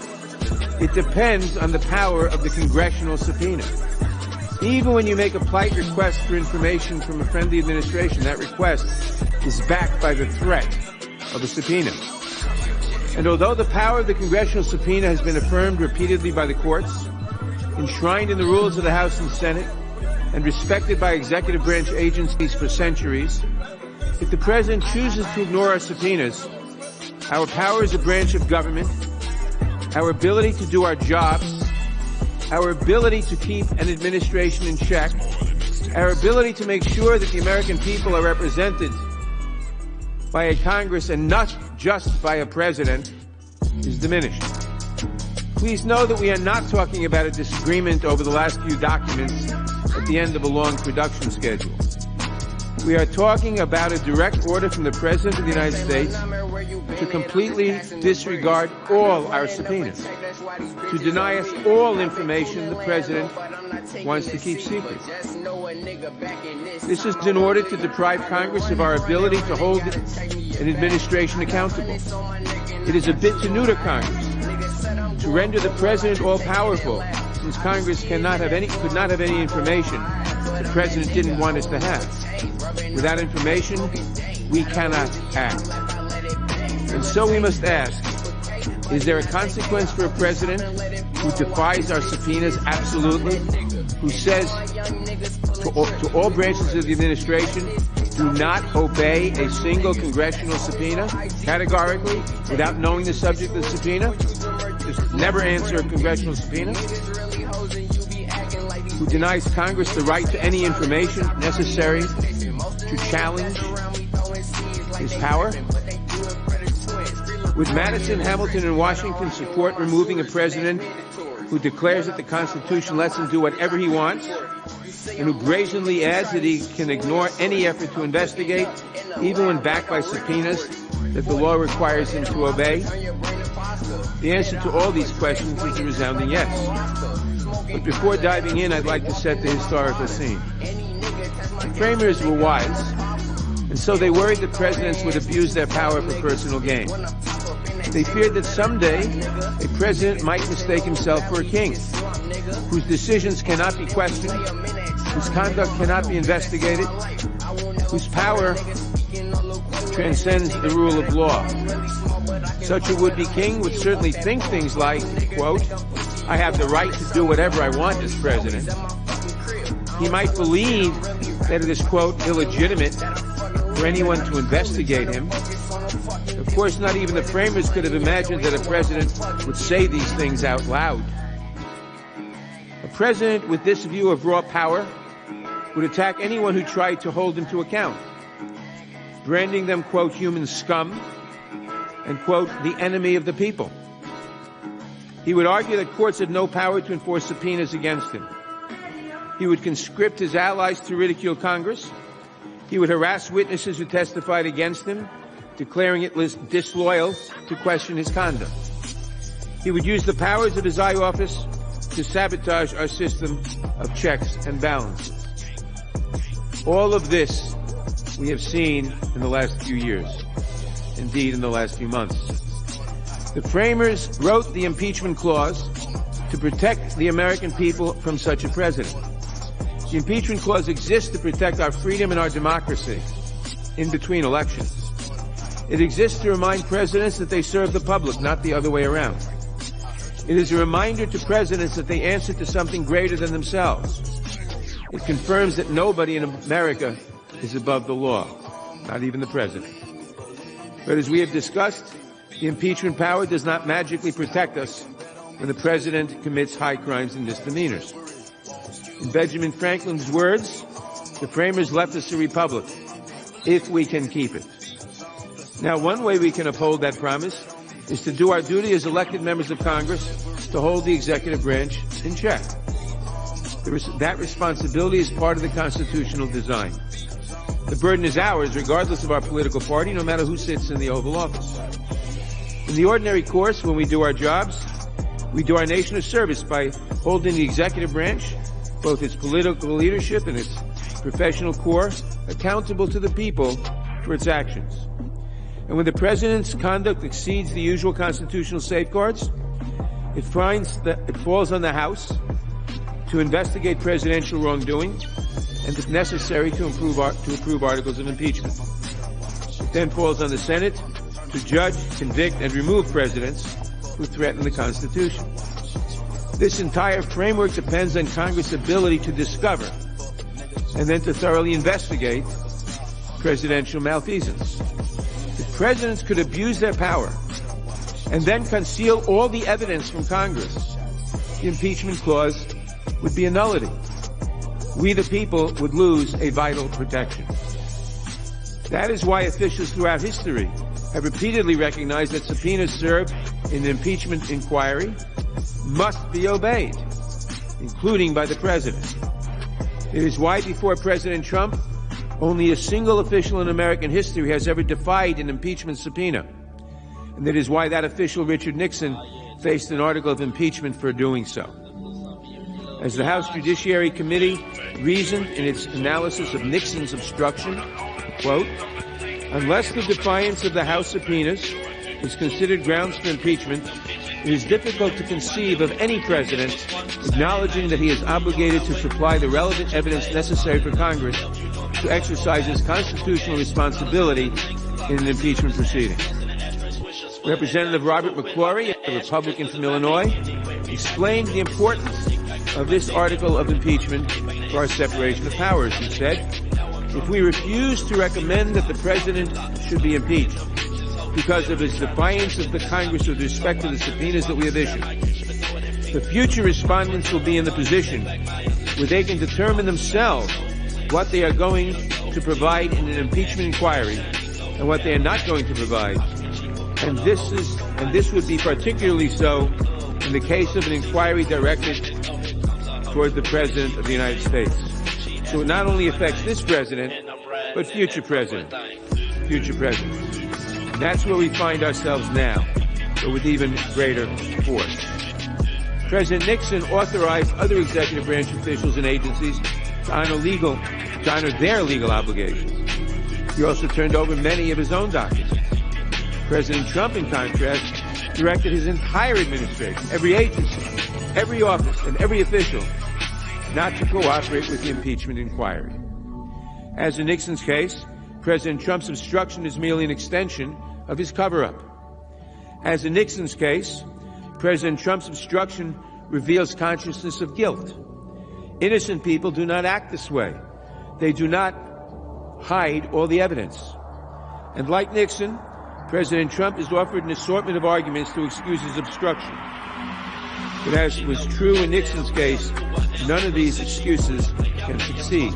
It depends on the power of the congressional subpoena. Even when you make a polite request for information from a friendly administration, that request is backed by the threat of a subpoena. And although the power of the congressional subpoena has been affirmed repeatedly by the courts, enshrined in the rules of the House and Senate, and respected by executive branch agencies for centuries, if the President chooses to ignore our subpoenas, our power as a branch of government, our ability to do our jobs, our ability to keep an administration in check, our ability to make sure that the American people are represented by a Congress and not just by a president is diminished. Please know that we are not talking about a disagreement over the last few documents at the end of a long production schedule. We are talking about a direct order from the President of the United States to completely disregard all our subpoenas, to deny us all information the President wants to keep secret. This is in order to deprive Congress of our ability to hold an administration accountable. It is a bit to neuter Congress, to render the President all-powerful, since Congress could not have any information the President didn't want us to have. Without information, we cannot act. And so we must ask, is there a consequence for a President who defies our subpoenas absolutely, who says to all branches of the administration, do not obey a single congressional subpoena categorically without knowing the subject of the subpoena? Just never answer a congressional subpoena? Who denies Congress the right to any information necessary to challenge his power? Would Madison, Hamilton, and Washington support removing a president who declares that the Constitution lets him do whatever he wants, and who brazenly adds that he can ignore any effort to investigate, even when backed by subpoenas that the law requires him to obey? The answer to all these questions is a resounding yes. But before diving in, I'd like to set the historical scene. The framers were wise, and so they worried that presidents would abuse their power for personal gain. They feared that someday a president might mistake himself for a king, whose decisions cannot be questioned, whose conduct cannot be investigated, whose power transcends the rule of law. Such a would-be king would certainly think things like, quote, I have the right to do whatever I want as president. He might believe that it is, quote, illegitimate for anyone to investigate him. Of course, not even the framers could have imagined that a president would say these things out loud. A president with this view of raw power would attack anyone who tried to hold him to account, branding them, quote, human scum, and, quote, the enemy of the people. He would argue that courts had no power to enforce subpoenas against him. He would conscript his allies to ridicule Congress. He would harass witnesses who testified against him, declaring it disloyal to question his conduct. He would use the powers of his eye office to sabotage our system of checks and balances. All of this we have seen in the last few years, indeed in the last few months. The framers wrote the impeachment clause to protect the American people from such a president. The impeachment clause exists to protect our freedom and our democracy in between elections. It exists to remind presidents that they serve the public, not the other way around. It is a reminder to presidents that they answer to something greater than themselves. It confirms that nobody in America is above the law, not even the president. But as we have discussed, the impeachment power does not magically protect us when the president commits high crimes and misdemeanors. In Benjamin Franklin's words, the framers left us a republic, if we can keep it. Now, one way we can uphold that promise is to do our duty as elected members of Congress to hold the executive branch in check. That responsibility is part of the constitutional design. The burden is ours, regardless of our political party, no matter who sits in the Oval Office. In the ordinary course, when we do our jobs, we do our nation a service by holding the executive branch, both its political leadership and its professional core, accountable to the people for its actions. And when the President's conduct exceeds the usual constitutional safeguards, it falls on the House to investigate presidential wrongdoing and, if necessary, to approve articles of impeachment. It then falls on the Senate to judge, convict, and remove presidents who threaten the Constitution. This entire framework depends on Congress' ability to discover and then to thoroughly investigate presidential malfeasance. If presidents could abuse their power and then conceal all the evidence from Congress, the impeachment clause would be a nullity. We, the people, would lose a vital protection. That is why officials throughout history have repeatedly recognized that subpoenas served in an impeachment inquiry must be obeyed, including by the President. It is why, before President Trump, only a single official in American history has ever defied an impeachment subpoena. And that is why that official, Richard Nixon, faced an article of impeachment for doing so. As the House Judiciary Committee reasoned in its analysis of Nixon's obstruction, quote, unless the defiance of the House subpoenas is considered grounds for impeachment, it is difficult to conceive of any president acknowledging that he is obligated to supply the relevant evidence necessary for Congress to exercise his constitutional responsibility in an impeachment proceeding. Representative Robert McClory, a Republican from Illinois, explained the importance of this article of impeachment for our separation of powers. He said, if we refuse to recommend that the president should be impeached because of his defiance of the Congress with respect to the subpoenas that we have issued, the future respondents will be in the position where they can determine themselves what they are going to provide in an impeachment inquiry and what they are not going to provide. And this would be particularly so in the case of an inquiry directed toward the President of the United States. So it not only affects this president, but future presidents. And that's where we find ourselves now, but with even greater force. President Nixon authorized other executive branch officials and agencies to honor their legal obligations. He also turned over many of his own documents. President Trump, in contrast, directed his entire administration, every agency, every office, and every official not to cooperate with the impeachment inquiry. As in Nixon's case, President Trump's obstruction is merely an extension of his cover-up. As in Nixon's case, President Trump's obstruction reveals consciousness of guilt. Innocent people do not act this way. They do not hide all the evidence. And like Nixon, President Trump has offered an assortment of arguments to excuse his obstruction. But as was true in Nixon's case, none of these excuses can succeed.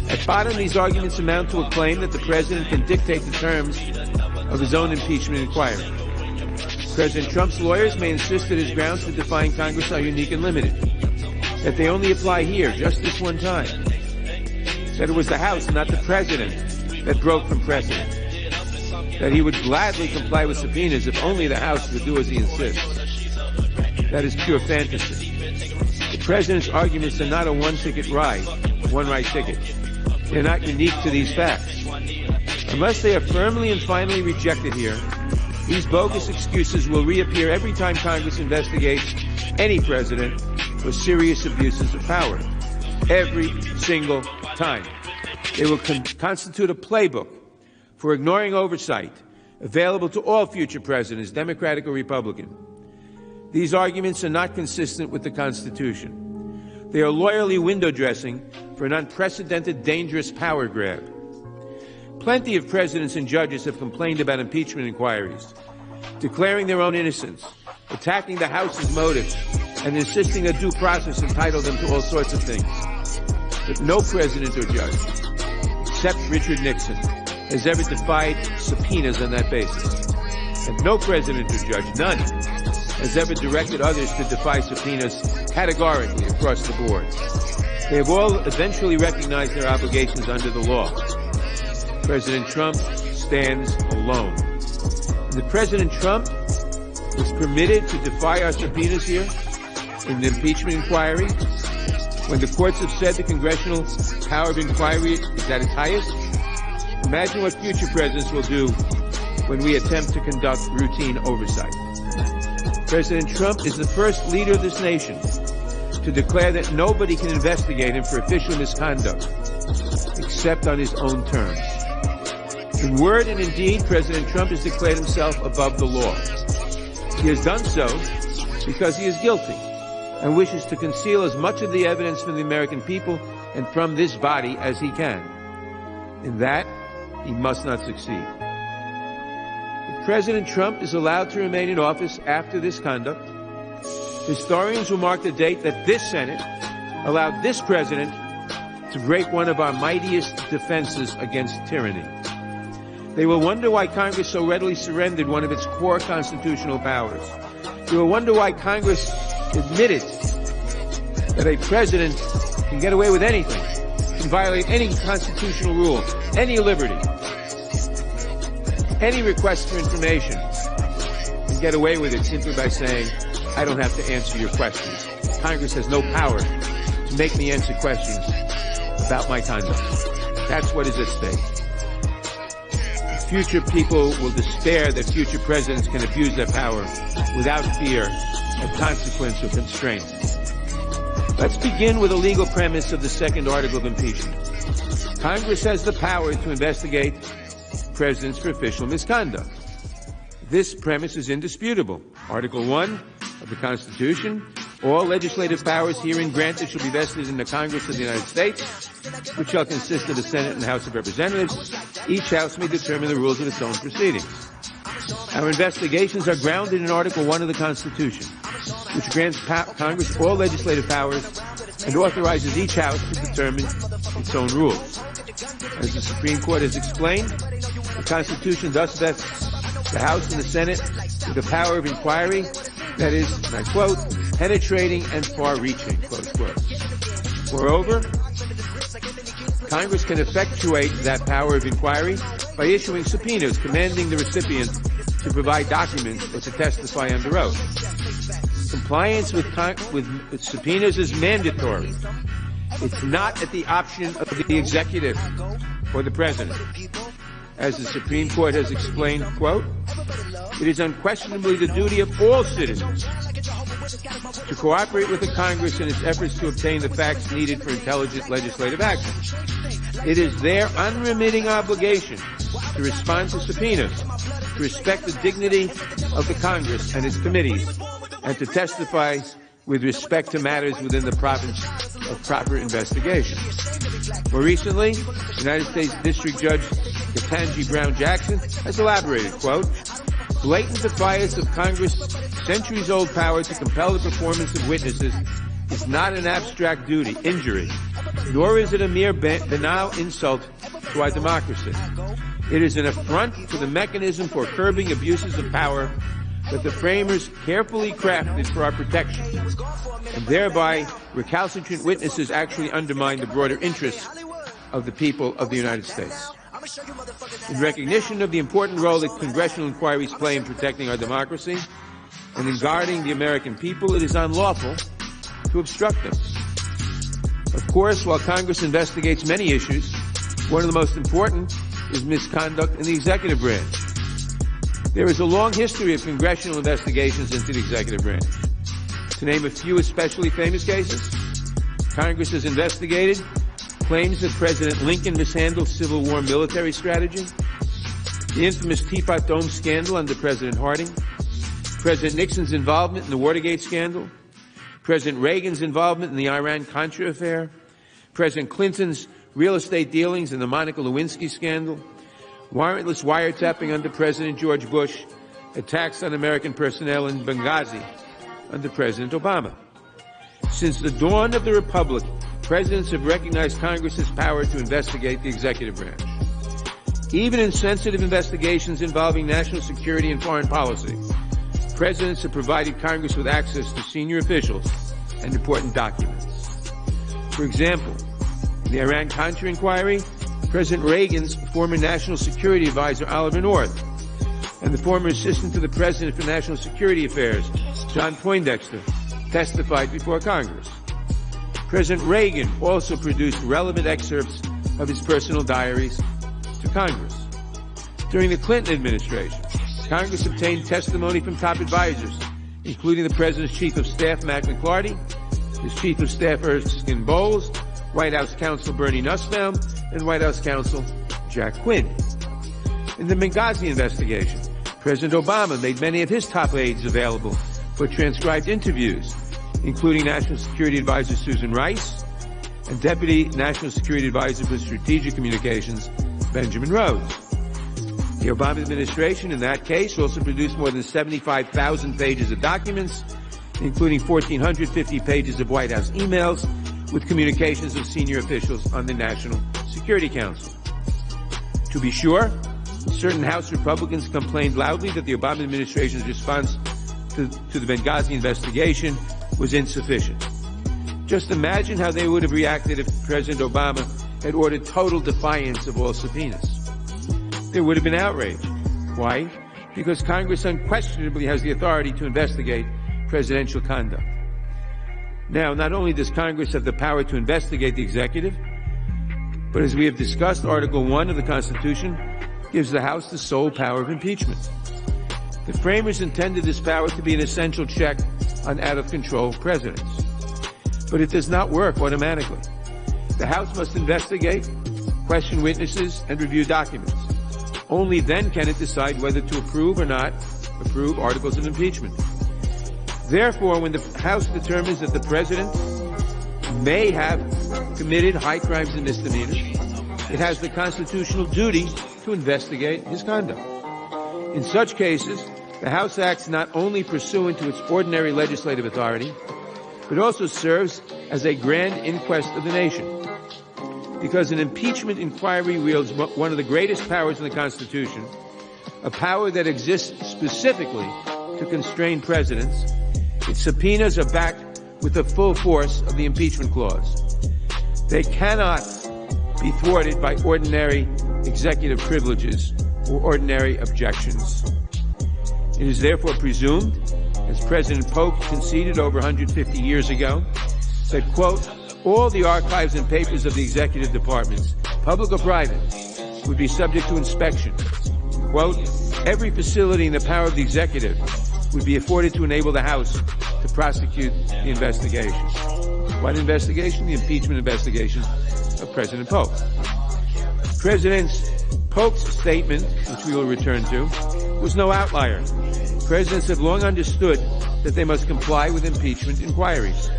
At bottom, these arguments amount to a claim that the president can dictate the terms of his own impeachment inquiry. President Trump's lawyers may insist that his grounds for defying Congress are unique and limited, that they only apply here, just this one time, that it was the House, not the president, that broke from precedent, that he would gladly comply with subpoenas if only the House would do as he insists. That is pure fantasy. The president's arguments are not a one-ticket ride, one-ride ticket. They're not unique to these facts. Unless they are firmly and finally rejected here, these bogus excuses will reappear every time Congress investigates any president for serious abuses of power. Every single time. They will constitute a playbook for ignoring oversight available to all future presidents, Democratic or Republican. These arguments are not consistent with the Constitution. They are loyally window dressing for an unprecedented, dangerous power grab. Plenty of presidents and judges have complained about impeachment inquiries, declaring their own innocence, attacking the House's motives, and insisting that due process entitled them to all sorts of things. But no president or judge, except Richard Nixon, has ever defied subpoenas on that basis. And no president or judge, none, has ever directed others to defy subpoenas categorically across the board. They have all eventually recognized their obligations under the law. President Trump stands alone. And President Trump was permitted to defy our subpoenas here in the impeachment inquiry when the courts have said the congressional power of inquiry is at its highest. Imagine what future presidents will do when we attempt to conduct routine oversight. President Trump is the first leader of this nation to declare that nobody can investigate him for official misconduct except on his own terms. In word and in deed, President Trump has declared himself above the law. He has done so because he is guilty and wishes to conceal as much of the evidence from the American people and from this body as he can. In that, he must not succeed. If President Trump is allowed to remain in office after this conduct, historians will mark the date that this Senate allowed this president to break one of our mightiest defenses against tyranny. They will wonder why Congress so readily surrendered one of its core constitutional powers. They will wonder why Congress admitted that a president can get away with anything, can violate any constitutional rule, any liberty, any request for information, and get away with it simply by saying, I don't have to answer your questions. Congress has no power to make me answer questions about my conduct. That's what is at stake. Future people will despair that future presidents can abuse their power without fear of consequence or constraint. Let's begin with a legal premise of the second article of impeachment. Congress has the power to investigate presidents for official misconduct. This premise is indisputable. Article 1 of the Constitution, all legislative powers herein granted shall be vested in the Congress of the United States, which shall consist of the Senate and House of Representatives. Each House may determine the rules of its own proceedings. Our investigations are grounded in Article 1 of the Constitution, which grants Congress all legislative powers and authorizes each House to determine its own rules. As the Supreme Court has explained, the Constitution thus vests the House and the Senate with the power of inquiry that is, and I quote, penetrating and far-reaching, close quote. Moreover, Congress can effectuate that power of inquiry by issuing subpoenas commanding the recipient to provide documents or to testify under oath. Compliance with subpoenas is mandatory. It's not at the option of the executive or the president. As the Supreme Court has explained, quote, it is unquestionably the duty of all citizens to cooperate with the Congress in its efforts to obtain the facts needed for intelligent legislative action. It is their unremitting obligation to respond to subpoenas, to respect the dignity of the Congress and its committees, and to testify with respect to matters within the province of proper investigation. More recently, United States District Judge Ketanji Brown Jackson has elaborated, quote, blatant defiance of Congress' centuries-old power to compel the performance of witnesses is not an abstract duty, injury, nor is it a mere banal insult to our democracy. It is an affront to the mechanism for curbing abuses of power that the framers carefully crafted for our protection, and thereby recalcitrant witnesses actually undermine the broader interests of the people of the United States. In recognition of the important role that congressional inquiries play in protecting our democracy and in guarding the American people, it is unlawful to obstruct them. Of course, while Congress investigates many issues, one of the most important is misconduct in the executive branch. There is a long history of congressional investigations into the executive branch. To name a few especially famous cases, Congress has investigated claims that President Lincoln mishandled Civil War military strategy, the infamous Teapot Dome scandal under President Harding, President Nixon's involvement in the Watergate scandal, President Reagan's involvement in the Iran-Contra affair, President Clinton's real estate dealings in the Monica Lewinsky scandal, warrantless wiretapping under President George Bush, attacks on American personnel in Benghazi under President Obama. Since the dawn of the Republic, presidents have recognized Congress's power to investigate the executive branch. Even in sensitive investigations involving national security and foreign policy, presidents have provided Congress with access to senior officials and important documents. For example, in the Iran-Contra inquiry, President Reagan's former National Security Advisor, Oliver North, and the former Assistant to the President for National Security Affairs, John Poindexter, testified before Congress. President Reagan also produced relevant excerpts of his personal diaries to Congress. During the Clinton administration, Congress obtained testimony from top advisors, including the President's Chief of Staff, Matt McLarty, his Chief of Staff, Erskine Bowles, White House Counsel Bernie Nussbaum, and White House Counsel Jack Quinn. In the Benghazi investigation, President Obama made many of his top aides available for transcribed interviews, including National Security Advisor Susan Rice and Deputy National Security Advisor for Strategic Communications, Benjamin Rhodes. The Obama administration, in that case, also produced more than 75,000 pages of documents, including 1,450 pages of White House emails with communications of senior officials on the National Security Council. To be sure, certain House Republicans complained loudly that the Obama administration's response to the Benghazi investigation was insufficient. Just imagine how they would have reacted if President Obama had ordered total defiance of all subpoenas. There would have been outrage. Why? Because Congress unquestionably has the authority to investigate presidential conduct. Now, not only does Congress have the power to investigate the executive, but as we have discussed, Article 1 of the Constitution gives the House the sole power of impeachment. The framers intended this power to be an essential check on out-of-control presidents. But it does not work automatically. The House must investigate, question witnesses, and review documents. Only then can it decide whether to approve or not approve articles of impeachment. Therefore, when the House determines that the President may have committed high crimes and misdemeanors, it has the constitutional duty to investigate his conduct. In such cases, the House acts not only pursuant to its ordinary legislative authority, but also serves as a grand inquest of the nation. Because an impeachment inquiry wields one of the greatest powers in the Constitution, a power that exists specifically to constrain presidents, its subpoenas are backed with the full force of the impeachment clause. They cannot be thwarted by ordinary executive privileges or ordinary objections. It is therefore presumed, as President Polk conceded over 150 years ago, that, quote, all the archives and papers of the executive departments, public or private, would be subject to inspection. Quote, every facility in the power of the executive would be afforded to enable the House to prosecute the investigation. What investigation? The impeachment investigation of President Polk. President Polk's statement, which we will return to, was no outlier. Presidents have long understood that they must comply with impeachment inquiries.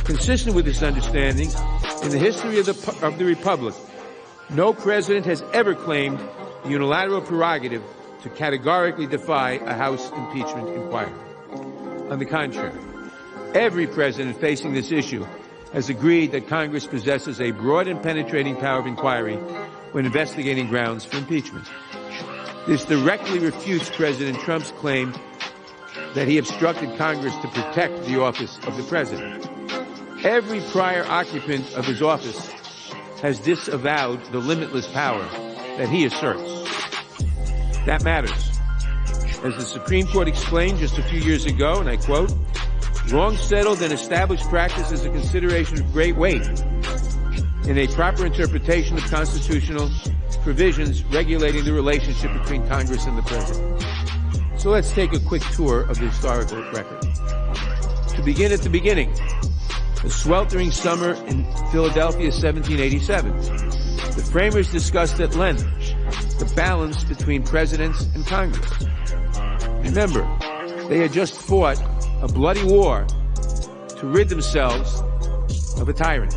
Consistent with this understanding, in the history of the Republic, no president has ever claimed the unilateral prerogative to categorically defy a House impeachment inquiry. On the contrary, every president facing this issue has agreed that Congress possesses a broad and penetrating power of inquiry when investigating grounds for impeachment. This directly refutes President Trump's claim that he obstructed Congress to protect the office of the president. Every prior occupant of his office has disavowed the limitless power that he asserts. That matters. As the Supreme Court explained just a few years ago, and I quote, long settled and established practice is a consideration of great weight in a proper interpretation of constitutional provisions regulating the relationship between Congress and the President. So let's take a quick tour of the historical record. To begin at the beginning, the sweltering summer in Philadelphia, 1787. The framers discussed at length the balance between presidents and Congress. Remember, they had just fought a bloody war to rid themselves of a tyrant.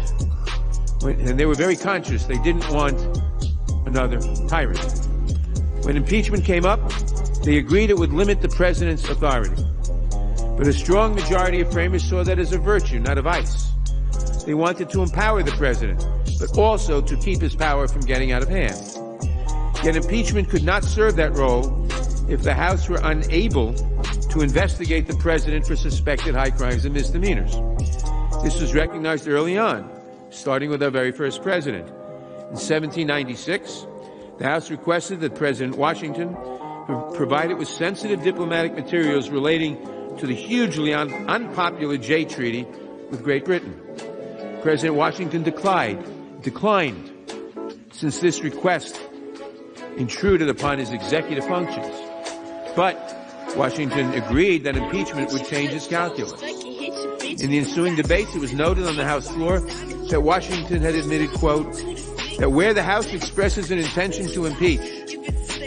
And they were very conscious they didn't want another tyrant. When impeachment came up, they agreed it would limit the president's authority. But a strong majority of framers saw that as a virtue, not a vice. They wanted to empower the president, but also to keep his power from getting out of hand. Yet impeachment could not serve that role if the House were unable to investigate the president for suspected high crimes and misdemeanors. This was recognized early on, starting with our very first president. In 1796, the House requested that President Washington provide it with sensitive diplomatic materials relating to the hugely unpopular Jay Treaty with Great Britain. President Washington declined, since this request intruded upon his executive functions. But Washington agreed that impeachment would change his calculus. In the ensuing debates, it was noted on the House floor that Washington had admitted, quote, that where the House expresses an intention to impeach,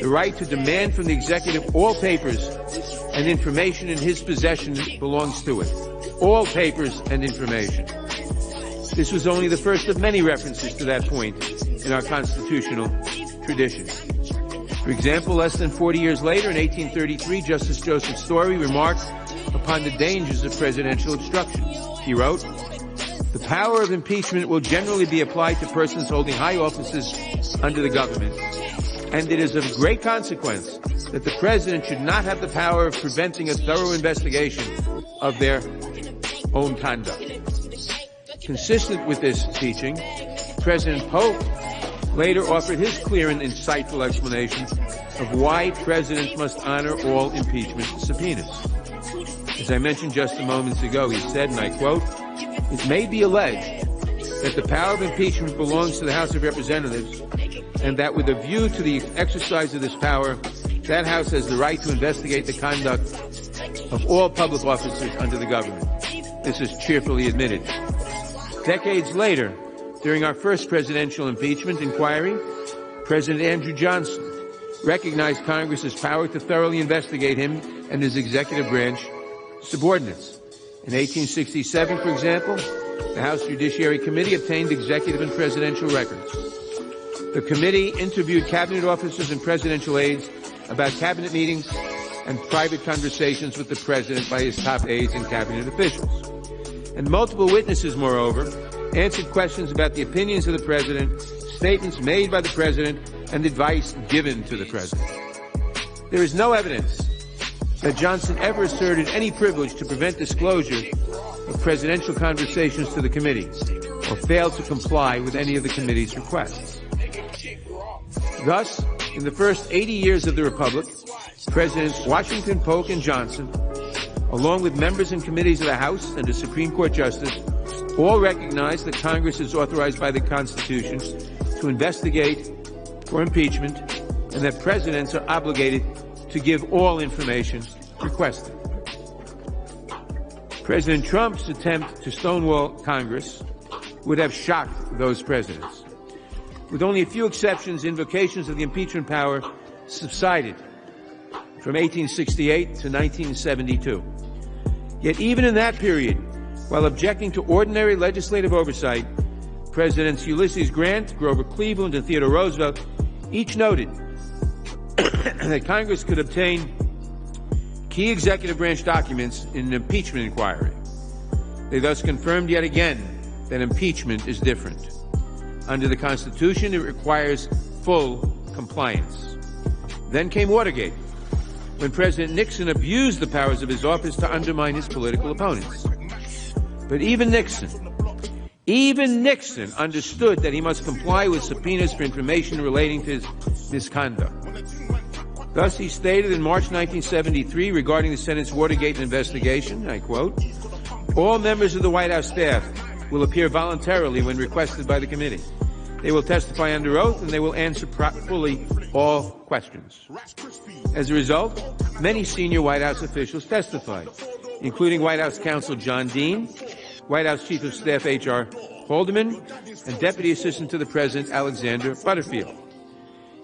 the right to demand from the executive all papers and information in his possession belongs to it. All papers and information. This was only the first of many references to that point in our constitutional tradition. For example, less than 40 years later, in 1833, Justice Joseph Story remarked upon the dangers of presidential obstruction. He wrote, "The power of impeachment will generally be applied to persons holding high offices under the government, and it is of great consequence that the president should not have the power of preventing a thorough investigation of their own conduct." Consistent with this teaching, President Polk later offered his clear and insightful explanation of why presidents must honor all impeachment subpoenas. As I mentioned just a moment ago, he said, and I quote, "It may be alleged that the power of impeachment belongs to the House of Representatives, and that with a view to the exercise of this power, that House has the right to investigate the conduct of all public officers under the government." This is cheerfully admitted. Decades later, during our first presidential impeachment inquiry, President Andrew Johnson recognized Congress's power to thoroughly investigate him and his executive branch subordinates. In 1867, for example, the House Judiciary Committee obtained executive and presidential records. The committee interviewed cabinet officers and presidential aides about cabinet meetings and private conversations with the president by his top aides and cabinet officials. And multiple witnesses, moreover, answered questions about the opinions of the president, statements made by the president, and advice given to the president. There is no evidence that Johnson ever asserted any privilege to prevent disclosure of presidential conversations to the committee, or failed to comply with any of the committee's requests. Thus, in the first 80 years of the Republic, Presidents Washington, Polk, and Johnson, along with members and committees of the House and a Supreme Court justice, all recognize that Congress is authorized by the Constitution to investigate for impeachment, and that presidents are obligated to give all information requested. President Trump's attempt to stonewall Congress would have shocked those presidents. With only a few exceptions, invocations of the impeachment power subsided from 1868 to 1972. Yet even in that period, while objecting to ordinary legislative oversight, Presidents Ulysses Grant, Grover Cleveland, and Theodore Roosevelt each noted that Congress could obtain key executive branch documents in an impeachment inquiry. They thus confirmed yet again that impeachment is different. Under the Constitution, it requires full compliance. Then came Watergate, when President Nixon abused the powers of his office to undermine his political opponents. But even Nixon understood that he must comply with subpoenas for information relating to his misconduct. Thus, he stated in March 1973 regarding the Senate's Watergate investigation, I quote, "All members of the White House staff will appear voluntarily when requested by the committee. They will testify under oath, and they will answer fully all questions." As a result, many senior White House officials testified, including White House counsel John Dean, White House Chief of Staff H.R. Haldeman, and Deputy Assistant to the President Alexander Butterfield.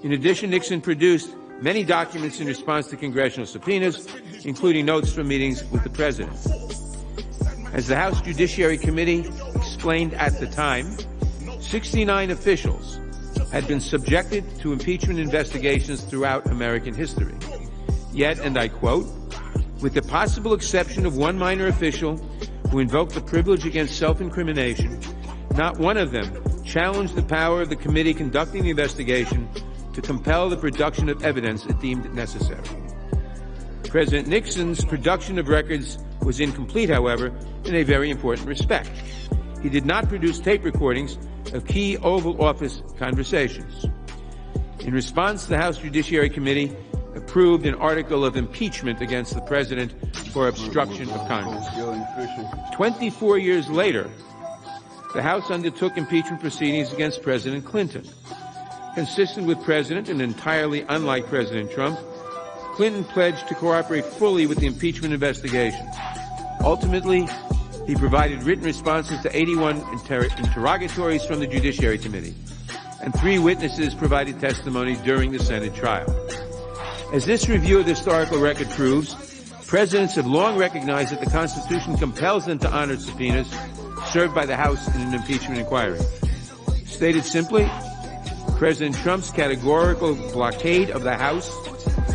In addition, Nixon produced many documents in response to congressional subpoenas, including notes from meetings with the President. As the House Judiciary Committee explained at the time, 69 officials had been subjected to impeachment investigations throughout American history. Yet, and I quote, With the possible exception of one minor official who invoked the privilege against self-incrimination, not one of them challenged the power of the committee conducting the investigation to compel the production of evidence it deemed necessary. President Nixon's production of records was incomplete, however, in a very important respect. He did not produce tape recordings of key Oval Office conversations. In response, the House Judiciary Committee approved an article of impeachment against the president for obstruction of Congress. 24 years later, the House undertook impeachment proceedings against President Clinton. Consistent with President and entirely unlike President Trump, Clinton pledged to cooperate fully with the impeachment investigation. Ultimately, he provided written responses to 81 interrogatories from the Judiciary Committee, and 3 witnesses provided testimony during the Senate trial. As this review of the historical record proves, presidents have long recognized that the Constitution compels them to honor subpoenas served by the House in an impeachment inquiry. Stated simply, President Trump's categorical blockade of the House,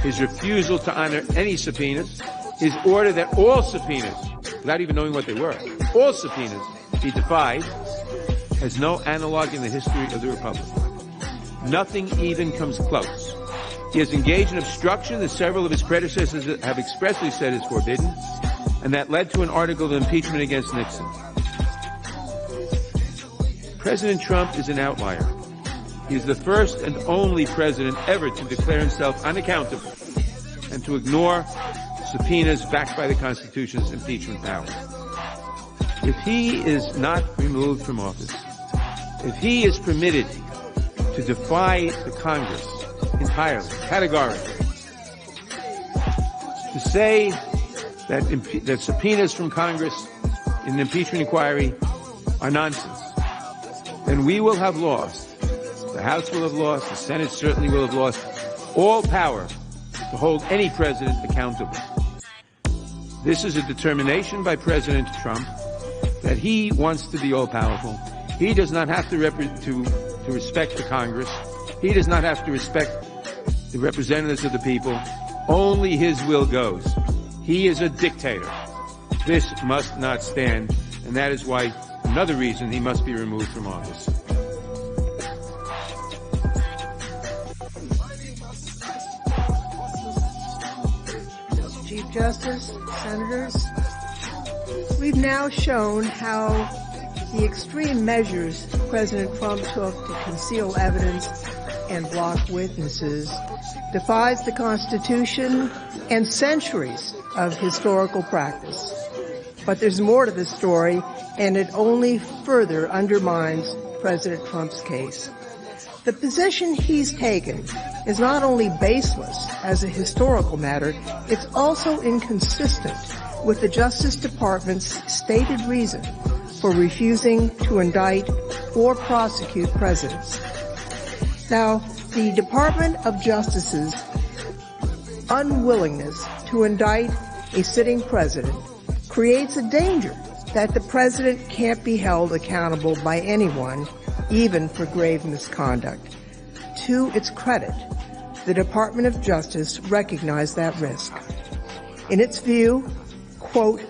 his refusal to honor any subpoenas, his order that all subpoenas, without even knowing what they were, all subpoenas be defied, has no analog in the history of the Republic. Nothing even comes close. He has engaged in obstruction that several of his predecessors have expressly said is forbidden, and that led to an article of impeachment against Nixon. President Trump is an outlier. He is the first and only president ever to declare himself unaccountable and to ignore subpoenas backed by the Constitution's impeachment power. If he is not removed from office, if he is permitted to defy the Congress entirely, categorically, to say that subpoenas from Congress in an impeachment inquiry are nonsense, then we will have lost, the House will have lost, the Senate certainly will have lost all power to hold any president accountable. This is a determination by President Trump that he wants to be all-powerful. He does not have to respect the Congress. He does not have to respect the representatives of the people. Only his will goes. He is a dictator. This must not stand, and that is why another reason he must be removed from office.
Chief Justice, Senators, we've now shown how the extreme measures President Trump took to conceal evidence and block witnesses defies the Constitution and centuries of historical practice. But there's more to this story, and it only further undermines President Trump's case. The position he's taken is not only baseless as a historical matter, it's also inconsistent with the Justice Department's stated reason for refusing to indict or prosecute presidents. Now, the Department of Justice's unwillingness to indict a sitting president creates a danger that the president can't be held accountable by anyone, even for grave misconduct. To its credit, the Department of Justice recognized that risk. In its view, quote,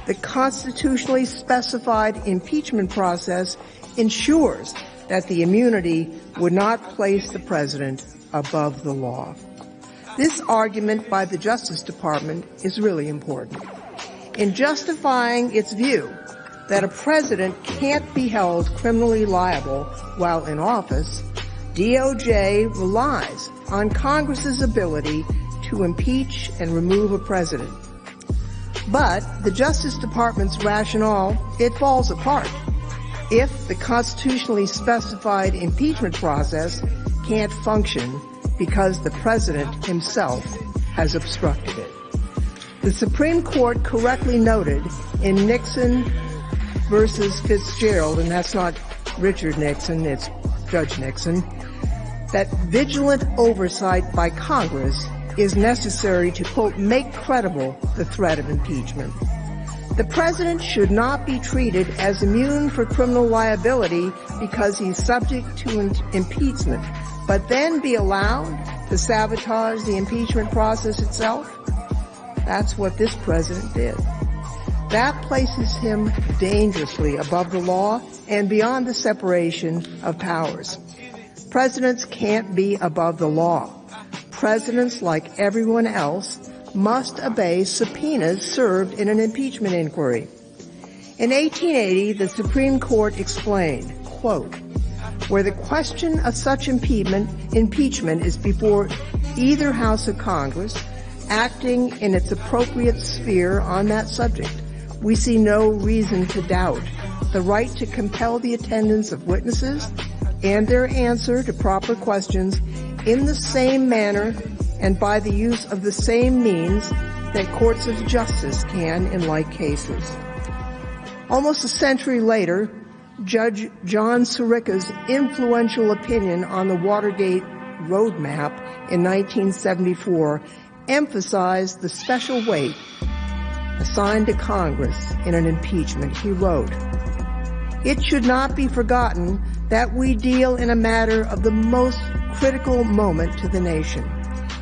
the constitutionally specified impeachment process ensures that the immunity would not place the president above the law. This argument by the Justice Department is really important. In justifying its view that a president can't be held criminally liable while in office, DOJ relies on Congress's ability to impeach and remove a president. But the Justice Department's rationale, it falls apart if the constitutionally specified impeachment process can't function because the president himself has obstructed it. The Supreme Court correctly noted in Nixon versus Fitzgerald, and that's not Richard Nixon, it's Judge Nixon, that vigilant oversight by Congress is necessary to, quote, make credible the threat of impeachment. The president should not be treated as immune for criminal liability because he's subject to impeachment, but then be allowed to sabotage the impeachment process itself. That's what this president did. That places him dangerously above the law and beyond the separation of powers. Presidents can't be above the law. Presidents, like everyone else, must obey subpoenas served in an impeachment inquiry. In 1880, the Supreme Court explained, quote, where the question of such impeachment is before either House of Congress, acting in its appropriate sphere on that subject, we see no reason to doubt the right to compel the attendance of witnesses and their answer to proper questions in the same manner and by the use of the same means that courts of justice can in like cases. Almost a century later, Judge John Sirica's influential opinion on the Watergate roadmap in 1974 emphasized the special weight assigned to Congress in an impeachment. He wrote, "It should not be forgotten that we deal in a matter of the most critical moment to the nation,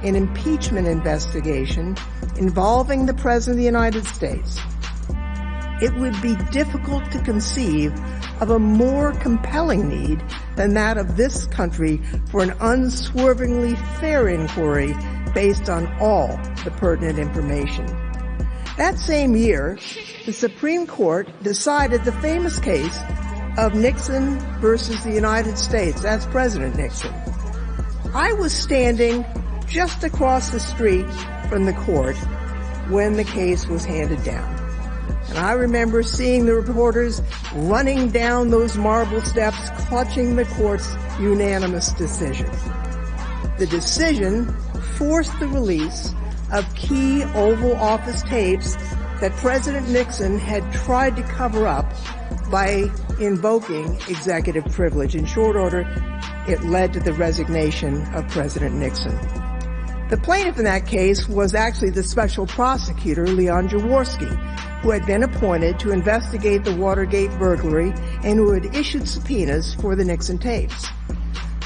an impeachment investigation involving the President of the United States. It would be difficult to conceive of a more compelling need than that of this country for an unswervingly fair inquiry based on all the pertinent information." That same year, the Supreme Court decided the famous case of Nixon versus the United States. That's President Nixon. I was standing just across the street from the court when the case was handed down. And I remember seeing the reporters running down those marble steps, clutching the court's unanimous decision. The decision forced the release of key Oval Office tapes that President Nixon had tried to cover up by invoking executive privilege. In short order, it led to the resignation of President Nixon. The plaintiff in that case was actually the special prosecutor, Leon Jaworski, who had been appointed to investigate the Watergate burglary and who had issued subpoenas for the Nixon tapes.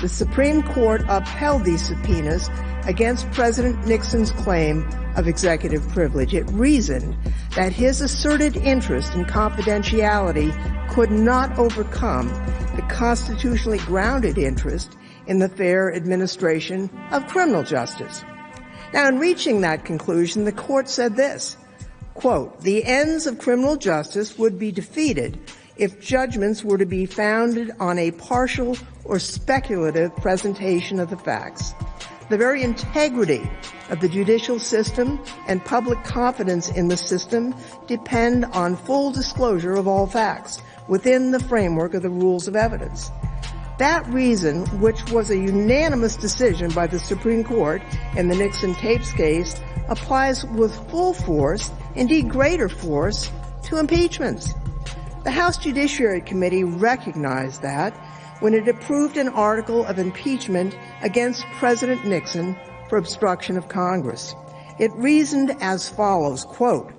The Supreme Court upheld these subpoenas against President Nixon's claim of executive privilege. It reasoned that his asserted interest in confidentiality could not overcome the constitutionally grounded interest in the fair administration of criminal justice. Now, in reaching that conclusion, the court said this, quote, "The ends of criminal justice would be defeated if judgments were to be founded on a partial or speculative presentation of the facts. The very integrity of the judicial system and public confidence in the system depend on full disclosure of all facts within the framework of the rules of evidence." That reason, which was a unanimous decision by the Supreme Court in the Nixon tapes case, applies with full force, indeed greater force, to impeachments. The House Judiciary Committee recognized that when it approved an article of impeachment against President Nixon for obstruction of Congress. It reasoned as follows, quote,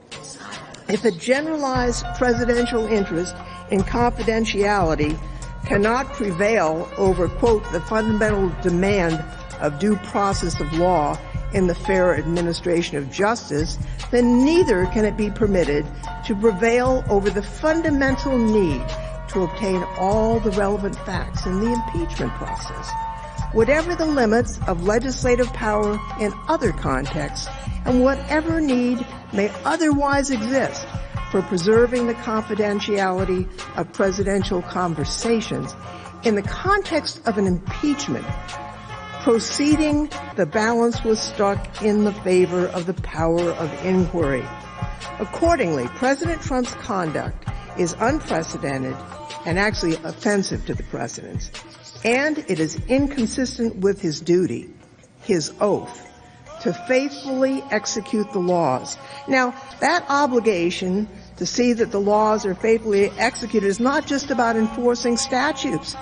"If a generalized presidential interest in confidentiality cannot prevail over, quote, the fundamental demand of due process of law in the fair administration of justice, then neither can it be permitted to prevail over the fundamental need to obtain all the relevant facts in the impeachment process. Whatever the limits of legislative power in other contexts, and whatever need may otherwise exist for preserving the confidentiality of presidential conversations, in the context of an impeachment proceeding, the balance was struck in the favor of the power of inquiry. Accordingly, President Trump's conduct is unprecedented and actually offensive to the president, and it is inconsistent with his duty, his oath, to faithfully execute the laws. Now, that obligation to see that the laws are faithfully executed is not just about enforcing statutes.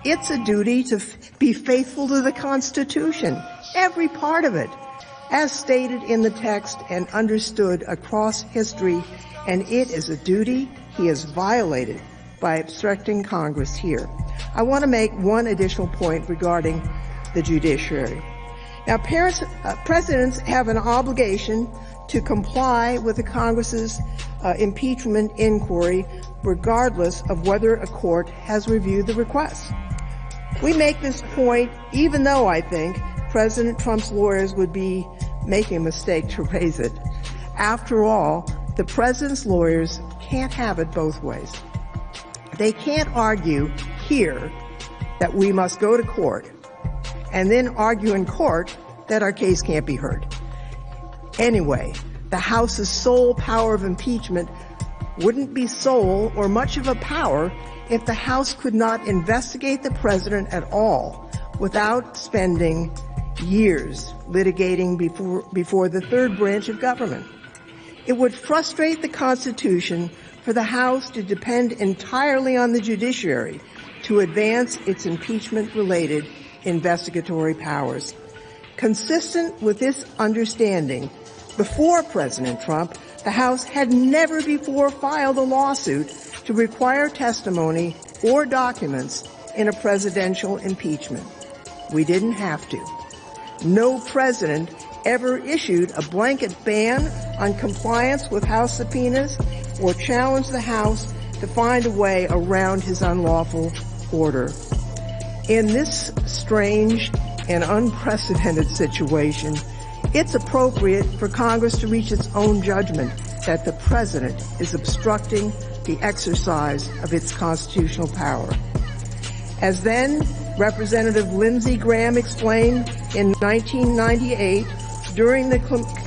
It's a duty to be faithful to the Constitution, every part of it, as stated in the text and understood across history, and it is a duty he has violated by obstructing Congress here. I want to make one additional point regarding the judiciary. Now, presidents have an obligation to comply with the Congress's impeachment inquiry, regardless of whether a court has reviewed the request. We make this point even though I think President Trump's lawyers would be making a mistake to raise it. After all, the president's lawyers can't have it both ways. They can't argue here that we must go to court and then argue in court that our case can't be heard. Anyway, the House's sole power of impeachment wouldn't be sole or much of a power if the House could not investigate the president at all without spending years litigating before the third branch of government. It would frustrate the Constitution for the House to depend entirely on the judiciary to advance its impeachment-related investigatory powers. Consistent with this understanding, before President Trump, the House had never before filed a lawsuit to require testimony or documents in a presidential impeachment. We didn't have to. No president ever issued a blanket ban on compliance with House subpoenas or challenged the House to find a way around his unlawful order. In this strange and unprecedented situation, it's appropriate for Congress to reach its own judgment that the president is obstructing the exercise of its constitutional power. As then Representative Lindsey Graham explained in 1998 during the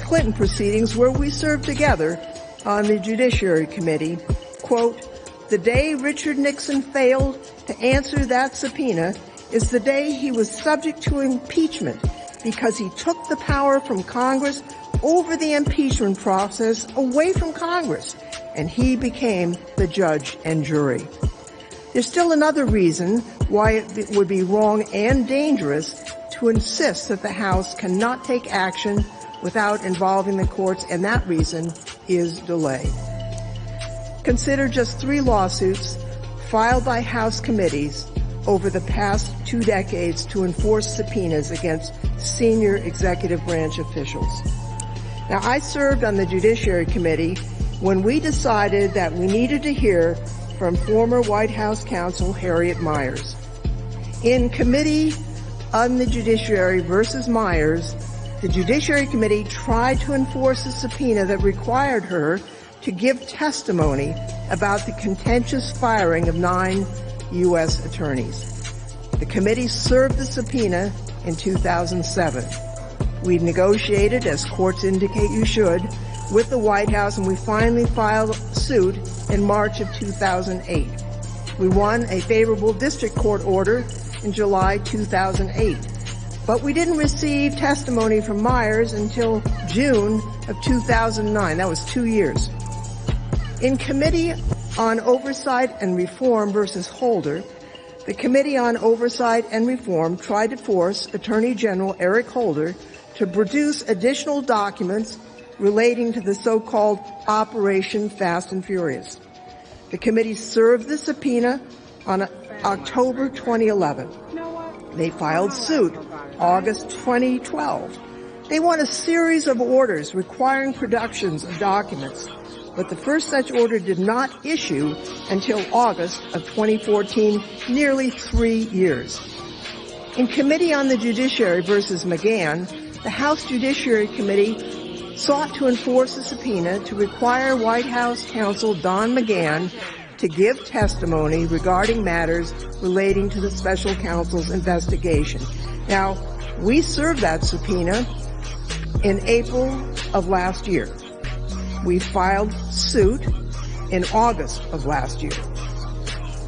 Clinton proceedings where we served together on the Judiciary Committee, quote, "The day Richard Nixon failed to answer that subpoena is the day he was subject to impeachment because he took the power from Congress over the impeachment process away from Congress, and he became the judge and jury." There's still another reason why it would be wrong and dangerous to insist that the House cannot take action without involving the courts, and that reason is delay. Consider just 3 lawsuits filed by House committees over the past 2 decades to enforce subpoenas against senior executive branch officials. Now, I served on the Judiciary Committee when we decided that we needed to hear from former White House counsel Harriet Miers. In Committee on the Judiciary versus Miers, the Judiciary Committee tried to enforce a subpoena that required her to give testimony about the contentious firing of 9 U.S. attorneys. The committee served the subpoena in 2007. We negotiated, as courts indicate you should, with the White House, and we finally filed suit in March of 2008. We won a favorable district court order in July 2008. But we didn't receive testimony from Miers until June of 2009. That was 2 years. In Committee on Oversight and Reform versus Holder, the Committee on Oversight and Reform tried to force Attorney General Eric Holder to produce additional documents relating to the so-called Operation Fast and Furious. The committee served the subpoena on October 2011. They filed suit August 2012. They won a series of orders requiring productions of documents, but the first such order did not issue until August of 2014, nearly 3 years. In Committee on the Judiciary versus McGahn, the House Judiciary Committee sought to enforce a subpoena to require White House counsel Don McGahn to give testimony regarding matters relating to the special counsel's investigation. Now, we served that subpoena in April of last year. We filed suit in August of last year.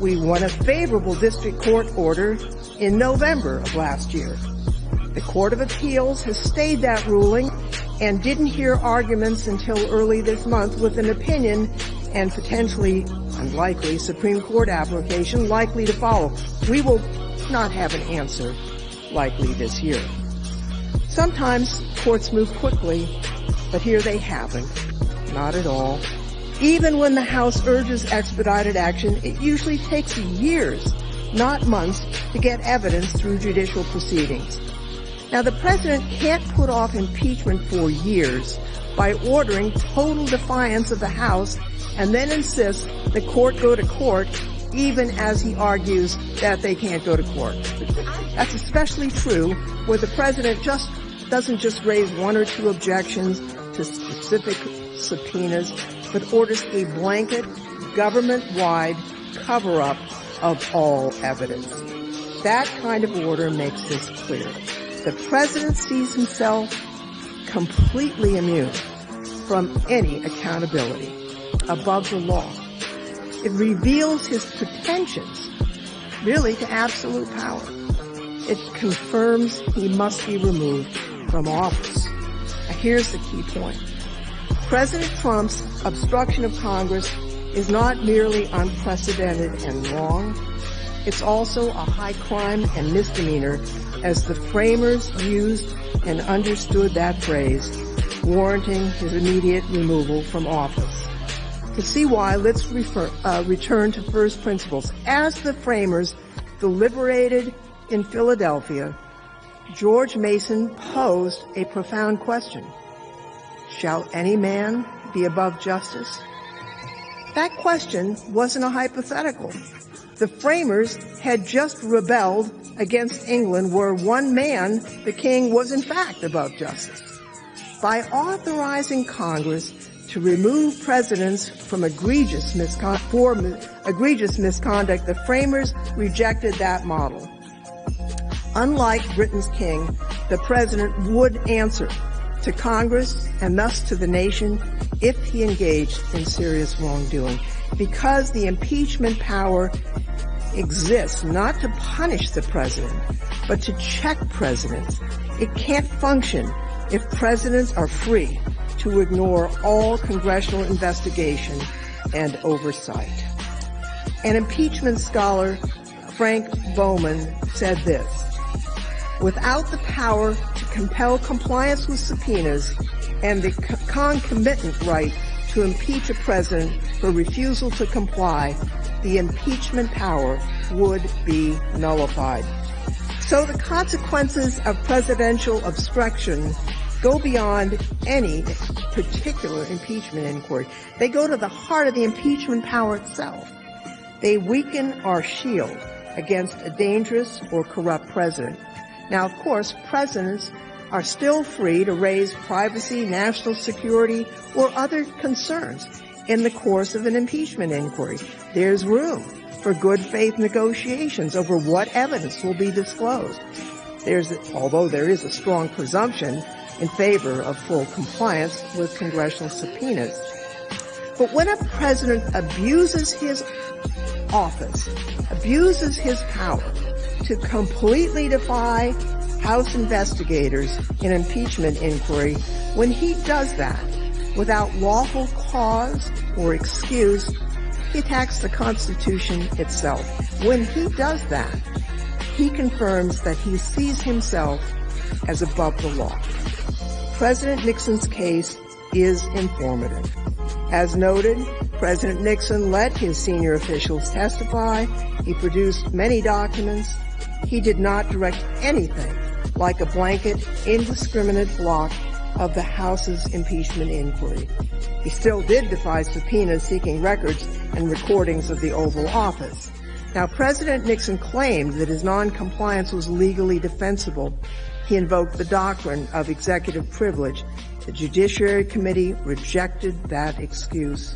We won a favorable district court order in November of last year. The Court of Appeals has stayed that ruling and didn't hear arguments until early this month, with an opinion and potentially unlikely Supreme Court application likely to follow. We will not have an answer likely this year. Sometimes courts move quickly, but here they haven't. Not at all. Even when the House urges expedited action, it usually takes years, not months, to get evidence through judicial proceedings. Now, the president can't put off impeachment for years by ordering total defiance of the House and then insist the court go to court even as he argues that they can't go to court. That's especially true where the president doesn't just raise one or two objections to specific subpoenas, but orders a blanket, government-wide cover-up of all evidence. That kind of order makes this clear. The president sees himself completely immune from any accountability, above the law. It reveals his pretensions, really, to absolute power. It confirms he must be removed from office. Now, here's the key point. President Trump's obstruction of Congress is not merely unprecedented and wrong. It's also a high crime and misdemeanor, as the framers used and understood that phrase, warranting his immediate removal from office. To see why, let's return to first principles. As the framers deliberated in Philadelphia, George Mason posed a profound question. Shall any man be above justice? That question wasn't a hypothetical. The framers had just rebelled against England, where one man, the king, was in fact above justice. By authorizing Congress to remove presidents from egregious misconduct, the framers rejected that model. Unlike Britain's king, the president would answer to Congress and thus to the nation if he engaged in serious wrongdoing, because the impeachment power exists not to punish the president, but to check presidents. It can't function if presidents are free to ignore all congressional investigation and oversight. An impeachment scholar, Frank Bowman, said this: without the power to compel compliance with subpoenas and the concomitant right to impeach a president for refusal to comply, the impeachment power would be nullified. So the consequences of presidential obstruction go beyond any particular impeachment inquiry. They go to the heart of the impeachment power itself. They weaken our shield against a dangerous or corrupt president. Now, of course, presidents are still free to raise privacy, national security, or other concerns in the course of an impeachment inquiry. There's room for good faith negotiations over what evidence will be disclosed. Although there is a strong presumption in favor of full compliance with congressional subpoenas. But when a president abuses his office, abuses his power to completely defy House investigators in impeachment inquiry, when he does that without lawful cause or excuse, he attacks the Constitution itself. When he does that, he confirms that he sees himself as above the law. President Nixon's case is informative. As noted, President Nixon let his senior officials testify. He produced many documents. He did not direct anything like a blanket, indiscriminate block of the House's impeachment inquiry. He still did defy subpoenas seeking records and recordings of the Oval Office. Now, President Nixon claimed that his noncompliance was legally defensible. He invoked the doctrine of executive privilege. The Judiciary Committee rejected that excuse.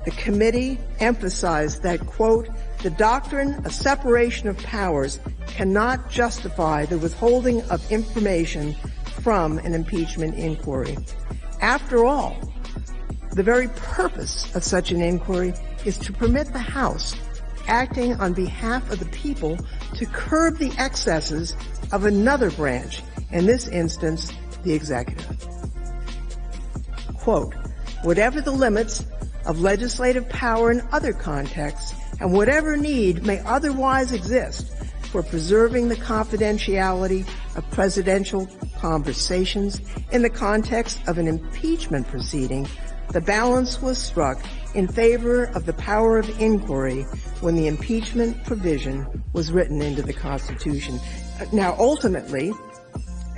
The committee emphasized that, quote, the doctrine of separation of powers cannot justify the withholding of information from an impeachment inquiry. After all, the very purpose of such an inquiry is to permit the House, acting on behalf of the people, to curb the excesses of another branch, in this instance, the executive. Quote, whatever the limits of legislative power in other contexts, and whatever need may otherwise exist for preserving the confidentiality of presidential conversations in the context of an impeachment proceeding, the balance was struck in favor of the power of inquiry when the impeachment provision was written into the Constitution. Now, ultimately,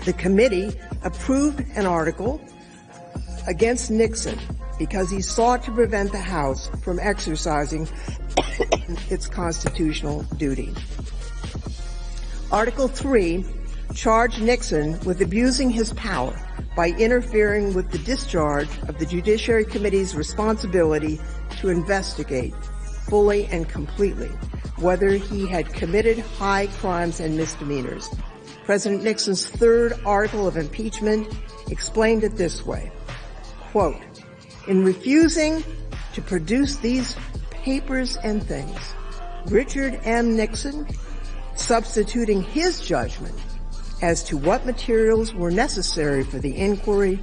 The committee approved an article against Nixon because he sought to prevent the House from exercising its constitutional duty. Article 3 charged Nixon with abusing his power by interfering with the discharge of the Judiciary Committee's responsibility to investigate fully and completely whether he had committed high crimes and misdemeanors. President Nixon's third article of impeachment explained it this way, quote, "In refusing to produce these papers and things, Richard M. Nixon, substituting his judgment as to what materials were necessary for the inquiry,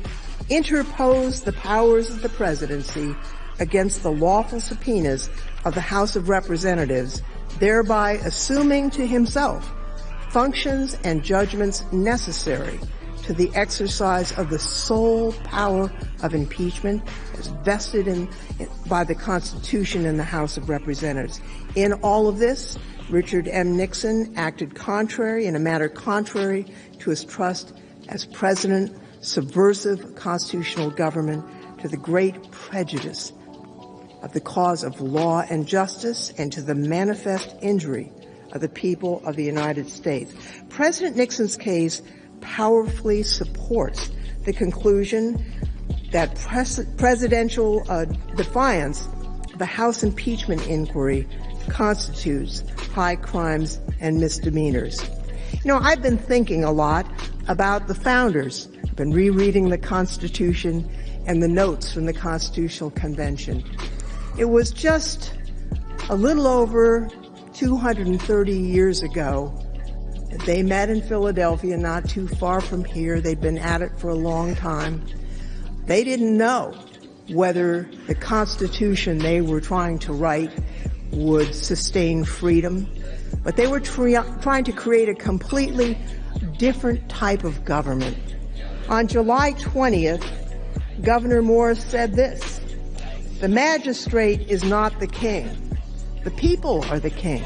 interposed the powers of the presidency against the lawful subpoenas of the House of Representatives, thereby assuming to himself functions and judgments necessary to the exercise of the sole power of impeachment as vested by the Constitution in the House of Representatives. In all of this, Richard M. Nixon acted in a matter contrary to his trust as president, subversive constitutional government to the great prejudice of the cause of law and justice and to the manifest injury of the people of the United States." President Nixon's case powerfully supports the conclusion that presidential defiance of the House impeachment inquiry constitutes high crimes and misdemeanors. You know, I've been thinking a lot about the founders. I've been rereading the Constitution and the notes from the Constitutional Convention. It was just a little over 230 years ago that they met in Philadelphia, not too far from here. They'd been at it for a long time. They didn't know whether the Constitution they were trying to write would sustain freedom, but they were trying to create a completely different type of government. On July 20th, Governor Morris said this, "The magistrate is not the king. The people are the king."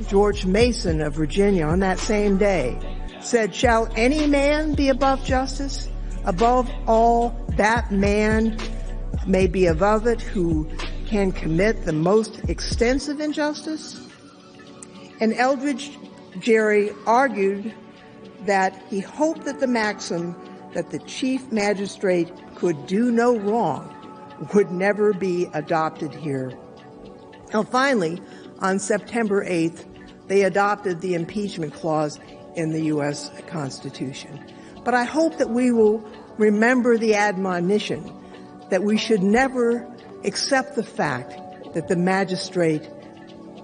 George Mason of Virginia on that same day said, "Shall any man be above justice? Above all, that man may be above it who can commit the most extensive injustice." And Eldridge Gerry argued that he hoped that the maxim that the chief magistrate could do no wrong would never be adopted here. Now, finally, on September 8th, they adopted the impeachment clause in the U.S. Constitution. But I hope that we will remember the admonition that we should never accept the fact that the magistrate,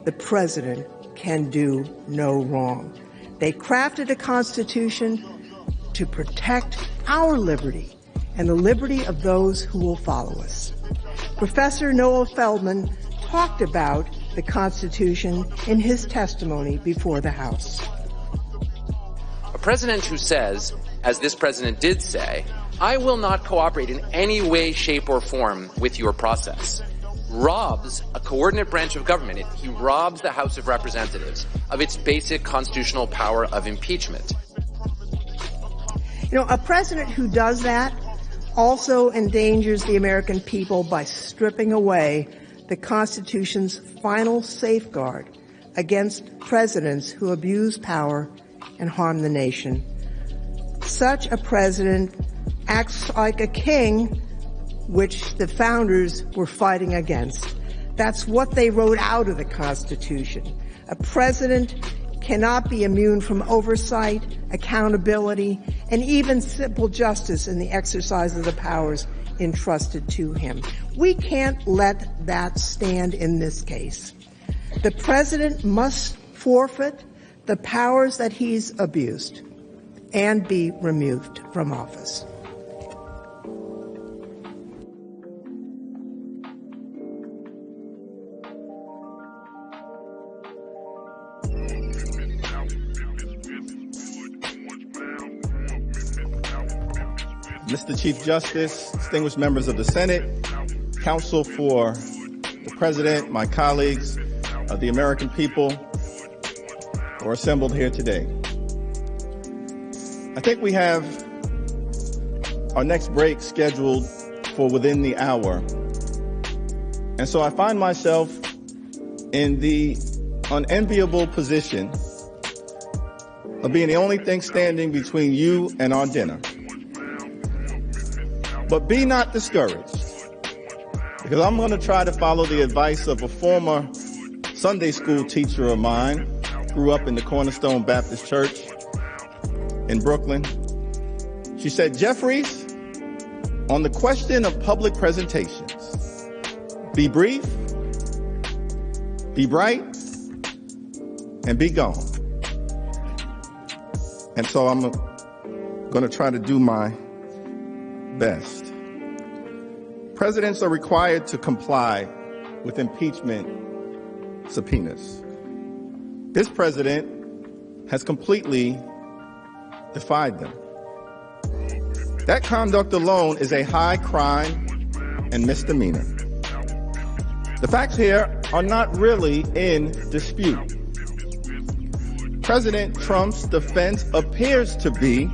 the president, can do no wrong. They crafted a constitution to protect our liberty and the liberty of those who will follow us. Professor Noah Feldman talked about the Constitution in his testimony before the House.
A president who says, as this president did say, "I will not cooperate in any way, shape, or form with your process," robs a coordinate branch of government. He robs the House of Representatives of its basic constitutional power of impeachment.
You know, a president who does that also endangers the American people by stripping away the Constitution's final safeguard against presidents who abuse power and harm the nation. Such a president acts like a king, which the founders were fighting against. That's what they wrote out of the Constitution. A president cannot be immune from oversight, accountability, and even simple justice in the exercise of the powers entrusted to him. We can't let that stand in this case. The president must forfeit the powers that he's abused and be removed from office.
Mr. Chief Justice, distinguished members of the Senate, counsel for the President, my colleagues, the American people who are assembled here today. I think we have our next break scheduled for within the hour. And so I find myself in the unenviable position of being the only thing standing between you and our dinner. But be not discouraged, because I'm going to try to follow the advice of a former Sunday school teacher of mine, grew up in the Cornerstone Baptist Church in Brooklyn. She said, Jeffries, on the question of public presentations, be brief, be bright, and be gone. And so I'm going to try to do my best. Presidents are required to comply with impeachment subpoenas. This president has completely defied them. That conduct alone is a high crime and misdemeanor. The facts here are not really in dispute. President Trump's defense appears to be,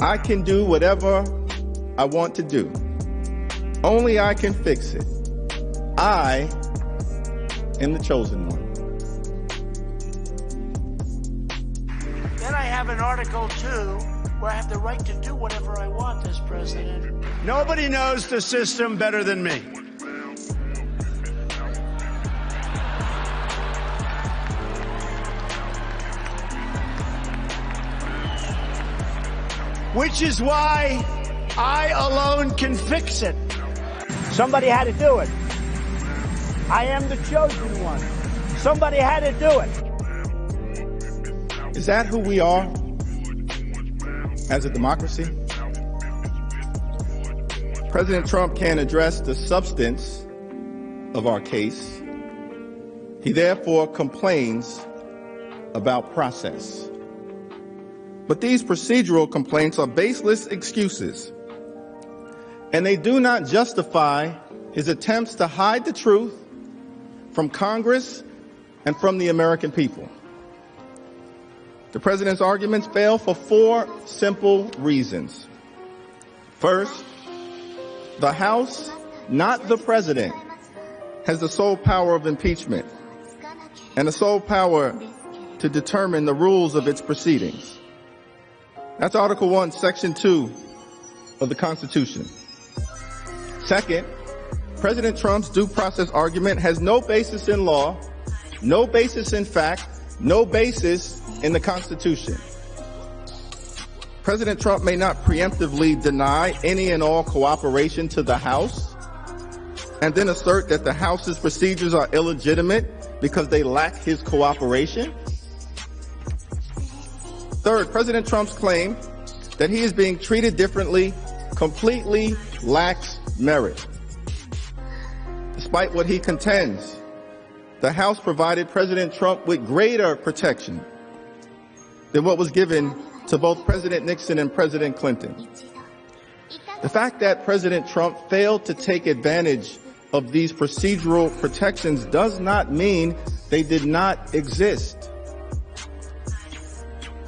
I can do whatever I want to do. Only I can fix it. I am the chosen one.
Then I have an Article 2 where I have the right to do whatever I want as president. Nobody knows the system better than me. Which is why I alone can fix it. Somebody had to do it. I am the chosen one. Somebody had to do it.
Is that who we are as a democracy? President Trump can't address the substance of our case. He therefore complains about process. But these procedural complaints are baseless excuses, and they do not justify his attempts to hide the truth from Congress and from the American people. The president's arguments fail for 4 simple reasons. First, the House, not the president, has the sole power of impeachment and the sole power to determine the rules of its proceedings. That's Article 1, Section 2 of the Constitution. Second, President Trump's due process argument has no basis in law, no basis in fact, no basis in the Constitution. President Trump may not preemptively deny any and all cooperation to the House and then assert that the House's procedures are illegitimate because they lack his cooperation. Third, President Trump's claim that he is being treated differently completely lacks merit. Despite what he contends, the House provided President Trump with greater protection than what was given to both President Nixon and President Clinton. The fact that President Trump failed to take advantage of these procedural protections does not mean they did not exist.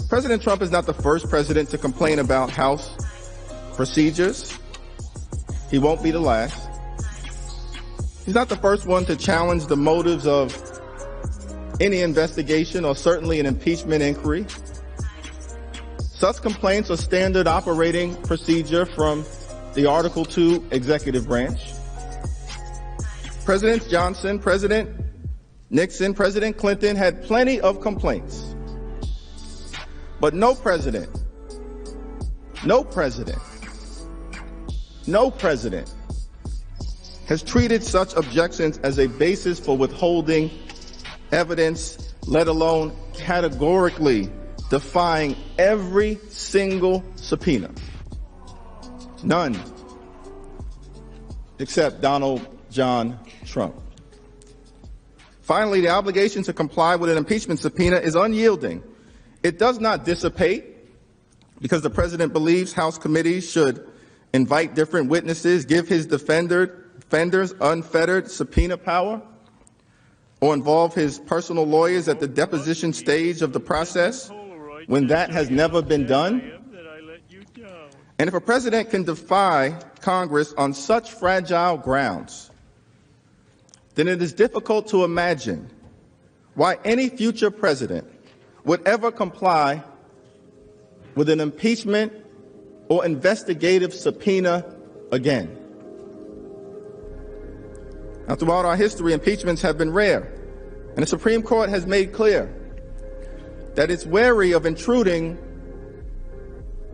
President Trump is not the first president to complain about House procedures. He won't be the last. He's not the first one to challenge the motives of any investigation or certainly an impeachment inquiry. Such complaints are standard operating procedure from the Article 2 executive branch. President Johnson, President Nixon, President Clinton had plenty of complaints. But no president has treated such objections as a basis for withholding evidence, let alone categorically defying every single subpoena. None, except Donald John Trump. Finally, the obligation to comply with an impeachment subpoena is unyielding. It does not dissipate because the president believes House committees should invite different witnesses, give his defenders unfettered subpoena power, or involve his personal lawyers at the deposition stage of the process, when that has never been done? And if a president can defy Congress on such fragile grounds, then it is difficult to imagine why any future president would ever comply with an impeachment or investigative subpoena again. Now, throughout our history, impeachments have been rare, and the Supreme Court has made clear that it's wary of intruding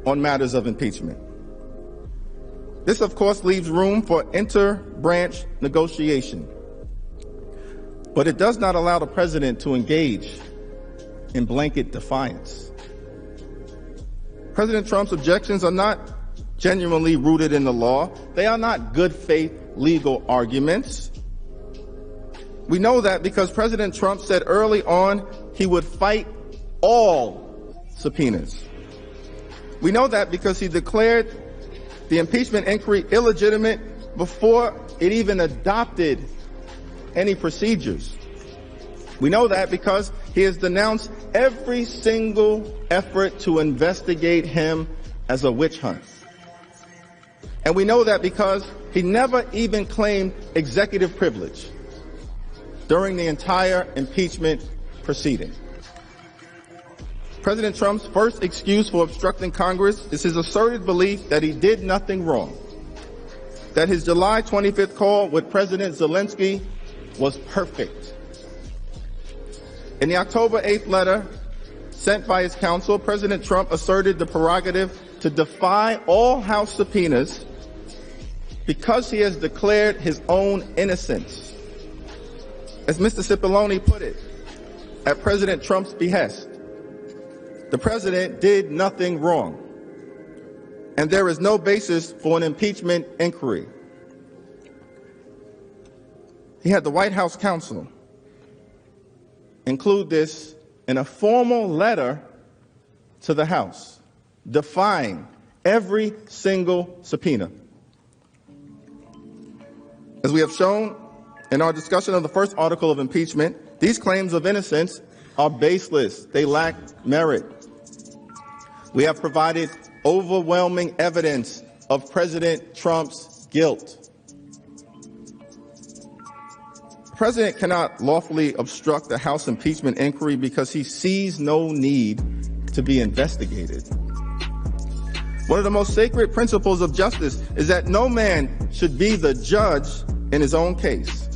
on matters of impeachment. This, of course, leaves room for inter-branch negotiation, but it does not allow the president to engage in blanket defiance. President Trump's objections are not genuinely rooted in the law. They are not good faith legal arguments. We know that because President Trump said early on he would fight all subpoenas. We know that because he declared the impeachment inquiry illegitimate before it even adopted any procedures. We know that because he has denounced every single effort to investigate him as a witch hunt. And we know that because he never even claimed executive privilege during the entire impeachment proceeding. President Trump's first excuse for obstructing Congress is his asserted belief that he did nothing wrong, that his July 25th call with President Zelensky was perfect. In the October 8th letter sent by his counsel, President Trump asserted the prerogative to defy all House subpoenas because he has declared his own innocence. As Mr. Cipollone put it, at President Trump's behest, the president did nothing wrong, and there is no basis for an impeachment inquiry. He had the White House counsel include this in a formal letter to the House, defying every single subpoena. As we have shown in our discussion of the first article of impeachment, these claims of innocence are baseless. They lack merit. We have provided overwhelming evidence of President Trump's guilt. The president cannot lawfully obstruct the House impeachment inquiry because he sees no need to be investigated. One of the most sacred principles of justice is that no man should be the judge in his own case.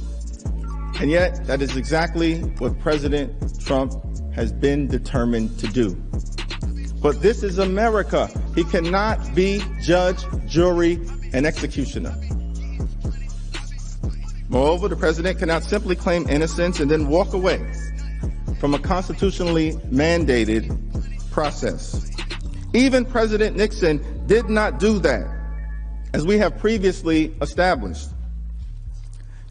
And yet, that is exactly what President Trump has been determined to do. But this is America. He cannot be judge, jury, and executioner. Moreover, the president cannot simply claim innocence and then walk away from a constitutionally mandated process. Even President Nixon did not do that, as we have previously established.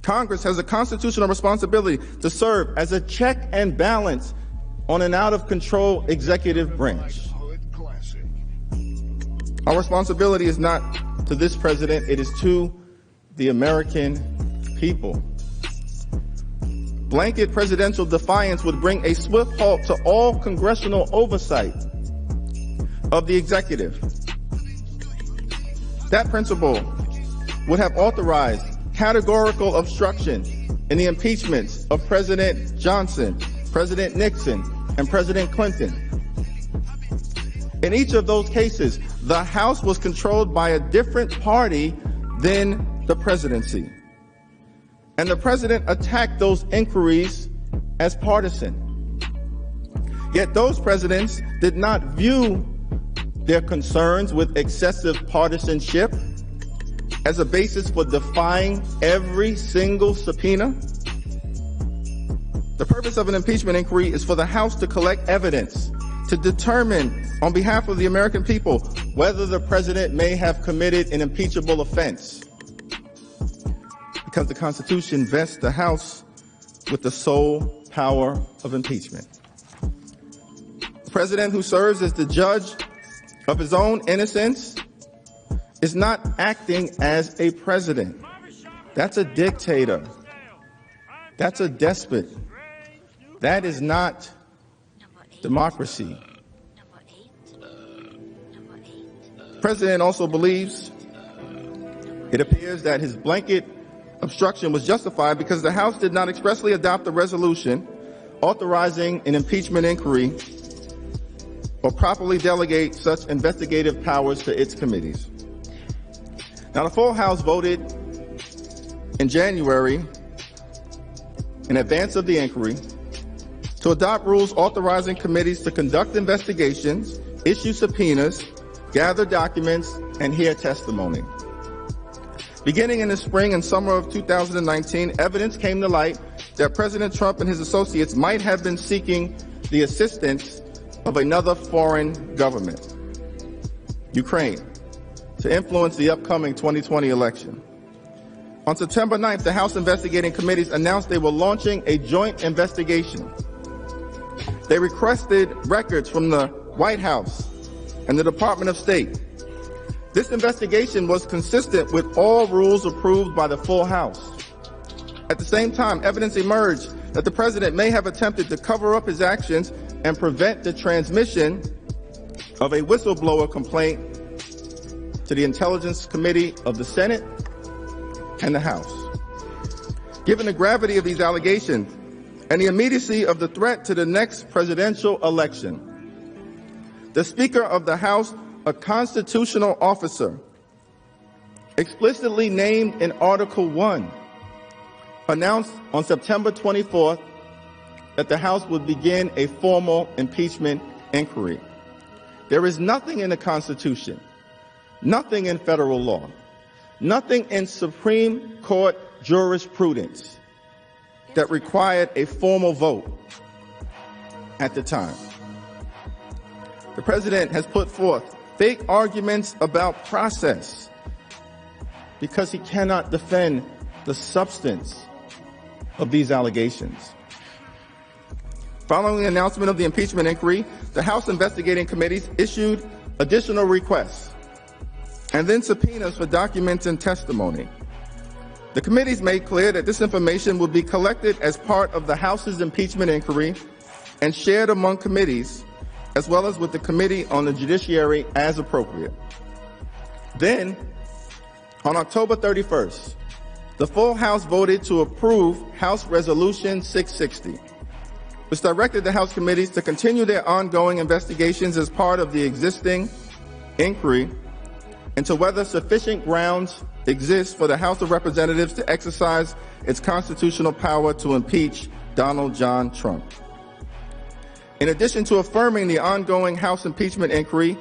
Congress has a constitutional responsibility to serve as a check and balance on an out-of-control executive branch. Our responsibility is not to this president, it is to the American people. Blanket presidential defiance would bring a swift halt to all congressional oversight of the executive. That principle would have authorized categorical obstruction in the impeachments of President Johnson, President Nixon, and President Clinton. In each of those cases, the House was controlled by a different party than the presidency. And the president attacked those inquiries as partisan. Yet those presidents did not view their concerns with excessive partisanship as a basis for defying every single subpoena. The purpose of an impeachment inquiry is for the House to collect evidence to determine on behalf of the American people whether the president may have committed an impeachable offense. Because the Constitution vests the House with the sole power of impeachment. The president who serves as the judge of his own innocence is not acting as a president. That's a dictator. That's a despot. That is not democracy. President also believes it appears that his blanket obstruction was justified because the House did not expressly adopt a resolution authorizing an impeachment inquiry or properly delegate such investigative powers to its committees. Now, the full House voted in January, in advance of the inquiry, to adopt rules authorizing committees to conduct investigations, issue subpoenas, gather documents, and hear testimony. Beginning in the spring and summer of 2019, evidence came to light that President Trump and his associates might have been seeking the assistance of another foreign government, Ukraine, to influence the upcoming 2020 election. On September 9th, the House investigating committees announced they were launching a joint investigation. They requested records from the White House and the Department of State. This investigation was consistent with all rules approved by the full House. At the same time, evidence emerged that the president may have attempted to cover up his actions and prevent the transmission of a whistleblower complaint to the Intelligence Committee of the Senate and the House. Given the gravity of these allegations and the immediacy of the threat to the next presidential election, the Speaker of the House, a constitutional officer, explicitly named in Article 1, announced on September 24th that the House would begin a formal impeachment inquiry. There is nothing in the Constitution, nothing in federal law, nothing in Supreme Court jurisprudence that required a formal vote at the time. The president has put forth fake arguments about process because he cannot defend the substance of these allegations. Following the announcement of the impeachment inquiry, the House investigating committees issued additional requests and then subpoenas for documents and testimony. The committees made clear that this information would be collected as part of the House's impeachment inquiry and shared among committees, as well as with the Committee on the Judiciary as appropriate. Then, on October 31st, the full House voted to approve House Resolution 660, which directed the House committees to continue their ongoing investigations as part of the existing inquiry into whether sufficient grounds exist for the House of Representatives to exercise its constitutional power to impeach Donald John Trump. In addition to affirming the ongoing House impeachment inquiry,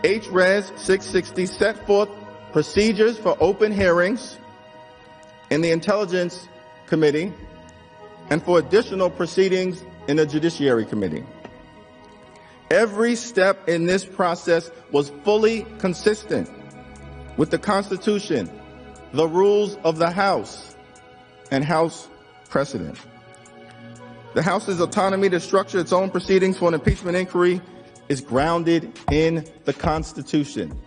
H.Res. 660 set forth procedures for open hearings in the Intelligence Committee and for additional proceedings in the Judiciary Committee. Every step in this process was fully consistent with the Constitution, the rules of the House, and House precedent. The House's autonomy to structure its own proceedings for an impeachment inquiry is grounded in the Constitution.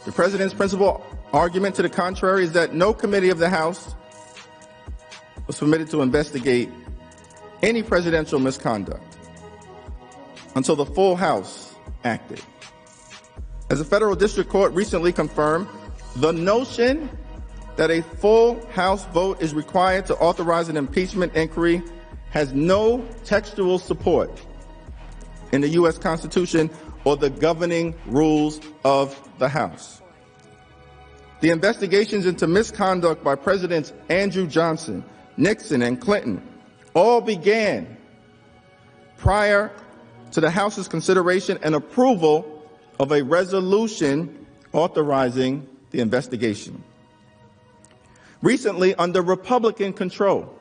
The president's principal argument to the contrary is that no committee of the House was permitted to investigate any presidential misconduct until the full House acted. As a federal district court recently confirmed, the notion that a full House vote is required to authorize an impeachment inquiry has no textual support in the U.S. Constitution or the governing rules of the House. The investigations into misconduct by Presidents Andrew Johnson, Nixon, and Clinton all began prior to the House's consideration and approval of a resolution authorizing the investigation. Recently, under Republican control,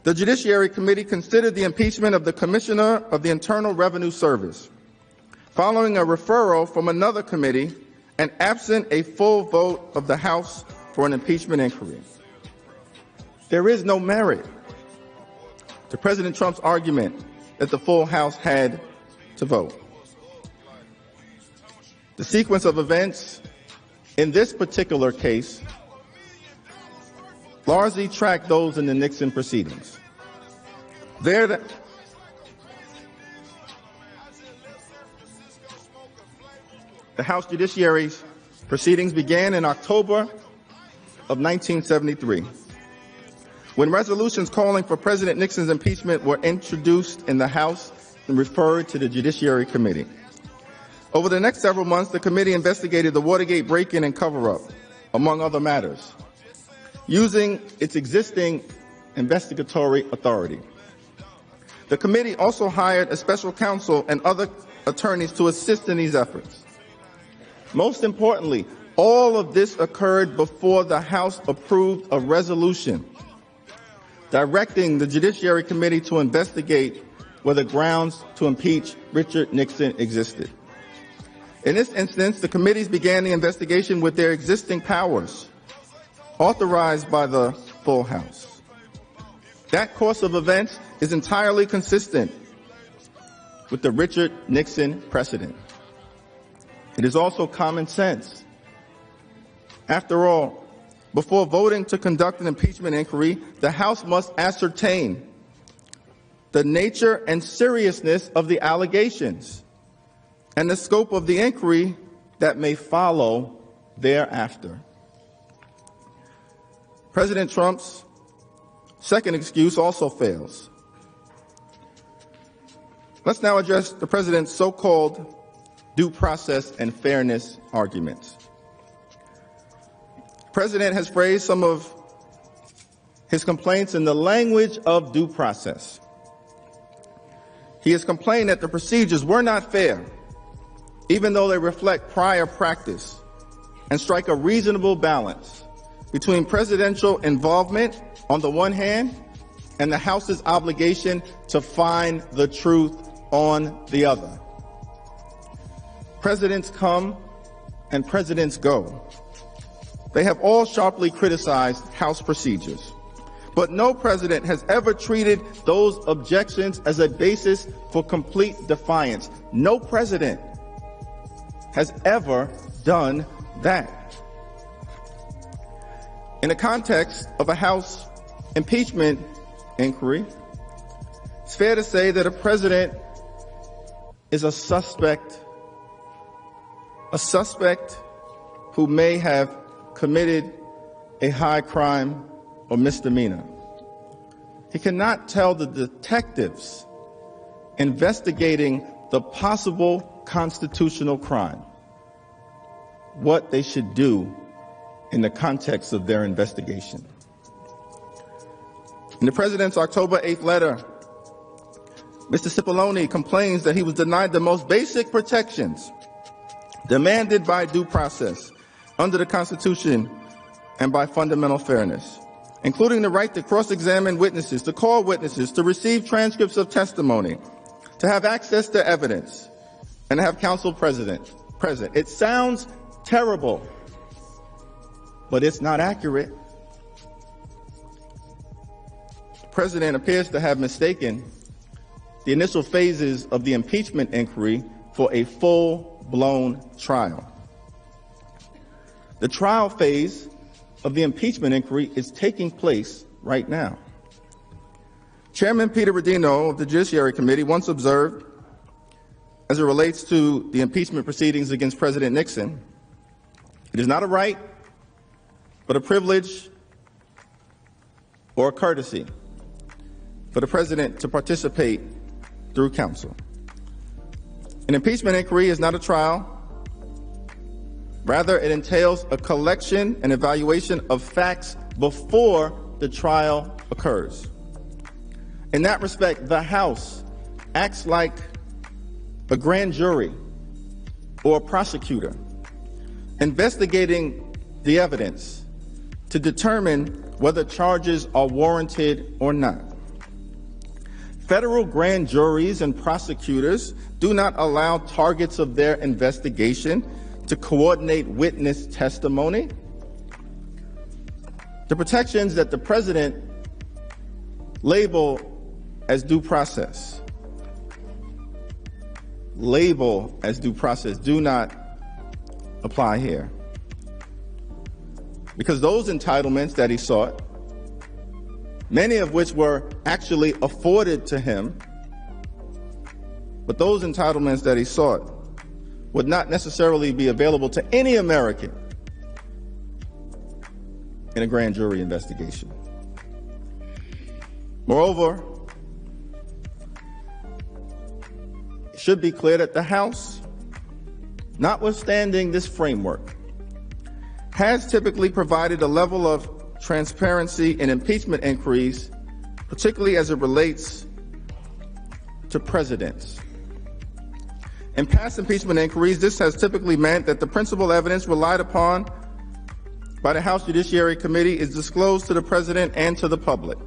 the Judiciary Committee considered the impeachment of the Commissioner of the Internal Revenue Service, following a referral from another committee and absent a full vote of the House for an impeachment inquiry. There is no merit to President Trump's argument that the full House had to vote. The sequence of events in this particular case largely tracked those in the Nixon proceedings. The House Judiciary's proceedings began in October of 1973, when resolutions calling for President Nixon's impeachment were introduced in the House and referred to the Judiciary Committee. Over the next several months, the committee investigated the Watergate break-in and cover-up, among other matters, using its existing investigatory authority. The committee also hired a special counsel and other attorneys to assist in these efforts. Most importantly, all of this occurred before the House approved a resolution directing the Judiciary Committee to investigate whether grounds to impeach Richard Nixon existed. In this instance, the committees began the investigation with their existing powers, authorized by the full House. That course of events is entirely consistent with the Richard Nixon precedent. It is also common sense. After all, before voting to conduct an impeachment inquiry, the House must ascertain the nature and seriousness of the allegations and the scope of the inquiry that may follow thereafter. President Trump's second excuse also fails. Let's now address the president's so-called due process and fairness arguments. The president has phrased some of his complaints in the language of due process. He has complained that the procedures were not fair, even though they reflect prior practice and strike a reasonable balance between presidential involvement on the one hand and the House's obligation to find the truth on the other. Presidents come and presidents go. They have all sharply criticized House procedures, but no president has ever treated those objections as a basis for complete defiance. No president has ever done that. In the context of a House impeachment inquiry, it's fair to say that a president is a suspect who may have committed a high crime or misdemeanor. He cannot tell the detectives investigating the possible constitutional crime what they should do in the context of their investigation. In the president's October 8th letter, Mr. Cipollone complains that he was denied the most basic protections demanded by due process under the Constitution and by fundamental fairness, including the right to cross-examine witnesses, to call witnesses, to receive transcripts of testimony, to have access to evidence, and to have counsel present. It sounds terrible, but it's not accurate. The president appears to have mistaken the initial phases of the impeachment inquiry for a full-blown trial. The trial phase of the impeachment inquiry is taking place right now. Chairman Peter Rodino of the Judiciary Committee once observed, as it relates to the impeachment proceedings against President Nixon, it is not a right, but a privilege or a courtesy for the president to participate through counsel. An impeachment inquiry is not a trial. Rather, it entails a collection and evaluation of facts before the trial occurs. In that respect, the House acts like a grand jury or a prosecutor investigating the evidence to determine whether charges are warranted or not. Federal grand juries and prosecutors do not allow targets of their investigation to coordinate witness testimony. The protections that the president label as due process do not apply here. Because those entitlements that he sought, many of which were actually afforded to him, but those entitlements that he sought would not necessarily be available to any American in a grand jury investigation. Moreover, it should be clear that the House, notwithstanding this framework, has typically provided a level of transparency in impeachment inquiries, particularly as it relates to presidents. In past impeachment inquiries, this has typically meant that the principal evidence relied upon by the House Judiciary Committee is disclosed to the President and to the public,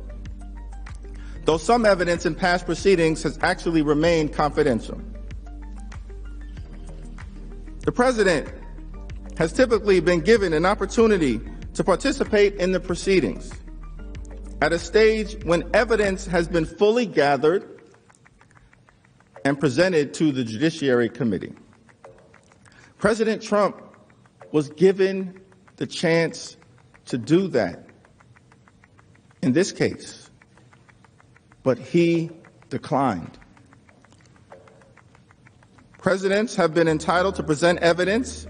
though some evidence in past proceedings has actually remained confidential. The President has typically been given an opportunity to participate in the proceedings at a stage when evidence has been fully gathered and presented to the Judiciary Committee. President Trump was given the chance to do that in this case, but he declined. Presidents have been entitled to present evidence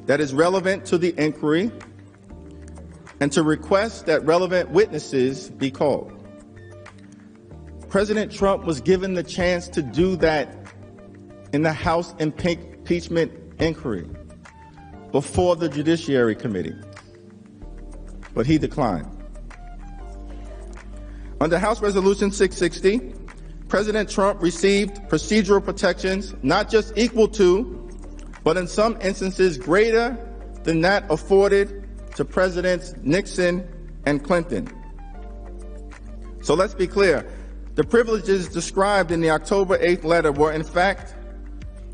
that is relevant to the inquiry and to request that relevant witnesses be called. President Trump was given the chance to do that in the House impeachment inquiry before the Judiciary Committee, but he declined. Under House Resolution 660, President Trump received procedural protections not just equal to, but in some instances greater than that afforded to Presidents Nixon and Clinton. So let's be clear. The privileges described in the October 8th letter were in fact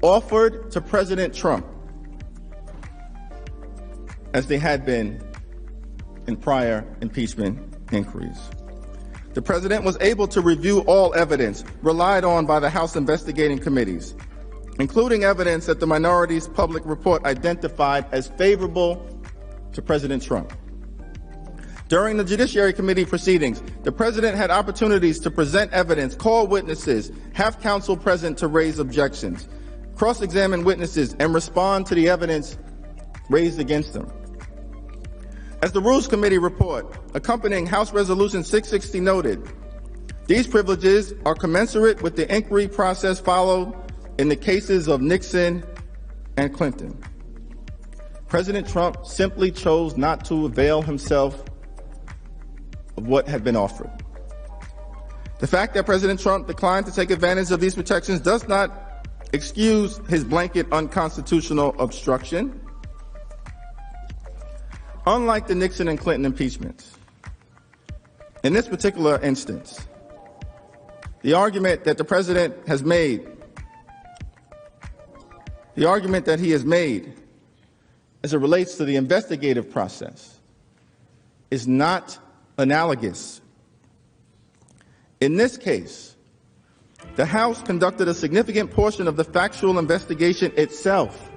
offered to President Trump, as they had been in prior impeachment inquiries. The President was able to review all evidence relied on by the House investigating committees, including evidence that the minority's public report identified as favorable to President Trump. During the Judiciary Committee proceedings, the President had opportunities to present evidence, call witnesses, have counsel present to raise objections, cross-examine witnesses, and respond to the evidence raised against them. As the Rules Committee report accompanying House Resolution 660 noted, these privileges are commensurate with the inquiry process followed in the cases of Nixon and Clinton. President Trump simply chose not to avail himself of what had been offered. The fact that President Trump declined to take advantage of these protections does not excuse his blanket unconstitutional obstruction. Unlike the Nixon and Clinton impeachments, in this particular instance, the argument that the President has made, the argument that he has made as it relates to the investigative process is not analogous. In this case, the House conducted a significant portion of the factual investigation itself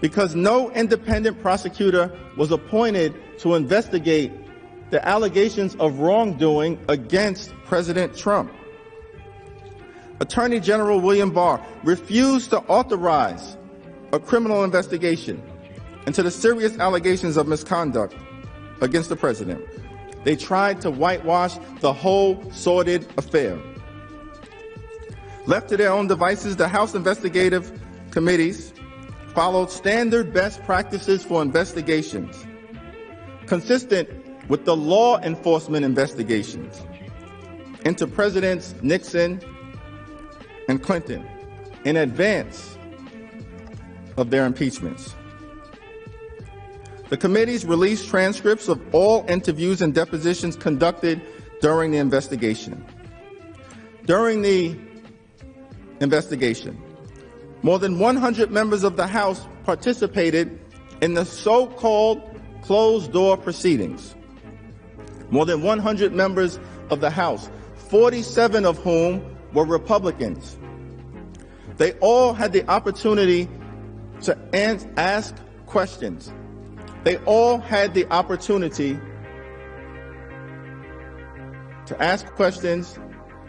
because no independent prosecutor was appointed to investigate the allegations of wrongdoing against President Trump. Attorney General William Barr refused to authorize a criminal investigation into the serious allegations of misconduct against the President. They tried to whitewash the whole sordid affair. Left to their own devices, the House investigative committees followed standard best practices for investigations, consistent with the law enforcement investigations into Presidents Nixon and Clinton in advance of their impeachments. The committees released transcripts of all interviews and depositions conducted during the investigation. During the investigation, more than 100 members of the House participated in the so-called closed-door proceedings. More than 100 members of the House, 47 of whom were Republicans. They all had the opportunity to ask questions. They all had the opportunity to ask questions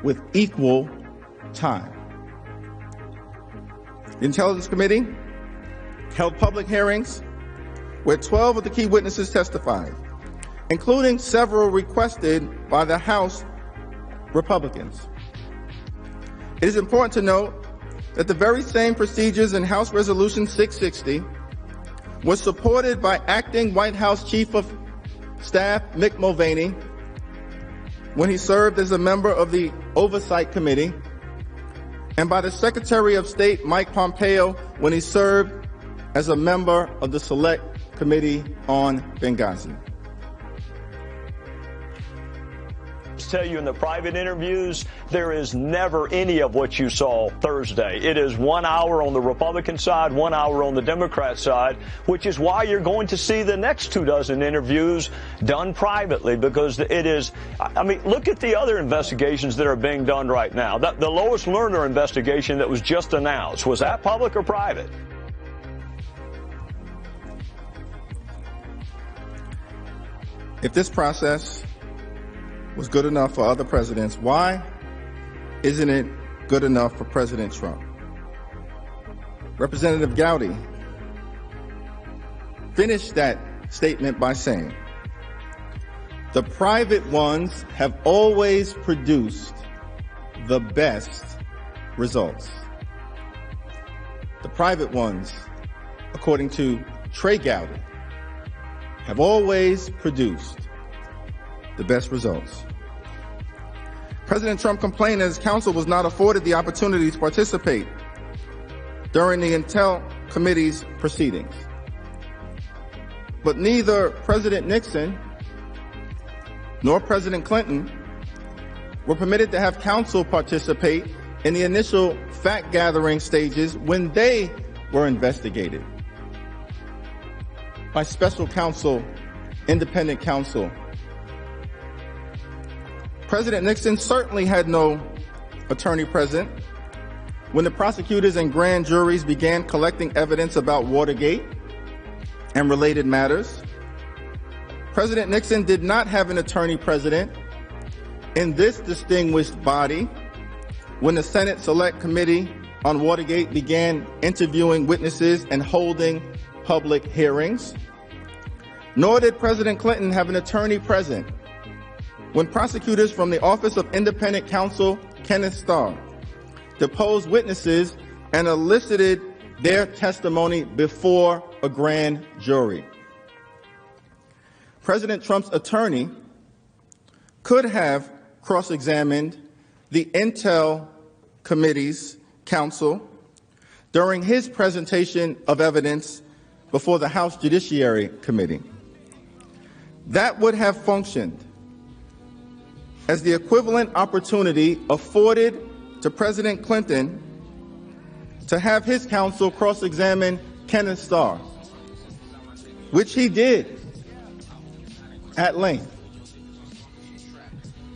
with equal time. The Intelligence Committee held public hearings where 12 of the key witnesses testified, including several requested by the House Republicans. It is important to note that the very same procedures in House Resolution 660 was supported by Acting White House Chief of Staff Mick Mulvaney when he served as a member of the Oversight Committee, and by the Secretary of State Mike Pompeo when he served as a member of the Select Committee on Benghazi.
Tell you in the private interviews, there is never any of what you saw Thursday. It is 1 hour on the Republican side, 1 hour on the Democrat side, which is why you're going to see the next 24 interviews done privately, because it is, I mean, look at the other investigations that are being done right now. The Lois Lerner investigation that was just announced, was that public or private?
If this process was good enough for other presidents, why isn't it good enough for President Trump? Representative Gowdy finished that statement by saying, "The private ones have always produced the best results." The private ones, according to Trey Gowdy, have always produced the best results. President Trump complained that his counsel was not afforded the opportunity to participate during the Intel Committee's proceedings. But neither President Nixon nor President Clinton were permitted to have counsel participate in the initial fact-gathering stages when they were investigated by special counsel, independent counsel. President Nixon certainly had no attorney present when the prosecutors and grand juries began collecting evidence about Watergate and related matters. President Nixon did not have an attorney present in this distinguished body when the Senate Select Committee on Watergate began interviewing witnesses and holding public hearings. Nor did President Clinton have an attorney present when prosecutors from the Office of Independent Counsel Kenneth Starr deposed witnesses and elicited their testimony before a grand jury. President Trump's attorney could have cross-examined the Intel Committee's counsel during his presentation of evidence before the House Judiciary Committee. That would have functioned as the equivalent opportunity afforded to President Clinton to have his counsel cross-examine Kenneth Starr, which he did at length.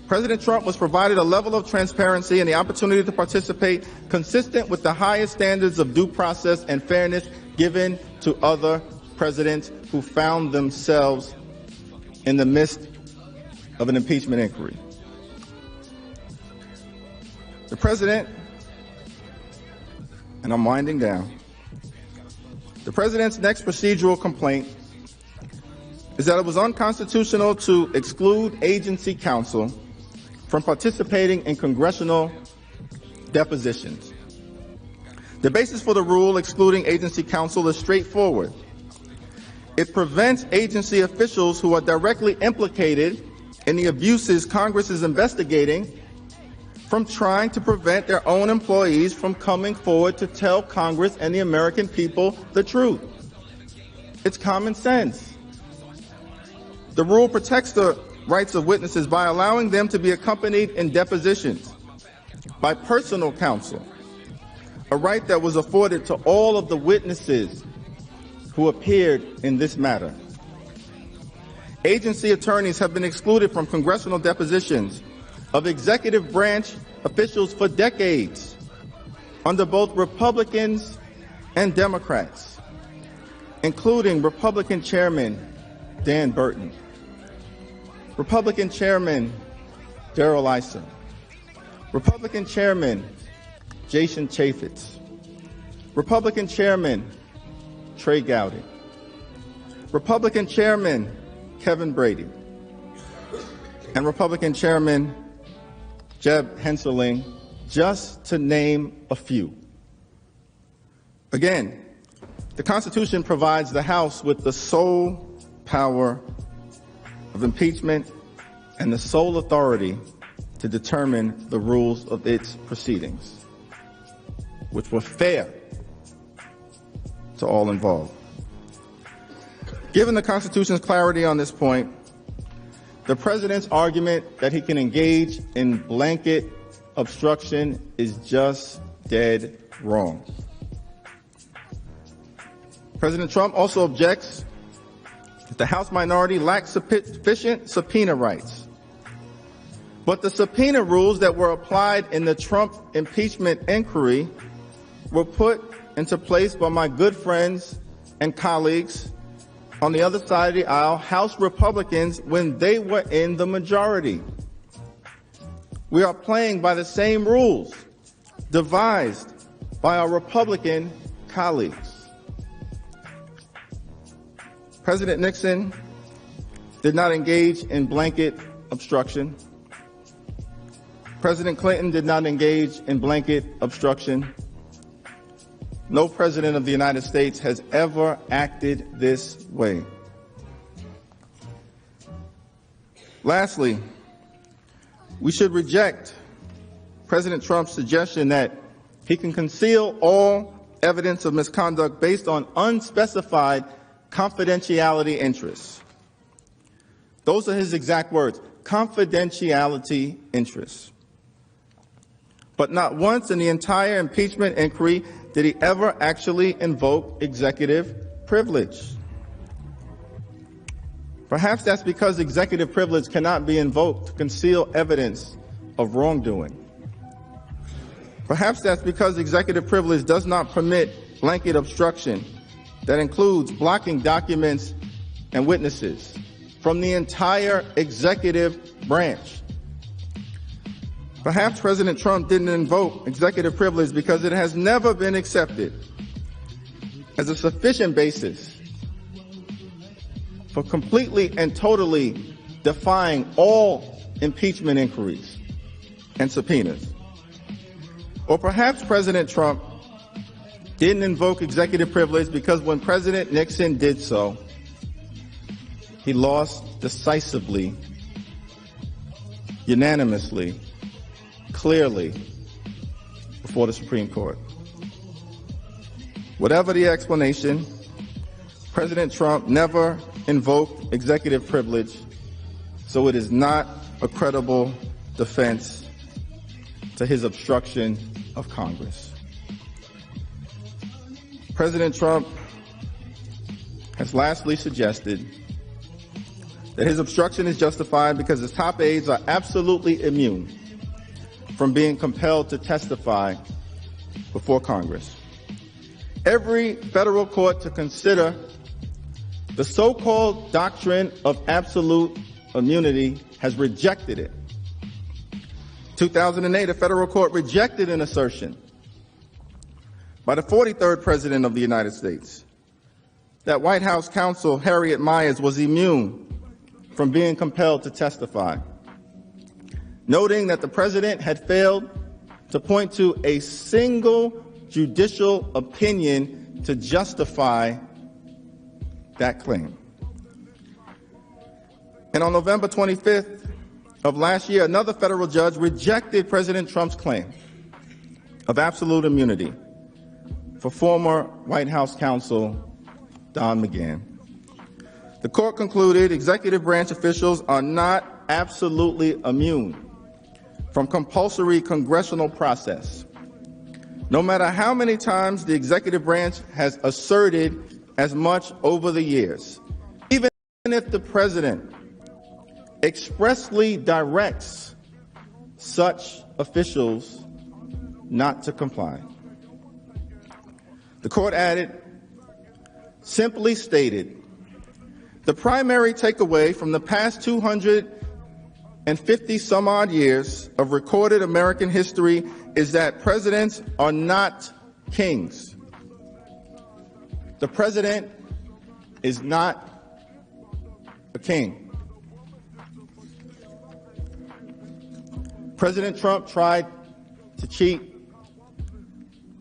President Trump was provided a level of transparency and the opportunity to participate consistent with the highest standards of due process and fairness given to other presidents who found themselves in the midst of an impeachment inquiry. The president, and I'm winding down, the president's next procedural complaint is that it was unconstitutional to exclude agency counsel from participating in congressional depositions. The basis for the rule excluding agency counsel is straightforward. It prevents agency officials who are directly implicated in the abuses Congress is investigating from trying to prevent their own employees from coming forward to tell Congress and the American people the truth. It's common sense. The rule protects the rights of witnesses by allowing them to be accompanied in depositions by personal counsel, a right that was afforded to all of the witnesses who appeared in this matter. Agency attorneys have been excluded from congressional depositions of executive branch officials for decades under both Republicans and Democrats, including Republican Chairman Dan Burton, Republican Chairman Darrell Issa, Republican Chairman Jason Chaffetz, Republican Chairman Trey Gowdy, Republican Chairman Kevin Brady, and Republican Chairman Jeb Hensarling, just to name a few. Again, the Constitution provides the House with the sole power of impeachment and the sole authority to determine the rules of its proceedings, which were fair to all involved. Given the Constitution's clarity on this point, the President's argument that he can engage in blanket obstruction is just dead wrong. President Trump also objects that the House minority lacks sufficient subpoena rights. But the subpoena rules that were applied in the Trump impeachment inquiry were put into place by my good friends and colleagues on the other side of the aisle, House Republicans, when they were in the majority. We are playing by the same rules devised by our Republican colleagues. President Nixon did not engage in blanket obstruction. President Clinton did not engage in blanket obstruction. No president of the United States has ever acted this way. Lastly, we should reject President Trump's suggestion that he can conceal all evidence of misconduct based on unspecified confidentiality interests. Those are his exact words, confidentiality interests. But not once in the entire impeachment inquiry did he ever actually invoke executive privilege. Perhaps that's because executive privilege cannot be invoked to conceal evidence of wrongdoing. Perhaps that's because executive privilege does not permit blanket obstruction that includes blocking documents and witnesses from the entire executive branch. Perhaps President Trump didn't invoke executive privilege because it has never been accepted as a sufficient basis for completely and totally defying all impeachment inquiries and subpoenas. Or perhaps President Trump didn't invoke executive privilege because when President Nixon did so, he lost decisively, unanimously, clearly before the Supreme Court. Whatever the explanation, President Trump never invoked executive privilege, so it is not a credible defense to his obstruction of Congress. President Trump has lastly suggested that his obstruction is justified because his top aides are absolutely immune from being compelled to testify before Congress. Every federal court to consider the so-called doctrine of absolute immunity has rejected it. 2008, a federal court rejected an assertion by the 43rd President of the United States that White House counsel Harriet Miers was immune from being compelled to testify, noting that the President had failed to point to a single judicial opinion to justify that claim. And on November 25th of last year, another federal judge rejected President Trump's claim of absolute immunity for former White House counsel Don McGahn. The court concluded executive branch officials are not absolutely immune from compulsory congressional process, no matter how many times the executive branch has asserted as much over the years, even if the President expressly directs such officials not to comply. The court added, simply stated, the primary takeaway from the past 250 some odd years of recorded American history is that presidents are not kings. The president is not a king. President Trump tried to cheat.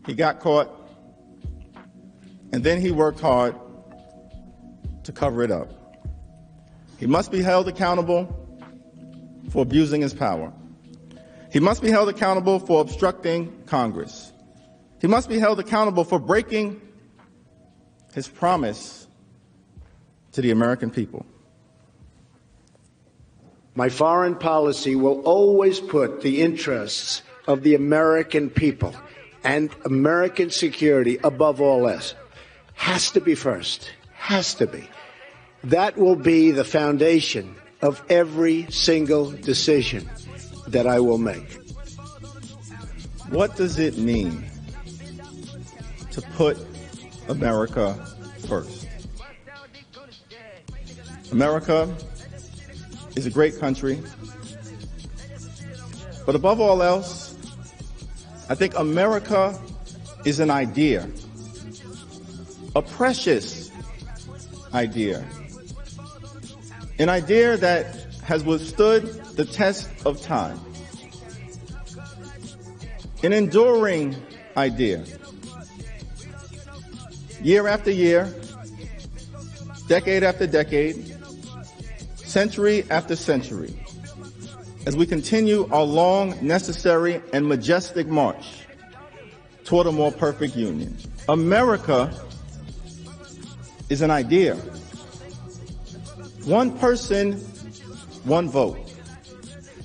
He got caught. And then he worked hard to cover it up. He must be held accountable for abusing his power. He must be held accountable for obstructing Congress. He must be held accountable for breaking his promise to the American people.
My foreign policy will always put the interests of the American people and American security above all else. Has to be first. Has to be. That will be the foundation of every single decision that I will make.
What does it mean to put America first? America is a great country, but above all else, I think America is an idea, a precious idea, an idea that has withstood the test of time, an enduring idea. Year after year, decade after decade, century after century, as we continue our long, necessary, and majestic march toward a more perfect union. America is an idea. One person, one vote.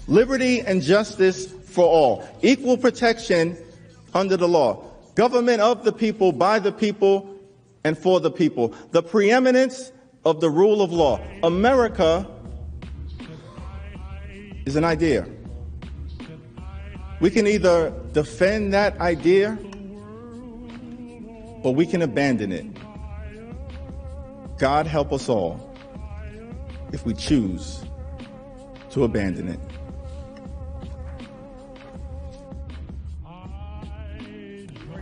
Liberty and justice for all. Equal protection under the law. Government of the people, by the people, and for the people. The preeminence of the rule of law. America is an idea. We can either defend that idea or we can abandon it. God help us all if we choose to abandon it.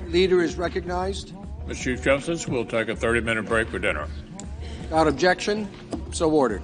Leader is recognized.
Mr. Chief Justice, we'll take a 30-minute break for dinner.
Without objection, so ordered.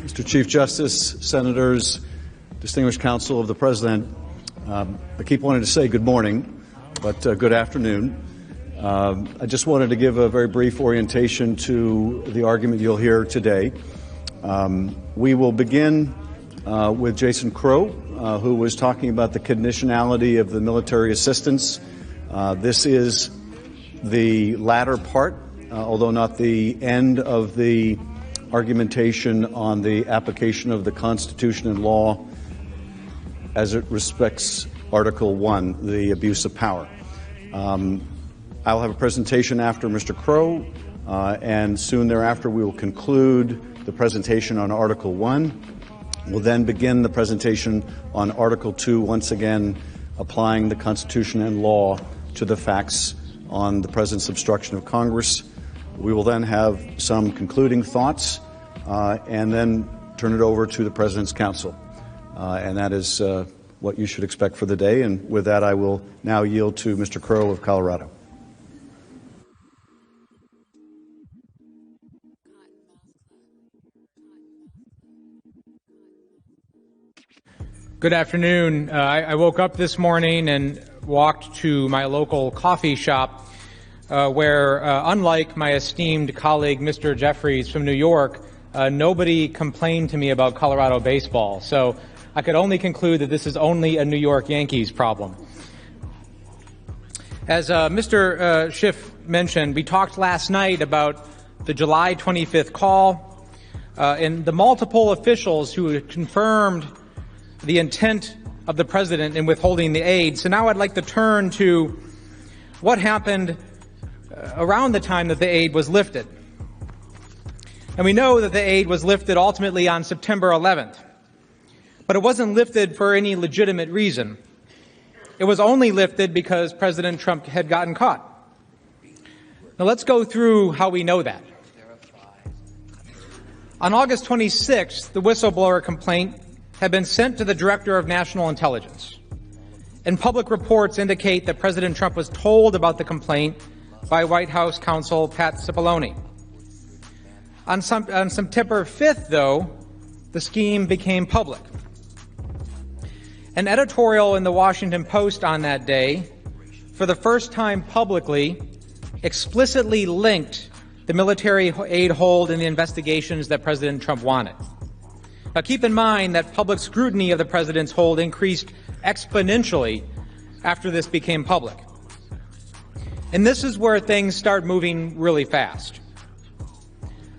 Mr. Chief Justice, Senators, distinguished counsel of the President, I keep wanting to say good morning, but good afternoon. I just wanted to give a very brief orientation to the argument you'll hear today. We will begin with Jason Crow, who was talking about the conditionality of the military assistance. This is the latter part, although not the end of the argumentation on the application of the Constitution and law as it respects Article 1, the abuse of power. I'll have a presentation after Mr. Crow, and soon thereafter we will conclude the presentation on Article 1. We'll then begin the presentation on Article 2, once again applying the Constitution and law to the facts on the President's obstruction of Congress. We will then have some concluding thoughts and then turn it over to the President's counsel. And that is what you should expect for the day. And with that, I will now yield to Mr. Crow of Colorado.
Good afternoon. I woke up this morning and walked to my local coffee shop where, unlike my esteemed colleague, Mr. Jeffries from New York, nobody complained to me about Colorado baseball. So I could only conclude that this is only a New York Yankees problem. As Mr. Schiff mentioned, we talked last night about the July 25th call and the multiple officials who had confirmed the intent of the President in withholding the aid. So now I'd like to turn to what happened around the time that the aid was lifted. And we know that the aid was lifted ultimately on September 11th. But it wasn't lifted for any legitimate reason. It was only lifted because President Trump had gotten caught. Now let's go through how we know that. On August 26th, the whistleblower complaint had been sent to the Director of National Intelligence. And public reports indicate that President Trump was told about the complaint by White House counsel Pat Cipollone. On September 5th, though, the scheme became public. An editorial in the Washington Post on that day, for the first time publicly, explicitly linked the military aid hold in the investigations that President Trump wanted. Now keep in mind that public scrutiny of the president's hold increased exponentially after this became public. And this is where things start moving really fast.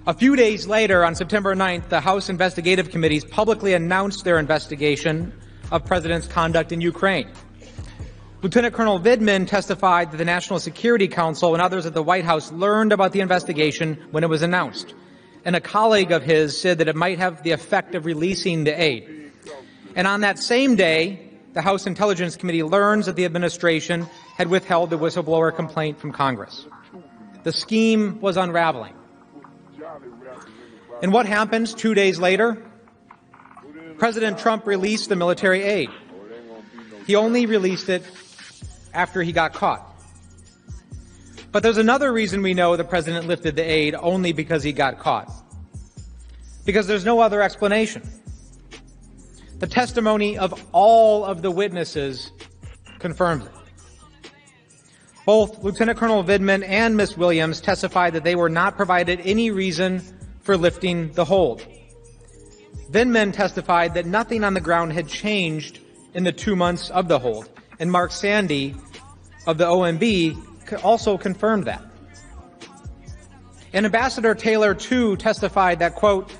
A few days later, on September 9th, the House investigative committees publicly announced their investigation of President's conduct in Ukraine. Lieutenant Colonel Vindman testified that the National Security Council and others at the White House learned about the investigation when it was announced. And a colleague of his said that it might have the effect of releasing the aid. And on that same day, the House Intelligence Committee learns that the administration had withheld the whistleblower complaint from Congress. The scheme was unraveling. And what happens 2 days later? President Trump released the military aid. He only released it after he got caught. But there's another reason we know the president lifted the aid only because he got caught. Because there's no other explanation. The testimony of all of the witnesses confirms it. Both Lieutenant Colonel Vindman and Ms. Williams testified that they were not provided any reason for lifting the hold. Vindman testified that nothing on the ground had changed in the 2 months of the hold. And Mark Sandy of the OMB also confirmed that. And Ambassador Taylor, too, testified that, quote,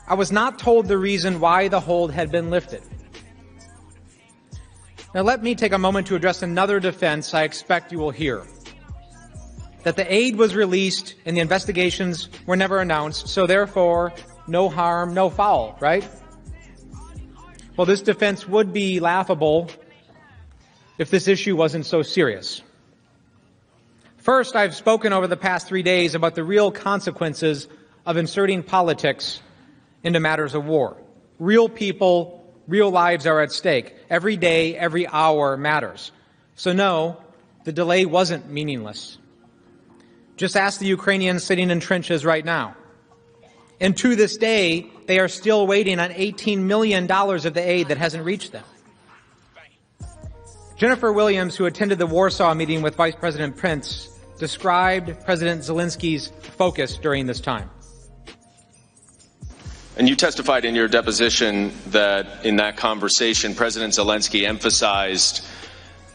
"I was not told the reason why the hold had been lifted." Now let me take a moment to address another defense I expect you will hear. That the aid was released and the investigations were never announced, so therefore, no harm, no foul, right? Well, this defense would be laughable if this issue wasn't so serious. First, I've spoken over the past 3 days about the real consequences of inserting politics into matters of war. Real people, real lives are at stake. Every day, every hour matters. So no, the delay wasn't meaningless. Just ask the Ukrainians sitting in trenches right now. And to this day, they are still waiting on $18 million of the aid that hasn't reached them. Jennifer Williams, who attended the Warsaw meeting with Vice President Pence, described President Zelensky's focus during this time.
And you testified in your deposition that in that conversation, President Zelensky emphasized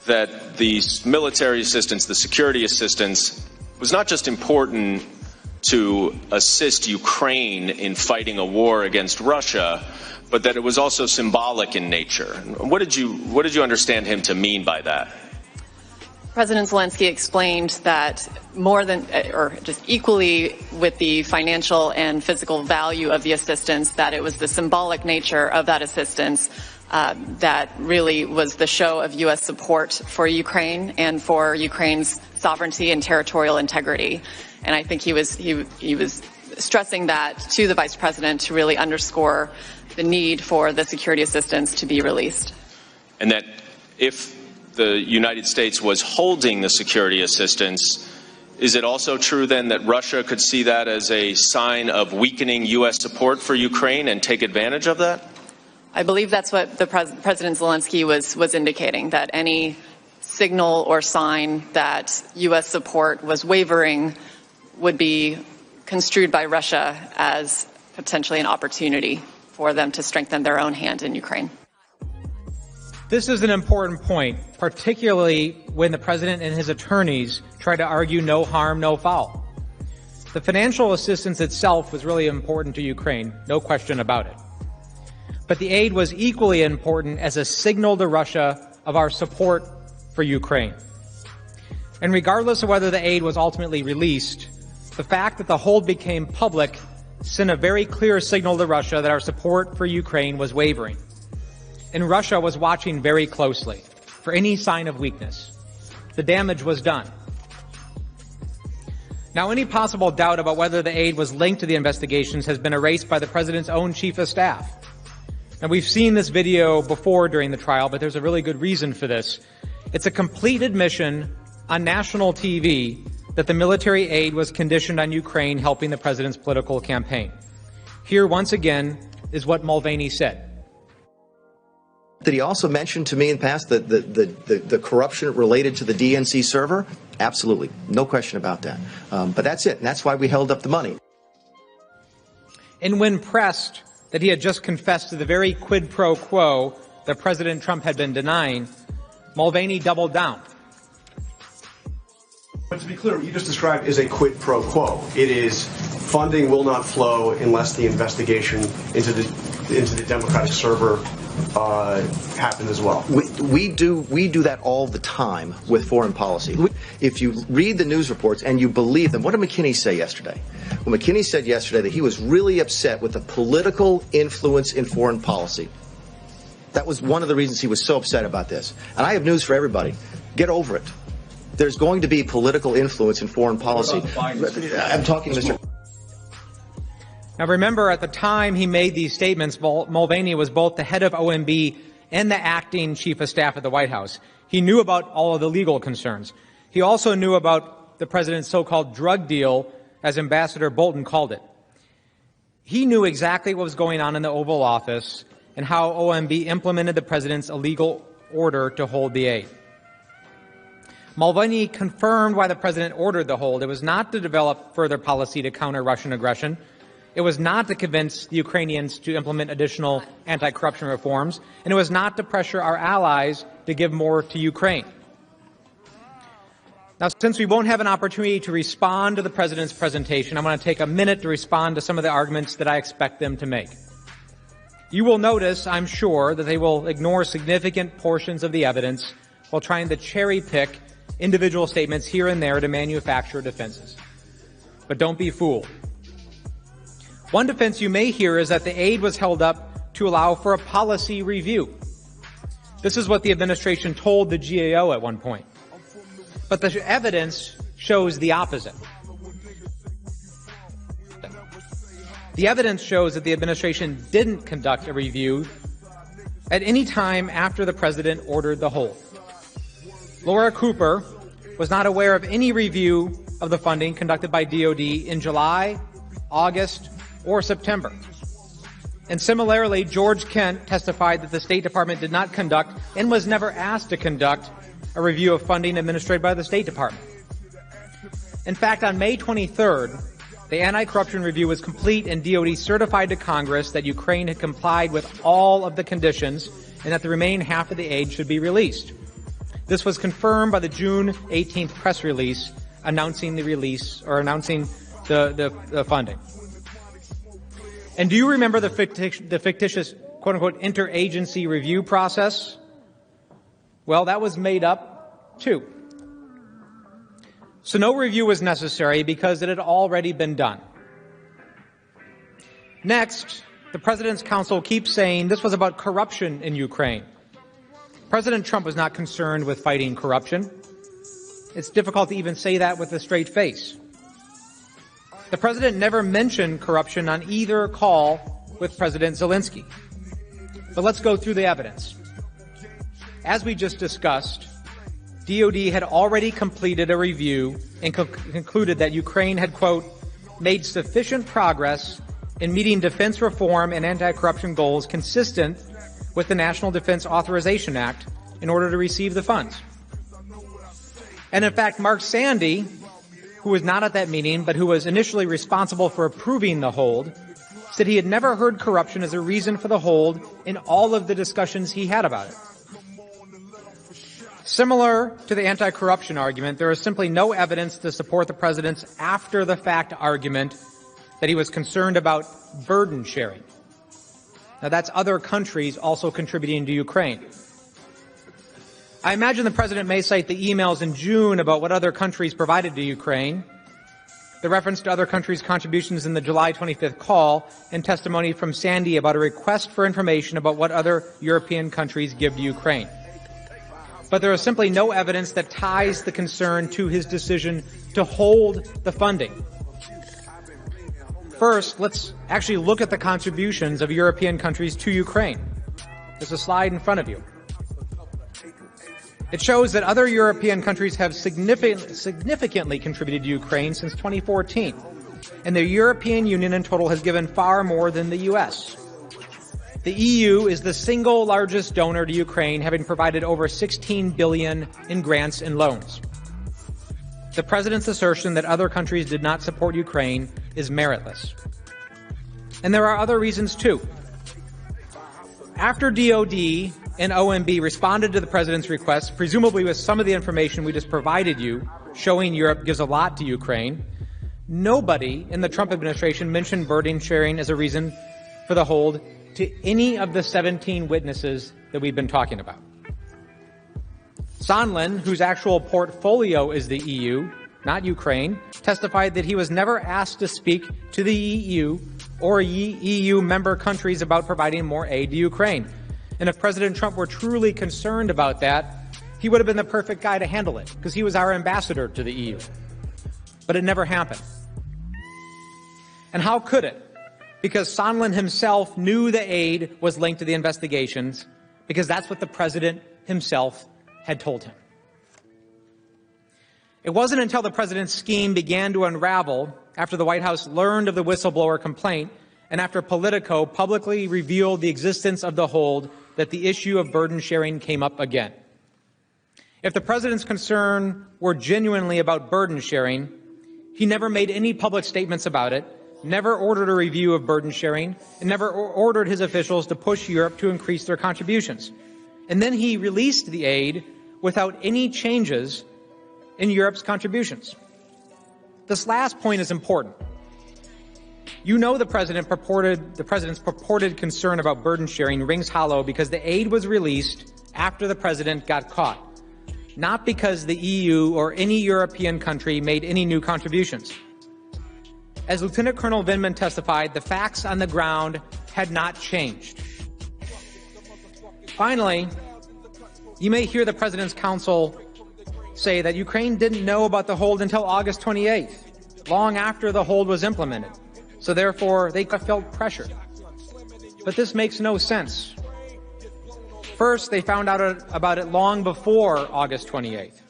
that the military assistance, the security assistance, was not just important to assist Ukraine in fighting a war against Russia, but that it was also symbolic in nature. What did you understand him to mean by that?
President Zelensky explained that more than, or just equally with the financial and physical value of the assistance, that it was the symbolic nature of that assistance that really was the show of U.S. support for Ukraine and for Ukraine's sovereignty and territorial integrity. And I think he was stressing that to the Vice President to really underscore the need for the security assistance to be released.
And that if the United States was holding the security assistance, is it also true then that Russia could see that as a sign of weakening U.S. support for Ukraine and take advantage of that?
I believe that's what the President Zelensky was indicating, that any signal or sign that U.S. support was wavering would be construed by Russia as potentially an opportunity for them to strengthen their own hand in Ukraine.
This is an important point, particularly when the president and his attorneys try to argue no harm, no foul. The financial assistance itself was really important to Ukraine, no question about it. But the aid was equally important as a signal to Russia of our support for Ukraine. And regardless of whether the aid was ultimately released, the fact that the hold became public sent a very clear signal to Russia that our support for Ukraine was wavering. And Russia was watching very closely for any sign of weakness. The damage was done. Now, any possible doubt about whether the aid was linked to the investigations has been erased by the President's own Chief of Staff. Now, we've seen this video before during the trial, but there's a really good reason for this. It's a complete admission on national TV that the military aid was conditioned on Ukraine helping the President's political campaign. Here, once again, is what Mulvaney said.
Did he also mention to me in the past the corruption related to the DNC server? Absolutely. No question about that. But that's it. And that's why we held up the money.
And when pressed that he had just confessed to the very quid pro quo that President Trump had been denying, Mulvaney doubled down.
But to be clear, what you just described is a quid pro quo. It is funding will not flow unless the investigation into the Democratic server happen as well.
We do that all the time with foreign policy. If you read the news reports and you believe them, what did McKinney say yesterday? Well, McKinney said yesterday that he was really upset with the political influence in foreign policy. That was one of the reasons he was so upset about this. And I have news for everybody. Get over it. There's going to be political influence in foreign policy. I'm talking, Mr.
Now remember, at the time he made these statements, Mulvaney was both the head of OMB and the acting chief of staff at the White House. He knew about all of the legal concerns. He also knew about the president's so-called drug deal, as Ambassador Bolton called it. He knew exactly what was going on in the Oval Office and how OMB implemented the president's illegal order to hold the aid. Mulvaney confirmed why the president ordered the hold. It was not to develop further policy to counter Russian aggression. It was not to convince the Ukrainians to implement additional anti-corruption reforms, and it was not to pressure our allies to give more to Ukraine. Now, since we won't have an opportunity to respond to the president's presentation, I'm going to take a minute to respond to some of the arguments that I expect them to make. You will notice, I'm sure, that they will ignore significant portions of the evidence while trying to cherry-pick individual statements here and there to manufacture defenses. But don't be fooled. One defense you may hear is that the aid was held up to allow for a policy review. This is what the administration told the GAO at one point. But the evidence shows the opposite. The evidence shows that the administration didn't conduct a review at any time after the president ordered the hold. Laura Cooper was not aware of any review of the funding conducted by DOD in July, August, or September. And similarly, George Kent testified that the State Department did not conduct and was never asked to conduct a review of funding administered by the State Department. In fact, on May 23rd, the anti-corruption review was complete and DOD certified to Congress that Ukraine had complied with all of the conditions and that the remaining half of the aid should be released. This was confirmed by the June 18th press release announcing the release or announcing the funding. And do you remember the fictitious quote-unquote interagency review process? Well, that was made up too. So no review was necessary because it had already been done. Next, the President's counsel keeps saying this was about corruption in Ukraine. President Trump was not concerned with fighting corruption. It's difficult to even say that with a straight face. The President never mentioned corruption on either call with President Zelensky. But let's go through the evidence. As we just discussed, DOD had already completed a review and concluded that Ukraine had, quote, made sufficient progress in meeting defense reform and anti-corruption goals consistent with the National Defense Authorization Act in order to receive the funds. And in fact, Mark Sandy, who was not at that meeting but who was initially responsible for approving the hold, said he had never heard corruption as a reason for the hold in all of the discussions he had about it. Similar to the anti-corruption argument, there is simply no evidence to support the President's after-the-fact argument that he was concerned about burden sharing. Now, that's other countries also contributing to Ukraine. I imagine the President may cite the emails in June about what other countries provided to Ukraine, the reference to other countries' contributions in the July 25th call, and testimony from Sandy about a request for information about what other European countries give to Ukraine. But there is simply no evidence that ties the concern to his decision to hold the funding. First, let's actually look at the contributions of European countries to Ukraine. There's a slide in front of you. It shows that other European countries have significantly contributed to Ukraine since 2014, and the European Union in total has given far more than the U.S. The EU is the single largest donor to Ukraine, having provided over $16 billion in grants and loans. The President's assertion that other countries did not support Ukraine is meritless. And there are other reasons, too. After DOD and OMB responded to the President's request, presumably with some of the information we just provided you, showing Europe gives a lot to Ukraine, nobody in the Trump administration mentioned burden sharing as a reason for the hold to any of the 17 witnesses that we've been talking about. Sondland, whose actual portfolio is the EU, not Ukraine, testified that he was never asked to speak to the EU or EU member countries about providing more aid to Ukraine. And if President Trump were truly concerned about that, he would have been the perfect guy to handle it, because he was our ambassador to the EU. But it never happened. And how could it? Because Sondland himself knew the aid was linked to the investigations, because that's what the President himself had told him. It wasn't until the President's scheme began to unravel, after the White House learned of the whistleblower complaint, and after Politico publicly revealed the existence of the hold, that the issue of burden sharing came up again. If the President's concern were genuinely about burden sharing, he never made any public statements about it, never ordered a review of burden sharing, and never ordered his officials to push Europe to increase their contributions. And then he released the aid without any changes in Europe's contributions. This last point is important. You know the President's purported concern about burden sharing rings hollow because the aid was released after the President got caught, not because the EU or any European country made any new contributions. As Lieutenant Colonel Vindman testified, the facts on the ground had not changed. Finally, you may hear the President's counsel say that Ukraine didn't know about the hold until August 28th, long after the hold was implemented. So therefore, they felt pressured. But this makes no sense. First, they found out about it long before August 28th.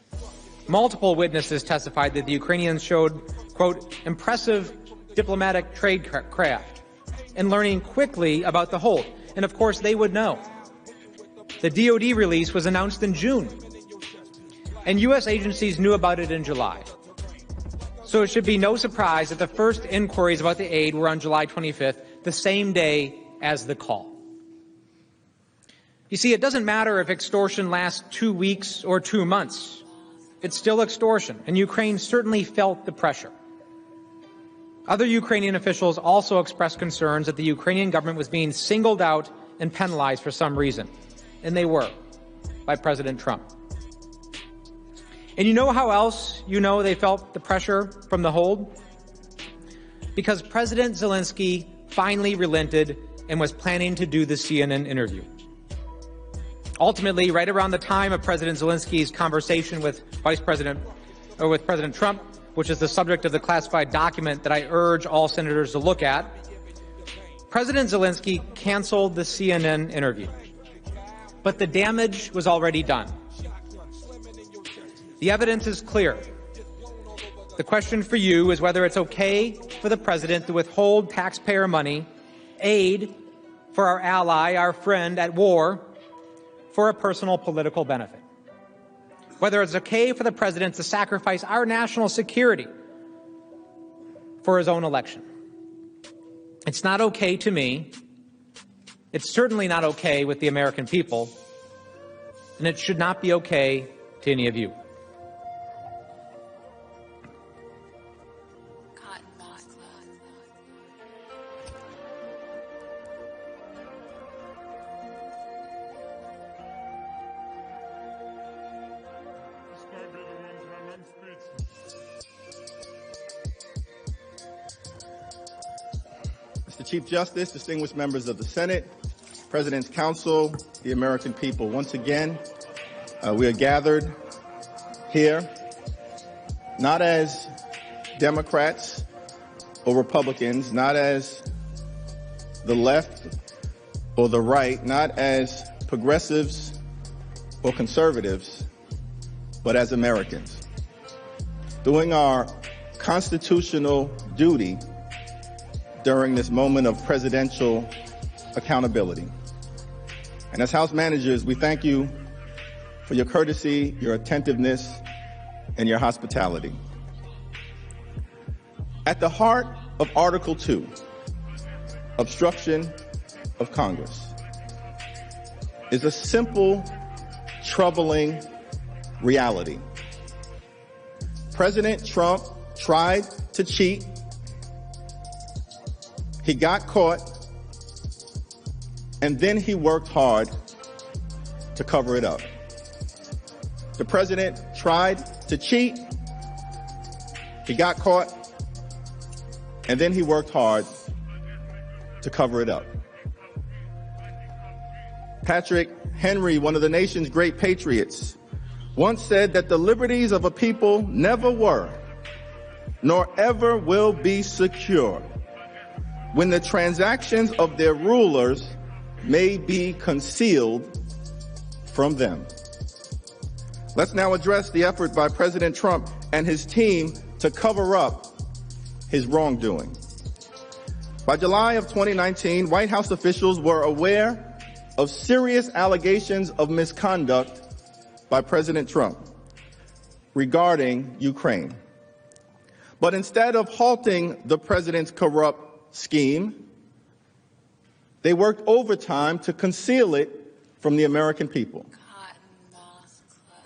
Multiple witnesses testified that the Ukrainians showed, quote, impressive diplomatic tradecraft in learning quickly about the hold. And of course, they would know. The DOD release was announced in June, and U.S. agencies knew about it in July. So it should be no surprise that the first inquiries about the aid were on July 25th, the same day as the call. You see, it doesn't matter if extortion lasts 2 weeks or 2 months. It's still extortion, and Ukraine certainly felt the pressure. Other Ukrainian officials also expressed concerns that the Ukrainian government was being singled out and penalized for some reason, and they were, by President Trump. And you know how else you know they felt the pressure from the hold? Because President Zelensky finally relented and was planning to do the CNN interview. Ultimately, right around the time of President Zelensky's conversation with President Trump, which is the subject of the classified document that I urge all senators to look at, President Zelensky canceled the CNN interview. But the damage was already done. The evidence is clear. The question for you is whether it's okay for the President to withhold taxpayer money, aid for our ally, our friend at war, for a personal political benefit. Whether it's okay for the President to sacrifice our national security for his own election. It's not okay to me. It's certainly not okay with the American people. And it should not be okay to any of you.
Mr. Chief Justice, distinguished members of the Senate, President's Council, the American people, once again, we are gathered here not as Democrats or Republicans, not as the left or the right, not as progressives or conservatives, but as Americans, doing our constitutional duty during this moment of presidential accountability. And as House managers, we thank you for your courtesy, your attentiveness, and your hospitality. At the heart of Article 2, obstruction of Congress, is a simple, troubling reality. President Trump tried to cheat. He got caught, and then he worked hard to cover it up. The president tried to cheat, he got caught, and then he worked hard to cover it up. Patrick Henry, one of the nation's great patriots, once said that the liberties of a people never were, nor ever will be secure when the transactions of their rulers may be concealed from them. Let's now address the effort by President Trump and his team to cover up his wrongdoing. By July of 2019, White House officials were aware of serious allegations of misconduct by President Trump regarding Ukraine. But instead of halting the president's corrupt scheme, they worked overtime to conceal it from the American people.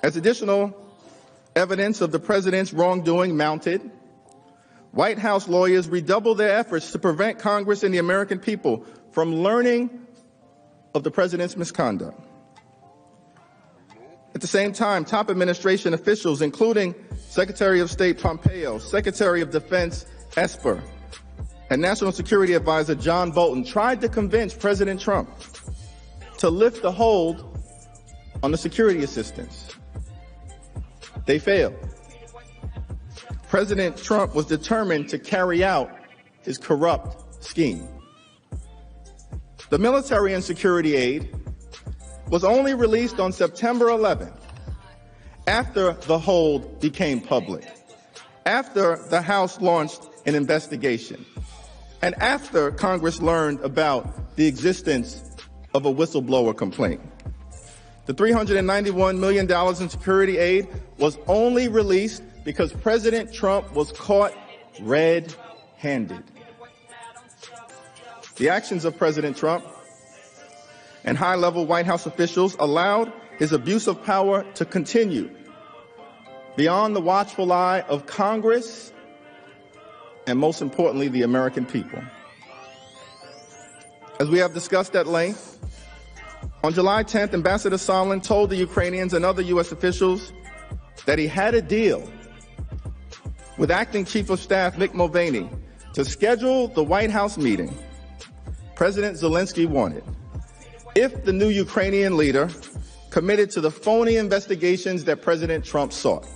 As additional evidence of the president's wrongdoing mounted, White House lawyers redoubled their efforts to prevent Congress and the American people from learning of the president's misconduct. At the same time, top administration officials, including Secretary of State Pompeo, Secretary of Defense Esper, and National Security Advisor John Bolton, tried to convince President Trump to lift the hold on the security assistance. They failed. President Trump was determined to carry out his corrupt scheme. The military and security aid was only released on September 11th, after the hold became public, after the House launched an investigation, and after Congress learned about the existence of a whistleblower complaint. The $391 million in security aid was only released because President Trump was caught red-handed. The actions of President Trump and high-level White House officials allowed his abuse of power to continue beyond the watchful eye of Congress and, most importantly, the American people. As we have discussed at length, on July 10th, Ambassador Sondland told the Ukrainians and other U.S. officials that he had a deal with Acting Chief of Staff Mick Mulvaney to schedule the White House meeting President Zelensky wanted if the new Ukrainian leader committed to the phony investigations that President Trump sought.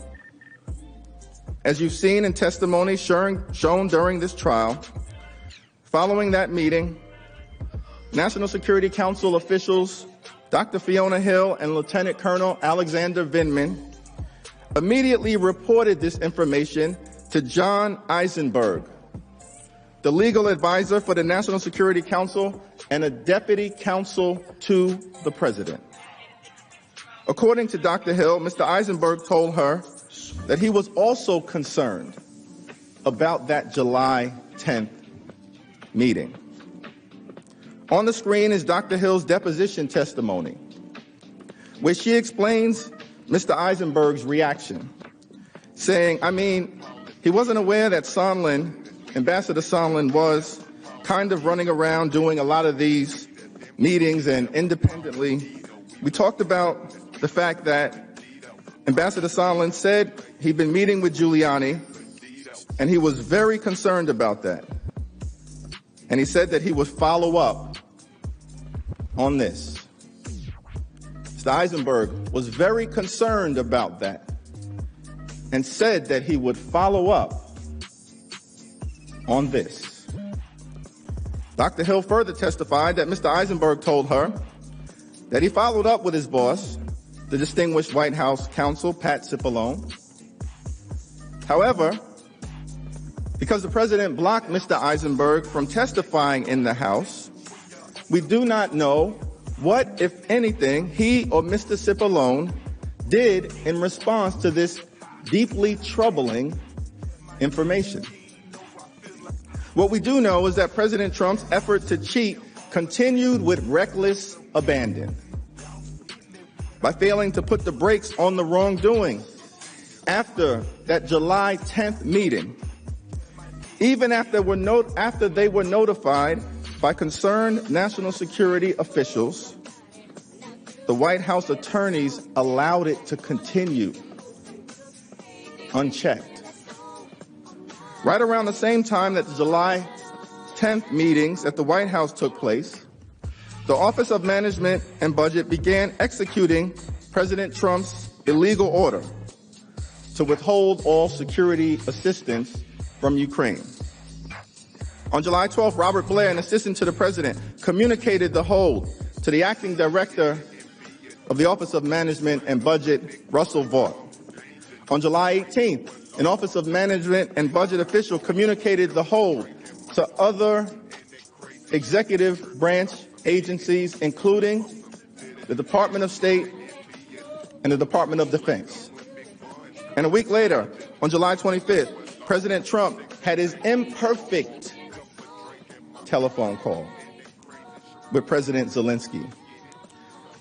As you've seen in testimony shown during this trial, following that meeting, National Security Council officials Dr. Fiona Hill and Lieutenant Colonel Alexander Vindman immediately reported this information to John Eisenberg, the legal advisor for the National Security Council and a deputy counsel to the president. According to Dr. Hill, Mr. Eisenberg told her that he was also concerned about that July 10th meeting. On the screen is Dr. Hill's deposition testimony, where she explains Mr. Eisenberg's reaction, saying, he wasn't aware that Ambassador Sondland was kind of running around doing a lot of these meetings and independently. We talked about the fact that Ambassador Sondland said he'd been meeting with Giuliani, and he was very concerned about that. And he said that he would follow up on this. Mr. Eisenberg was very concerned about that and said that he would follow up on this. Dr. Hill further testified that Mr. Eisenberg told her that he followed up with his boss, the distinguished White House counsel, Pat Cipollone. However, because the president blocked Mr. Eisenberg from testifying in the House, we do not know what, if anything, he or Mr. Cipollone did in response to this deeply troubling information. What we do know is that President Trump's effort to cheat continued with reckless abandon by failing to put the brakes on the wrongdoing after that July 10th meeting. Even after they were notified by concerned national security officials, the White House attorneys allowed it to continue unchecked. Right around the same time that the July 10th meetings at the White House took place, the Office of Management and Budget began executing President Trump's illegal order to withhold all security assistance from Ukraine. On July 12th, Robert Blair, an assistant to the president, communicated the hold to the acting director of the Office of Management and Budget, Russell Vought. On July 18th, an Office of Management and Budget official communicated the hold to other executive branch agencies, including the Department of State and the Department of Defense. And a week later, on July 25th, President Trump had his imperfect telephone call with President Zelensky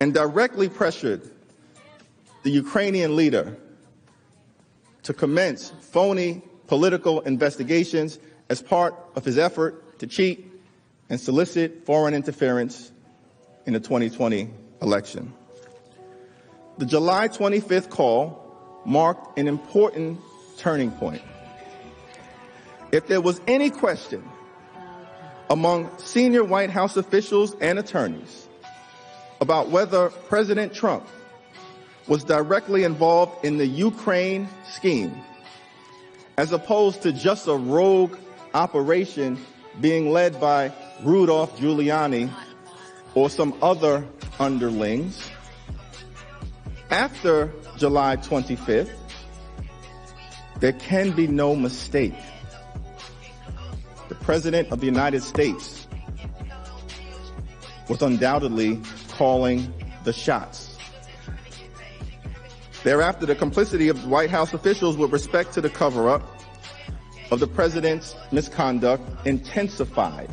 and directly pressured the Ukrainian leader to commence phony political investigations as part of his effort to cheat and solicit foreign interference in the 2020 election. The July 25th call marked an important turning point. If there was any question among senior White House officials and attorneys about whether President Trump was directly involved in the Ukraine scheme, as opposed to just a rogue operation being led by Rudolph Giuliani or some other underlings, after July 25th, there can be no mistake. The President of the United States was undoubtedly calling the shots. Thereafter, the complicity of White House officials with respect to the cover-up of the president's misconduct intensified.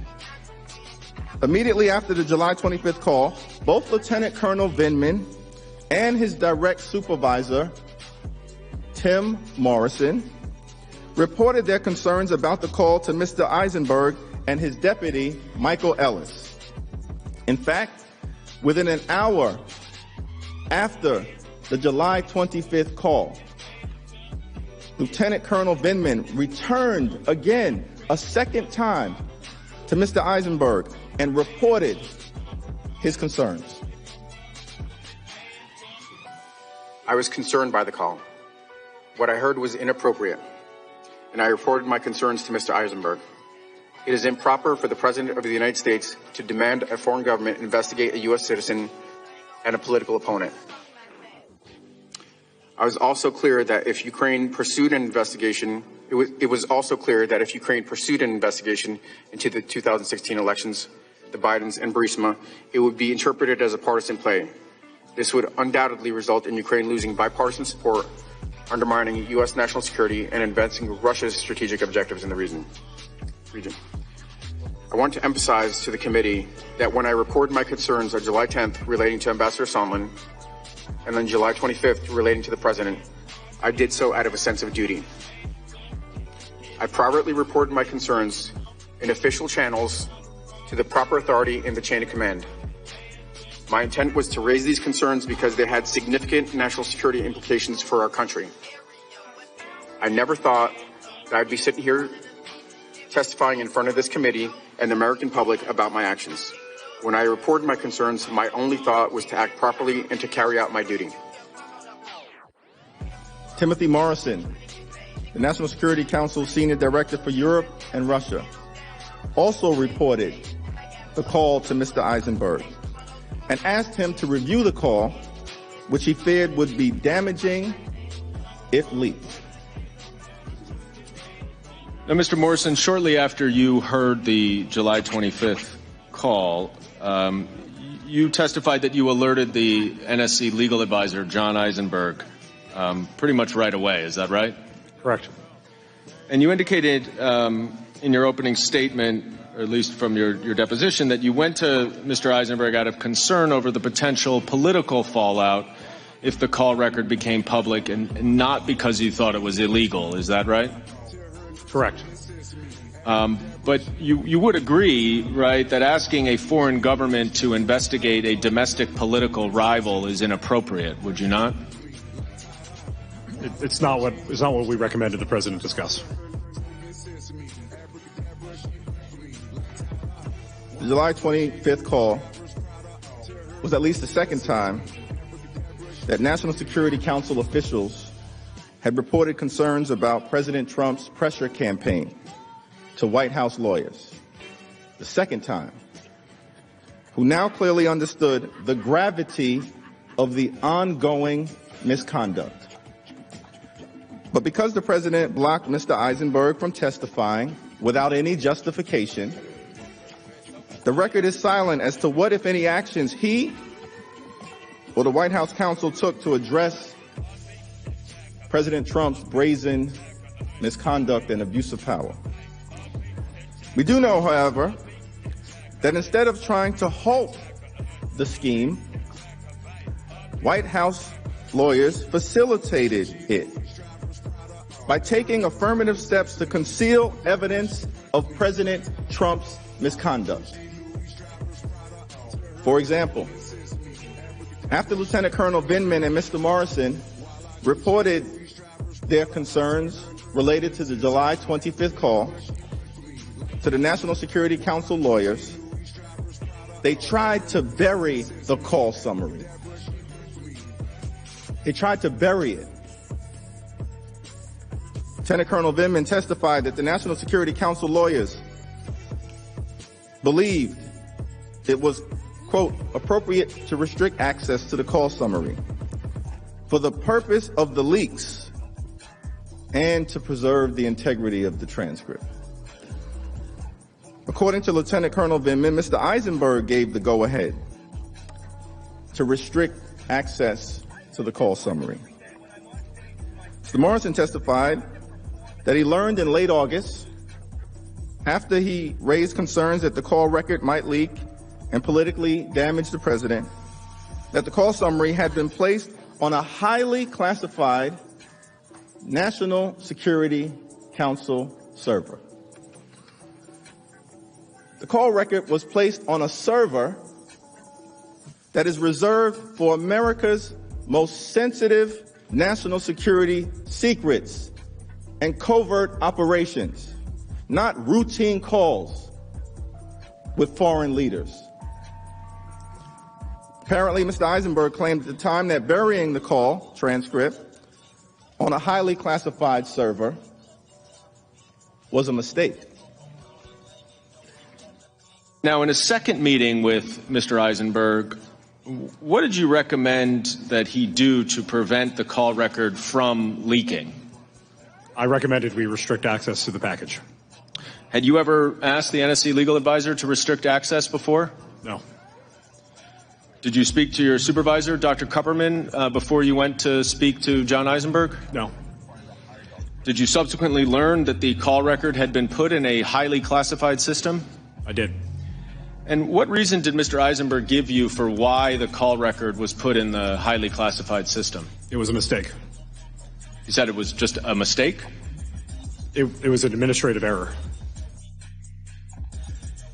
Immediately after the July 25th call, both Lieutenant Colonel Vindman and his direct supervisor, Tim Morrison, reported their concerns about the call to Mr. Eisenberg and his deputy, Michael Ellis. In fact, within an hour after the July 25th call, Lieutenant Colonel Vindman returned again a second time to Mr. Eisenberg and reported his concerns.
I was concerned by the call. What I heard was inappropriate, and I reported my concerns to Mr. Eisenberg. It is improper for the President of the United States to demand a foreign government investigate a U.S. citizen and a political opponent. I was also clear that if Ukraine pursued an investigation, it was also clear that if Ukraine pursued an investigation into the 2016 elections, the Bidens and Burisma, it would be interpreted as a partisan play. This would undoubtedly result in Ukraine losing bipartisan support, undermining U.S. national security, and advancing Russia's strategic objectives in the region. I want to emphasize to the committee that when I reported my concerns on July 10th relating to Ambassador Sondland, and on July 25th relating to the President, I did so out of a sense of duty. I privately reported my concerns in official channels to the proper authority in the chain of command. My intent was to raise these concerns because they had significant national security implications for our country. I never thought that I'd be sitting here testifying in front of this committee and the American public about my actions. When I reported my concerns, my only thought was to act properly and to carry out my duty.
Timothy Morrison, the National Security Council Senior Director for Europe and Russia, also reported the call to Mr. Eisenberg and asked him to review the call, which he feared would be damaging if leaked.
Now, Mr. Morrison, shortly after you heard the July 25th call, you testified that you alerted the NSC legal advisor, John Eisenberg, pretty much right away. Is that right?
Correct.
And you indicated in your opening statement, or at least from your deposition, that you went to Mr. Eisenberg out of concern over the potential political fallout if the call record became public and not because you thought it was illegal. Is that right?
Correct.
But you would agree, right, that asking a foreign government to investigate a domestic political rival is inappropriate, would you not?
It's not what we recommended the president discuss.
The July 25th call was at least the second time that National Security Council officials had reported concerns about President Trump's pressure campaign to White House lawyers. The second time, who now clearly understood the gravity of the ongoing misconduct. But because the president blocked Mr. Eisenberg from testifying without any justification, the record is silent as to what, if any, actions he or the White House counsel took to address President Trump's brazen misconduct and abuse of power. We do know, however, that instead of trying to halt the scheme, White House lawyers facilitated it by taking affirmative steps to conceal evidence of President Trump's misconduct. For example, after Lieutenant Colonel Vindman and Mr. Morrison reported their concerns related to the July 25th call to the National Security Council lawyers, they tried to bury the call summary. They tried to bury it. Lieutenant Colonel Vindman testified that the National Security Council lawyers believed it was, quote, appropriate to restrict access to the call summary for the purpose of the leaks and to preserve the integrity of the transcript. According to Lieutenant Colonel Vindman, Mr. Eisenberg gave the go-ahead to restrict access to the call summary. Mr. Morrison testified that he learned in late August, after he raised concerns that the call record might leak and politically damage the president, that the call summary had been placed on a highly classified National Security Council server. The call record was placed on a server that is reserved for America's most sensitive national security secrets and covert operations, not routine calls with foreign leaders. Apparently, Mr. Eisenberg claimed at the time that burying the call transcript on a highly classified server was a mistake.
Now, in a second meeting with Mr. Eisenberg, what did you recommend that he do to prevent the call record from leaking?
I recommended we restrict access to the package.
Had you ever asked the NSC legal advisor to restrict access before?
No.
Did you speak to your supervisor, Dr. Kupperman, before you went to speak to John Eisenberg?
No.
Did you subsequently learn that the call record had been put in a highly classified system?
I did.
And what reason did Mr. Eisenberg give you for why the call record was put in the highly classified system?
It was a mistake.
He said it was just a mistake?
It was an administrative error.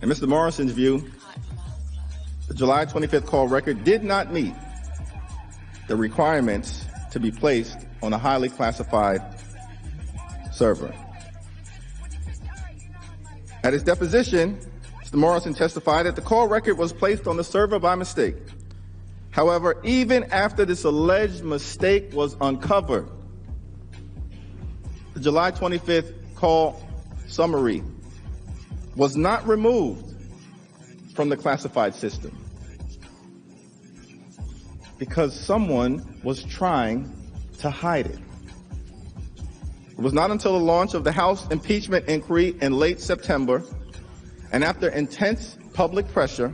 In Mr. Morrison's view, the July 25th call record did not meet the requirements to be placed on a highly classified server. At his deposition, Mr. Morrison testified that the call record was placed on the server by mistake. However, even after this alleged mistake was uncovered, the July 25th call summary was not removed from the classified system because someone was trying to hide it. It was not until the launch of the House impeachment inquiry in late September and after intense public pressure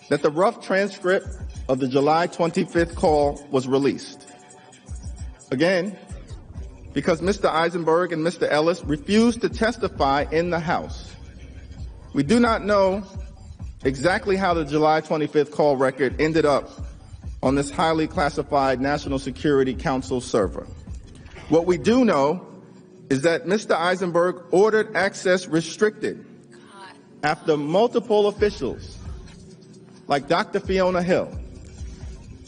that the rough transcript of the July 25th call was released. Again, because Mr. Eisenberg and Mr. Ellis refused to testify in the House. We do not know exactly how the July 25th call record ended up on this highly classified National Security Council server. What we do know is that Mr. Eisenberg ordered access restricted after multiple officials like Dr. Fiona Hill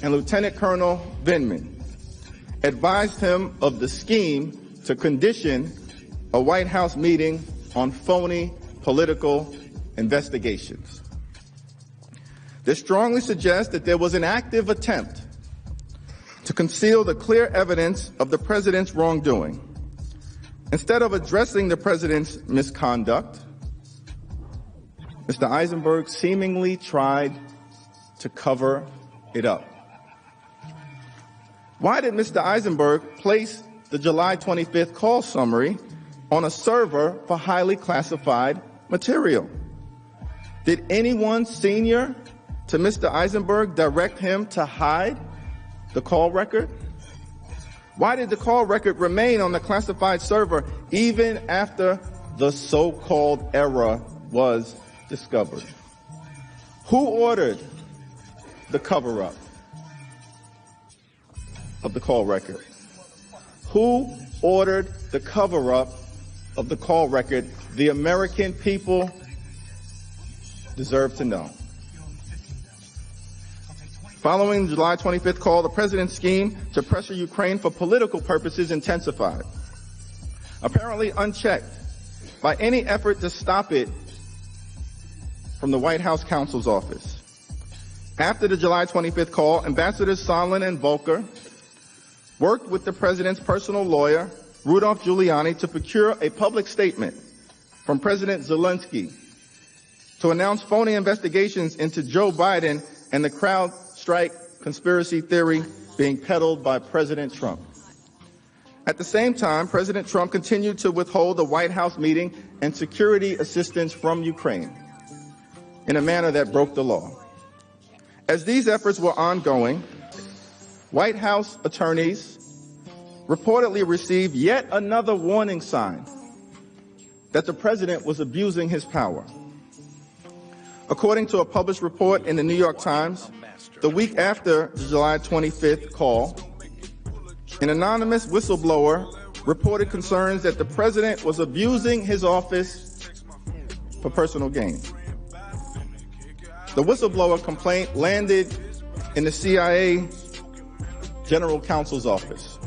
and Lieutenant Colonel Vindman advised him of the scheme to condition a White House meeting on phony political investigations. This strongly suggests that there was an active attempt to conceal the clear evidence of the president's wrongdoing. Instead of addressing the president's misconduct, Mr. Eisenberg seemingly tried to cover it up. Why did Mr. Eisenberg place the July 25th call summary on a server for highly classified material? Did anyone senior to Mr. Eisenberg direct him to hide the call record? Why did the call record remain on the classified server even after the so-called error was discovered? Who ordered the cover-up of the call record? Who ordered the cover-up of the call record? The American people deserve to know. Following the July 25th call, the president's scheme to pressure Ukraine for political purposes intensified, apparently unchecked by any effort to stop it from the White House counsel's office. After the July 25th call, Ambassadors Sondland and Volker worked with the president's personal lawyer, Rudolph Giuliani, to procure a public statement from President Zelensky to announce phony investigations into Joe Biden and the CrowdStrike conspiracy theory being peddled by President Trump. At the same time, President Trump continued to withhold the White House meeting and security assistance from Ukraine in a manner that broke the law. As these efforts were ongoing, White House attorneys reportedly received yet another warning sign that the president was abusing his power. According to a published report in the New York Times, the week after the July 25th call, an anonymous whistleblower reported concerns that the president was abusing his office for personal gain. The whistleblower complaint landed in the CIA General Counsel's office.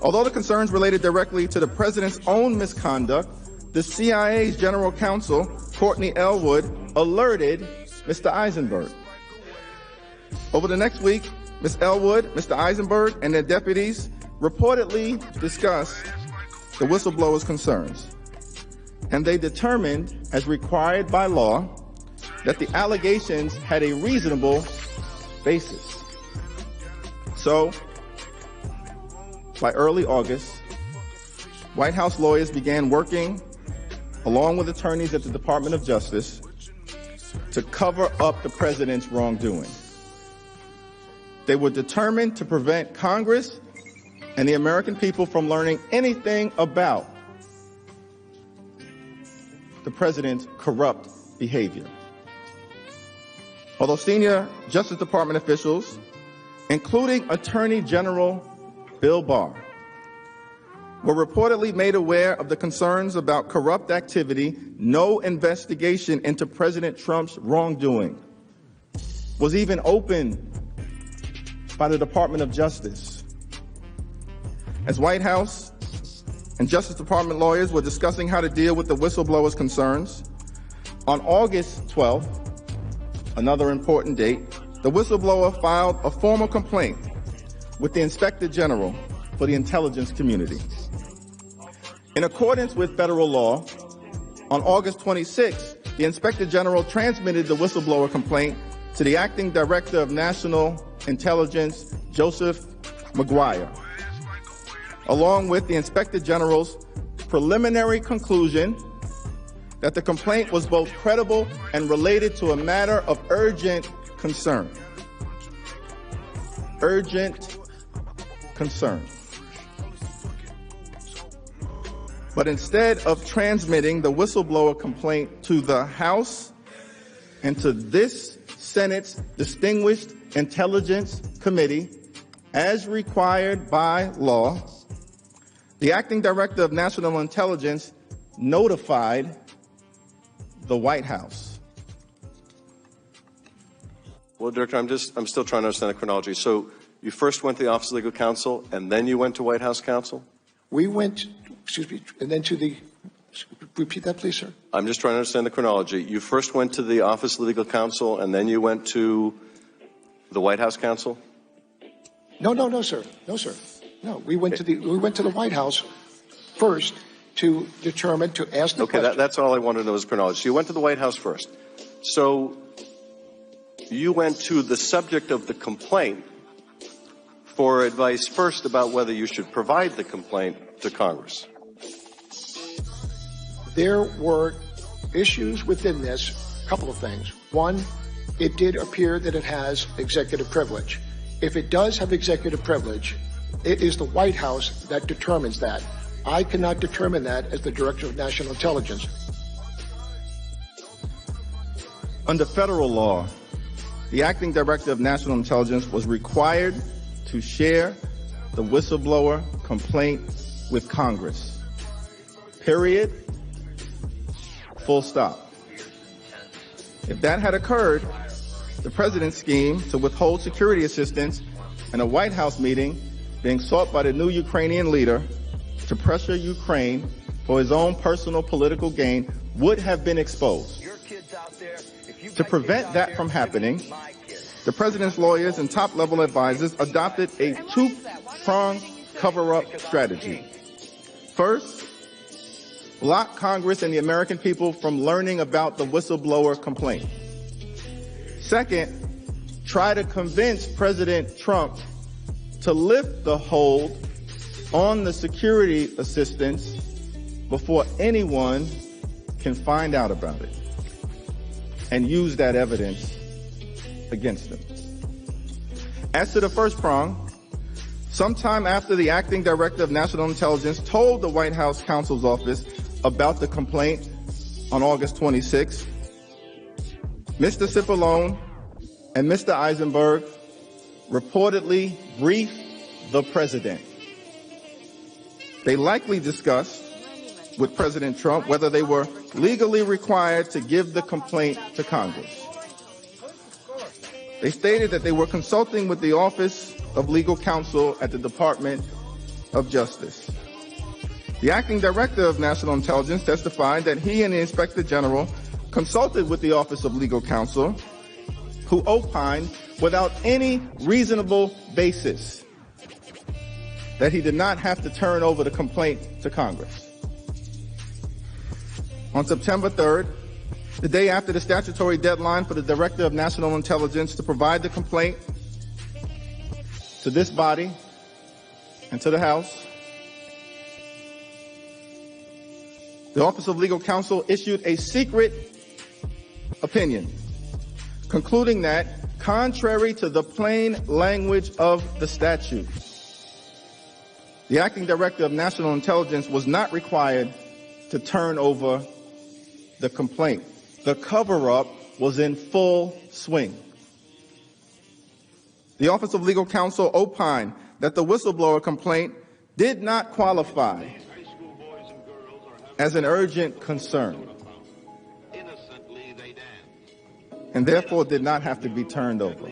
Although the concerns related directly to the president's own misconduct, the CIA's General Counsel, Courtney Elwood, alerted Mr. Eisenberg. Over the next week, Ms. Elwood, Mr. Eisenberg, and their deputies reportedly discussed the whistleblower's concerns. And they determined, as required by law, that the allegations had a reasonable basis. So, by early August, White House lawyers began working along with attorneys at the Department of Justice to cover up the president's wrongdoing. They were determined to prevent Congress and the American people from learning anything about the president's corrupt behavior. Although senior Justice Department officials, including Attorney General Bill Barr, were reportedly made aware of the concerns about corrupt activity, no investigation into President Trump's wrongdoing was even opened by the Department of Justice. As White House and Justice Department lawyers were discussing how to deal with the whistleblowers' concerns. On August 12th, another important date, the whistleblower filed a formal complaint with the Inspector General for the intelligence community. In accordance with federal law, on August 26th, the Inspector General transmitted the whistleblower complaint to the Acting Director of National Intelligence, Joseph McGuire, along with the Inspector General's preliminary conclusion that the complaint was both credible and related to a matter of urgent concern. Urgent concern. But instead of transmitting the whistleblower complaint to the House and to this Senate's Distinguished Intelligence Committee, as required by law, the Acting Director of National Intelligence notified the White House.
Well, Director, I'm still trying to understand the chronology. So you first went to the Office of Legal Counsel, and then you went to White House counsel?
We went, and then to the, repeat that, please, sir.
I'm just trying to understand the chronology. You first went to the Office of Legal Counsel, and then you went to the White House counsel?
No, sir. No, sir. No, we went to the White House first to determine, to ask the question.
Okay, that's all I wanted to know is chronology. So you went to the White House first. So you went to the subject of the complaint for advice first about whether you should provide the complaint to Congress.
There were issues within this, a couple of things. One, it did appear that it has executive privilege. If it does have executive privilege, it is the White House that determines that. I cannot determine that as the Director of National Intelligence.
Under federal law, the Acting Director of National Intelligence was required to share the whistleblower complaint with Congress. Period. Full stop. If that had occurred, the president's scheme to withhold security assistance in a White House meeting being sought by the new Ukrainian leader to pressure Ukraine for his own personal political gain would have been exposed. To prevent that from happening, the president's lawyers and top-level advisors adopted a two-pronged cover-up strategy. First, block Congress and the American people from learning about the whistleblower complaint. Second, try to convince President Trump to lift the hold on the security assistance before anyone can find out about it and use that evidence against them. As to the first prong, sometime after the Acting Director of National Intelligence told the White House counsel's office about the complaint on August 26th, Mr. Cipollone and Mr. Eisenberg reportedly briefed the president. They likely discussed with President Trump whether they were legally required to give the complaint to Congress. They stated that they were consulting with the Office of Legal Counsel at the Department of Justice. The Acting Director of National Intelligence testified that he and the Inspector General consulted with the Office of Legal Counsel, who opined without any reasonable basis that he did not have to turn over the complaint to Congress. On September 3rd, the day after the statutory deadline for the Director of National Intelligence to provide the complaint to this body and to the House, the Office of Legal Counsel issued a secret opinion, concluding that, contrary to the plain language of the statute, the Acting Director of National Intelligence was not required to turn over the complaint. The cover-up was in full swing. The Office of Legal Counsel opined that the whistleblower complaint did not qualify as an urgent concern, and therefore did not have to be turned over.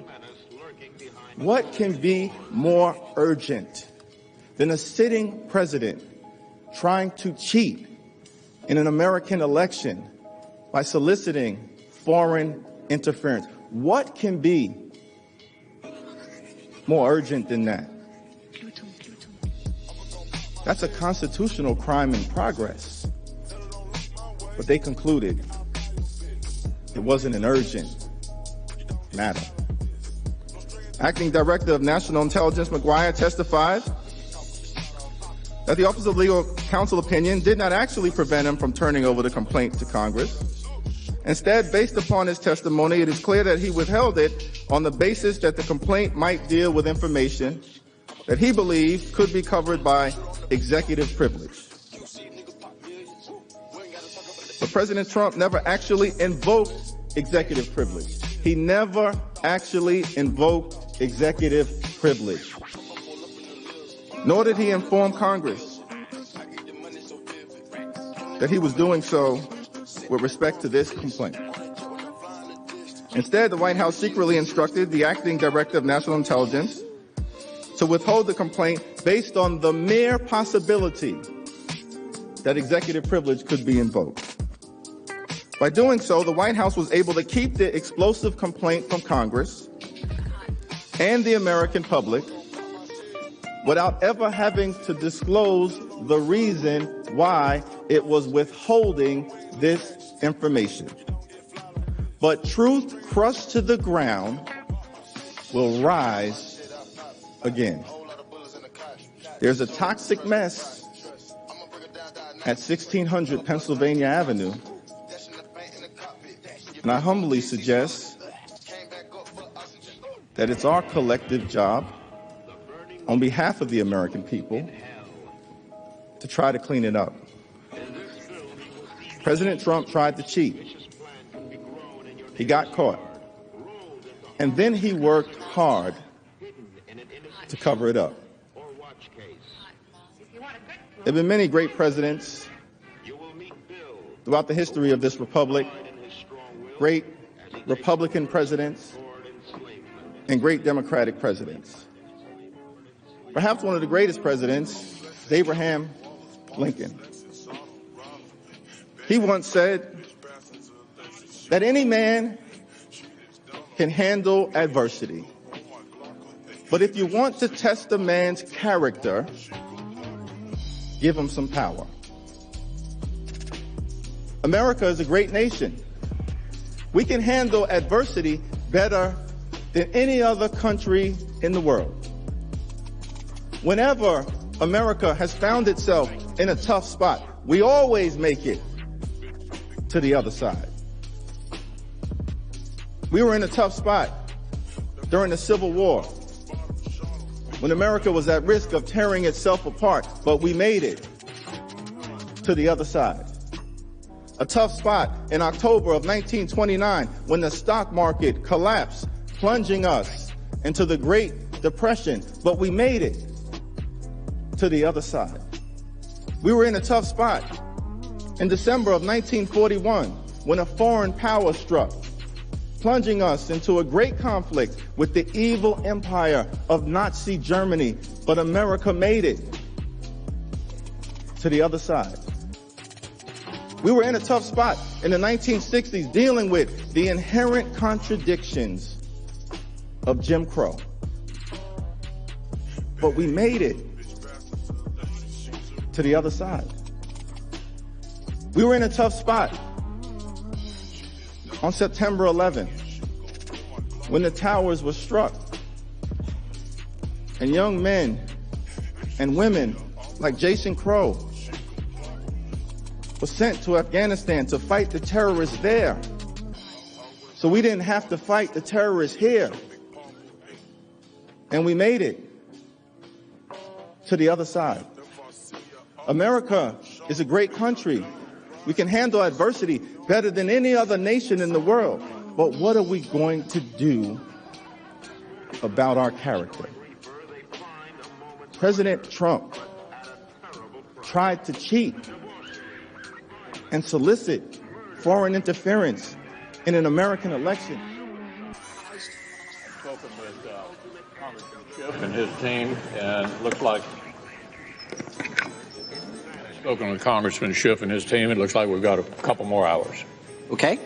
What can be more urgent than a sitting president trying to cheat in an American election by soliciting foreign interference. What can be more urgent than that? That's a constitutional crime in progress. But they concluded it wasn't an urgent matter. Acting Director of National Intelligence McGuire testified that the Office of Legal Counsel opinion did not actually prevent him from turning over the complaint to Congress. Instead, based upon his testimony, it is clear that he withheld it on the basis that the complaint might deal with information that he believed could be covered by executive privilege. But President Trump never actually invoked executive privilege. He never actually invoked executive privilege. Nor did he inform Congress that he was doing so with respect to this complaint. Instead, the White House secretly instructed the acting Director of National Intelligence to withhold the complaint based on the mere possibility that executive privilege could be invoked. By doing so, the White House was able to keep the explosive complaint from Congress and the American public without ever having to disclose the reason why it was withholding this information. But truth crushed to the ground will rise again. There's a toxic mess at 1600 Pennsylvania Avenue, and I humbly suggest that it's our collective job, on behalf of the American people, to try to clean it up. President Trump tried to cheat. He got caught. And then he worked hard to cover it up. There have been many great presidents throughout the history of this republic, great Republican presidents and great Democratic presidents. Perhaps one of the greatest presidents is Abraham Lincoln. He once said that any man can handle adversity, but if you want to test a man's character, give him some power. America is a great nation. We can handle adversity better than any other country in the world. Whenever America has found itself in a tough spot, we always make it to the other side. We were in a tough spot during the Civil War, when America was at risk of tearing itself apart, but we made it to the other side. A tough spot in October of 1929, when the stock market collapsed, plunging us into the Great Depression, but we made it to the other side. We were in a tough spot in December of 1941, when a foreign power struck, plunging us into a great conflict with the evil empire of Nazi Germany, but America made it to the other side. We were in a tough spot in the 1960s, dealing with the inherent contradictions of Jim Crow, but we made it to the other side. We were in a tough spot on September 11th, when the towers were struck, and young men and women like Jason Crow was sent to Afghanistan to fight the terrorists there, so we didn't have to fight the terrorists here. And we made it to the other side. America is a great country. We can handle adversity better than any other nation in the world. But what are we going to do about our character? President Trump tried to cheat and solicit foreign interference in an American election.
Spoken with Congressman SCHIFT and his team, and it looks like Spoken with Congressman Schiff and his team. It looks like we've got a couple more hours.
Okay.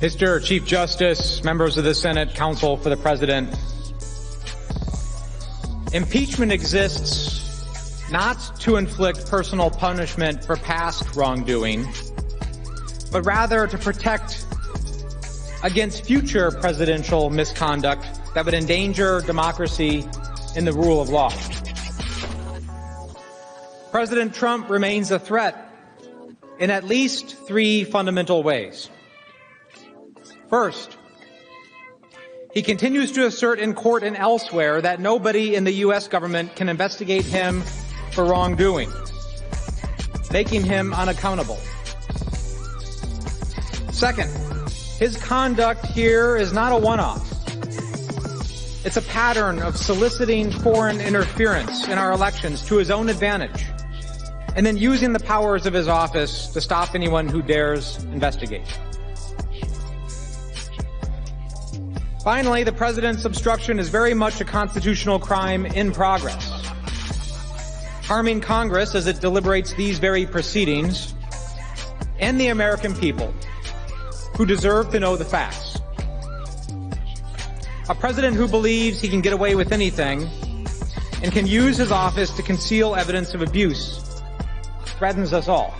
Mr. Chief Justice, members of the Senate, counsel for the President, impeachment exists not to inflict personal punishment for past wrongdoing, but rather to protect against future presidential misconduct that would endanger democracy and the rule of law. President Trump remains a threat in at least three fundamental ways. First, he continues to assert in court and elsewhere that nobody in the U.S. government can investigate him for wrongdoing, making him unaccountable. Second, his conduct here is not a one-off. It's a pattern of soliciting foreign interference in our elections to his own advantage, and then using the powers of his office to stop anyone who dares investigate. Finally, the president's obstruction is very much a constitutional crime in progress, harming Congress as it deliberates these very proceedings and the American people who deserve to know the facts. A president who believes he can get away with anything and can use his office to conceal evidence of abuse threatens us all.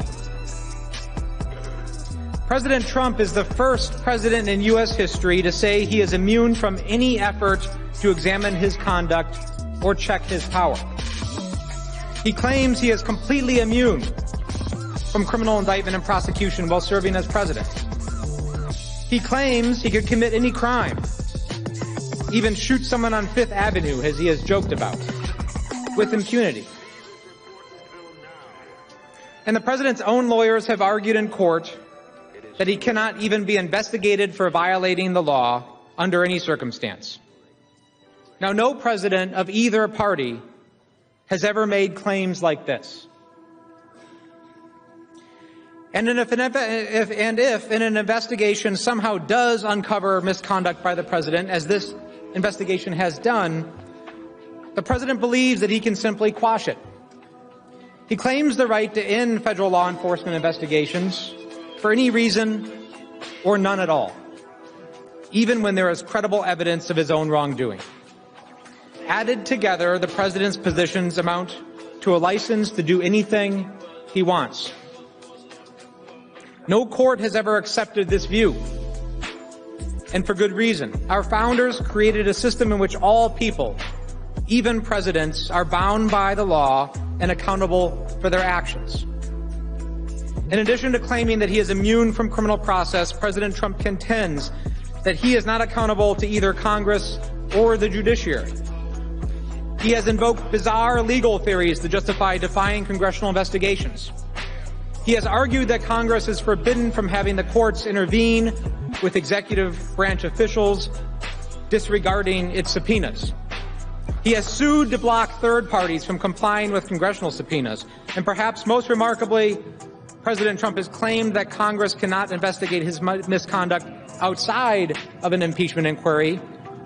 President Trump is the first president in U.S. history to say he is immune from any effort to examine his conduct or check his power. He claims he is completely immune from criminal indictment and prosecution while serving as president. He claims he could commit any crime, even shoot someone on Fifth Avenue, as he has joked about, with impunity. And the president's own lawyers have argued in court that he cannot even be investigated for violating the law under any circumstance. Now, no president of either party has ever made claims like this. And if an investigation somehow does uncover misconduct by the president, as this investigation has done, the president believes that he can simply quash it. He claims the right to end federal law enforcement investigations for any reason or none at all, even when there is credible evidence of his own wrongdoing. Added together, the president's positions amount to a license to do anything he wants. No court has ever accepted this view, and for good reason. Our founders created a system in which all people, even presidents, are bound by the law and accountable for their actions. In addition to claiming that he is immune from criminal process, President Trump contends that he is not accountable to either Congress or the judiciary. He has invoked bizarre legal theories to justify defying congressional investigations. He has argued that Congress is forbidden from having the courts intervene with executive branch officials, disregarding its subpoenas. He has sued to block third parties from complying with congressional subpoenas. And perhaps most remarkably, President Trump has claimed that Congress cannot investigate his misconduct outside of an impeachment inquiry,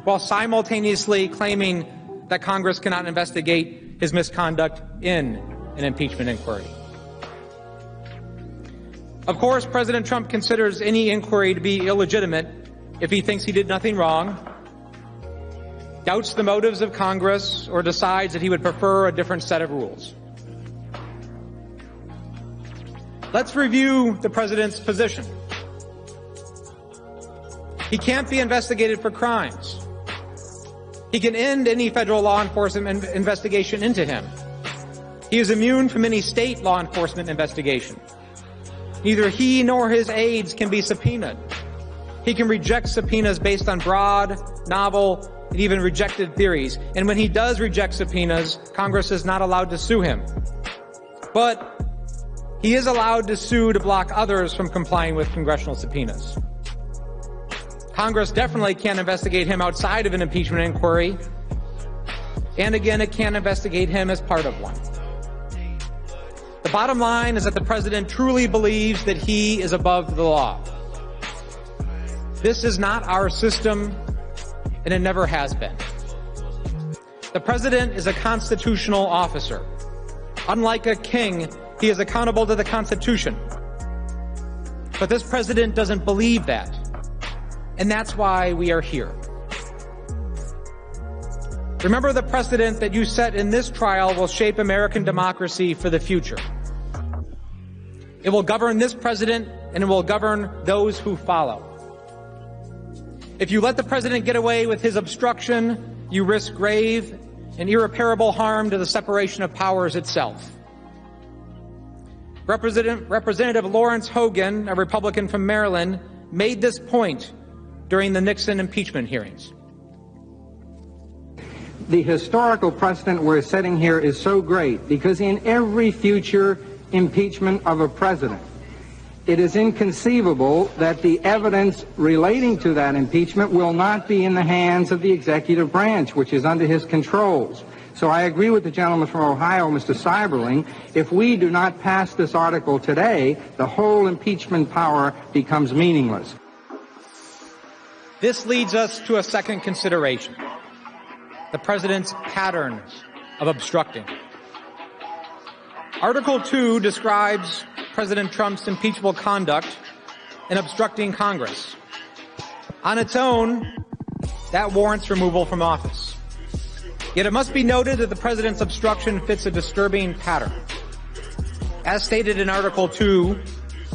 while simultaneously claiming that Congress cannot investigate his misconduct in an impeachment inquiry. Of course, President Trump considers any inquiry to be illegitimate if he thinks he did nothing wrong, doubts the motives of Congress, or decides that he would prefer a different set of rules. Let's review the president's position. He can't be investigated for crimes. He can end any federal law enforcement investigation into him. He is immune from any state law enforcement investigation. Neither he nor his aides can be subpoenaed. He can reject subpoenas based on broad, novel, and even rejected theories. And when he does reject subpoenas, Congress is not allowed to sue him. But he is allowed to sue to block others from complying with congressional subpoenas. Congress definitely can't investigate him outside of an impeachment inquiry. And again, it can't investigate him as part of one. The bottom line is that the president truly believes that he is above the law. This is not our system, and it never has been. The president is a constitutional officer. Unlike a king, he is accountable to the Constitution. But this president doesn't believe that, and that's why we are here. Remember, the precedent that you set in this trial will shape American democracy for the future. It will govern this president, and it will govern those who follow. If you let the president get away with his obstruction, you risk grave and irreparable harm to the separation of powers itself. Representative Lawrence Hogan, a Republican from Maryland, made this point during the Nixon impeachment hearings.
The historical precedent we're setting here is so great because in every future impeachment of a president, it is inconceivable that the evidence relating to that impeachment will not be in the hands of the executive branch, which is under his controls. So I agree with the gentleman from Ohio, Mr. Seiberling. If we do not pass this article today, the whole impeachment power becomes meaningless.
This leads us to a second consideration: the president's pattern of obstructing. Article 2 describes President Trump's impeachable conduct in obstructing Congress. On its own, that warrants removal from office. Yet it must be noted that the president's obstruction fits a disturbing pattern. As stated in Article 2,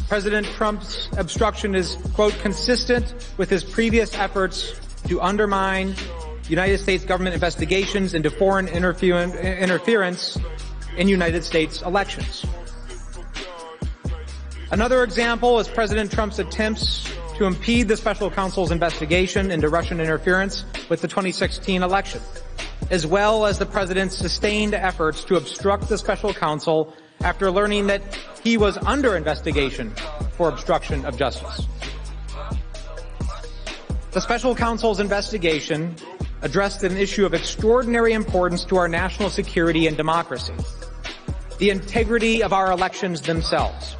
President Trump's obstruction is, quote, consistent with his previous efforts to undermine United States government investigations into foreign interference in United States elections. Another example is President Trump's attempts to impede the special counsel's investigation into Russian interference with the 2016 election, as well as the president's sustained efforts to obstruct the special counsel after learning that he was under investigation for obstruction of justice. The special counsel's investigation addressed an issue of extraordinary importance to our national security and democracy: the integrity of our elections themselves.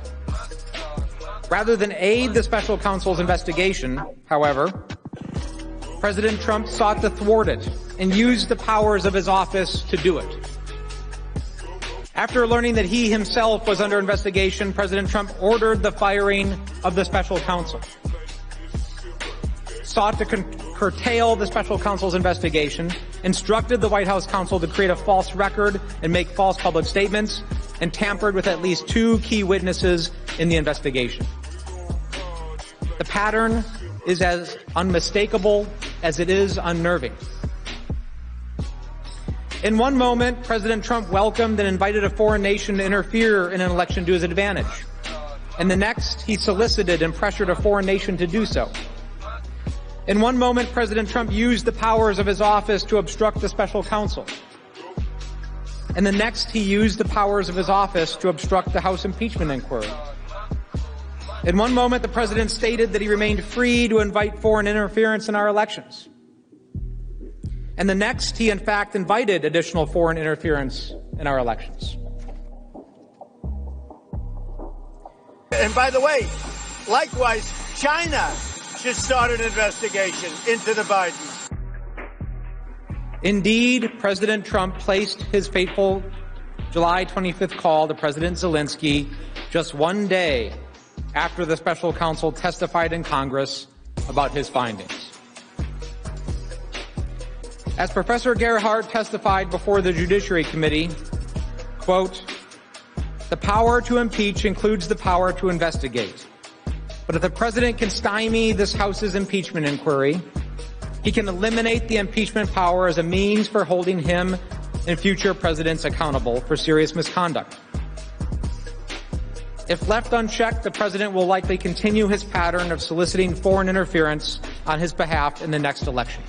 Rather than aid the special counsel's investigation, however, President Trump sought to thwart it and used the powers of his office to do it. After learning that he himself was under investigation, President Trump ordered the firing of the special counsel, sought to curtail the special counsel's investigation, instructed the White House counsel to create a false record and make false public statements, and tampered with at least 2 key witnesses in the investigation. The pattern is as unmistakable as it is unnerving. In one moment, President Trump welcomed and invited a foreign nation to interfere in an election to his advantage. In the next, he solicited and pressured a foreign nation to do so. In one moment, President Trump used the powers of his office to obstruct the special counsel. And the next, he used the powers of his office to obstruct the House impeachment inquiry. In one moment, the president stated that he remained free to invite foreign interference in our elections. And the next, he in fact invited additional foreign interference in our elections.
And by the way, likewise, China should start an investigation into the Bidens.
Indeed, President Trump placed his fateful July 25th call to President Zelensky just one day after the special counsel testified in Congress about his findings. As Professor Gerhardt testified before the Judiciary Committee, quote, "The power to impeach includes the power to investigate. But if the president can stymie this House's impeachment inquiry, he can eliminate the impeachment power as a means for holding him and future presidents accountable for serious misconduct. If left unchecked, the president will likely continue his pattern of soliciting foreign interference on his behalf in the next election."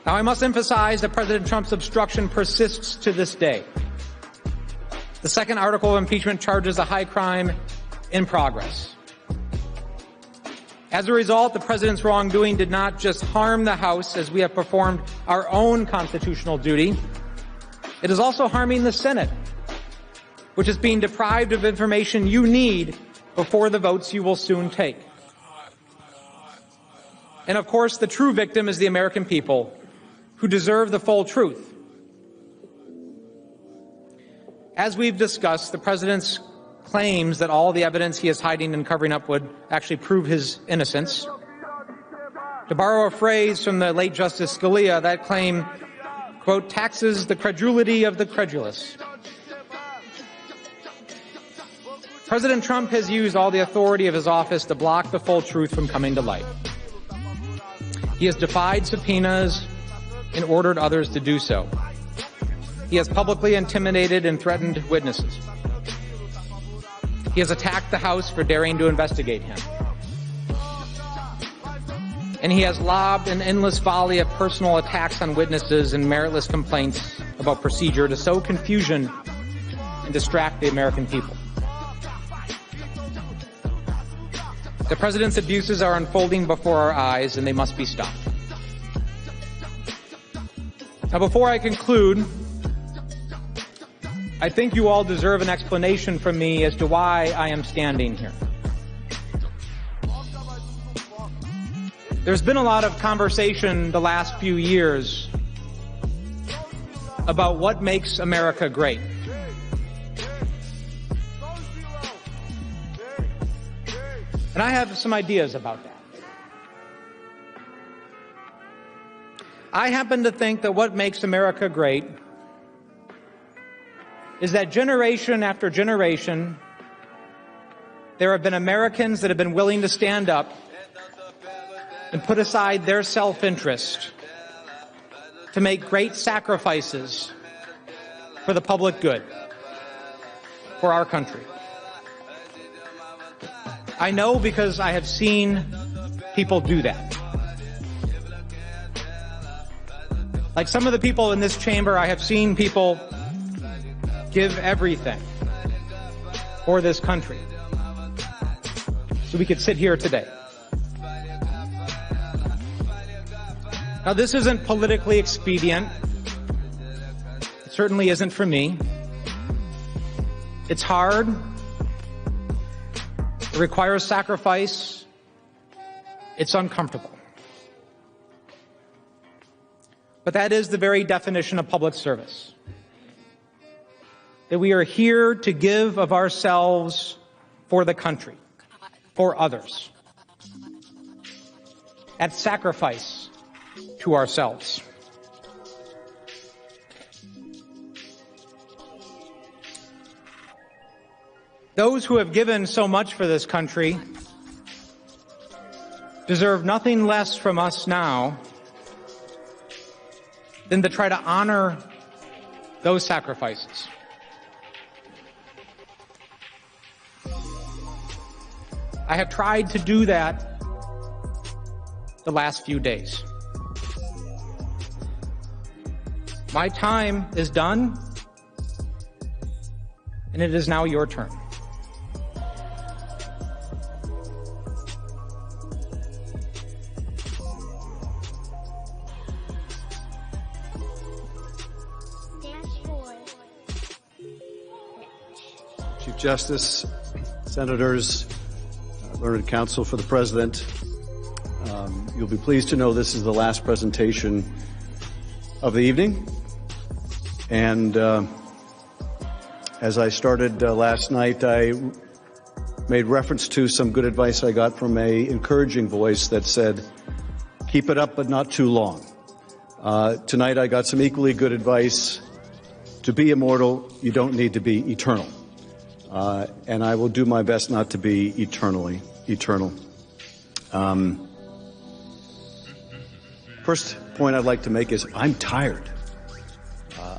Now, I must emphasize that President Trump's obstruction persists to this day. The second article of impeachment charges a high crime in progress. As a result, the president's wrongdoing did not just harm the House as we have performed our own constitutional duty. It is also harming the Senate, which is being deprived of information you need before the votes you will soon take. And of course, the true victim is the American people, who deserve the full truth. As we've discussed, the president's claims that all the evidence he is hiding and covering up would actually prove his innocence. To borrow a phrase from the late Justice Scalia, that claim, quote, taxes the credulity of the credulous. President Trump has used all the authority of his office to block the full truth from coming to light. He has defied subpoenas and ordered others to do so. He has publicly intimidated and threatened witnesses. He has attacked the House for daring to investigate him. And he has lobbed an endless volley of personal attacks on witnesses and meritless complaints about procedure to sow confusion and distract the American people. The president's abuses are unfolding before our eyes, and they must be stopped. Now, before I conclude, I think you all deserve an explanation from me as to why I am standing here. There's been a lot of conversation the last few years about what makes America great. And I have some ideas about that. I happen to think that what makes America great is that generation after generation, there have been Americans that have been willing to stand up and put aside their self-interest to make great sacrifices for the public good, for our country. I know because I have seen people do that. Like some of the people in this chamber, I have seen people give everything for this country so we could sit here today. Now, this isn't politically expedient. It certainly isn't for me. It's hard. It requires sacrifice. It's uncomfortable. But that is the very definition of public service. That we are here to give of ourselves for the country, for others, at sacrifice to ourselves. Those who have given so much for this country deserve nothing less from us now than to try to honor those sacrifices. I have tried to do that the last few days. My time is done, and it is now your turn.
Chief Justice, Senators, learned counsel for the President, you'll be pleased to know this is the last presentation of the evening. And as I started last night, I made reference to some good advice I got from an encouraging voice that said, keep it up but not too long. Tonight I got some equally good advice. To be immortal, you don't need to be eternal. And I will do my best not to be eternal. First point I'd like to make is I'm tired.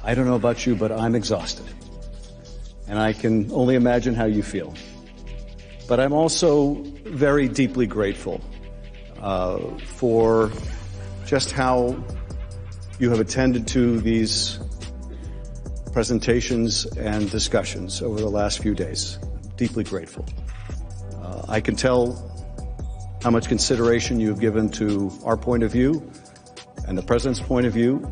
I don't know about you, but I'm exhausted. And I can only imagine how you feel. But I'm also very deeply grateful for just how you have attended to these presentations and discussions over the last few days. Deeply grateful. I can tell how much consideration you've given to our point of view and the President's point of view,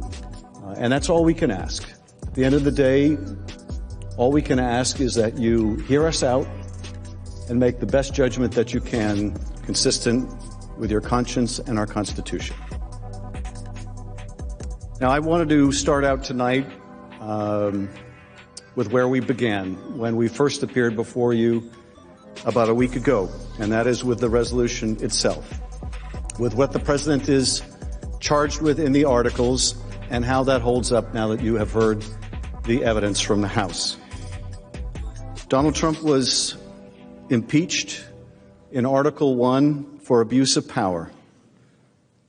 and that's all we can ask. At the end of the day, all we can ask is that you hear us out and make the best judgment that you can, consistent with your conscience and our Constitution. Now, I wanted to start out tonight with where we began, when we first appeared before you about a week ago, and that is with the resolution itself, with what the President is charged with in the articles and how that holds up now that you have heard the evidence from the House. Donald Trump was impeached in Article 1 for abuse of power.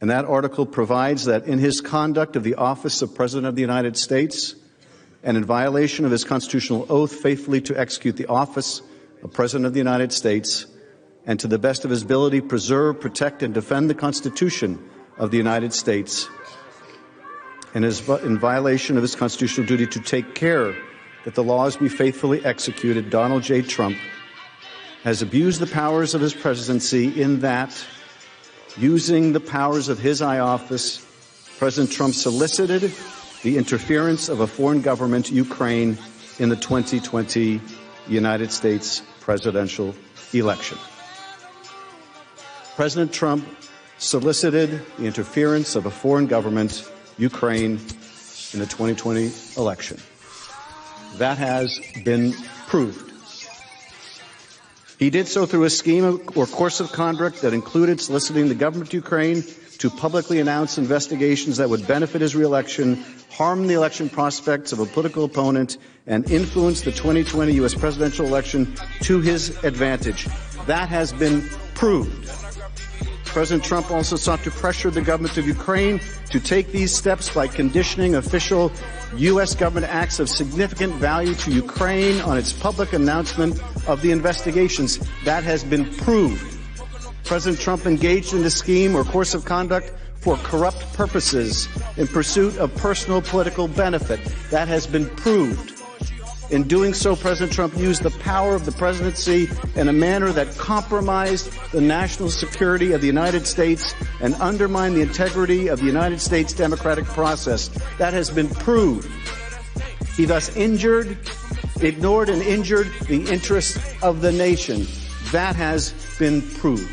And that article provides that in his conduct of the office of President of the United States and in violation of his constitutional oath faithfully to execute the office of President of the United States and to the best of his ability preserve, protect, and defend the Constitution of the United States and is in violation of his constitutional duty to take care that the laws be faithfully executed, Donald J. Trump has abused the powers of his presidency in that, using the powers of his high office, President Trump solicited the interference of a foreign government, Ukraine, in the 2020 United States presidential election. President Trump solicited the interference of a foreign government, Ukraine, in the 2020 election. That has been proved. He did so through a scheme or course of conduct that included soliciting the government of Ukraine to publicly announce investigations that would benefit his reelection, harm the election prospects of a political opponent, and influence the 2020 U.S. presidential election to his advantage. That has been proved. President Trump also sought to pressure the government of Ukraine to take these steps by conditioning official U.S. government acts of significant value to Ukraine on its public announcement of the investigations. That has been proved. President Trump engaged in a scheme or course of conduct for corrupt purposes in pursuit of personal political benefit. That has been proved. In doing so, President Trump used the power of the presidency in a manner that compromised the national security of the United States and undermined the integrity of the United States democratic process. That has been proved. He thus ignored and injured the interests of the nation. That has been proved.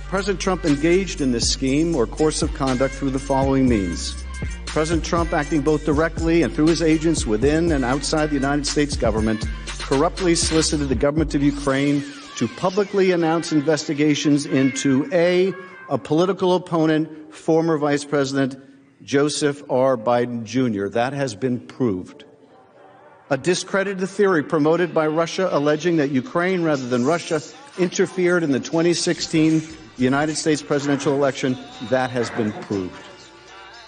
President Trump engaged in this scheme or course of conduct through the following means. President Trump, acting both directly and through his agents within and outside the United States government, corruptly solicited the government of Ukraine to publicly announce investigations into a political opponent, former Vice President Joseph R. Biden Jr. That has been proved. A discredited theory promoted by Russia alleging that Ukraine, rather than Russia, interfered in the 2016 United States presidential election. That has been proved.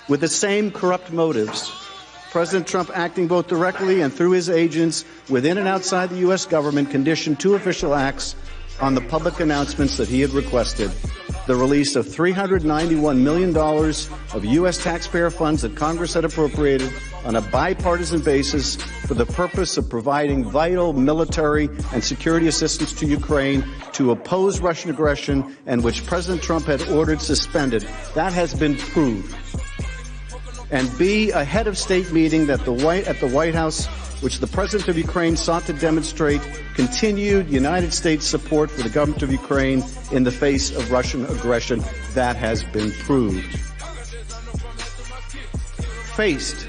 With the same corrupt motives, President Trump, acting both directly and through his agents within and outside the U.S. government, conditioned two official acts on the public announcements that he had requested: the release of $391 million of U.S. taxpayer funds that Congress had appropriated on a bipartisan basis for the purpose of providing vital military and security assistance to Ukraine to oppose Russian aggression, and which President Trump had ordered suspended. That has been proved. And B, a head of state meeting at the White House, which the President of Ukraine sought to demonstrate continued United States support for the government of Ukraine in the face of Russian aggression. That has been proved. Faced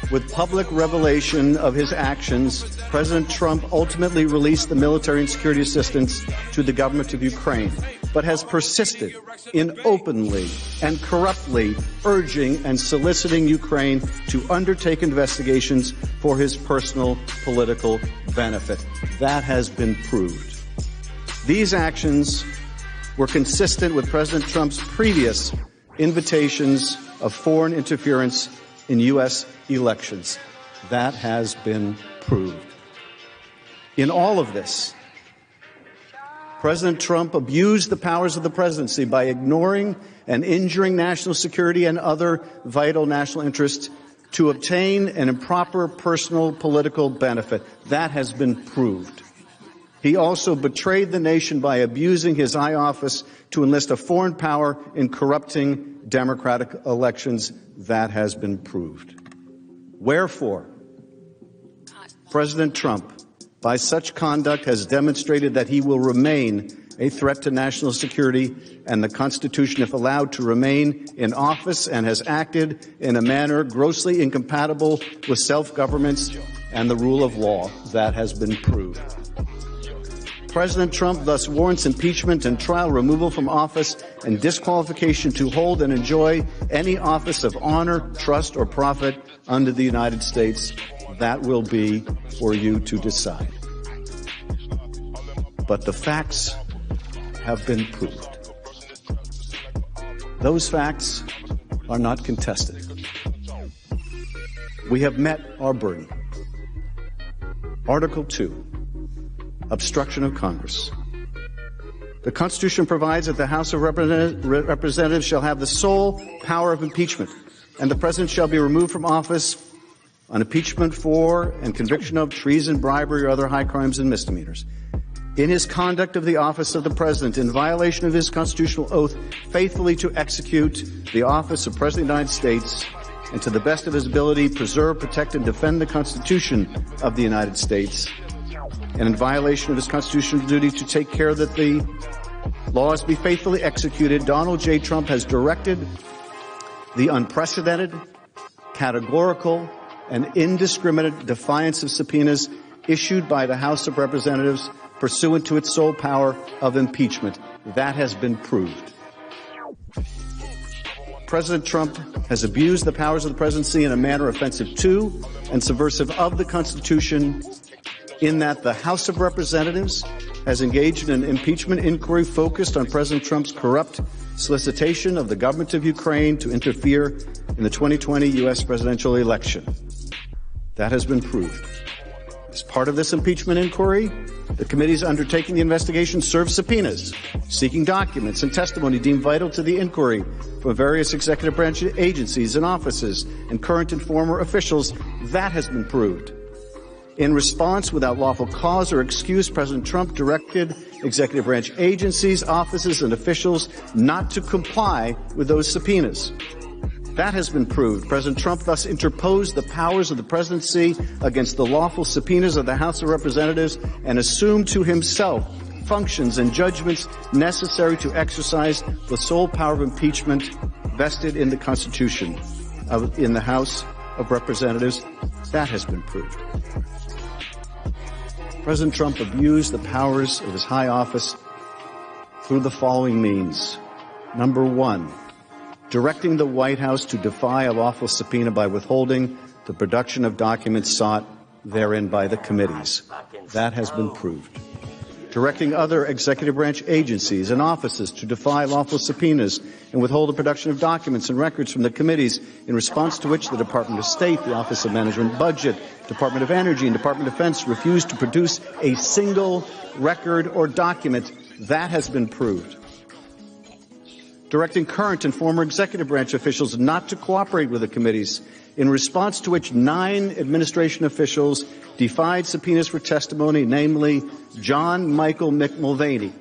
with public revelation of his actions, President Trump ultimately released the military and security assistance to the government of Ukraine, but has persisted in openly and corruptly urging and soliciting Ukraine to undertake investigations for his personal political benefit. That has been proved. These actions were consistent with President Trump's previous invitations of foreign interference in U.S. elections. That has been proved. In all of this, President Trump abused the powers of the presidency by ignoring and injuring national security and other vital national interests to obtain an improper personal political benefit. That has been proved. He also betrayed the nation by abusing his high office to enlist a foreign power in corrupting democratic elections. That has been proved. Wherefore, President Trump, by such conduct, has demonstrated that he will remain a threat to national security and the Constitution if allowed to remain in office, and has acted in a manner grossly incompatible with self-governance and the rule of law. That has been proved. President Trump thus warrants impeachment and trial, removal from office, and disqualification to hold and enjoy any office of honor, trust, or profit under the United States. That will be for you to decide. But the facts have been proved. Those facts are not contested. We have met our burden. Article 2, obstruction of Congress. The Constitution provides that the House of Representatives shall have the sole power of impeachment, and the President shall be removed from office on impeachment for and conviction of treason, bribery, or other high crimes and misdemeanors. In his conduct of the office of the President, in violation of his constitutional oath, faithfully to execute the office of President of the United States, and to the best of his ability, preserve, protect, and defend the Constitution of the United States, and in violation of his constitutional duty to take care that the laws be faithfully executed, Donald J. Trump has directed the unprecedented, categorical, and indiscriminate defiance of subpoenas issued by the House of Representatives pursuant to its sole power of impeachment. That has been proved. President Trump has abused the powers of the presidency in a manner offensive to and subversive of the Constitution, in that the House of Representatives has engaged in an impeachment inquiry focused on President Trump's corrupt solicitation of the government of Ukraine to interfere in the 2020 U.S. presidential election. That has been proved. As part of this impeachment inquiry, the committees undertaking the investigation served subpoenas, seeking documents and testimony deemed vital to the inquiry from various executive branch agencies and offices and current and former officials. That has been proved. In response, without lawful cause or excuse, President Trump directed executive branch agencies, offices, and officials not to comply with those subpoenas. That has been proved. President Trump thus interposed the powers of the presidency against the lawful subpoenas of the House of Representatives and assumed to himself functions and judgments necessary to exercise the sole power of impeachment vested in the Constitution in the House of Representatives. That has been proved. President Trump abused the powers of his high office through the following means. Number one, directing the White House to defy a lawful subpoena by withholding the production of documents sought therein by the committees. That has been proved. Directing other executive branch agencies and offices to defy lawful subpoenas and withhold the production of documents and records from the committees, in response to which the Department of State, the Office of Management and Budget, Department of Energy, and Department of Defense refused to produce a single record or document. That has been proved. Directing current and former executive branch officials not to cooperate with the committees, in response to which 9 administration officials defied subpoenas for testimony, namely John Michael McMulvaney,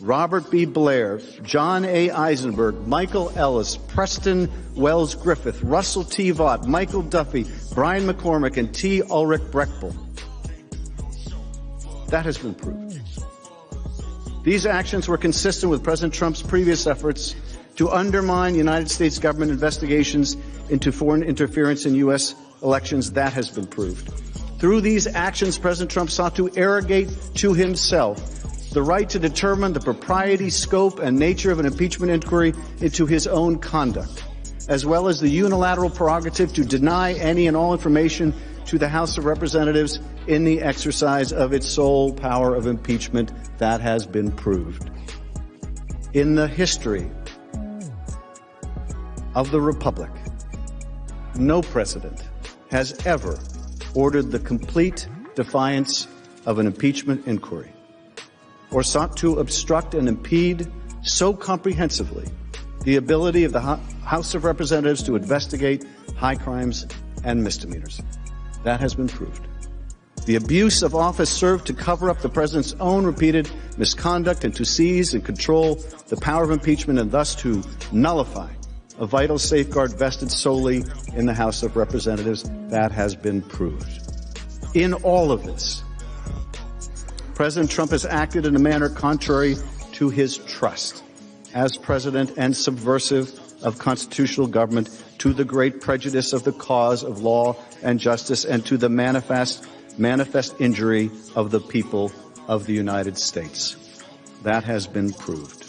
Robert B. Blair, John A. Eisenberg, Michael Ellis, Preston Wells Griffith, Russell T. Vought, Michael Duffy, Brian McCormick, and T. Ulrich Brechbuhl. That has been proved. These actions were consistent with President Trump's previous efforts to undermine United States government investigations into foreign interference in U.S. elections. That has been proved. Through these actions, President Trump sought to arrogate to himself the right to determine the propriety, scope, and nature of an impeachment inquiry into his own conduct, as well as the unilateral prerogative to deny any and all information to the House of Representatives in the exercise of its sole power of impeachment. That has been proved. In the history of the Republic, no president has ever ordered the complete defiance of an impeachment inquiry or sought to obstruct and impede so comprehensively the ability of the House of Representatives to investigate high crimes and misdemeanors. That has been proved. The abuse of office served to cover up the president's own repeated misconduct and to seize and control the power of impeachment and thus to nullify a vital safeguard vested solely in the House of Representatives. That has been proved. In all of this, President Trump has acted in a manner contrary to his trust as president and subversive of constitutional government, to the great prejudice of the cause of law and justice, and to the manifest injury of the people of the United States. That has been proved.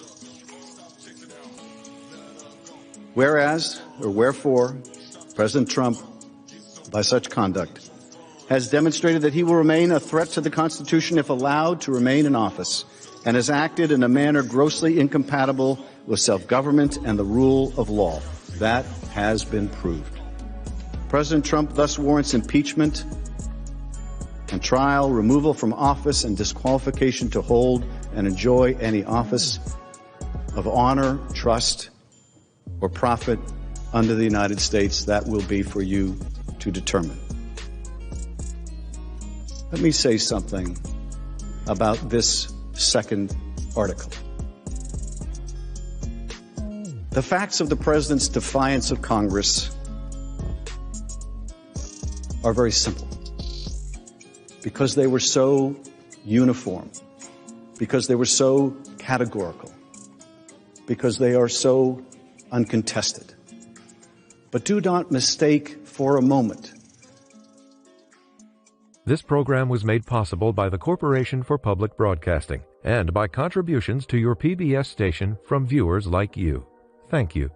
Whereas, or wherefore, President Trump, by such conduct, has demonstrated that he will remain a threat to the Constitution if allowed to remain in office, and has acted in a manner grossly incompatible with self-government and the rule of law. That has been proved. President Trump thus warrants impeachment and trial, removal from office, and disqualification to hold and enjoy any office of honor, trust, or profit under the United States. That will be for you to determine. Let me say something about this second article. The facts of the president's defiance of Congress are very simple, because they were so uniform, because they were so categorical, because they are so uncontested. But do not mistake for a moment.
This program was made possible by the Corporation for Public Broadcasting and by contributions to your PBS station from viewers like you. Thank you.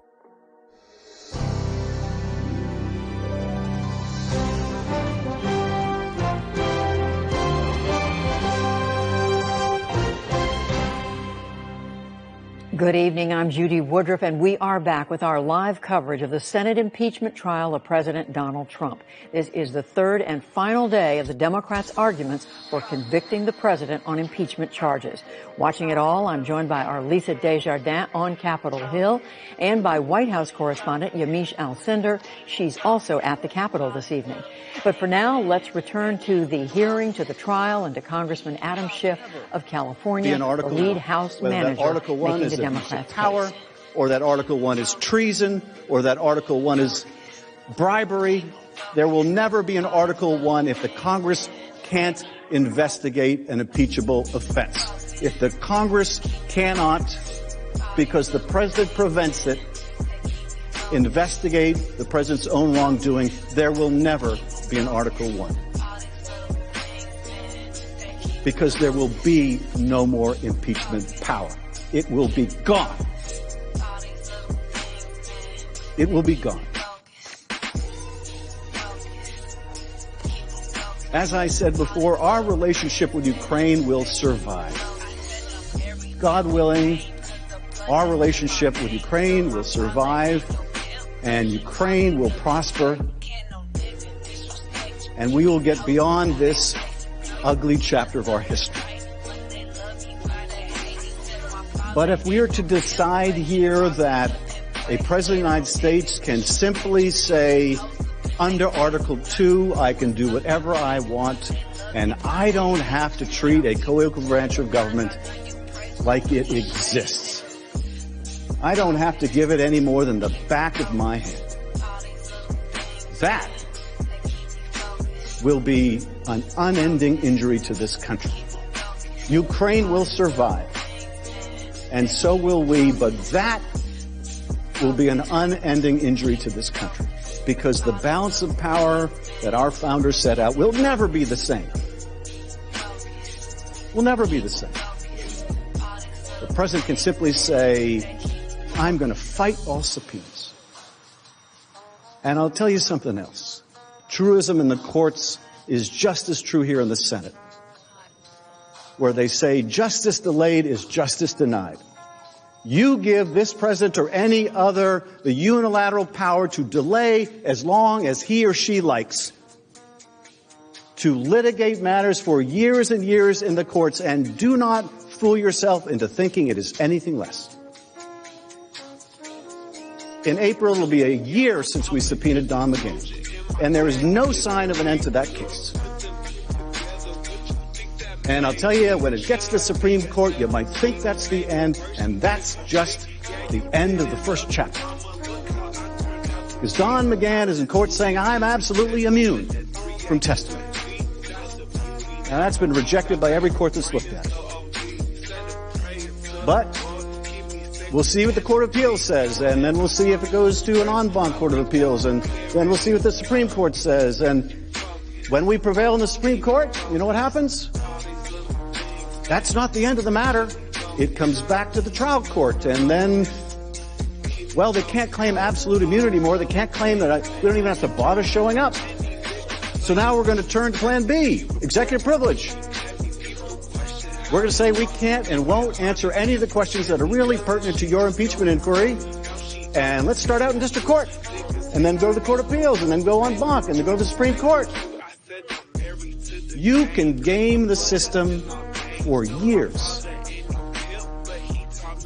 Good evening. I'm Judy Woodruff, and we are back with our live coverage of the Senate impeachment trial of President Donald Trump. This is the third and final day of the Democrats' arguments for convicting the president on impeachment charges. Watching it all, I'm joined by our Lisa Desjardins on Capitol Hill and by White House correspondent Yamiche Alcindor. She's also at the Capitol this evening. But for now, let's return to the hearing, to the trial, and to Congressman Adam Schiff of California, the lead House manager,
Article 1
making
is
the Democrats'
power,
case.
or that Article 1 is treason, or that Article 1 is bribery. There will never be an Article 1 if the Congress can't investigate an impeachable offense. If the Congress cannot, because the president prevents it, investigate the president's own wrongdoing, there will never be an Article 1. Because there will be no more impeachment power. It will be gone. It will be gone. As I said before, our relationship with Ukraine will survive. God willing, our relationship with Ukraine will survive, and Ukraine will prosper, and we will get beyond this ugly chapter of our history. But if we are to decide here that a president of the United States can simply say, under Article 2, I can do whatever I want, and I don't have to treat a co-equal branch of government like it exists. I don't have to give it any more than the back of my hand. That will be an unending injury to this country. Ukraine will survive, and so will we, but that will be an unending injury to this country, because the balance of power that our founders set out will never be the same. Will never be the same. The president can simply say, I'm going to fight all subpoenas. And I'll tell you something else. Truism in the courts is just as true here in the Senate, where they say justice delayed is justice denied. You give this president or any other the unilateral power to delay as long as he or she likes, to litigate matters for years and years in the courts, and do not fool yourself into thinking it is anything less. In April, it'll be a year since we subpoenaed Don McGahn, and there is no sign of an end to that case. And I'll tell you, when it gets to the Supreme Court, you might think that's the end, and that's just the end of the first chapter. Because Don McGahn is in court saying, I'm absolutely immune from testimony. Now, that's been rejected by every court that's looked at it. But we'll see what the Court of Appeals says, and then we'll see if it goes to an en banc Court of Appeals, and then we'll see what the Supreme Court says. And when we prevail in the Supreme Court, you know what happens? That's not the end of the matter. It comes back to the trial court, and then, well, they can't claim absolute immunity anymore. They can't claim that we don't even have to bother showing up. So now we're going to turn to Plan B, executive privilege. We're going to say we can't and won't answer any of the questions that are really pertinent to your impeachment inquiry. And let's start out in district court, and then go to the Court of Appeals, and then go en banc, and then go to the Supreme Court. You can game the system for years.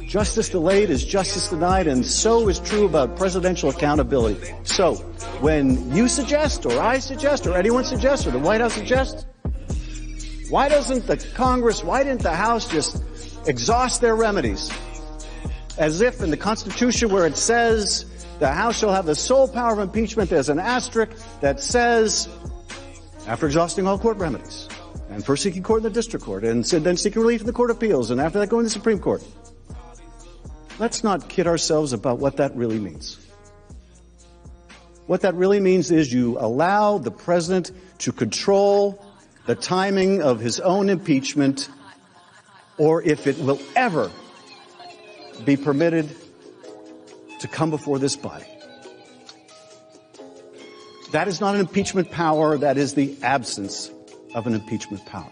Justice delayed is justice denied, and so is true about presidential accountability. So, when you suggest, or I suggest, or anyone suggests, or the White House suggests, why doesn't the Congress, why didn't the House just exhaust their remedies? As if in the Constitution where it says the House shall have the sole power of impeachment, there's an asterisk that says, after exhausting all court remedies, and first seeking court in the district court, and then seeking relief in the Court of Appeals, and after that going to the Supreme Court. Let's not kid ourselves about what that really means. What that really means is you allow the president to control the timing of his own impeachment, or if it will ever be permitted to come before this body. That is not an impeachment power. That is the absence of an impeachment power.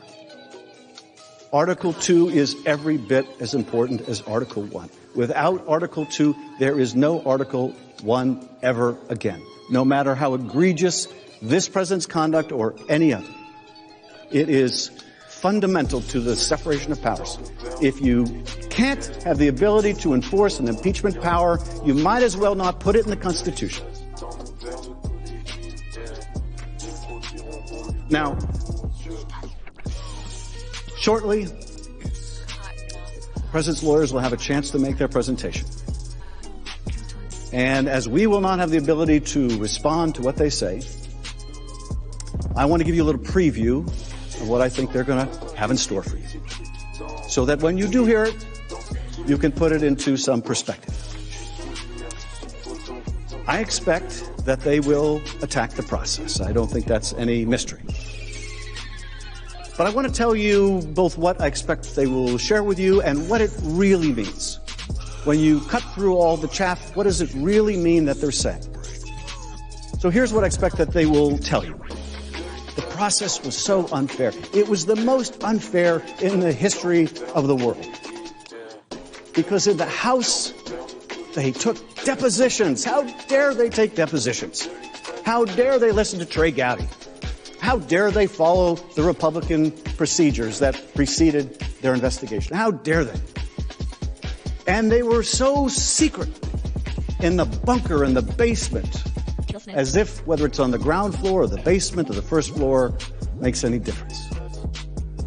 Article 2 is every bit as important as Article 1. Without Article 2, there is no Article 1 ever again, no matter how egregious this president's conduct or any other. It is fundamental to the separation of powers. If you can't have the ability to enforce an impeachment power, you might as well not put it in the Constitution. Now, shortly, the president's lawyers will have a chance to make their presentation. And as we will not have the ability to respond to what they say, I want to give you a little preview of what I think they're going to have in store for you, so that when you do hear it, you can put it into some perspective. I expect that they will attack the process. I don't think that's any mystery. But I want to tell you both what I expect they will share with you and what it really means. When you cut through all the chaff, what does it really mean that they're saying? So here's what I expect that they will tell you. The process was so unfair. It was the most unfair in the history of the world. Because in the House, they took depositions. How dare they take depositions? How dare they listen to Trey Gowdy? How dare they follow the Republican procedures that preceded their investigation? How dare they? And they were so secret in the bunker in the basement, as if whether it's on the ground floor or the basement or the first floor makes any difference.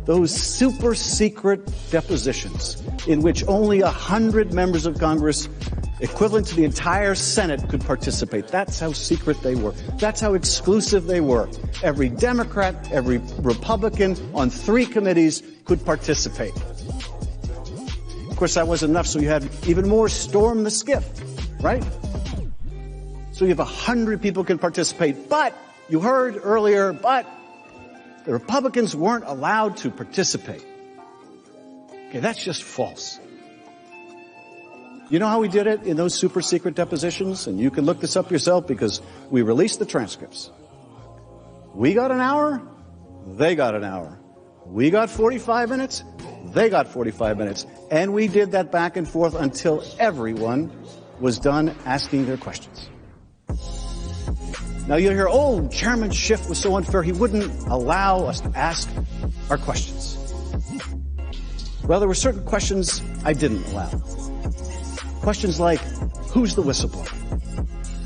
Those super secret depositions in which only 100 members of Congress, equivalent to the entire Senate, could participate. That's how secret they were. That's how exclusive they were. Every Democrat, every Republican on 3 committees could participate. Of course, that wasn't enough, so you had even more storm the SCHIFT, right? So you have 100 people can participate, but you heard earlier, but the Republicans weren't allowed to participate. Okay, that's just false. You know how we did it in those super secret depositions? And you can look this up yourself because we released the transcripts. We got an hour, they got an hour. We got 45 minutes, they got 45 minutes. And we did that back and forth until everyone was done asking their questions. Now you'll hear, oh, Chairman Schiff was so unfair, he wouldn't allow us to ask our questions. Well, there were certain questions I didn't allow. Questions like, who's the whistleblower?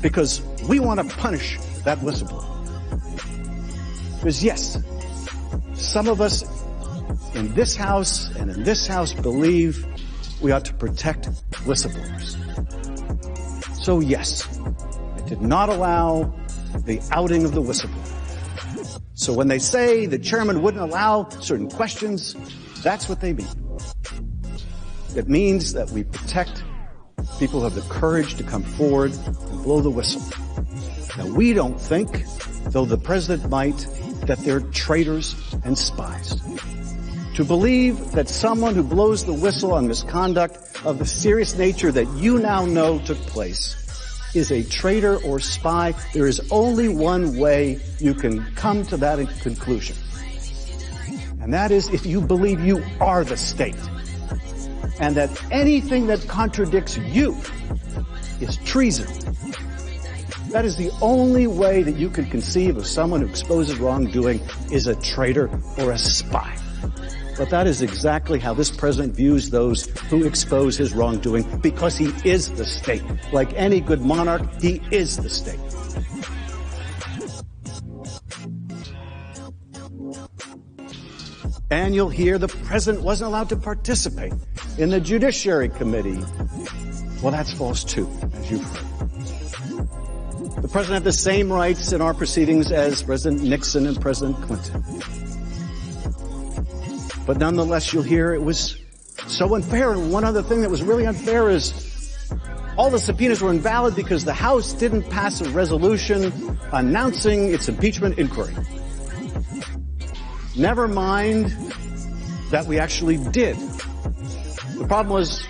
Because we want to punish that whistleblower. Because yes, some of us in this House and in this House believe we ought to protect whistleblowers. So yes, I did not allow the outing of the whistleblower. So when they say the chairman wouldn't allow certain questions, that's what they mean. It means that we protect people who have the courage to come forward and blow the whistle. Now, we don't think, though the president might, that they're traitors and spies. To believe that someone who blows the whistle on misconduct of the serious nature that you now know took place is a traitor or spy, there is only one way you can come to that conclusion. And that is if you believe you are the state. And that anything that contradicts you is treason. That is the only way that you can conceive of someone who exposes wrongdoing is a traitor or a spy. But that is exactly how this president views those who expose his wrongdoing, because he is the state. Like any good monarch, he is the state. And you'll hear the president wasn't allowed to participate in the Judiciary Committee. Well, that's false too, as you've heard. The president had the same rights in our proceedings as President Nixon and President Clinton. But nonetheless, you'll hear it was so unfair. And one other thing that was really unfair is all the subpoenas were invalid because the House didn't pass a resolution announcing its impeachment inquiry. Never mind that we actually did. The problem was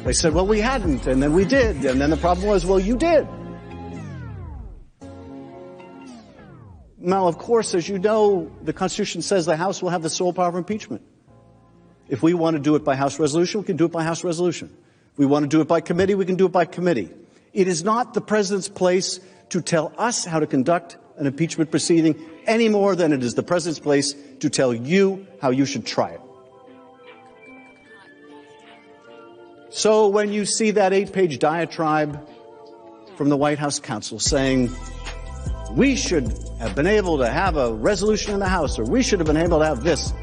they said, well, we hadn't, and then we did, and then the problem was, well, you did. Now, of course, as you know, the Constitution says the House will have the sole power of impeachment. If we want to do it by House resolution, we can do it by House resolution. If we want to do it by committee, we can do it by committee. It is not the president's place to tell us how to conduct an impeachment proceeding any more than it is the president's place to tell you how you should try it. So when you see that 8-page diatribe from the White House counsel saying, we should have been able to have a resolution in the House, or we should have been able to have this,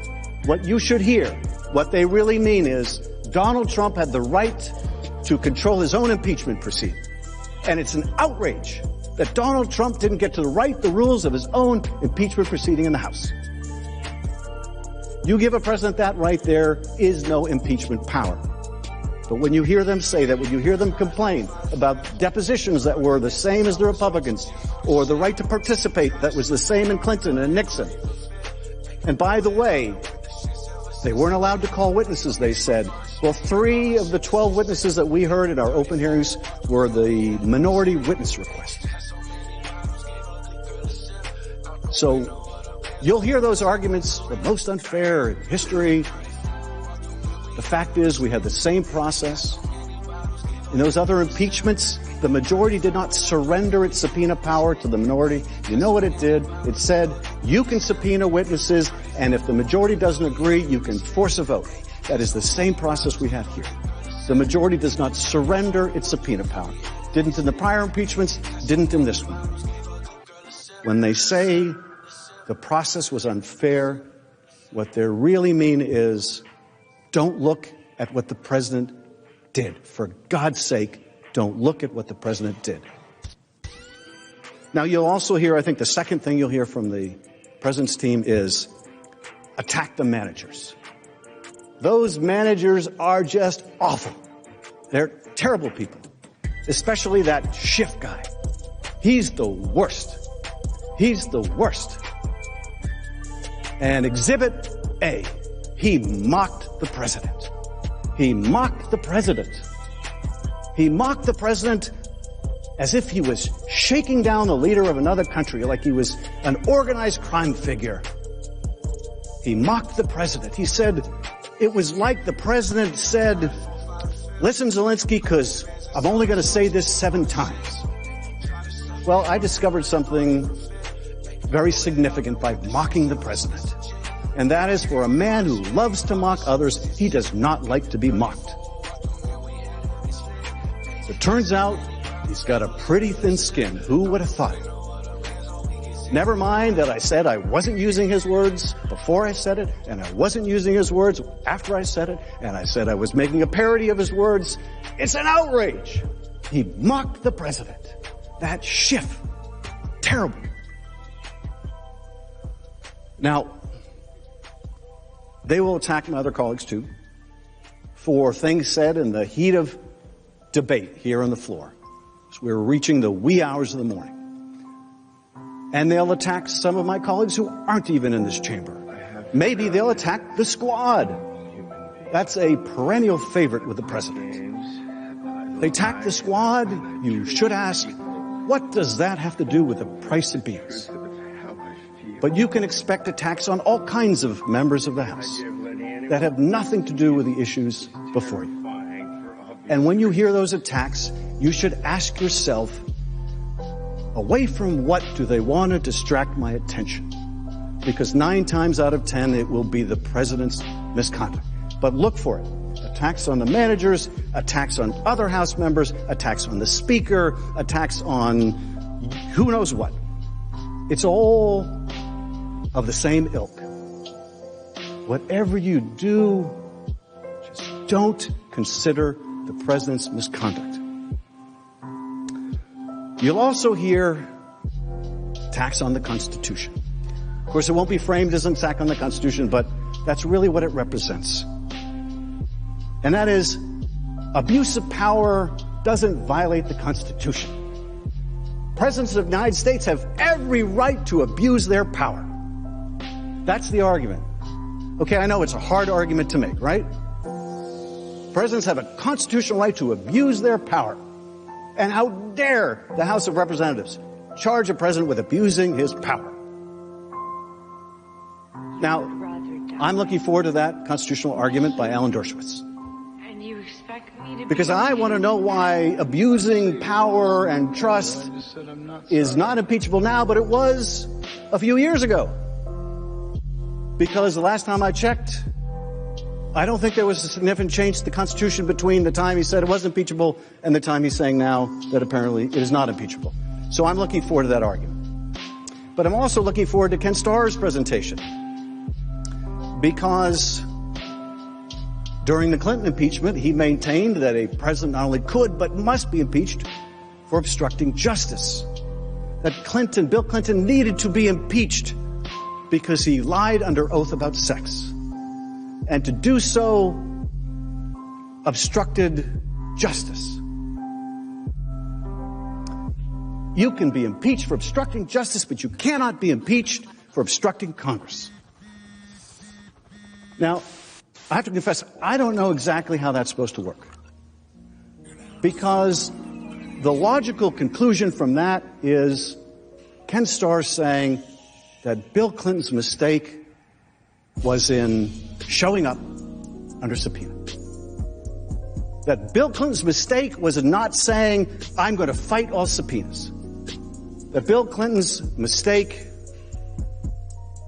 what you should hear, what they really mean is Donald Trump had the right to control his own impeachment proceeding. And it's an outrage that Donald Trump didn't get to write the rules of his own impeachment proceeding in the House. You give a president that right, there is no impeachment power. But when you hear them say that, when you hear them complain about depositions that were the same as the Republicans, or the right to participate that was the same in Clinton and Nixon, and by the way, they weren't allowed to call witnesses, they said. Well, 3 of the 12 witnesses that we heard in our open hearings were the minority witness request. So you'll hear those arguments, the most unfair in history. The fact is we had the same process. In those other impeachments, the majority did not surrender its subpoena power to the minority. You know what it did? It said, you can subpoena witnesses, and if the majority doesn't agree, you can force a vote. That is the same process we have here. The majority does not surrender its subpoena power. Didn't in the prior impeachments, didn't in this one. When they say the process was unfair, what they really mean is, don't look at what the president did. For God's sake, don't look at what the president did. Now, you'll also hear, I think the second thing you'll hear from the president's team is attack the managers. Those managers are just awful. They're terrible people, especially that Schiff guy. He's the worst. He's the worst. And Exhibit A, he mocked the president. He mocked the president. He mocked the president as if he was shaking down the leader of another country, like he was an organized crime figure. He mocked the president. He said, it was like the president said, listen, Zelensky, because I'm only going to say this 7 times. Well, I discovered something very significant by mocking the president. And that is, for a man who loves to mock others, he does not like to be mocked. It turns out he's got a pretty thin skin. Who would have thought? Never mind that I said I wasn't using his words before I said it, and I wasn't using his words after I said it, and I said I was making a parody of his words. It's an outrage. He mocked the president. That SCHIFT. Terrible. Now, they will attack my other colleagues too for things said in the heat of debate here on the floor. So we're reaching the wee hours of the morning. And they'll attack some of my colleagues who aren't even in this chamber. Maybe they'll attack the squad. That's a perennial favorite with the president. They attack the squad. You should ask, what does that have to do with the price of beans? But you can expect attacks on all kinds of members of the House that have nothing to do with the issues before you. And when you hear those attacks, you should ask yourself, away from what do they want to distract my attention? Because 9 times out of 10, it will be the president's misconduct. But look for it. Attacks on the managers, attacks on other House members, attacks on the Speaker, attacks on who knows what. It's all of the same ilk. Whatever you do, just don't consider the president's misconduct. You'll also hear attacks on the Constitution. Of course, it won't be framed as an attack on the Constitution, but that's really what it represents. And that is, abuse of power doesn't violate the Constitution. Presidents of the United States have every right to abuse their power. That's the argument. Okay, I know it's a hard argument to make, right? Presidents have a constitutional right to abuse their power. And how dare the House of Representatives charge a president with abusing his power? Now, I'm looking forward to that constitutional argument by Alan Dershowitz.
And you expect me to
because I want to know why abusing power and trust is not impeachable now, but it was a few years ago. Because the last time I checked, I don't think there was a significant change to the Constitution between the time he said it was impeachable and the time he's saying now that apparently it is not impeachable. So I'm looking forward to that argument. But I'm also looking forward to Ken Starr's presentation. Because during the Clinton impeachment, he maintained that a president not only could but must be impeached for obstructing justice. That Bill Clinton needed to be impeached because he lied under oath about sex. And to do so obstructed justice. You can be impeached for obstructing justice, but you cannot be impeached for obstructing Congress. Now, I have to confess, I don't know exactly how that's supposed to work. Because the logical conclusion from that is Ken Starr saying that Bill Clinton's mistake was in showing up under subpoena. That Bill Clinton's mistake was in not saying, I'm going to fight all subpoenas. That Bill Clinton's mistake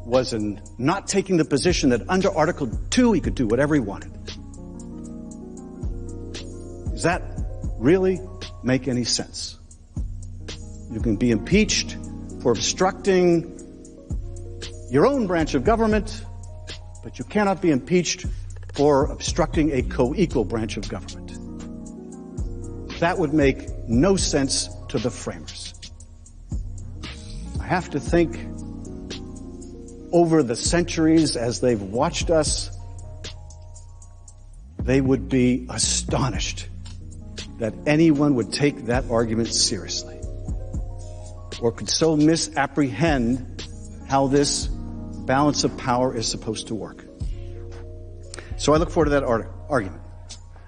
was in not taking the position that under Article 2 he could do whatever he wanted. Does that really make any sense? You can be impeached for obstructing your own branch of government, but you cannot be impeached for obstructing a co-equal branch of government. That would make no sense to the framers. I have to think over the centuries as they've watched us, they would be astonished that anyone would take that argument seriously or could so misapprehend how this balance of power is supposed to work. So I look forward to that argument.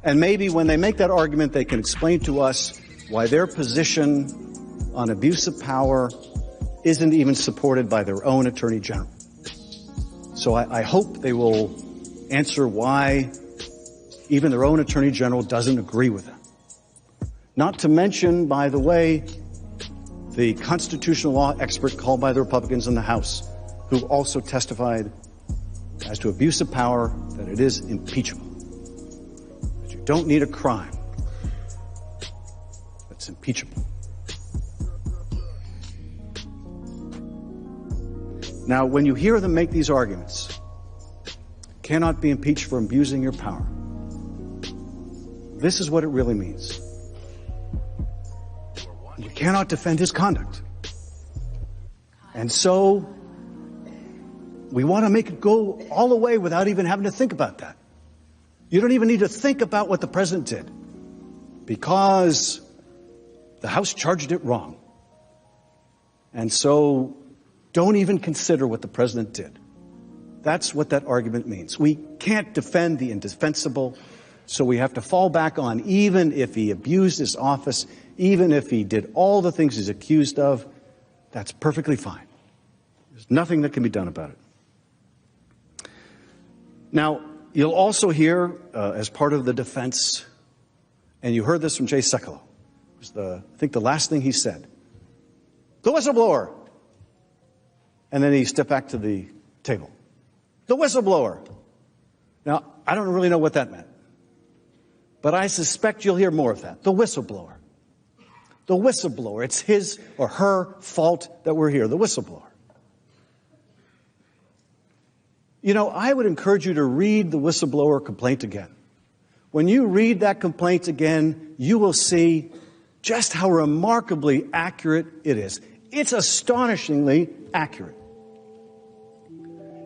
And maybe when they make that argument, they can explain to us why their position on abuse of power isn't even supported by their own Attorney General. So I hope they will answer why even their own Attorney General doesn't agree with them. Not to mention, by the way, the constitutional law expert called by the Republicans in the House, who also testified as to abuse of power that it is impeachable. That you don't need a crime that's impeachable. Now, when you hear them make these arguments, cannot be impeached for abusing your power, this is what it really means. You cannot defend his conduct. And so, we want to make it go all the way without even having to think about that. You don't even need to think about what the president did, because the House charged it wrong. And so, don't even consider what the president did. That's what that argument means. We can't defend the indefensible, so we have to fall back on, even if he abused his office, even if he did all the things he's accused of, that's perfectly fine. There's nothing that can be done about it. Now, you'll also hear, as part of the defense, and you heard this from Jay Sekulow, it was I think the last thing he said, the whistleblower. And then he stepped back to the table. The whistleblower. Now, I don't really know what that meant, but I suspect you'll hear more of that. The whistleblower. The whistleblower. It's his or her fault that we're here. The whistleblower. You know, I would encourage you to read the whistleblower complaint again. When you read that complaint again, you will see just how remarkably accurate it is. It's astonishingly accurate.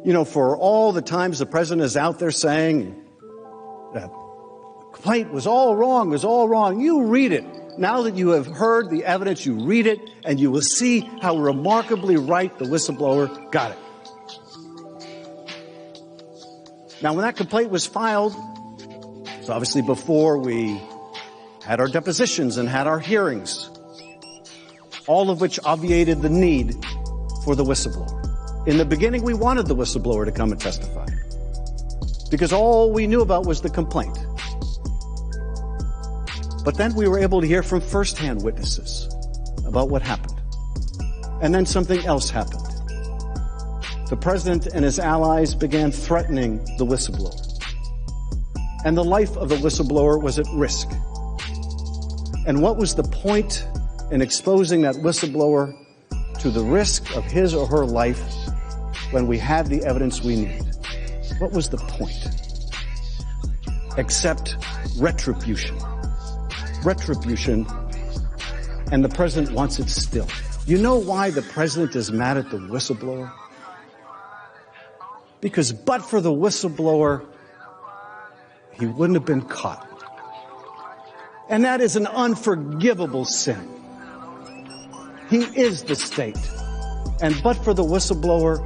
You know, for all the times the president is out there saying that the complaint was all wrong, you read it. Now that you have heard the evidence, you read it, and you will see how remarkably right the whistleblower got it. Now, when that complaint was filed, it's obviously before we had our depositions and had our hearings, all of which obviated the need for the whistleblower. In the beginning, we wanted the whistleblower to come and testify because all we knew about was the complaint. But then we were able to hear from firsthand witnesses about what happened. And then something else happened. The president and his allies began threatening the whistleblower. And the life of the whistleblower was at risk. And what was the point in exposing that whistleblower to the risk of his or her life when we had the evidence we needed? What was the point? Except retribution. Retribution, and the president wants it still. You know why the president is mad at the whistleblower? Because but for the whistleblower, he wouldn't have been caught. And that is an unforgivable sin. He is the state. And but for the whistleblower,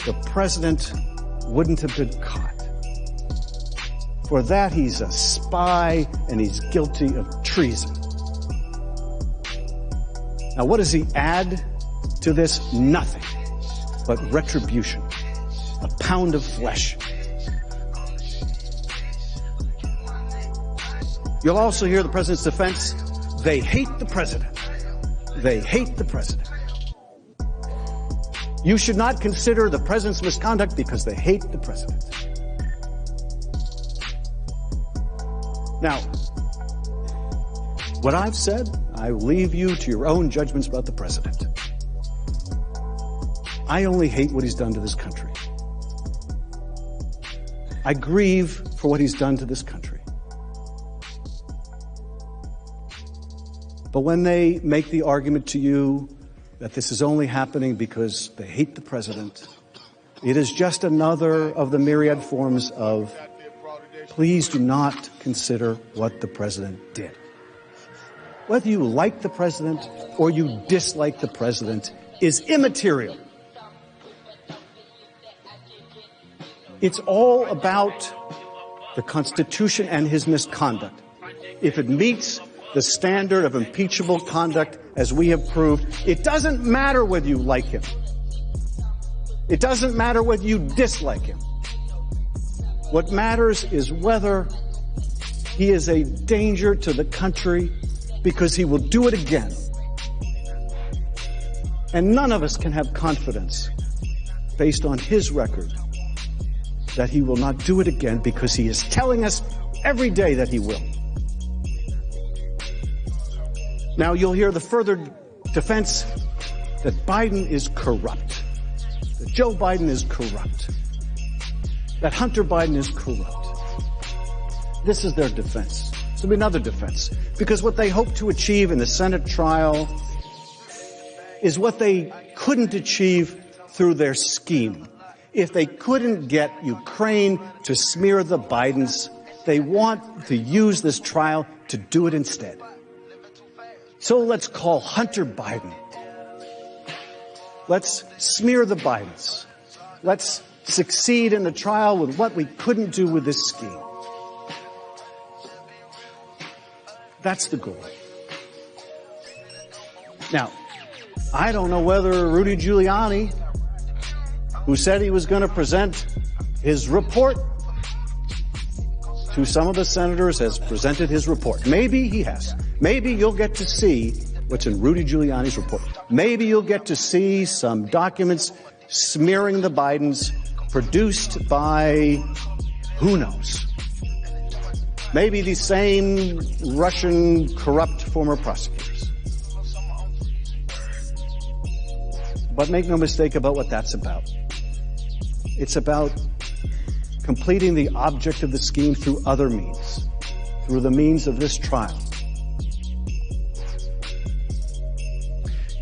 the president wouldn't have been caught. For that, he's a spy and he's guilty of treason. Now, what does he add to this? Nothing but retribution. A pound of flesh. You'll also hear the president's defense. They hate the president. They hate the president. You should not consider the president's misconduct because they hate the president. Now, what I've said, I leave you to your own judgments about the president. I only hate what he's done to this country. I grieve for what he's done to this country. But when they make the argument to you that this is only happening because they hate the president, it is just another of the myriad forms of please do not consider what the president did. Whether you like the president or you dislike the president is immaterial. It's all about the Constitution and his misconduct. If it meets the standard of impeachable conduct as we have proved, it doesn't matter whether you like him. It doesn't matter whether you dislike him. What matters is whether he is a danger to the country because he will do it again. And none of us can have confidence based on his record that he will not do it again because he is telling us every day that he will. Now you'll hear the further defense that Biden is corrupt, that Joe Biden is corrupt, that Hunter Biden is corrupt. This is their defense. This will be another defense. Because what they hope to achieve in the Senate trial is what they couldn't achieve through their scheme. If they couldn't get Ukraine to smear the Bidens, they want to use this trial to do it instead. So let's call Hunter Biden. Let's smear the Bidens. Let's succeed in the trial with what we couldn't do with this scheme. That's the goal. Now, I don't know whether Rudy Giuliani, who said he was going to present his report to some of the senators, has presented his report. Maybe he has. Maybe you'll get to see what's in Rudy Giuliani's report. Maybe you'll get to see some documents smearing the Bidens produced by who knows. Maybe the same Russian corrupt former prosecutors. But make no mistake about what that's about. It's about completing the object of the scheme through other means, through the means of this trial.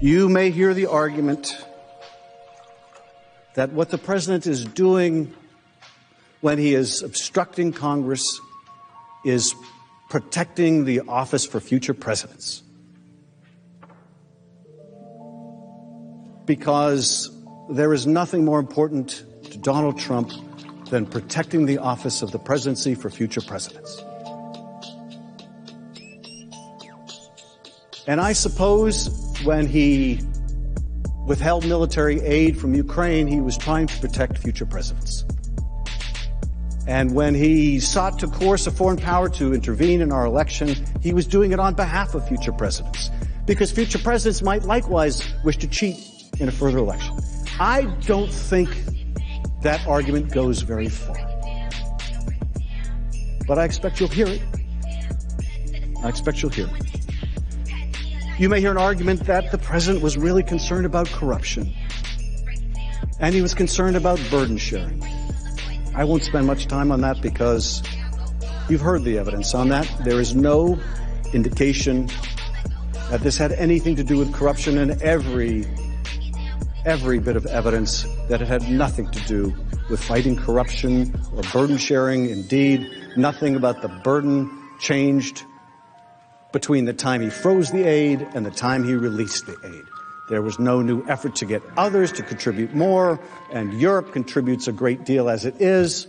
You may hear the argument that what the president is doing when he is obstructing Congress is protecting the office for future presidents. Because there is nothing more important to Donald Trump than protecting the office of the presidency for future presidents. And I suppose when he withheld military aid from Ukraine, he was trying to protect future presidents. And when he sought to coerce a foreign power to intervene in our election, he was doing it on behalf of future presidents. Because future presidents might likewise wish to cheat in a further election. I don't think that argument goes very far. But I expect you'll hear it. I expect you'll hear it. You may hear an argument that the president was really concerned about corruption. And he was concerned about burden sharing. I won't spend much time on that because you've heard the evidence on that. There is no indication that this had anything to do with corruption, and every bit of evidence that it had nothing to do with fighting corruption or burden sharing. Indeed, nothing about the burden changed between the time he froze the aid and the time he released the aid. There was no new effort to get others to contribute more, and Europe contributes a great deal as it is.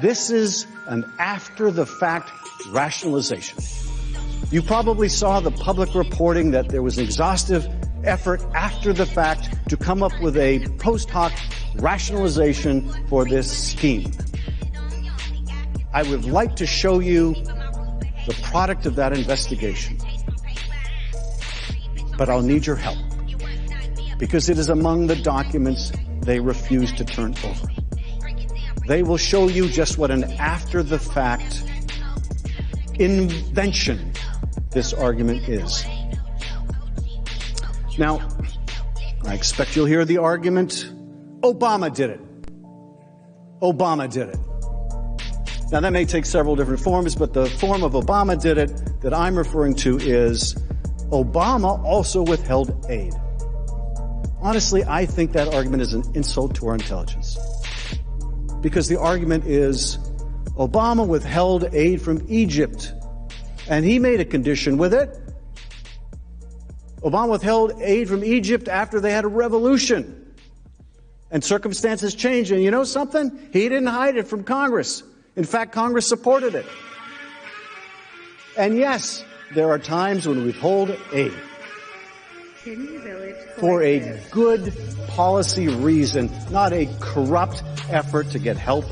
This is an after-the-fact rationalization. You probably saw the public reporting that there was an exhaustive effort after the fact to come up with a post hoc rationalization for this scheme. I would like to show you the product of that investigation. But I'll need your help, because it is among the documents they refuse to turn over. They will show you just what an after-the-fact invention this argument is. Now, I expect you'll hear the argument, Obama did it. Obama did it. Now, that may take several different forms, but the form of Obama did it that I'm referring to is Obama also withheld aid. Honestly, I think that argument is an insult to our intelligence. Because the argument is Obama withheld aid from Egypt, and he made a condition with it. Obama withheld aid from Egypt after they had a revolution. And circumstances changed, and you know something? He didn't hide it from Congress. In fact, Congress supported it. And yes, there are times when we withhold aid for a good policy reason, not a corrupt effort to get help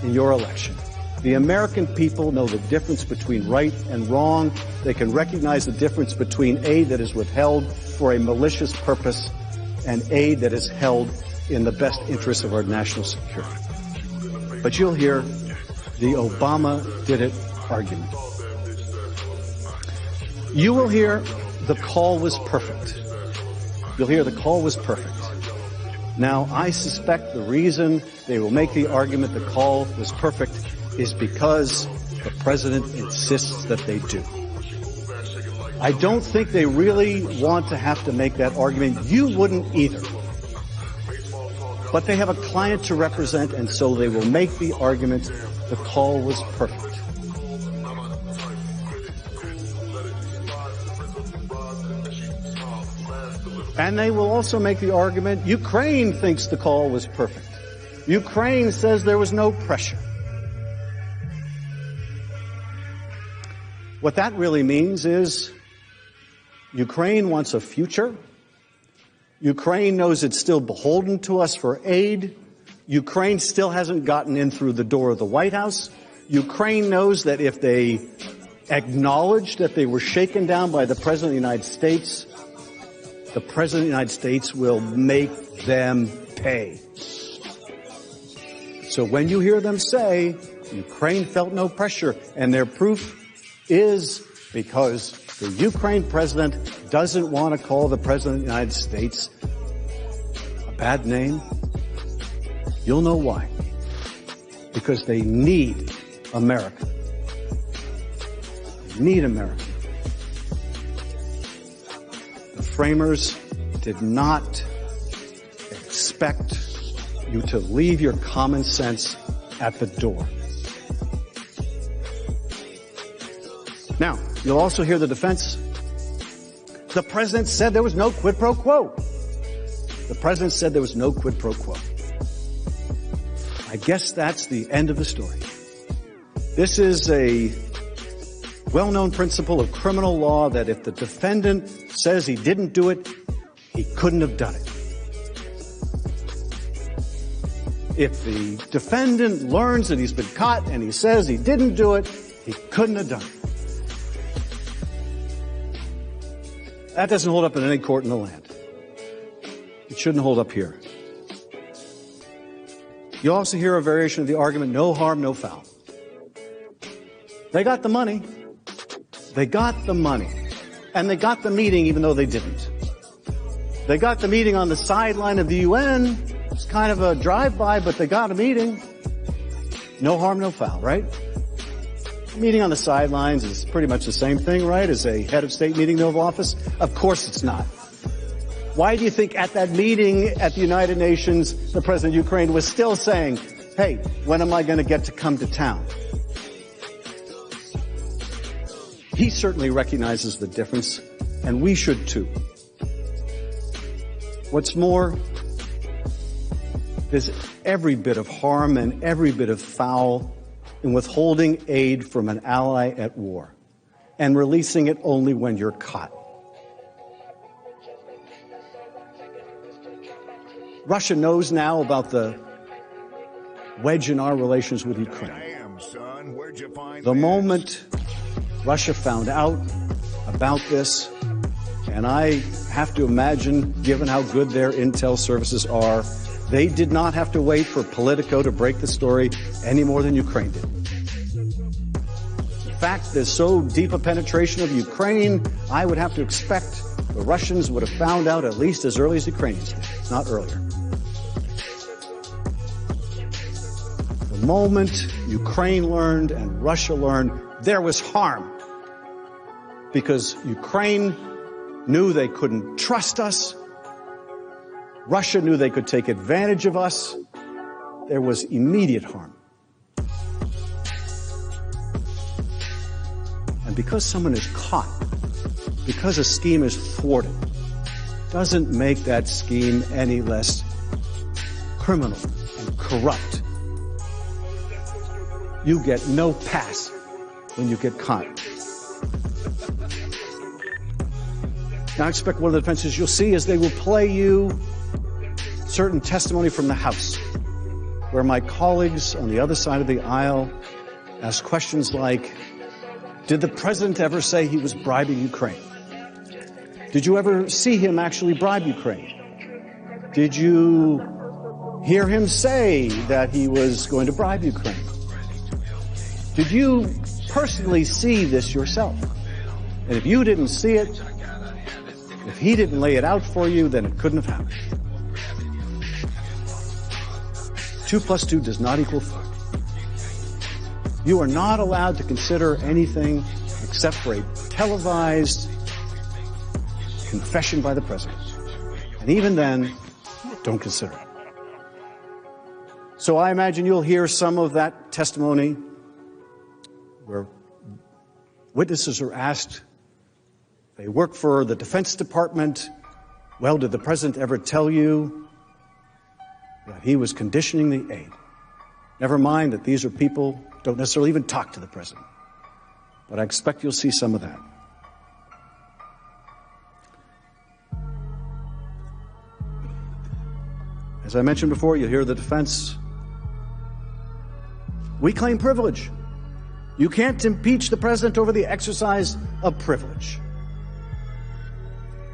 in your election. The American people know the difference between right and wrong. They can recognize the difference between aid that is withheld for a malicious purpose and aid that is held in the best interest of our national security. But you'll hear the Obama did it argument. You will hear the call was perfect. You'll hear the call was perfect. Now, I suspect the reason they will make the argument the call was perfect is because the president insists that they do. I don't think they really want to have to make that argument. You wouldn't either. But they have a client to represent, and so they will make the argument the call was perfect. And they will also make the argument Ukraine thinks the call was perfect. Ukraine says there was no pressure. What that really means is Ukraine wants a future. Ukraine knows it's still beholden to us for aid. Ukraine still hasn't gotten in through the door of the White House. Ukraine knows that if they acknowledge that they were shaken down by the President of the United States, the President of the United States will make them pay. So when you hear them say Ukraine felt no pressure, and their proof is because the Ukraine president doesn't want to call the President of the United States a bad name, you'll know why. Because they need America. They need America. The framers did not expect you to leave your common sense at the door. Now, you'll also hear the defense. The president said there was no quid pro quo. The president said there was no quid pro quo. I guess that's the end of the story. This is a well-known principle of criminal law that if the defendant says he didn't do it, he couldn't have done it. If the defendant learns that he's been caught and he says he didn't do it, he couldn't have done it. That doesn't hold up in any court in the land. It shouldn't hold up here. You also hear a variation of the argument, no harm, no foul. They got the money. They got the money. And they got the meeting even though they didn't. They got the meeting on the sideline of the UN. It's kind of a drive-by, but they got a meeting. No harm, no foul, right? A meeting on the sidelines is pretty much the same thing, right, as a head of state meeting in the Oval Office? Of course it's not. Why do you think at that meeting at the United Nations, the president of Ukraine was still saying, hey, when am I going to get to come to town? He certainly recognizes the difference, and we should too. What's more, there's every bit of harm and every bit of foul in withholding aid from an ally at war and releasing it only when you're caught. Russia knows now about the wedge in our relations with Ukraine. The moment Russia found out about this, and I have to imagine, given how good their intel services are, they did not have to wait for Politico to break the story any more than Ukraine did. In fact, there's so deep a penetration of Ukraine, I would have to expect the Russians would have found out at least as early as the Ukrainians did, if not earlier. The moment Ukraine learned and Russia learned, there was harm. Because Ukraine knew they couldn't trust us. Russia knew they could take advantage of us. There was immediate harm. And because someone is caught, because a scheme is thwarted, doesn't make that scheme any less criminal and corrupt. You get no pass when you get caught. Now, I expect one of the defenses you'll see is they will play you certain testimony from the House, where my colleagues on the other side of the aisle ask questions like, did the president ever say he was bribing Ukraine? Did you ever see him actually bribe Ukraine? Did you hear him say that he was going to bribe Ukraine? Did you personally see this yourself? And if you didn't see it, if he didn't lay it out for you, then it couldn't have happened. 2 plus 2 does not equal 4. You are not allowed to consider anything except for a televised confession by the president. And even then, don't consider it. So I imagine you'll hear some of that testimony where witnesses are asked, they work for the Defense Department. Well, did the president ever tell you that he was conditioning the aid? Never mind that these are people who don't necessarily even talk to the president. But I expect you'll see some of that. As I mentioned before, you'll hear the defense. We claim privilege. You can't impeach the president over the exercise of privilege.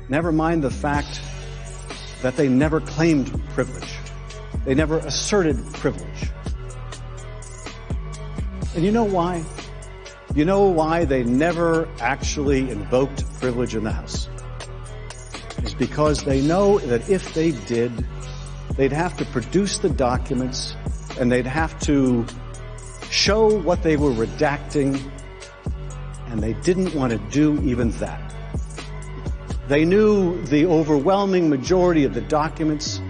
Never mind the fact that they never claimed privilege. They never asserted privilege. And you know why? You know why they never actually invoked privilege in the House? It's because they know that if they did, they'd have to produce the documents and they'd have to show what they were redacting, and they didn't want to do even that. They knew the overwhelming majority of the documents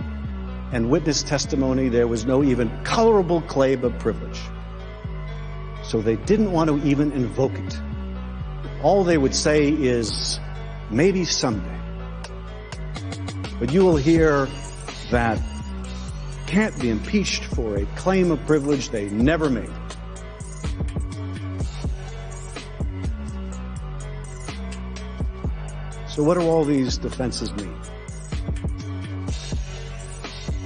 and witness testimony, there was no even colorable claim of privilege. So they didn't want to even invoke it. All they would say is, maybe someday. But you will hear that can't be impeached for a claim of privilege they never made. So what do all these defenses mean?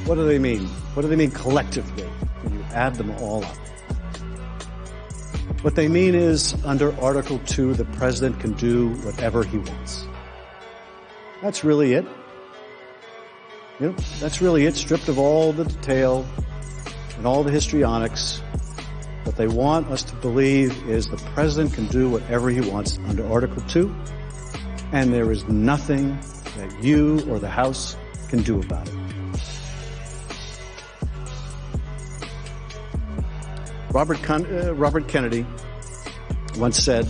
What do they mean? What do they mean collectively when you add them all up? What they mean is, under Article 2, the president can do whatever he wants. That's really it. You know, that's really it, stripped of all the detail and all the histrionics. What they want us to believe is the president can do whatever he wants under Article 2, and there is nothing that you or the House can do about it. Robert Kennedy once said,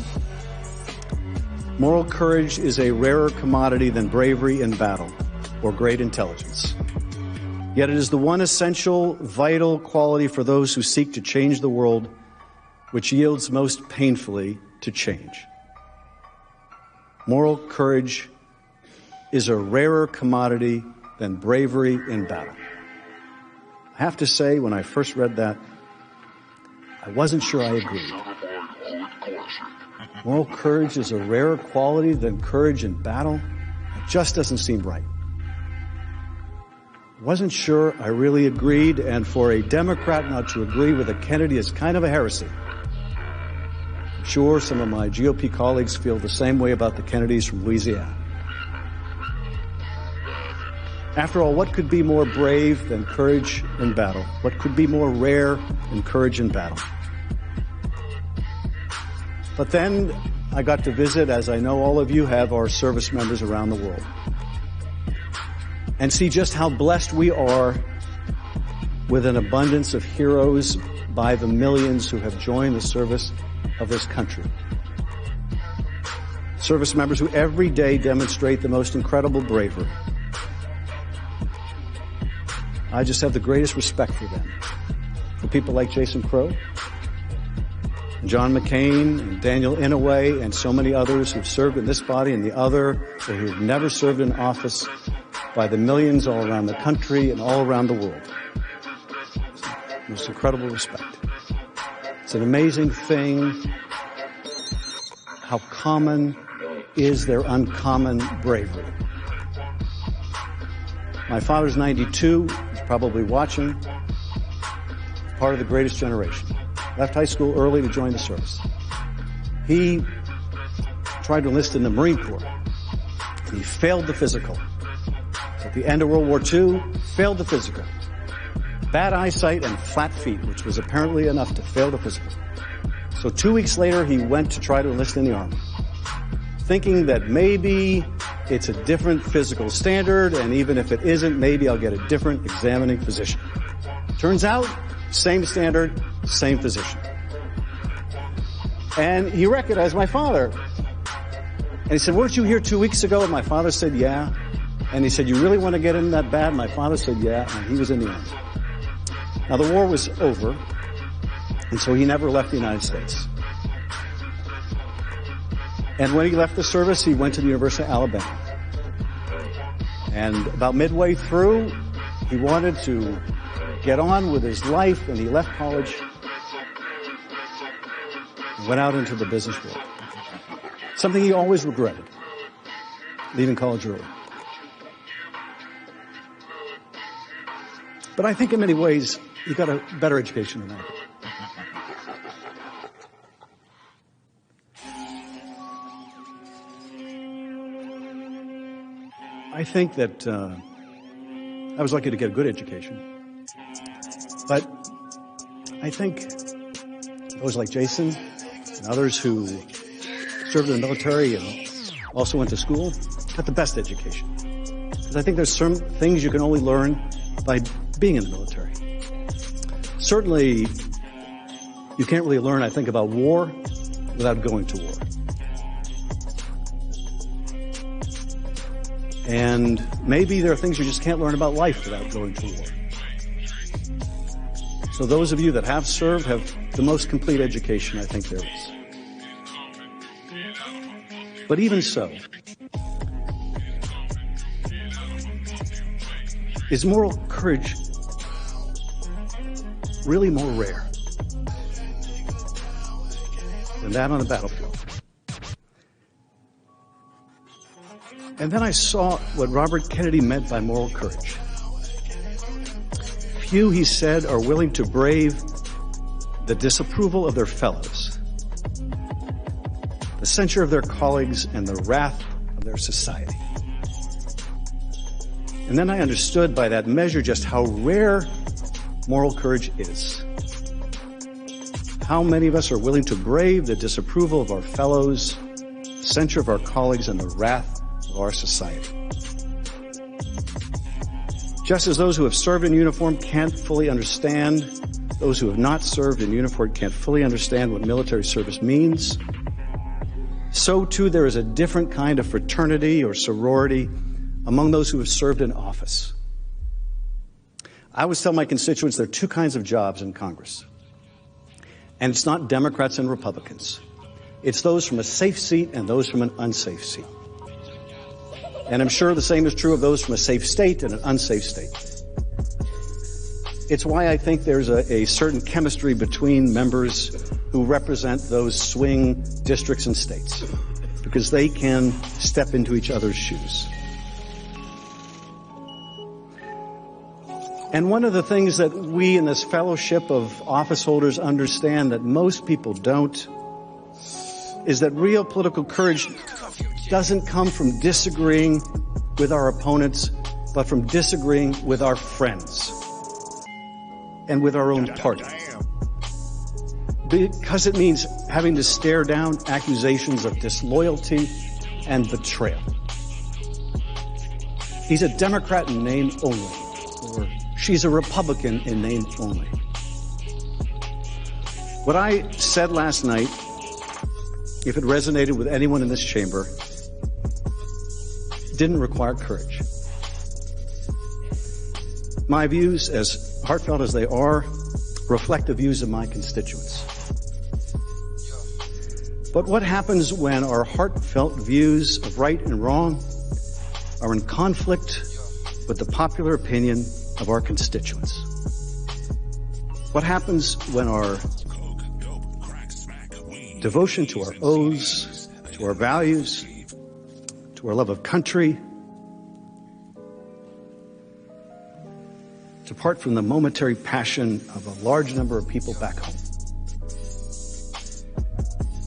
"Moral courage is a rarer commodity than bravery in battle or great intelligence. Yet it is the one essential, vital quality for those who seek to change the world which yields most painfully to change." Moral courage is a rarer commodity than bravery in battle. I have to say, when I first read that, I wasn't sure I agreed. Moral courage is a rarer quality than courage in battle? It just doesn't seem right. I wasn't sure I really agreed, and for a Democrat not to agree with a Kennedy is kind of a heresy. I'm sure some of my GOP colleagues feel the same way about the Kennedys from Louisiana. After all, what could be more brave than courage in battle? What could be more rare than courage in battle? But then I got to visit, as I know all of you have, our service members around the world, and see just how blessed we are with an abundance of heroes by the millions who have joined the service of this country. Service members who every day demonstrate the most incredible bravery. I just have the greatest respect for them. For people like Jason Crow, John McCain, and Daniel Inouye, and so many others who've served in this body and the other, or who've never served in office, by the millions all around the country and all around the world. Most incredible respect. It's an amazing thing how common is their uncommon bravery. My father's 92, he's probably watching, part of the greatest generation. Left high school early to join the service. He tried to enlist in the Marine Corps. He failed the physical. At the end of World War II, failed the physical. Bad eyesight and flat feet, which was apparently enough to fail the physical. So 2 weeks later, he went to try to enlist in the Army, thinking that maybe it's a different physical standard, and even if it isn't, maybe I'll get a different examining physician. Turns out, same standard, same position. And he recognized my father. And he said, weren't you here 2 weeks ago? And my father said, yeah. And he said, you really want to get in that bad? My father said, yeah. And he was in the army. Now, the war was over, and so he never left the United States. And when he left the service, he went to the University of Alabama. And about midway through, he wanted to get on with his life, and he left college and went out into the business world. Something he always regretted, leaving college early. But I think in many ways, he got a better education than I did. I think that I was lucky to get a good education. But I think those like Jason and others who served in the military and also went to school got the best education. Because I think there's some things you can only learn by being in the military. Certainly, you can't really learn, I think, about war without going to war. And maybe there are things you just can't learn about life without going to war. So those of you that have served have the most complete education I think there is. But even so, is moral courage really more rare than that on the battlefield? And then I saw what Robert Kennedy meant by moral courage. Few, he said, are willing to brave the disapproval of their fellows, the censure of their colleagues, and the wrath of their society. And then I understood by that measure just how rare moral courage is. How many of us are willing to brave the disapproval of our fellows, censure of our colleagues, and the wrath of our society. Just as those who have served in uniform can't fully understand, those who have not served in uniform can't fully understand what military service means, so too there is a different kind of fraternity or sorority among those who have served in office. I always tell my constituents there are two kinds of jobs in Congress. And it's not Democrats and Republicans. It's those from a safe seat and those from an unsafe seat. And I'm sure the same is true of those from a safe state and an unsafe state. It's why I think there's a certain chemistry between members who represent those swing districts and states, because they can step into each other's shoes. And one of the things that we in this fellowship of office holders understand that most people don't is that real political courage doesn't come from disagreeing with our opponents, but from disagreeing with our friends and with our own party. Because it means having to stare down accusations of disloyalty and betrayal. He's a Democrat in name only, or she's a Republican in name only. What I said last night, if it resonated with anyone in this chamber, didn't require courage. My views, as heartfelt as they are, reflect the views of my constituents. But what happens when our heartfelt views of right and wrong are in conflict with the popular opinion of our constituents? What happens when our devotion to our oaths, to our values, to our love of country, depart from the momentary passion of a large number of people back home?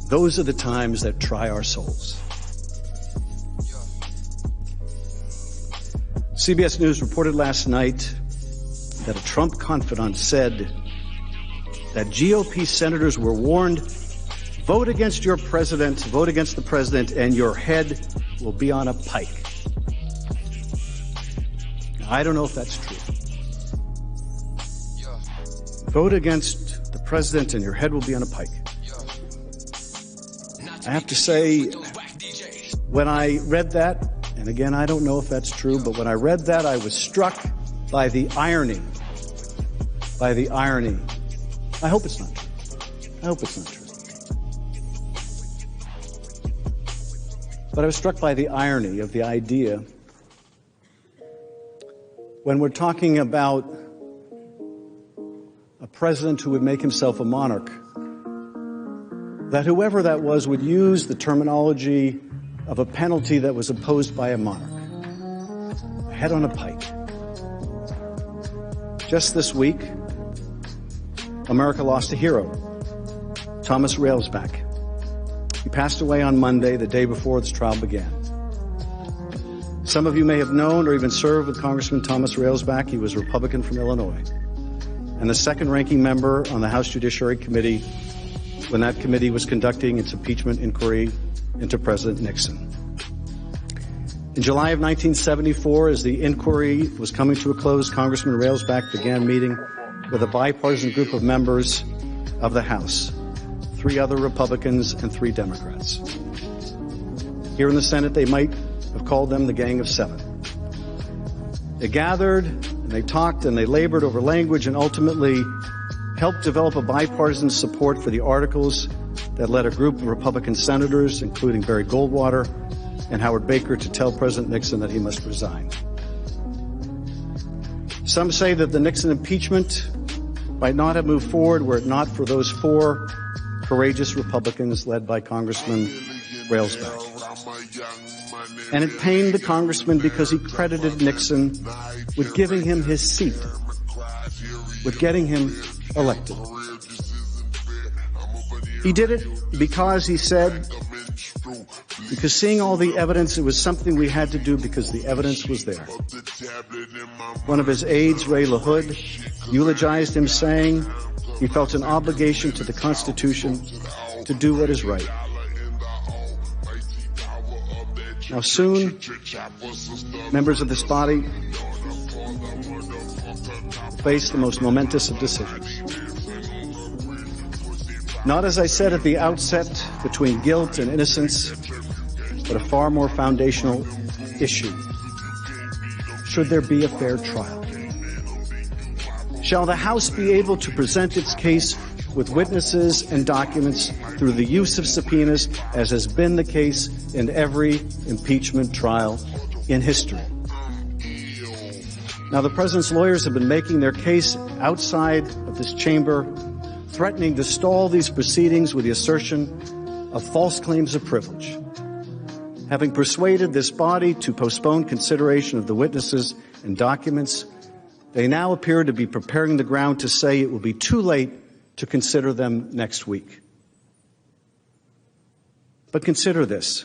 Those are the times that try our souls. CBS News reported last night that a Trump confidant said that GOP senators were warned, vote against your president, vote against the president, and your head will be on a pike. Now, I don't know if that's true. Vote against the president and your head will be on a pike. I have to say, when I read that, and again, I don't know if that's true, but when I read that, I was struck by the irony. By the irony. I hope it's not true. I hope it's not true. But I was struck by the irony of the idea when we're talking about a president who would make himself a monarch, that whoever that was would use the terminology of a penalty that was imposed by a monarch. A head on a pike. Just this week, America lost a hero, Thomas Railsback. He passed away on Monday, the day before this trial began. Some of you may have known or even served with Congressman Thomas Railsback. He was a Republican from Illinois and the second-ranking member on the House Judiciary Committee when that committee was conducting its impeachment inquiry into President Nixon. In July of 1974, as the inquiry was coming to a close, Congressman Railsback began meeting with a bipartisan group of members of the House, 3 other Republicans and 3 Democrats. Here in the Senate, they might have called them the Gang of 7. They gathered and they talked and they labored over language and ultimately helped develop a bipartisan support for the articles that led a group of Republican senators, including Barry Goldwater and Howard Baker, to tell President Nixon that he must resign. Some say that the Nixon impeachment might not have moved forward were it not for those 4 courageous Republicans led by Congressman Railsback. And it pained the congressman because he credited Nixon with giving him his seat, with getting him elected. He did it because he said, because seeing all the evidence, it was something we had to do because the evidence was there. One of his aides, Ray LaHood, eulogized him, saying he felt an obligation to the Constitution to do what is right. Now soon, members of this body face the most momentous of decisions. Not, as I said at the outset, between guilt and innocence, but a far more foundational issue. Should there be a fair trial? Shall the House be able to present its case with witnesses and documents through the use of subpoenas, as has been the case in every impeachment trial in history? Now, the president's lawyers have been making their case outside of this chamber, threatening to stall these proceedings with the assertion of false claims of privilege. Having persuaded this body to postpone consideration of the witnesses and documents, they now appear to be preparing the ground to say it will be too late to consider them next week. But consider this.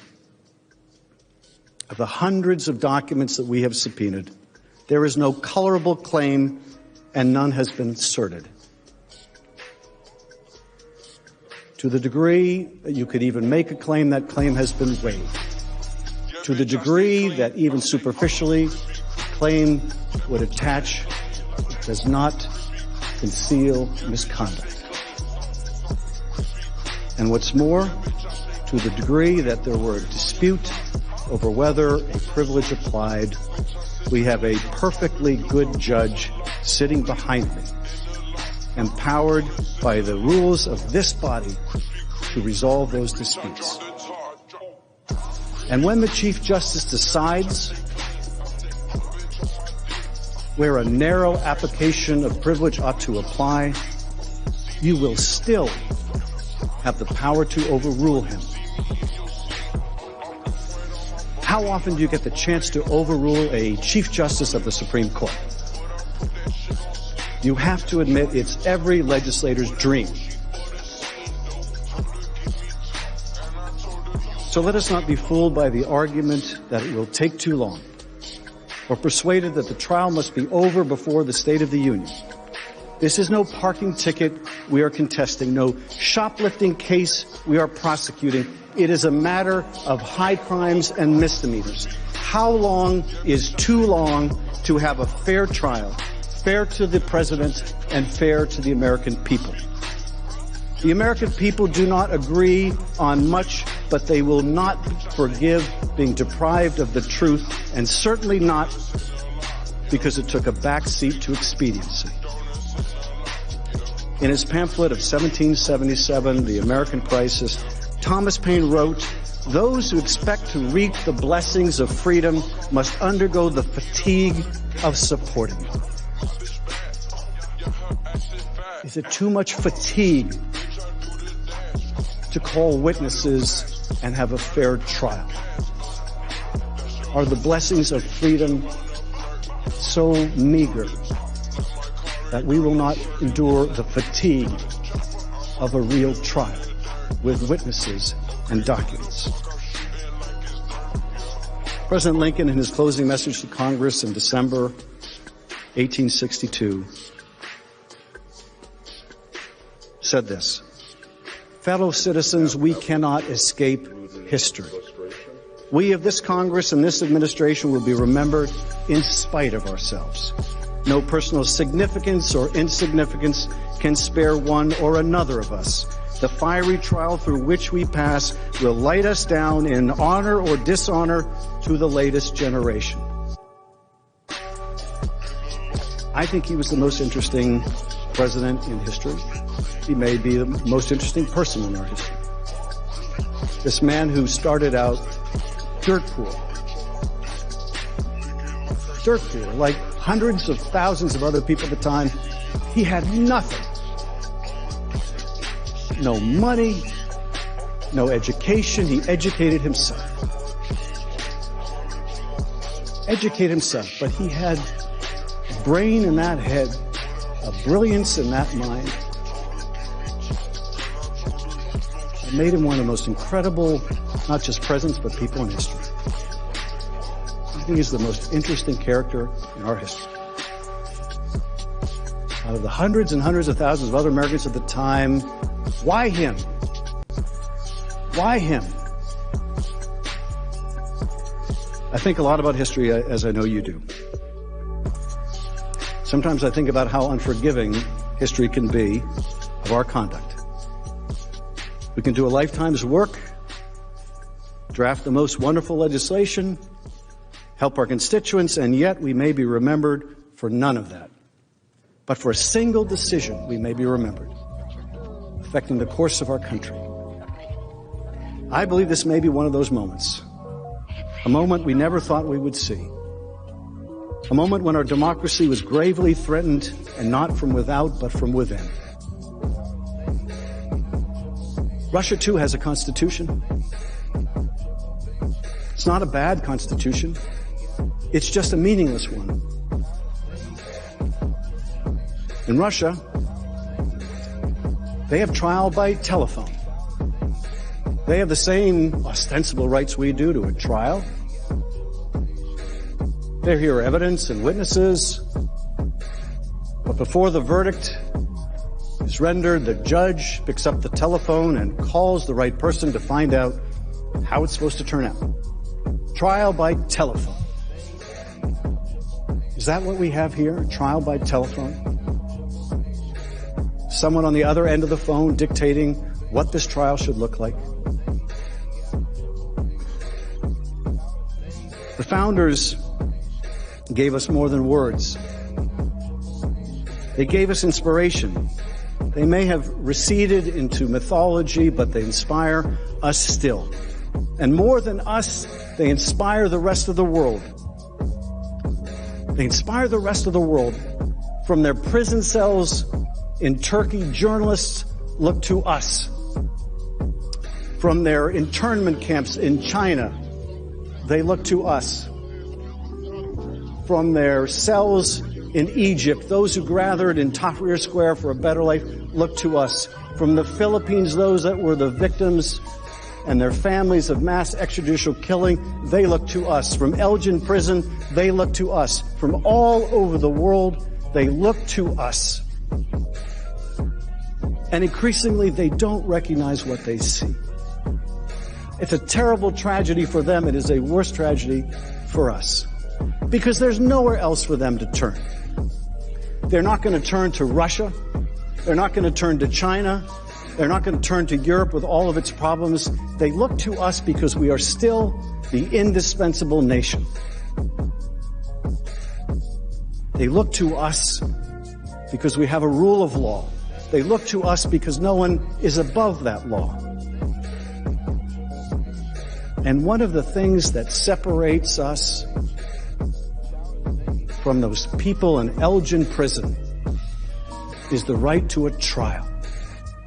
Of the hundreds of documents that we have subpoenaed, there is no colorable claim and none has been asserted. To the degree that you could even make a claim, that claim has been waived. To the degree that even superficially claim would attach, it does not conceal misconduct. And what's more, to the degree that there were a dispute over whether a privilege applied, we have a perfectly good judge sitting behind me, empowered by the rules of this body to resolve those disputes. And when the Chief Justice decides where a narrow application of privilege ought to apply, you will still have the power to overrule him. How often do you get the chance to overrule a Chief Justice of the Supreme Court? You have to admit it's every legislator's dream. So let us not be fooled by the argument that it will take too long, or persuaded that the trial must be over before the State of the Union. This is no parking ticket we are contesting, no shoplifting case we are prosecuting. It is a matter of high crimes and misdemeanors. How long is too long to have a fair trial fair to the president, and fair to the American people. The American people do not agree on much, but they will not forgive being deprived of the truth, and certainly not because it took a backseat to expediency. In his pamphlet of 1777, The American Crisis, Thomas Paine wrote, "Those who expect to reap the blessings of freedom must undergo the fatigue of supporting it." Is it too much fatigue to call witnesses and have a fair trial? Are the blessings of freedom so meager that we will not endure the fatigue of a real trial with witnesses and documents? President Lincoln, in his closing message to Congress in December 1862, said this: "Fellow citizens, we cannot escape history. We of this Congress and this administration will be remembered in spite of ourselves. No personal significance or insignificance can spare one or another of us. The fiery trial through which we pass will light us down in honor or dishonor to the latest generation." I think he was the most interesting president in history. He may be the most interesting person in our history. This man who started out dirt poor, like hundreds of thousands of other people at the time. He had nothing. No money, no education. He educated himself. But he had a brain in that head, a brilliance in that mind, that made him one of the most incredible, not just presidents, but people in history. I think he's the most interesting character in our history. Out of the hundreds and hundreds of thousands of other Americans at the time, why him? Why him? I think a lot about history, as I know you do. Sometimes I think about how unforgiving history can be of our conduct. We can do a lifetime's work, draft the most wonderful legislation, help our constituents, and yet we may be remembered for none of that. But for a single decision, we may be remembered, affecting the course of our country. I believe this may be one of those moments, a moment we never thought we would see, a moment when our democracy was gravely threatened, and not from without, but from within. Russia, too, has a constitution. It's not a bad constitution. It's just a meaningless one. In Russia, they have trial by telephone. They have the same ostensible rights we do to a trial. They hear evidence and witnesses, but before the verdict is rendered, the judge picks up the telephone and calls the right person to find out how it's supposed to turn out. Trial by telephone. Is that what we have here? A trial by telephone? Someone on the other end of the phone dictating what this trial should look like? The founders gave us more than words. They gave us inspiration. They may have receded into mythology, but they inspire us still. And more than us, they inspire the rest of the world. They inspire the rest of the world. From their prison cells in Turkey, journalists look to us. From their internment camps in China, they look to us. From their cells in Egypt, those who gathered in Tahrir Square for a better life look to us. From the Philippines, those that were the victims and their families of mass extrajudicial killing, they look to us. From Elgin Prison, they look to us. From all over the world, they look to us. And increasingly, they don't recognize what they see. It's a terrible tragedy for them. It is a worse tragedy for us, because there's nowhere else for them to turn. They're not going to turn to Russia. They're not going to turn to China. They're not going to turn to Europe with all of its problems. They look to us because we are still the indispensable nation. They look to us because we have a rule of law. They look to us because no one is above that law. And one of the things that separates us from those people in Elgin prison is the right to a trial.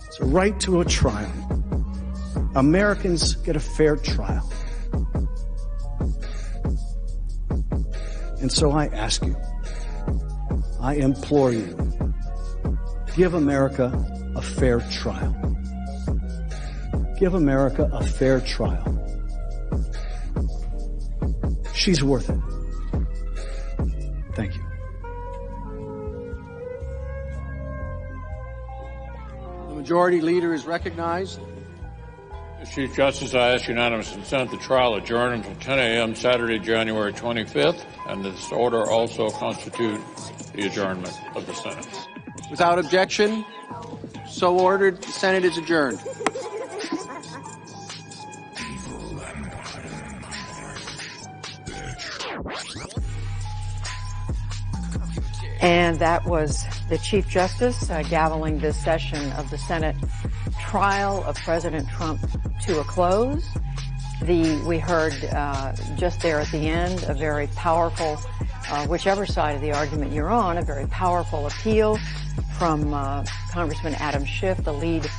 It's a right to a trial. Americans get a fair trial. And so I ask you, I implore you, give America a fair trial. Give America a fair trial. She's worth it. Thank you.
The majority leader is recognized.
Mr. Chief Justice, I ask unanimous consent the trial adjourn until 10 a.m. Saturday, January 25th, and this order also constitute the adjournment of the Senate.
Without objection, so ordered. The Senate is adjourned.
And that was the Chief Justice gaveling this session of the Senate trial of President Trump to a close. We heard just there at the end a very powerful, whichever side of the argument you're on, a very powerful appeal from Congressman Adam Schiff, the lead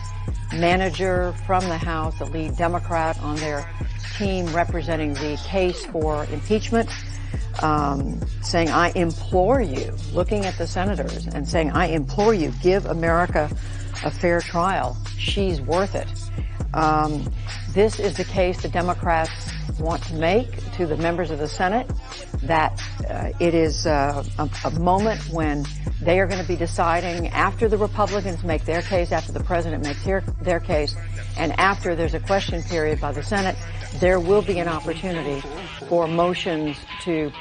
manager from the House, the lead Democrat on their team representing the case for impeachment. Saying, I implore you, looking at the senators and saying, I implore you, give America a fair trial. She's worth it. This is the case the Democrats want to make to the members of the Senate, that it is a moment when they are going to be deciding after the Republicans make their case, after the president makes their case, and after there's a question period by the Senate, there will be an opportunity for motions to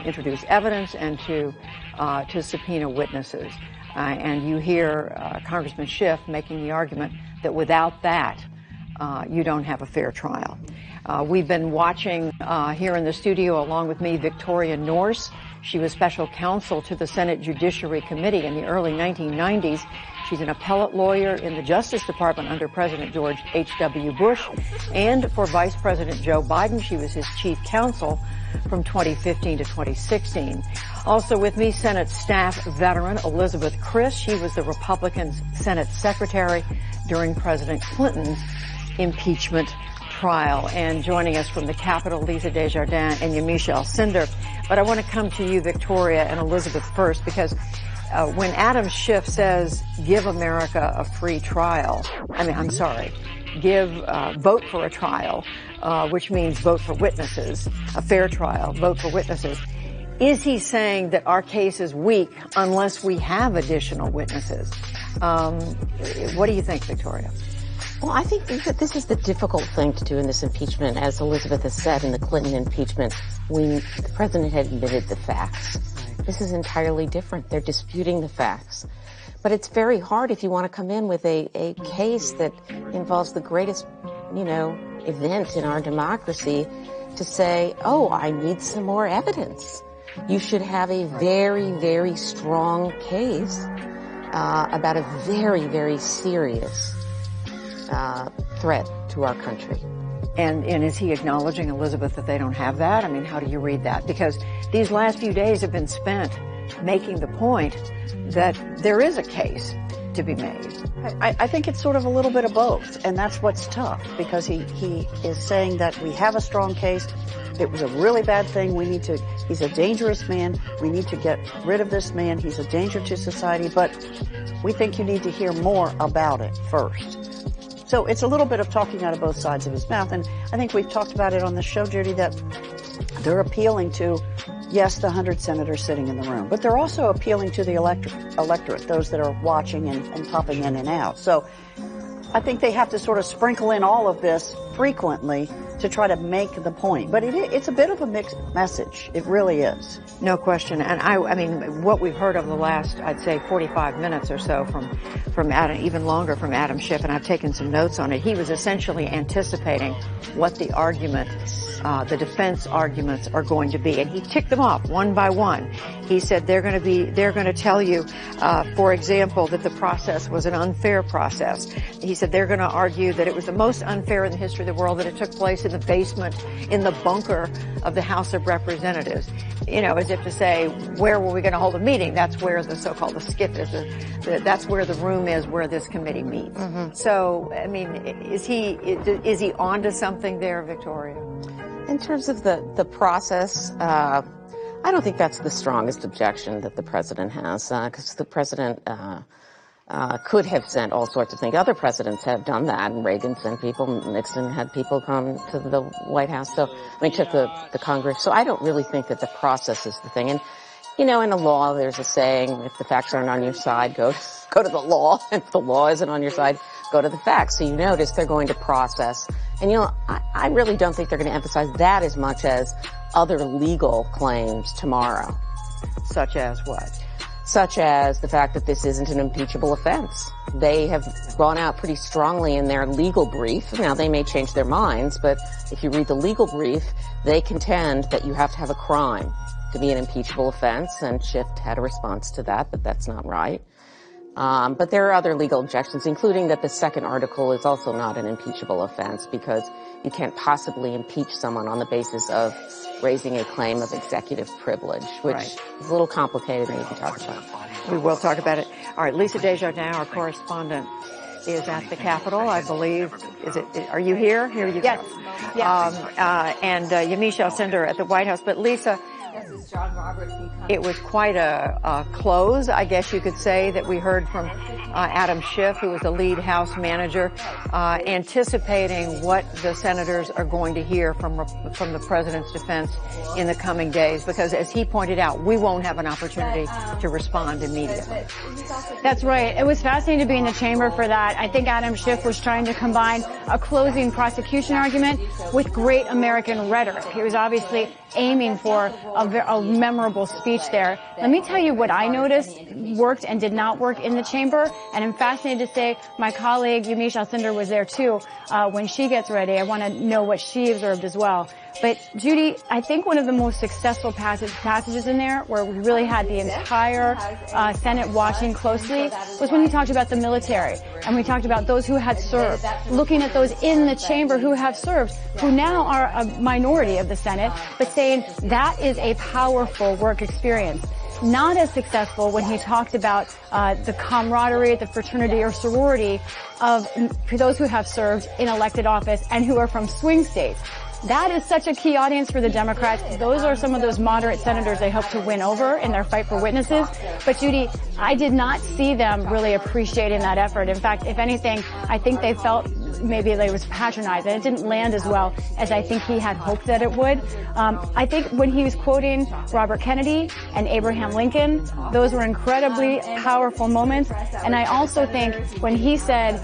introduce evidence and to subpoena witnesses. And you hear Congressman Schiff making the argument that without that, you don't have a fair trial. We've been watching here in the studio, along with me, Victoria Norse. She was special counsel to the Senate Judiciary Committee in the early 1990s. She's an appellate lawyer in the Justice Department under President George H.W. Bush. And for Vice President Joe Biden, she was his chief counsel from 2015 to 2016. Also with me, Senate staff veteran Elizabeth Chris. She was the Republican Senate Secretary during President Clinton's impeachment trial. And joining us from the Capitol, Lisa Desjardins and Yamiche Alcindor. But I want to come to you, Victoria and Elizabeth, first, because when Adam Schiff says, give America a free trial, vote for a trial, which means vote for witnesses, a fair trial, vote for witnesses. Is he saying that our case is weak unless we have additional witnesses? What do you think, Victoria?
Well, I think that this is the difficult thing to do in this impeachment. As Elizabeth has said, in the Clinton impeachment, the president had admitted the facts. This is entirely different. They're disputing the facts. But it's very hard if you want to come in with a case that involves the greatest, event in our democracy to say, oh, I need some more evidence. You should have a very, very strong case about a very, very serious threat to our country.
And is he acknowledging, Elizabeth, that they don't have that? I mean, how do you read that? Because these last few days have been spent making the point that there is a case to be made.
I think it's sort of a little bit of both, and that's what's tough, because he is saying that we have a strong case. It was a really bad thing. He's a dangerous man. We need to get rid of this man. He's a danger to society, but we think you need to hear more about it first. So it's a little bit of talking out of both sides of his mouth. And I think we've talked about it on the show, Judy, that they're appealing to, yes, the 100 senators sitting in the room, but they're also appealing to the electorate, those that are watching and popping in and out. So I think they have to sort of sprinkle in all of this frequently to try to make the point. But it's a bit of a mixed message. It really is.
No question. And I mean, what we've heard over the last, I'd say 45 minutes or so from Adam, even longer from Adam Schiff, and I've taken some notes on it. He was essentially anticipating what the argument, the defense arguments are going to be. And he ticked them off one by one. He said they're going to tell you, for example, that the process was an unfair process. He said they're going to argue that it was the most unfair in the history of the world, that it took place in the basement, in the bunker of the House of Representatives. You know, as if to say, where were we going to hold a meeting? That's where the so-called the SCHIFT is. That's where the room is where this committee meets. Mm-hmm. So, I mean, is he onto something there, Victoria?
In terms of the process, I don't think that's the strongest objection that the president has, because the president could have sent all sorts of things. Other presidents have done that, and Reagan sent people, Nixon had people come to the White House, to the Congress. So I don't really think that the process is the thing. And, you know, in the law, there's a saying, if the facts aren't on your side, go to the law. If the law isn't on your side, go to the facts. So you notice they're going to process. And, you know, I really don't think they're going to emphasize that as much as other legal claims tomorrow.
Such as what?
Such as the fact that this isn't an impeachable offense. They have gone out pretty strongly in their legal brief. Now, they may change their minds, but if you read the legal brief, they contend that you have to have a crime to be an impeachable offense, and Schiff had a response to that, but that's not right. But there are other legal objections, including that the second article is also not an impeachable offense because you can't possibly impeach someone on the basis of raising a claim of executive privilege, which is a little complicated and we can talk about.
We will talk about it. All right, Lisa Desjardins, our correspondent, is at the Capitol, I believe. Are you here? Here you go. Yes. And Yamiche Alcindor at the White House. But Lisa, it was quite a close, I guess you could say, that we heard from Adam Schiff, who was the lead House manager, anticipating what the senators are going to hear from the president's defense in the coming days, because as he pointed out, we won't have an opportunity to respond immediately.
That's right. It was fascinating to be in the chamber for that. I think Adam Schiff was trying to combine a closing prosecution argument with great American rhetoric. He was obviously aiming for a memorable speech there. Let me tell you what I noticed worked and did not work in the chamber, and I'm fascinated to say my colleague Yamiche Alcindor was there too. When she gets ready, I want to know what she observed as well. But Judy, I think one of the most successful passages in there, where we really had the entire Senate watching closely, was when he talked about the military, and we talked about those who had served, looking at those in the chamber who have served, who now are a minority of the Senate, but saying that is a powerful work experience. Not as successful when he talked about the camaraderie, the fraternity or sorority of those who have served in elected office and who are from swing states. That is such a key audience for the Democrats. Those are some of those moderate senators they hope to win over in their fight for witnesses. But Judy, I did not see them really appreciating that effort. In fact, if anything, I think they felt maybe they was patronized, and it didn't land as well as I think he had hoped that it would. I think when he was quoting Robert Kennedy and Abraham Lincoln, those were incredibly powerful moments. And I also think when he said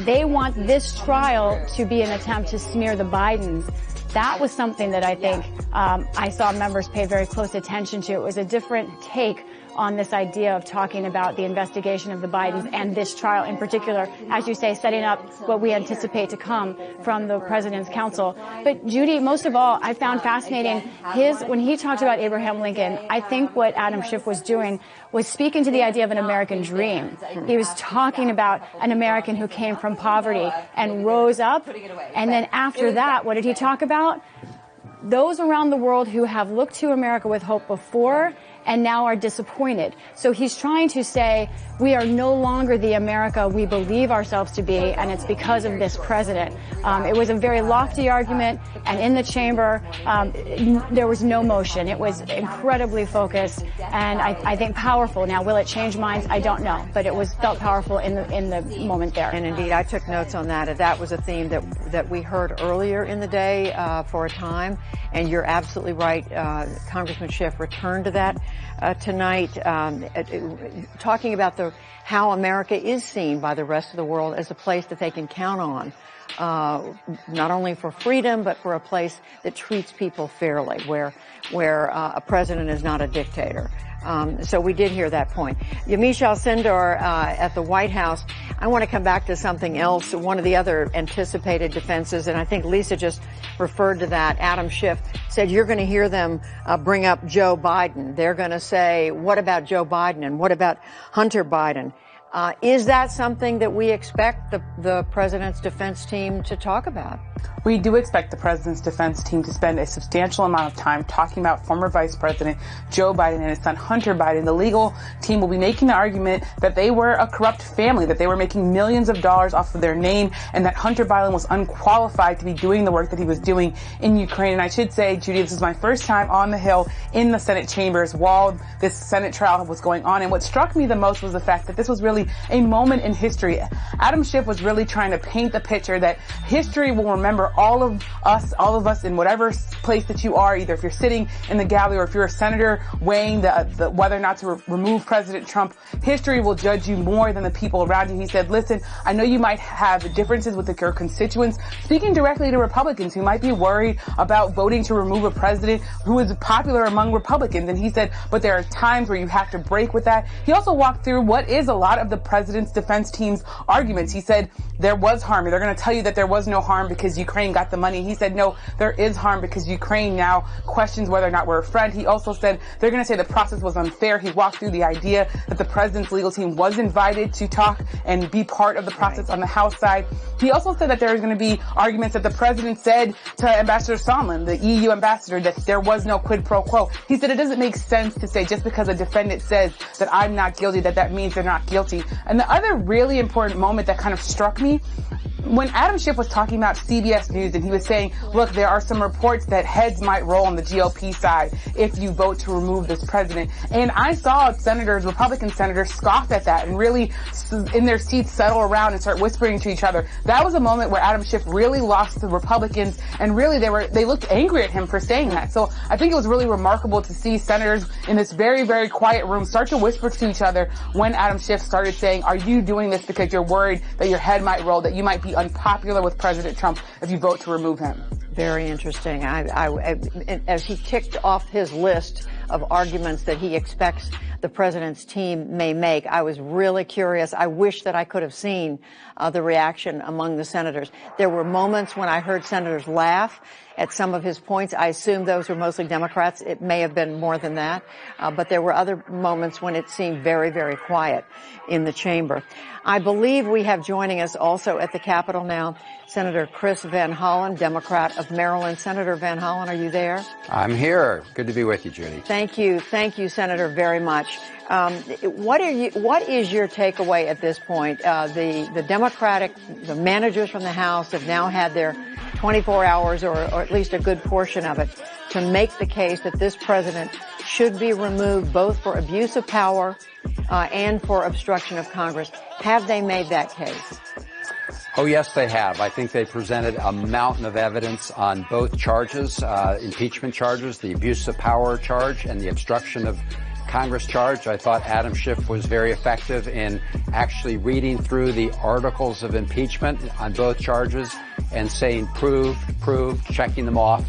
they want this trial to be an attempt to smear the Bidens, that was something that I think I saw members pay very close attention to. It was a different take on this idea of talking about the investigation of the Bidens and this trial in particular, as you say, setting up what we anticipate to come from the president's counsel. But Judy, most of all, I found fascinating when he talked about Abraham Lincoln, I think what Adam Schiff was doing was speaking to the idea of an American dream. He was talking about an American who came from poverty and rose up. And then after that, what did he talk about? Those around the world who have looked to America with hope before and now are disappointed. So he's trying to say we are no longer the America we believe ourselves to be, and it's because of this president. It was a very lofty argument, and in the chamber, there was no motion. It was incredibly focused, and I think powerful. Now, will it change minds? I don't know, but it felt powerful in the moment there.
And indeed, I took notes on that. That was a theme that we heard earlier in the day for a time, and you're absolutely right. Congressman Schiff returned to that tonight, talking about how America is seen by the rest of the world as a place that they can count on not only for freedom, but for a place that treats people fairly, where a president is not a dictator. So we did hear that point. Yamiche Alcindor at the White House. I want to come back to something else. One of the other anticipated defenses, and I think Lisa just referred to that. Adam Schiff said you're going to hear them bring up Joe Biden. They're going to say, what about Joe Biden and what about Hunter Biden? Is that something that we expect the president's defense team to talk about?
We do expect the president's defense team to spend a substantial amount of time talking about former Vice President Joe Biden and his son Hunter Biden. The legal team will be making the argument that they were a corrupt family, that they were making millions of dollars off of their name, and that Hunter Biden was unqualified to be doing the work that he was doing in Ukraine. And I should say, Judy, this is my first time on the Hill in the Senate chambers while this Senate trial was going on. And what struck me the most was the fact that this was really a moment in history. Adam Schiff was really trying to paint the picture that history will remember all of us in whatever place that you are, either if you're sitting in the gallery or if you're a senator weighing the whether or not to remove President Trump. History will judge you more than the people around you. He said, listen, I know you might have differences with your constituents, speaking directly to Republicans who might be worried about voting to remove a president who is popular among Republicans. And he said, but there are times where you have to break with that. He also walked through what is a lot of the president's defense team's arguments. He said there was harm. They're going to tell you that there was no harm because Ukraine got the money. He said, no, there is harm because Ukraine now questions whether or not we're a friend. He also said they're going to say the process was unfair. He walked through the idea that the president's legal team was invited to talk and be part of the process on the House side. He also said that there is going to be arguments that the president said to Ambassador Sondland, the EU ambassador, that there was no quid pro quo. He said it doesn't make sense to say just because a defendant says that I'm not guilty, that means they're not guilty. And the other really important moment that kind of struck me, when Adam Schiff was talking about CBS News and he was saying, look, there are some reports that heads might roll on the GOP side if you vote to remove this president. And I saw Republican senators scoff at that and really in their seats settle around and start whispering to each other. That was a moment where Adam Schiff really lost the Republicans and really they looked angry at him for saying that. So I think it was really remarkable to see senators in this very, very quiet room start to whisper to each other when Adam Schiff started saying, are you doing this because you're worried that your head might roll, that you might be unpopular with President Trump if you vote to remove him?
Very interesting. As he ticked off his list of arguments that he expects the president's team may make, I was really curious. I wish that I could have seen the reaction among the senators. There were moments when I heard senators laugh at some of his points. I assume those were mostly Democrats. It may have been more than that. But there were other moments when it seemed very, very quiet in the chamber. I believe we have joining us also at the Capitol now Senator Chris Van Hollen, Democrat of Maryland. Senator Van Hollen, are you there?
I'm here. Good to be with you, Judy.
Thank you, Senator, very much. What is your takeaway at this point? The managers from the House have now had their 24 hours or at least a good portion of it to make the case that this president should be removed both for abuse of power and for obstruction of Congress. Have they made that case?
Oh, yes, they have. I think they presented a mountain of evidence on both charges, impeachment charges, the abuse of power charge and the obstruction of Congress charge. I thought Adam Schiff was very effective in actually reading through the articles of impeachment on both charges and saying prove, checking them off,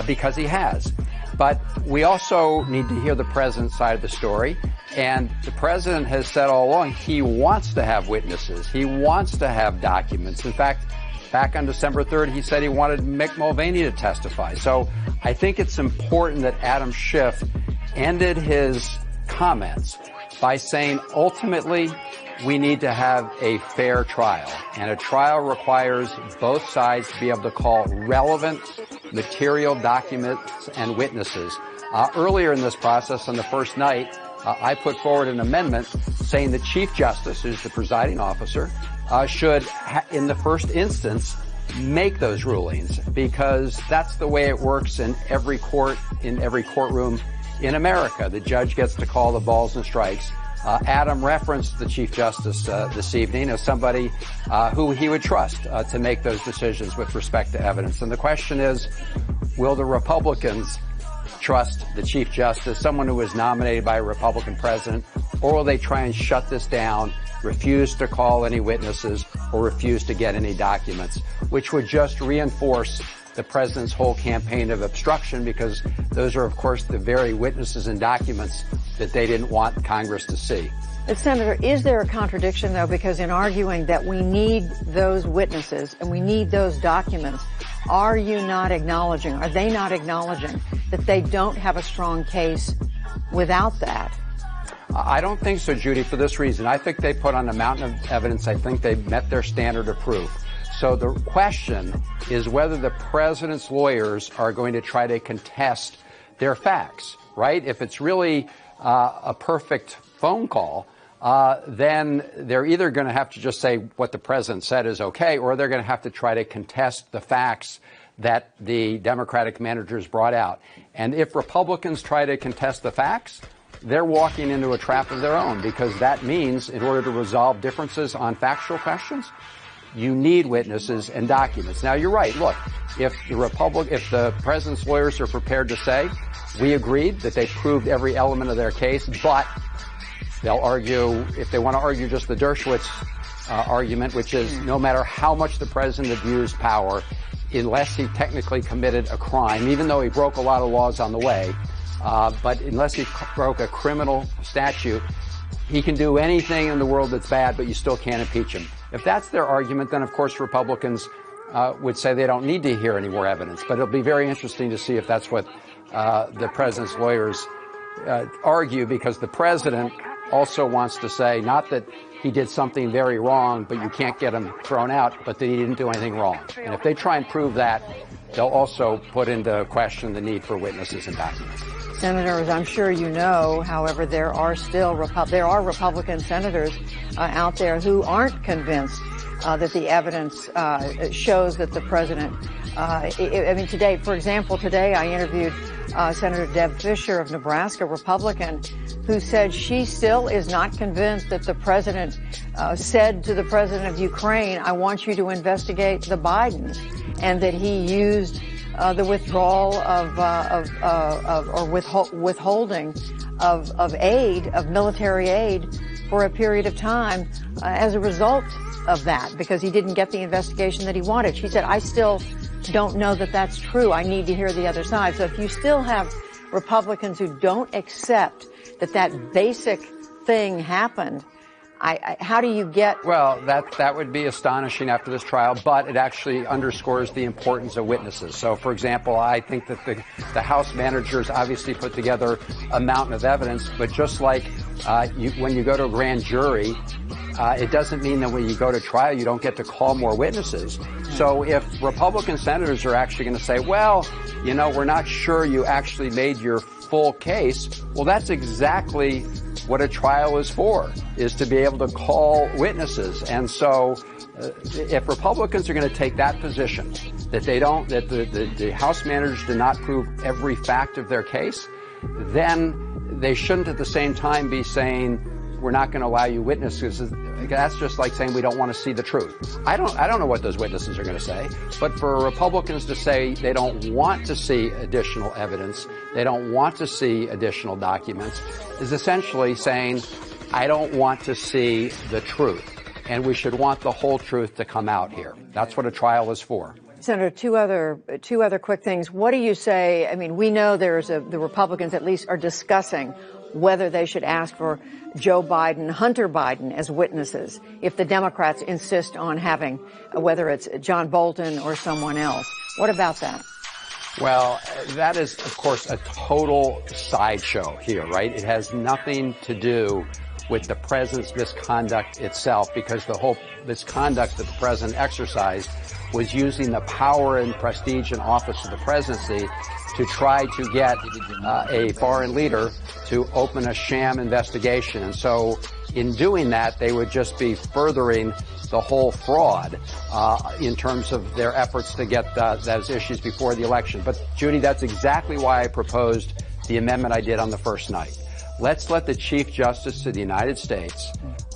because he has. But we also need to hear the president's side of the story. And the president has said all along he wants to have witnesses. He wants to have documents. In fact, back on December 3rd, he said he wanted Mick Mulvaney to testify. So I think it's important that Adam Schiff ended his comments by saying ultimately we need to have a fair trial. And a trial requires both sides to be able to call relevant material documents and witnesses. Earlier in this process, on the first night, I put forward an amendment saying the Chief Justice, who's the presiding officer, should, in the first instance, make those rulings, because that's the way it works in every court, in every courtroom in America. The judge gets to call the balls and strikes. Adam referenced the Chief Justice this evening as somebody who he would trust to make those decisions with respect to evidence. And the question is, will the Republicans trust the Chief Justice, someone who was nominated by a Republican president, or will they try and shut this down, refuse to call any witnesses, or refuse to get any documents, which would just reinforce the president's whole campaign of obstruction, because those are, of course, the very witnesses and documents that they didn't want Congress to see.
But Senator, is there a contradiction, though, because in arguing that we need those witnesses and we need those documents, are they not acknowledging that they don't have a strong case without that?
I don't think so, Judy, for this reason. I think they put on a mountain of evidence. I think they met their standard of proof. So the question is whether the president's lawyers are going to try to contest their facts, right? If it's really a perfect phone call, then they're either going to have to just say what the president said is okay, or they're going to have to try to contest the facts that the Democratic managers brought out. And if Republicans try to contest the facts, they're walking into a trap of their own, because that means in order to resolve differences on factual questions, you need witnesses and documents. Now, you're right. Look, if the president's lawyers are prepared to say, we agreed that they proved every element of their case, but they'll argue, if they want to argue just the Dershowitz argument, which is no matter how much the president abused power, unless he technically committed a crime, even though he broke a lot of laws on the way, but unless he broke a criminal statute, he can do anything in the world that's bad, but you still can't impeach him. If that's their argument, then of course Republicans would say they don't need to hear any more evidence. But it'll be very interesting to see if that's what the president's lawyers argue, because the president also wants to say not that he did something very wrong, but you can't get him thrown out, but that he didn't do anything wrong. And if they try and prove that, they'll also put into question the need for witnesses and documents.
Senators, I'm sure you know, however, there are Republican senators out there who aren't convinced that the evidence shows that the president. Today, for example, I interviewed Senator Deb Fischer of Nebraska, Republican, who said she still is not convinced that the president said to the president of Ukraine, "I want you to investigate the Bidens," and that he used the withdrawal or withholding of aid, of military aid, for a period of time as a result of that, because he didn't get the investigation that he wanted. She said, I still don't know that that's true. I need to hear the other side. So if you still have Republicans who don't accept that basic thing happened, how do you get...
Well, that would be astonishing after this trial, but it actually underscores the importance of witnesses. So, for example, I think that the House managers obviously put together a mountain of evidence, but just like when you go to a grand jury, it doesn't mean that when you go to trial you don't get to call more witnesses. So if Republican senators are actually going to say, well, we're not sure you actually made your full case, well, that's exactly what a trial is for, is to be able to call witnesses. And so if Republicans are going to take that position, that the House managers did not prove every fact of their case, then they shouldn't at the same time be saying, we're not going to allow you witnesses. That's just like saying we don't want to see the truth. I don't know what those witnesses are going to say, but for Republicans to say they don't want to see additional evidence, they don't want to see additional documents, is essentially saying, I don't want to see the truth. And we should want the whole truth to come out here. That's what a trial is for.
Senator, two other quick things. What do you say? I mean, we know the Republicans at least are discussing whether they should ask for Joe Biden, Hunter Biden, as witnesses if the Democrats insist on having, whether it's John Bolton or someone else. What about that?
Well, that is, of course, a total sideshow here, right? It has nothing to do with the president's misconduct itself, because the whole misconduct that the president exercised was using the power and prestige and office of the presidency to try to get a foreign leader to open a sham investigation. And so in doing that, they would just be furthering the whole fraud in terms of their efforts to get those issues before the election. But, Judy, that's exactly why I proposed the amendment I did on the first night. Let's let the Chief Justice of the United States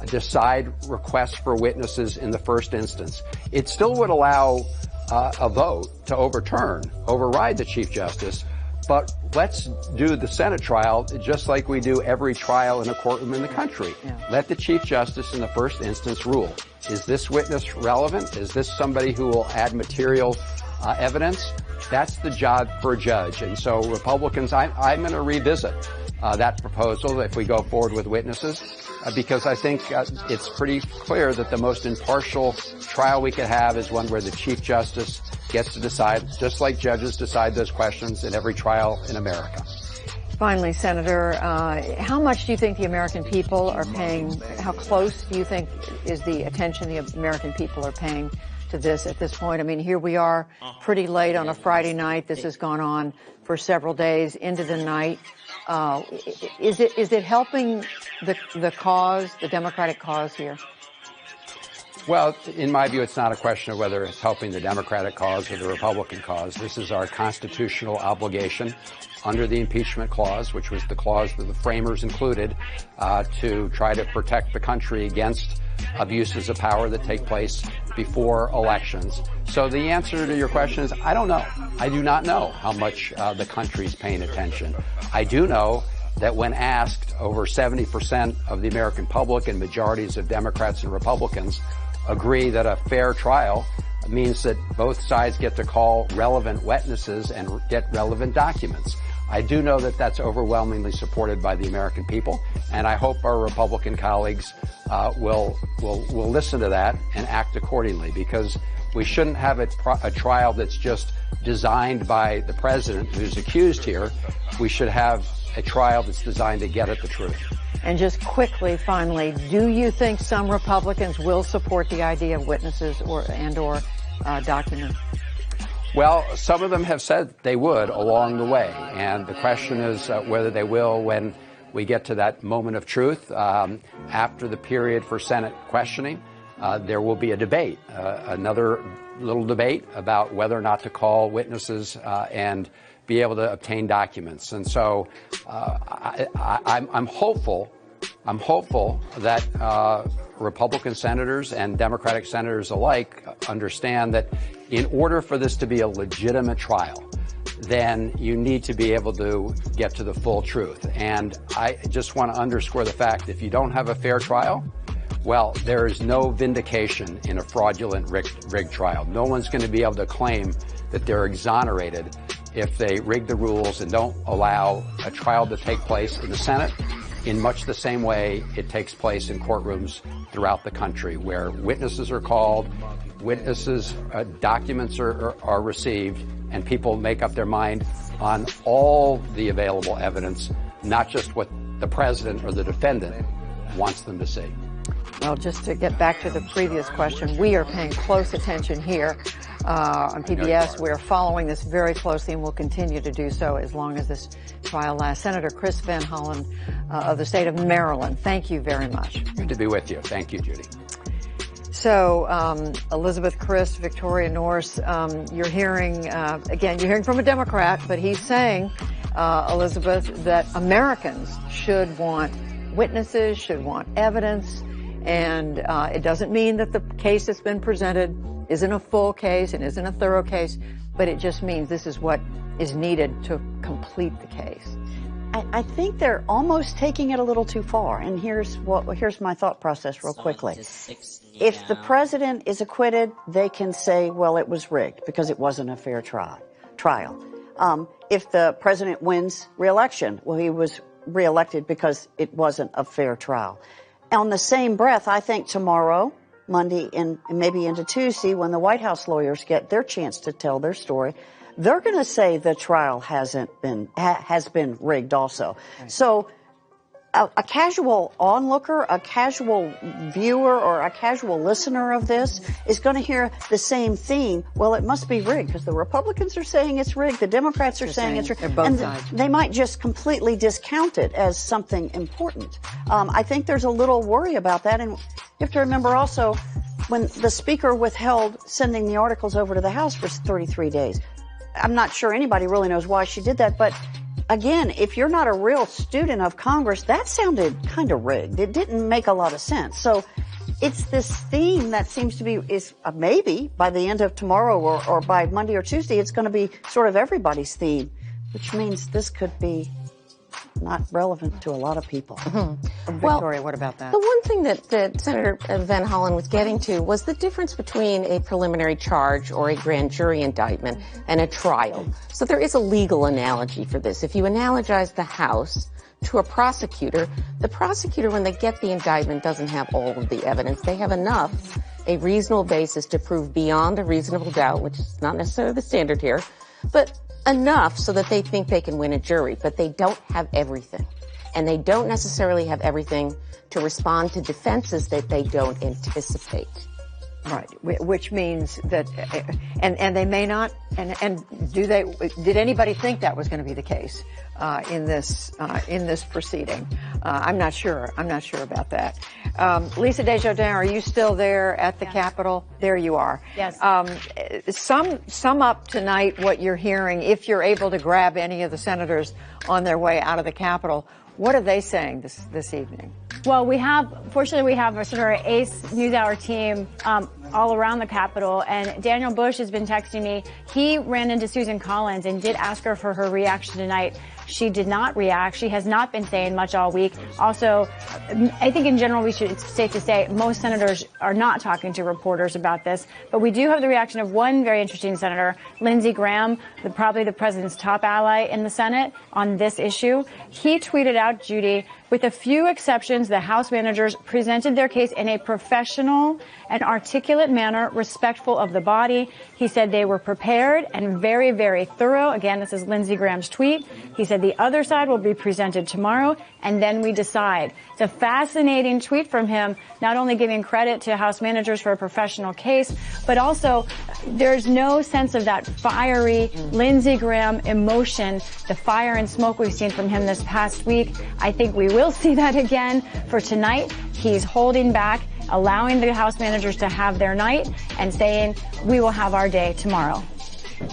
decide requests for witnesses in the first instance. It still would allow a vote to override the Chief Justice, But let's do the Senate trial just like we do every trial in a courtroom in the country. Let the Chief Justice in the first instance rule. Is this witness relevant? Is this somebody who will add material evidence? That's the job for a judge. And so Republicans, I'm going to revisit that proposal if we go forward with witnesses, because I think it's pretty clear that the most impartial trial we could have is one where the Chief Justice gets to decide, just like judges decide those questions in every trial in America.
Finally, Senator, how much do you think the American people are paying, how close do you think is the attention the American people are paying to this at this point? I mean, here we are pretty late on a Friday night. This has gone on for several days into the night. Is it helping the cause, the Democratic cause here?
Well, in my view, it's not a question of whether it's helping the Democratic cause or the Republican cause. This is our constitutional obligation under the impeachment clause, which was the clause that the framers included, to try to protect the country against abuses of power that take place before elections. So the answer to your question is, I don't know. I do not know how much the country's paying attention. I do know that when asked, over 70% of the American public and majorities of Democrats and Republicans agree that a fair trial means that both sides get to call relevant witnesses and get relevant documents. I do know that that's overwhelmingly supported by the American people, and I hope our Republican colleagues will listen to that and act accordingly, because we shouldn't have a trial that's just designed by the president who's accused here. We should have a trial that's designed to get at the truth.
And just quickly, finally, do you think some Republicans will support the idea of witnesses or documents?
Well, some of them have said they would along the way, and the question is whether they will when we get to that moment of truth. After the period for Senate questioning, there will be a debate, another little debate about whether or not to call witnesses and be able to obtain documents. And so I'm hopeful that Republican senators and Democratic senators alike understand that in order for this to be a legitimate trial, then you need to be able to get to the full truth. And I just want to underscore the fact that if you don't have a fair trial, well, there is no vindication in a fraudulent rigged trial. No one's going to be able to claim that they're exonerated if they rig the rules and don't allow a trial to take place in the Senate in much the same way it takes place in courtrooms throughout the country, where witnesses are called, documents are received, and people make up their mind on all the available evidence, not just what the president or the defendant wants them to see.
Well, just to get back to the previous question, we are paying close attention here on PBS. We are following this very closely and will continue to do so as long as this trial lasts. Senator Chris Van Hollen of the state of Maryland, thank you very much.
Good to be with you. Thank you, Judy.
So, Elizabeth, Chris, Victoria Norse, you're hearing from a Democrat, but he's saying, Elizabeth, that Americans should want witnesses, should want evidence, and it doesn't mean that the case that's been presented isn't a full case and isn't a thorough case, but it just means this is what is needed to complete the case.
I think they're almost taking it a little too far, and here's my thought process real quickly. If the president is acquitted, they can say, well, it was rigged because it wasn't a fair trial. If the president wins re-election, well, he was re-elected because it wasn't a fair trial. On the same breath, I think tomorrow, Monday, and maybe into Tuesday, when the White House lawyers get their chance to tell their story, they're going to say the trial has been rigged also. Right. So a casual onlooker, a casual viewer, or a casual listener of this is going to hear the same theme. Well, it must be rigged because the Republicans are saying it's rigged, the Democrats are saying it's rigged,
they're both
and
sides.
They might just completely discount it as something important. I think there's a little worry about that, and you have to remember also when the Speaker withheld sending the articles over to the House for 33 days. I'm not sure anybody really knows why she did that, but again, if you're not a real student of Congress, that sounded kind of rigged. It didn't make a lot of sense. So it's this theme that seems to be, maybe by the end of tomorrow or by Monday or Tuesday, it's going to be sort of everybody's theme. which means this could be not relevant to a lot of people.
Victoria, what about that?
The one thing that Senator Van Hollen was getting to was the difference between a preliminary charge or a grand jury indictment and a trial. So there is a legal analogy for this. If you analogize the House to a prosecutor, the prosecutor, when they get the indictment, doesn't have all of the evidence. They have enough, a reasonable basis to prove beyond a reasonable doubt, which is not necessarily the standard here, but enough so that they think they can win a jury, but they don't have everything. And they don't necessarily have everything to respond to defenses that they don't anticipate.
Right, which means that, and they may not, and did anybody think that was going to be the case in this proceeding? I'm not sure about that. Lisa Desjardins, are you still there at the Capitol? There you are.
Yes.
Sum up tonight what you're hearing, if you're able to grab any of the senators on their way out of the Capitol. What are they saying this evening?
Well, fortunately, we have sort of our ACE NewsHour team all around the Capitol, and Daniel Bush has been texting me. He ran into Susan Collins and did ask her for her reaction tonight. She did not react. She has not been saying much all week. Also, I think in general, it's safe to say most senators are not talking to reporters about this. But we do have the reaction of one very interesting senator, Lindsey Graham, probably the president's top ally in the Senate on this issue. He tweeted out, Judy, with a few exceptions, the House managers presented their case in a professional and articulate manner, respectful of the body. He said they were prepared and very, very thorough. Again, this is Lindsey Graham's tweet. He said the other side will be presented tomorrow, and then we decide. It's a fascinating tweet from him, not only giving credit to House managers for a professional case, but also there's no sense of that fiery Lindsey Graham emotion, the fire and smoke we've seen from him this past week. I think we will see that again for tonight. He's holding back, allowing the House managers to have their night and saying we will have our day tomorrow.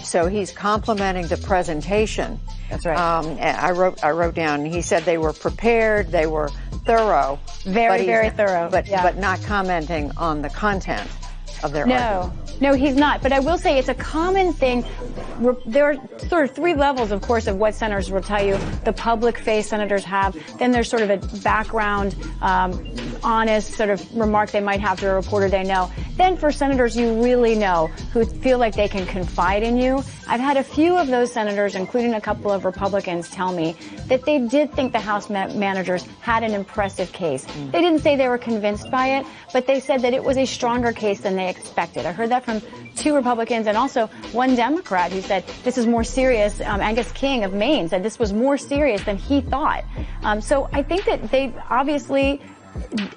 So he's complimenting the presentation.
That's right.
I wrote down, he said they were prepared, they were thorough.
Very thorough.
But not commenting on the content of their argument.
No, he's not. But I will say it's a common thing. There are sort of three levels, of course, of what senators will tell you. The public face senators have. Then there's sort of a background, honest sort of remark they might have to a reporter they know. Then for senators you really know, who feel like they can confide in you. I've had a few of those senators, including a couple of Republicans, tell me that they did think the House managers had an impressive case. They didn't say they were convinced by it, but they said that it was a stronger case than they expected. I heard that from two Republicans and also one Democrat who said this is more serious. Angus King of Maine said this was more serious than he thought. So I think that they obviously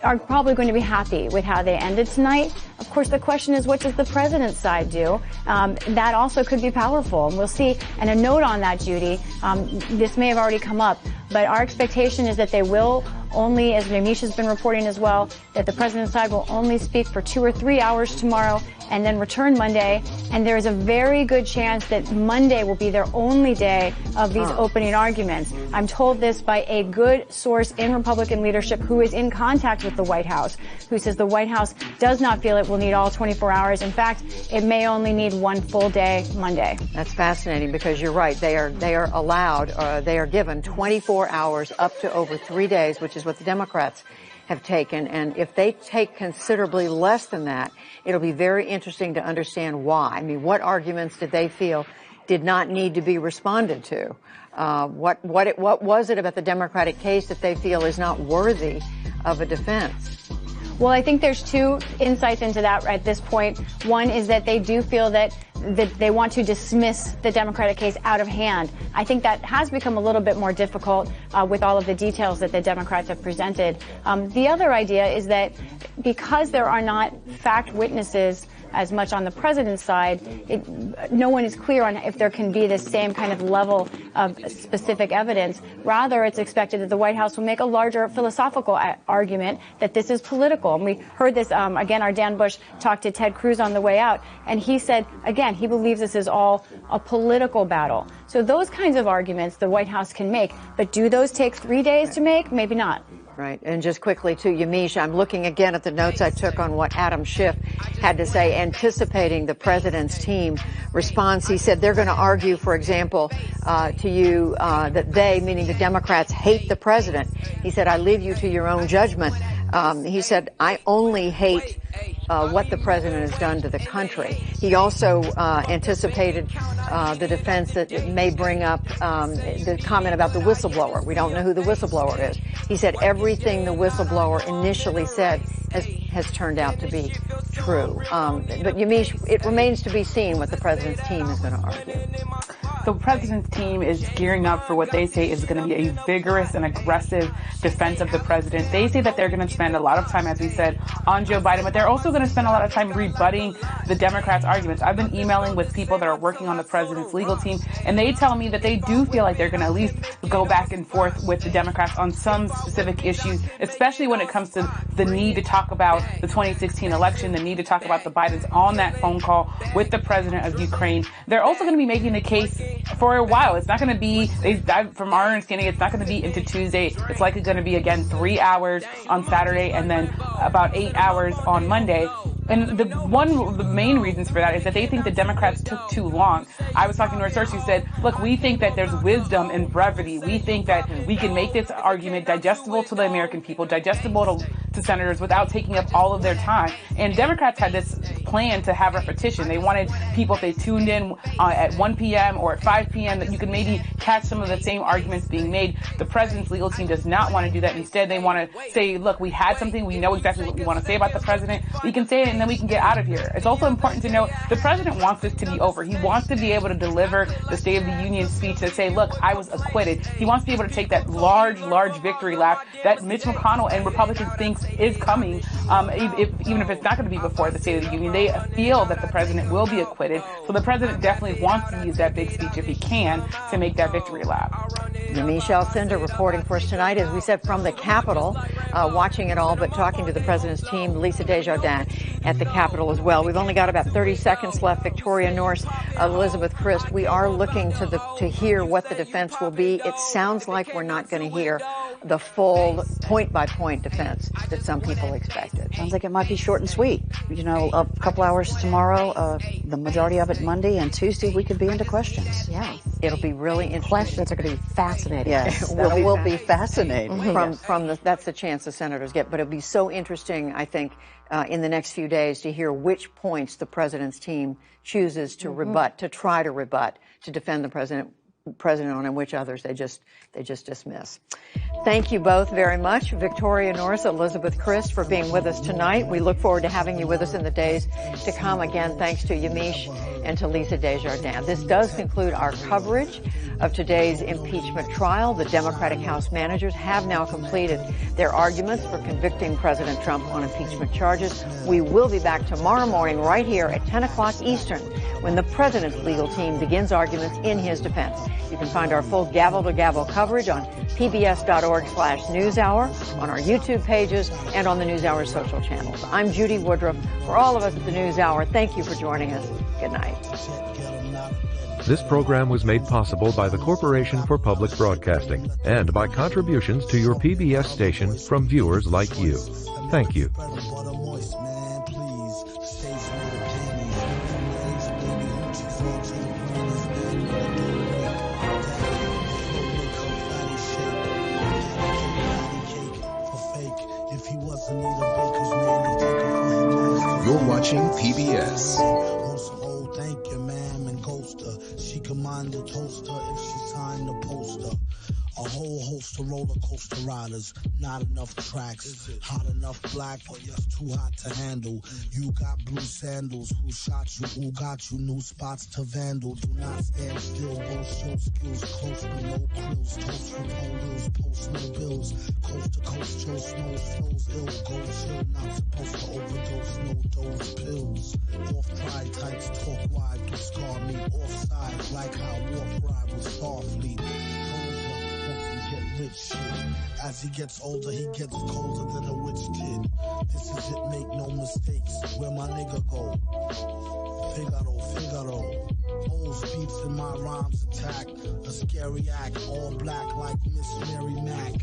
are probably going to be happy with how they ended tonight. Of course, the question is, what does the president's side do? That also could be powerful, and we'll see. And a note on that, Judy, this may have already come up, but our expectation is that they will only, as Impeach has been reporting as well, that the president's side will only speak for 2 or 3 hours tomorrow and then return Monday. And there is a very good chance that Monday will be their only day of these opening arguments. I'm told this by a good source in Republican leadership who is in contact with the White House, who says the White House does not feel it will need all 24 hours. In fact, it may only need one full day Monday.
That's fascinating because you're right. They are allowed, they are given 24 hours up to over 3 days, which is what the Democrats have taken. And if they take considerably less than that, it'll be very interesting to understand why. I mean, what arguments did they feel did not need to be responded to? What was it about the Democratic case that they feel is not worthy of a defense?
Well, I think there's two insights into that at this point. One is that they do feel that they want to dismiss the Democratic case out of hand. I think that has become a little bit more difficult with all of the details that the Democrats have presented. The other idea is that because there are not fact witnesses as much on the president's side, no one is clear on if there can be the same kind of level of specific evidence. Rather, it's expected that the White House will make a larger philosophical argument that this is political. And we heard this, again, our Dan Bush talked to Ted Cruz on the way out, and he said, again, he believes this is all a political battle. So those kinds of arguments the White House can make, but do those take 3 days to make? Maybe not.
Right. And just quickly to Yamiche, I'm looking again at the notes I took on what Adam Schiff had to say, anticipating the president's team response. He said they're going to argue, for example, to you that they, meaning the Democrats, hate the president. He said, I leave you to your own judgment. He said, I only hate what the president has done to the country. He also anticipated the defense that it may bring up the comment about the whistleblower. We don't know who the whistleblower is. He said everything the whistleblower initially said has turned out to be true. But Yamiche, it remains to be seen what the president's team is going to argue.
The president's team is gearing up for what they say is going to be a vigorous and aggressive defense of the president. They say that they're going to spend a lot of time, as we said, on Joe Biden, but they're also going to spend a lot of time rebutting the Democrats' arguments. I've been emailing with people that are working on the president's legal team, and they tell me that they do feel like they're going to at least go back and forth with the Democrats on some specific issues, especially when it comes to the need to talk about the 2016 election, the need to talk about the Bidens on that phone call with the president of Ukraine. They're also going to be making the case for a while. It's not going to be, from our understanding, it's not going to be into Tuesday. It's likely going to be, again, 3 hours on Saturday and then about 8 hours on Monday. And one of the main reasons for that is that they think the Democrats took too long. I was talking to a source who said, look, we think that there's wisdom in brevity. We think that we can make this argument digestible to the American people, digestible to senators without taking up all of their time. And Democrats had this plan to have repetition. They wanted people, if they tuned in at 1 p.m. or at 5 p.m., that you could maybe catch some of the same arguments being made. The president's legal team does not want to do that. Instead, they want to say, look, we had something. We know exactly what we want to say about the president. We can say it and then we can get out of here. It's also important to note the president wants this to be over. He wants to be able to deliver the State of the Union speech to say, look, I was acquitted. He wants to be able to take that large victory lap that Mitch McConnell and Republicans think is coming, even if it's not going to be before the State of the Union. They feel that the president will be acquitted. So the president definitely wants to use that big speech if he can to make that victory lap.
Yamiche Alcindor reporting for us tonight, as we said, from the Capitol, watching it all, but talking to the president's team, Lisa Desjardins at the Capitol as well. We've only got about 30 seconds left. Victoria Norse, Elizabeth Christ, we are looking to hear what the defense will be. It sounds like we're not going to hear the full point-by-point defense that some people expected.
Sounds like it might be short and sweet. You know, a couple hours tomorrow, the majority of it Monday, and Tuesday we could be into questions.
Yeah, it'll be really interesting.
Questions are going to be fascinating.
Yes, will be fascinating.
That's the chance the senators get, but it'll be so interesting, I think, in the next few days to hear which points the president's team chooses to rebut, to try to rebut, to defend the president on, and which others they just dismiss. Thank you both very much, Victoria Norris, Elizabeth Christ, for being with us tonight. We look forward to having you with us in the days to come. Again, thanks to Yamiche and to Lisa Desjardins. This does conclude our coverage of today's impeachment trial. The Democratic House managers have now completed their arguments for convicting President Trump on impeachment charges. We will be back tomorrow morning right here at 10 o'clock Eastern when the president's legal team begins arguments in his defense. You can find our full gavel-to-gavel coverage on pbs.org/newshour, on our YouTube pages, and on the NewsHour social channels. I'm Judy Woodruff. For all of us at the NewsHour, thank you for joining us. Good night.
This program was made possible by the Corporation for Public Broadcasting and by contributions to your PBS station from viewers like you. Thank you.
You're watching PBS.
Thank you, ma'am, and Ghoster. She command the toaster if she signed the poster. A whole host of roller coaster riders, not enough tracks, hot enough black, but just too hot to handle. You got blue sandals, who shot you, who got you, new spots to vandal. Do not stand still, don't show skills, close below krills, toast from polls, post no bills, coast to coast, Joe Snow flows ill, go chill, not supposed to overdose, no dose pills. Off-dry types talk wide, do scar me offside, like how Warp Ride was Starfleet. Rich shit. As he gets older, he gets colder than a witch kid. This is it, make no mistakes. Where my nigga go? Figaro, Figaro. Old beats in my rhymes attack. A scary act, all black like Miss Mary Mack.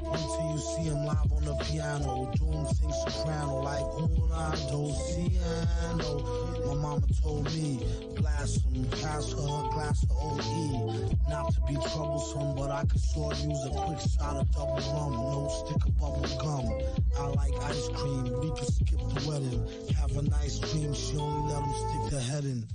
Wait till you see him live on the piano. Doom sings soprano like Orlando Ciano. My mama told me, blast him, pass her a glass of OE. Not to be troublesome, but I could sure use a quick shot of double rum. No stick of bubble gum. I like ice cream, we could skip the wedding. Have a nice dream, she only let him stick the head in.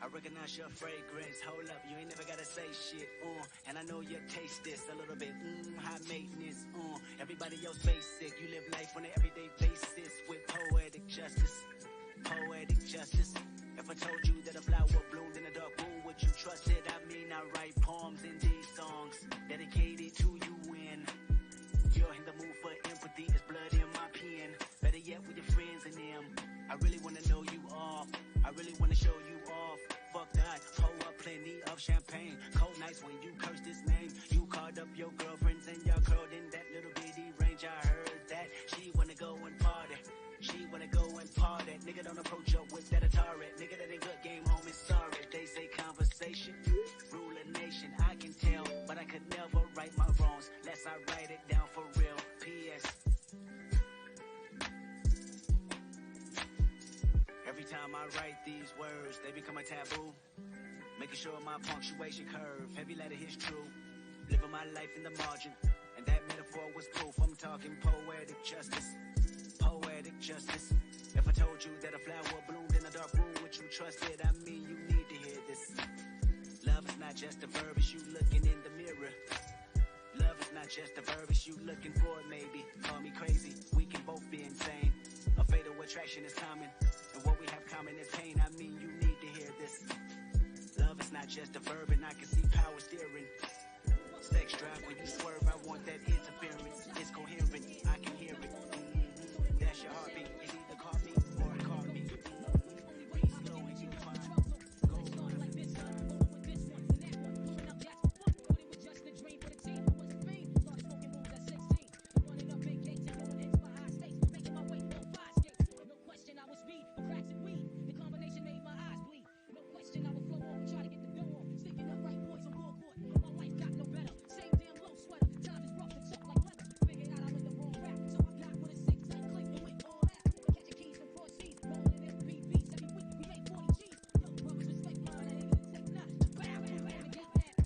I recognize your fragrance. Hold up, you ain't never gotta say shit. And I know you taste this a little bit. High maintenance. Everybody else basic. You live life on an everyday basis with poetic justice. Poetic justice. If I told you that a flower bloomed in a dark room, would you trust it? I mean, I write poems in these songs dedicated to you when you're in the mood for empathy. There's blood in my pen. Better yet, with your friends and them. I really wanna know you all. I really wanna show you off. Fuck that, pour up plenty of champagne. Cold nights when you cursed his name. You called up your girlfriends and y'all curled in that little bitty range. I heard that she wanna go and party. She wanna go and party. Nigga, don't approach her with that Atari. Nigga, that ain't good game, homie, sorry. They say conversation, rule a nation. I can tell, but I could never right my wrongs lest I write it down for real. P.S. Every time I write these words, they become a taboo. Making sure my punctuation curve, heavy letter hits true. Living my life in the margin, and that metaphor was proof. I'm talking poetic justice. Poetic justice. If I told you that a flower bloomed in a dark room, would you trust it? I mean, you need to hear this. Love is not just a verb, it's you looking in the mirror. Love is not just a verb, it's you looking for it, maybe. Call me crazy, we can both be insane. A fatal attraction is common, and what we have common is pain. I mean, you need to hear this. Love is not just a verb, and I can see power steering. Sex drive when you swerve, I want that interference. It's coherent, I can hear it. That's your heartbeat, it either caught me or it caught me. Be slow and you'll find. I was speed for cracks and weed. The combination made my eyes bleed. No question, I would flow on, try to get the dough on. Sticking up right boys on board court. My life got no better. Same damn low sweater. Time is rough and tough like leather. Figured out I was the wrong rap, so I got with a 6-10 click and with all that. Catching keys from cross seas, rolling in SPVs. Every week we made 40 G's. Young brothers respect mine, and niggas take none. Bam, bam, bam, and get that.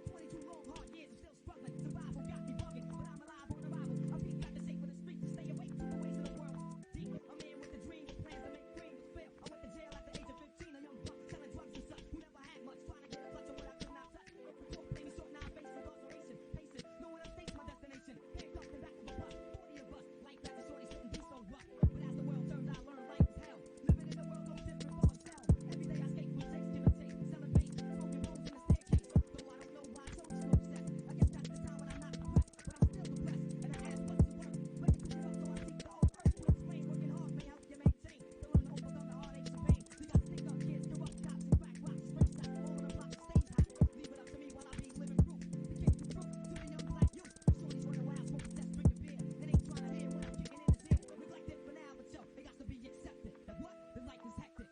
22 long hard years, I'm still struggling. Survival got me bugging, but I'm alive on arrival. I beat got to say for the streets to stay awake from the ways of the world. Deep, a man with a dream, with plans to make dreams fail. I went to jail at the age of 15, a young buck selling drugs and such. Who never had much, trying to get a clutch of what I could not touch. Before they me short, now I face incarceration. Pacing, no one else takes my destination. Handcuffed in back of a bus, 40 of us. Life after shorty shouldn't be so rough. But as the world turns, I learned life is hell. Living in the world, no different from a cell. Every day I skate from chase, give and take, selling bait, smoking bones in the staircase. Though I don't know why I told you no obsessed. I guess that's the time when I'm not depressed, but I'm still depressed. And I ask what's the work? Ready to give up, so I seek the whole earth to explain. Working hard may help you maintain. To learn to overcome the heartaches and pain. We got stick up kids, corrupt cops, and crack rocks, straight shot, all on the block, stays hot. Leave it up to me while I be living proof. The kick the truth to the young black youth. Shorties running wild, smoking cess, drinking beer. They ain't trying to hear when I'm kicking in his ear. Neglected for now, but yo, it got to be accepted. That what? The life is hectic.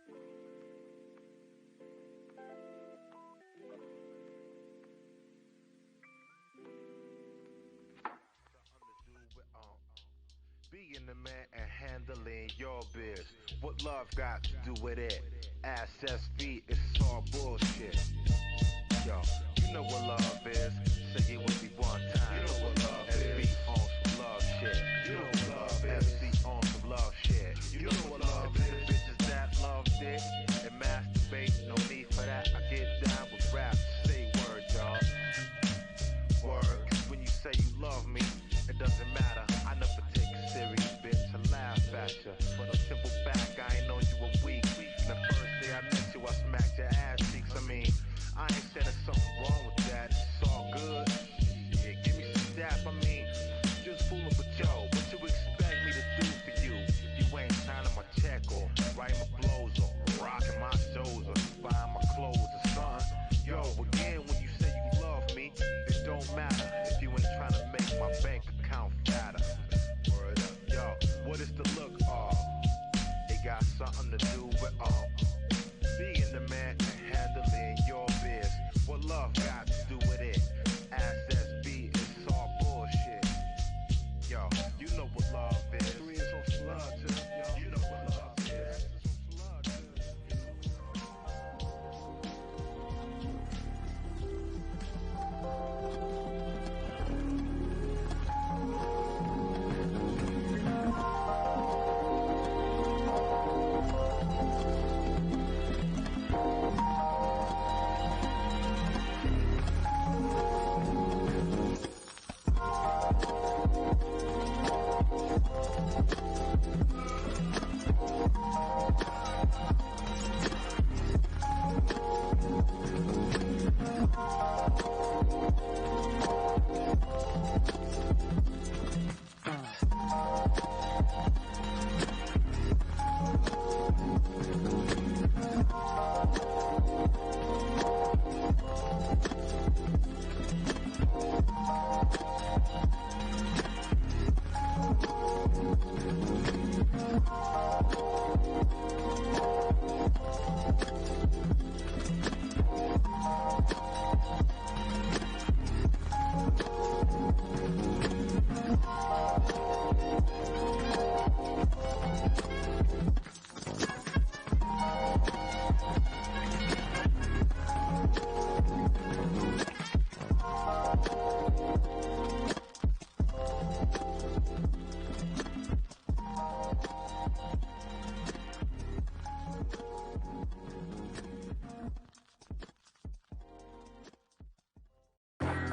Being the man and handling your biz. What love got to do with it? Assets, feet, it's all bullshit. Yo, you know what love is. Say it with me one time. You know what love is. SB on some love shit. You know what love is. FC on some love shit. You know what love is. The bitches that love dick and masturbate, no need for that. I get down with rap. Say word, y'all. Word. When you say you love me, it doesn't matter. I never take a serious bitch to laugh at you. But a simple fact, I ain't known you a week. The first day I met you, I smacked your ass cheeks. I mean, I ain't said there's something wrong with that. It's all good. Yeah, give me some dap. I mean, just fooling with yo. What you expect me to do for you? If you ain't signing my check or writing my blows or rocking my shows or buying my clothes or something.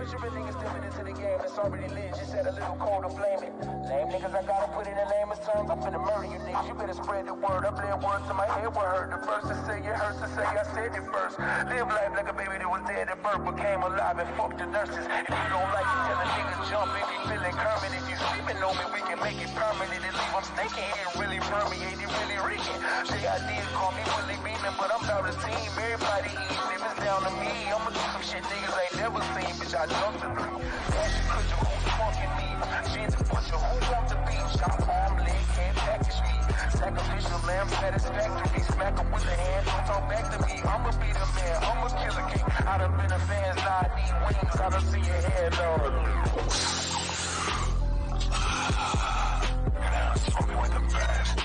You really niggas stepping into the game, it's already lit. Just had a little cold to blame it. Lame niggas, I gotta put it in layman's terms. I'm finna murder you niggas. You better spread the word. I bled words to my head were hurt. The first to say it hurts to say I said it first. Live life like a baby that was dead at birth, but came alive and fuck the nurses. If you don't like it, tell a nigga jump. If you feeling Kermit, if you sleeping on me, we can make it permanent and leave them stinking. It really permeate, it really reeking. JID call me Willie Beeman, but I'm about a team. Everybody eating. If it's down to me, I'ma do some shit niggas ain't never seen. Bitch, I jumped the three. Ashy cushion, who's fucking me? Shit to butcher, who want the beach? I'm arm, leg, can't package me. Sacrificial lamb, satisfactory. Smack him with the hand, don't talk back to me. I'ma be the man, I'ma kill a king. I done been a fan, now I need wings. I done see your head, Lord. Smoking with the best.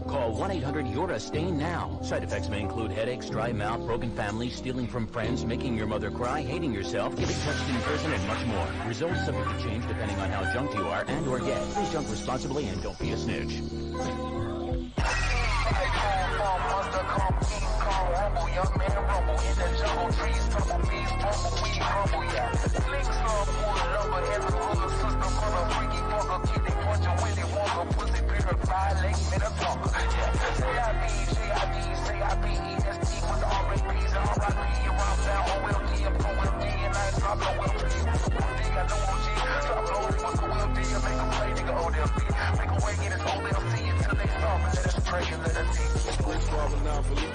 Call 1-800-YOU'RE-A-STAIN now. Side effects may include headaches, dry mouth, broken families, stealing from friends, making your mother cry, hating yourself, getting touched in prison, and much more. Results subject to change depending on how junked you are and or get. Please junk responsibly and don't be a snitch.
Young man rumble in the jungle, trees tumble, bees tumble, we crumble, yeah. Sling some for the lover, every other sister, brother, freaky fucker, kitty puncher, Willy Wonka, pussy purified, leg metaphor, yeah. C-I-B-J-I-D-C-I-B-E-S-T with the R-A-P's and R-I-P, around down, O-L-D, and O-L-D, and I ain't drop no L-D, O-L-D, got no O-G, drop low, fuck O-L-D, and make a play, nigga, O-L-D, make a way, get his O-L-C until they stop, and let us pray and let us see. What's driving now for you?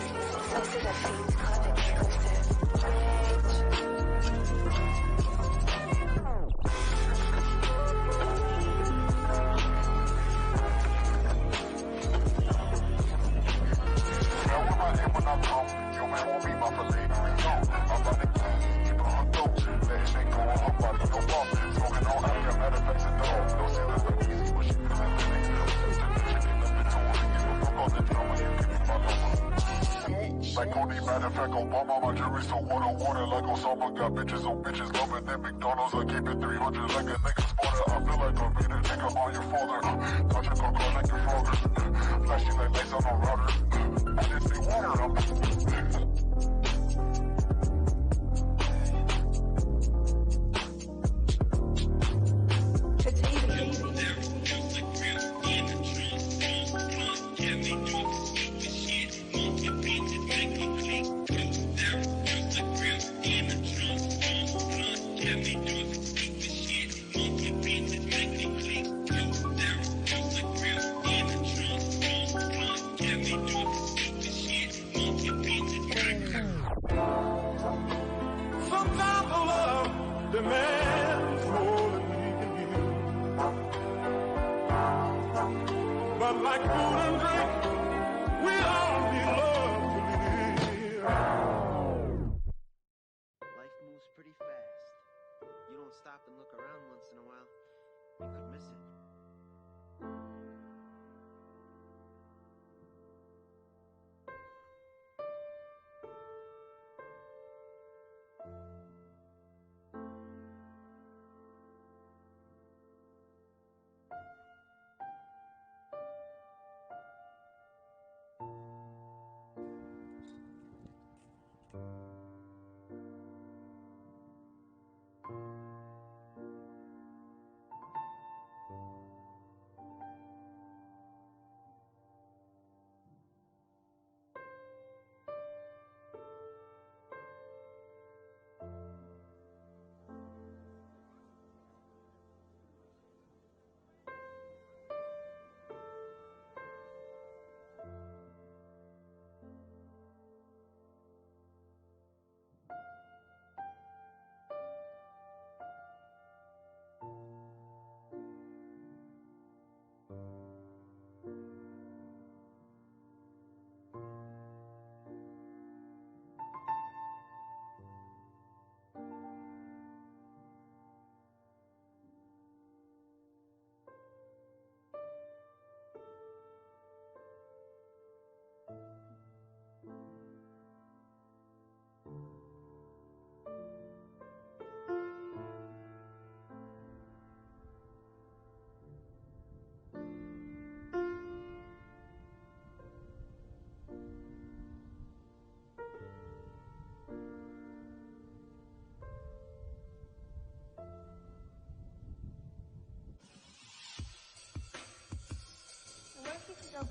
Like Cody, matter of fact, Obama, my jury so water like Osama. Got bitches on bitches, loving them McDonald's. I keep it 300 like a nigga spotter. I feel like I'm beating nigga on your father. Got your car like your father. Flashing like lights on a router. I didn't see water, I'm
Sometimes love demands more than we can give. But like food and drink, we all need love to live.
Life moves pretty fast. You don't stop and look around once in a while, you could miss it.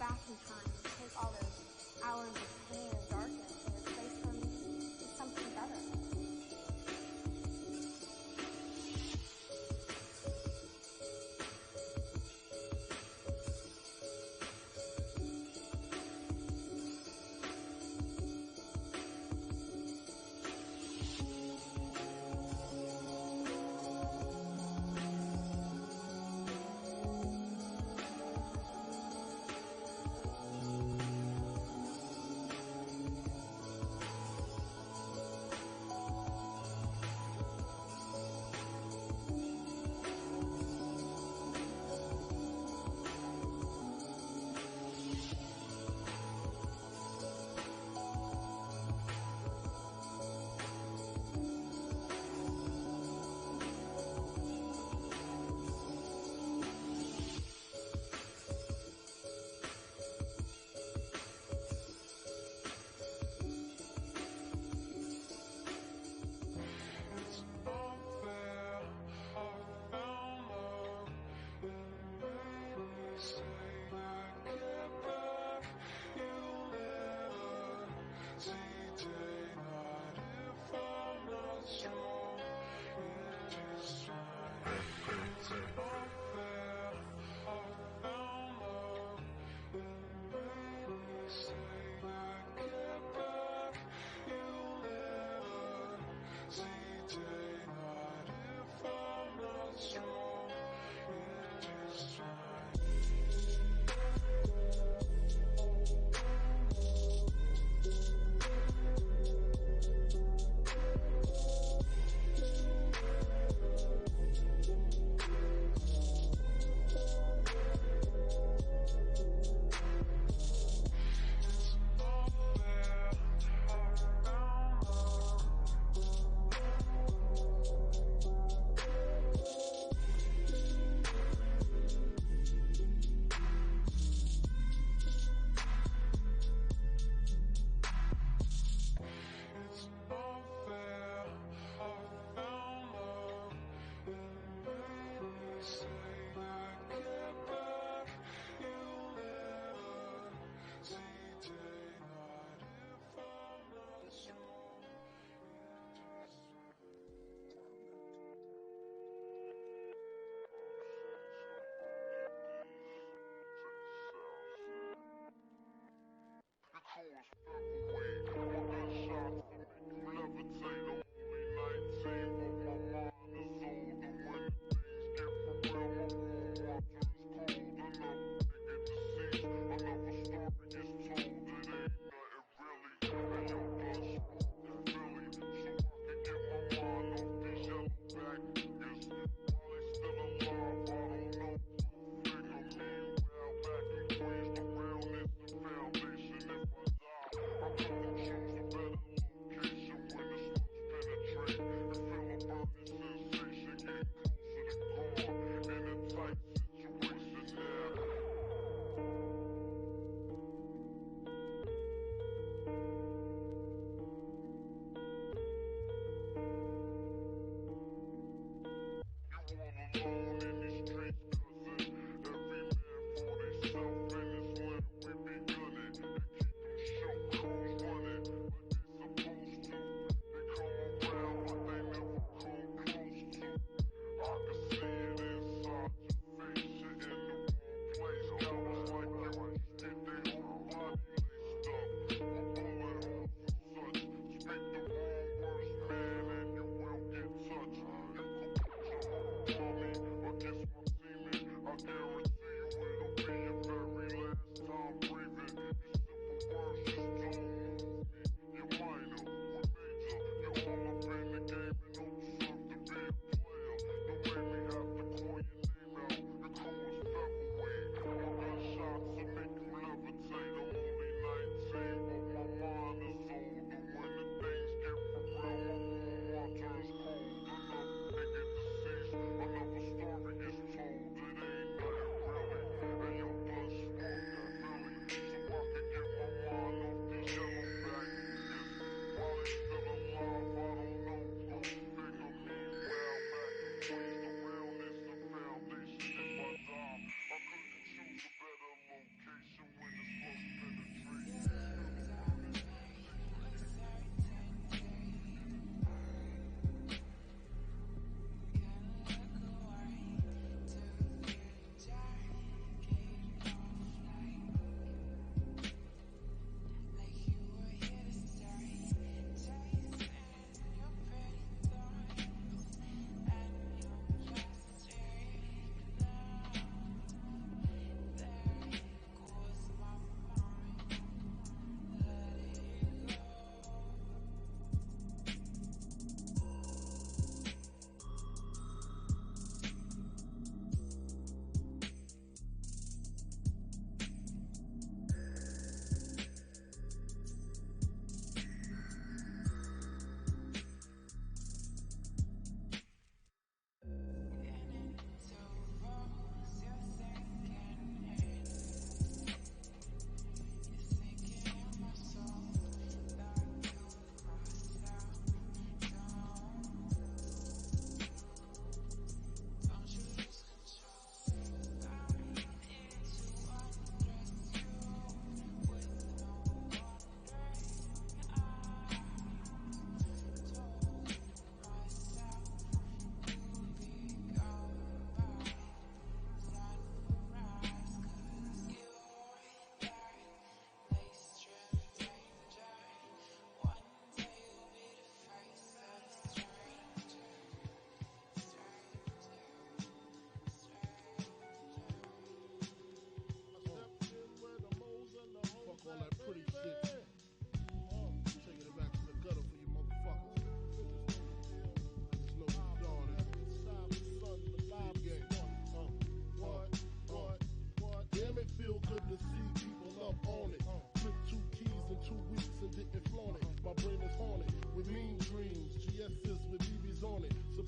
back in time, take all those hours of pain and darkness and replace them with something better.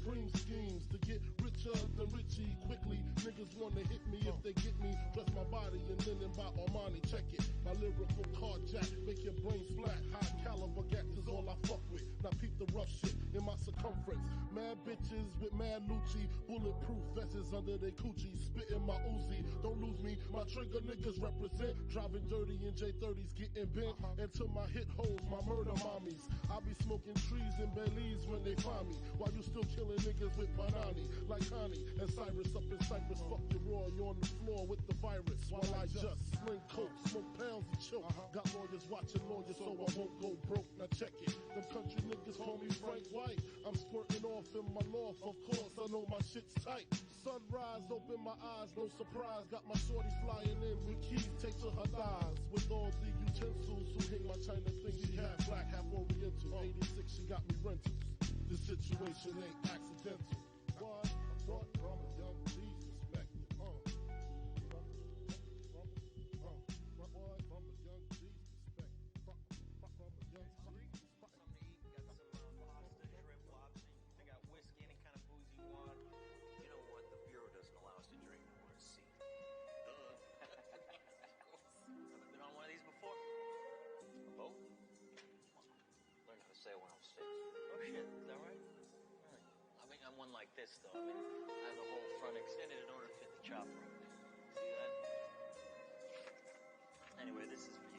supreme schemes to get richer than Richie quickly. Niggas wanna hit me if they get me. Dress my body in linen by Armani, check it. My lyrical carjack, make your brain splat. High caliber gats is all I fuck with. Now peep the rough shit in my circumference. Mad bitches with mad Lucci, bulletproof vests under their coochie. Spitting my Uzi, don't lose me. My trigger niggas represent. Driving dirty in J30s, getting bent. Until my hit holes, my murder mommies. I be smoking trees in Belize when they find me. While you still killing niggas with Panani. Like Connie and Cyrus up in Cyprus. Fuck you raw, you on the floor with the virus. While I just sling coke, smoke pounds and choke. Got lawyers watching lawyers so I won't go broke. Now check it. Them country niggas call me Frank White. I'm squirting off in my loft, of course I know my shit's tight. Sunrise, open my eyes, no surprise. Got my shorty flying in with keys taped to her thighs. With all the utensils who hang my China thing. She half black, half oriental. 86, she got me rentals. This situation ain't accidental. What? I'm brought from a young G's perspective. From a young G's perspective. From a young G's perspective.
Got some pasta, shrimp, lobster. I got whiskey, any kind of booze you want. You know what? The Bureau doesn't allow us to drink or a seat. Haven't been on one of these before? A boat? Learned how to sail when I was 6. Oh shit, is that right? I mean, I'm one like this though. I mean, I have the whole front extended in order to fit the chopper. See that? Anyway, this is for you.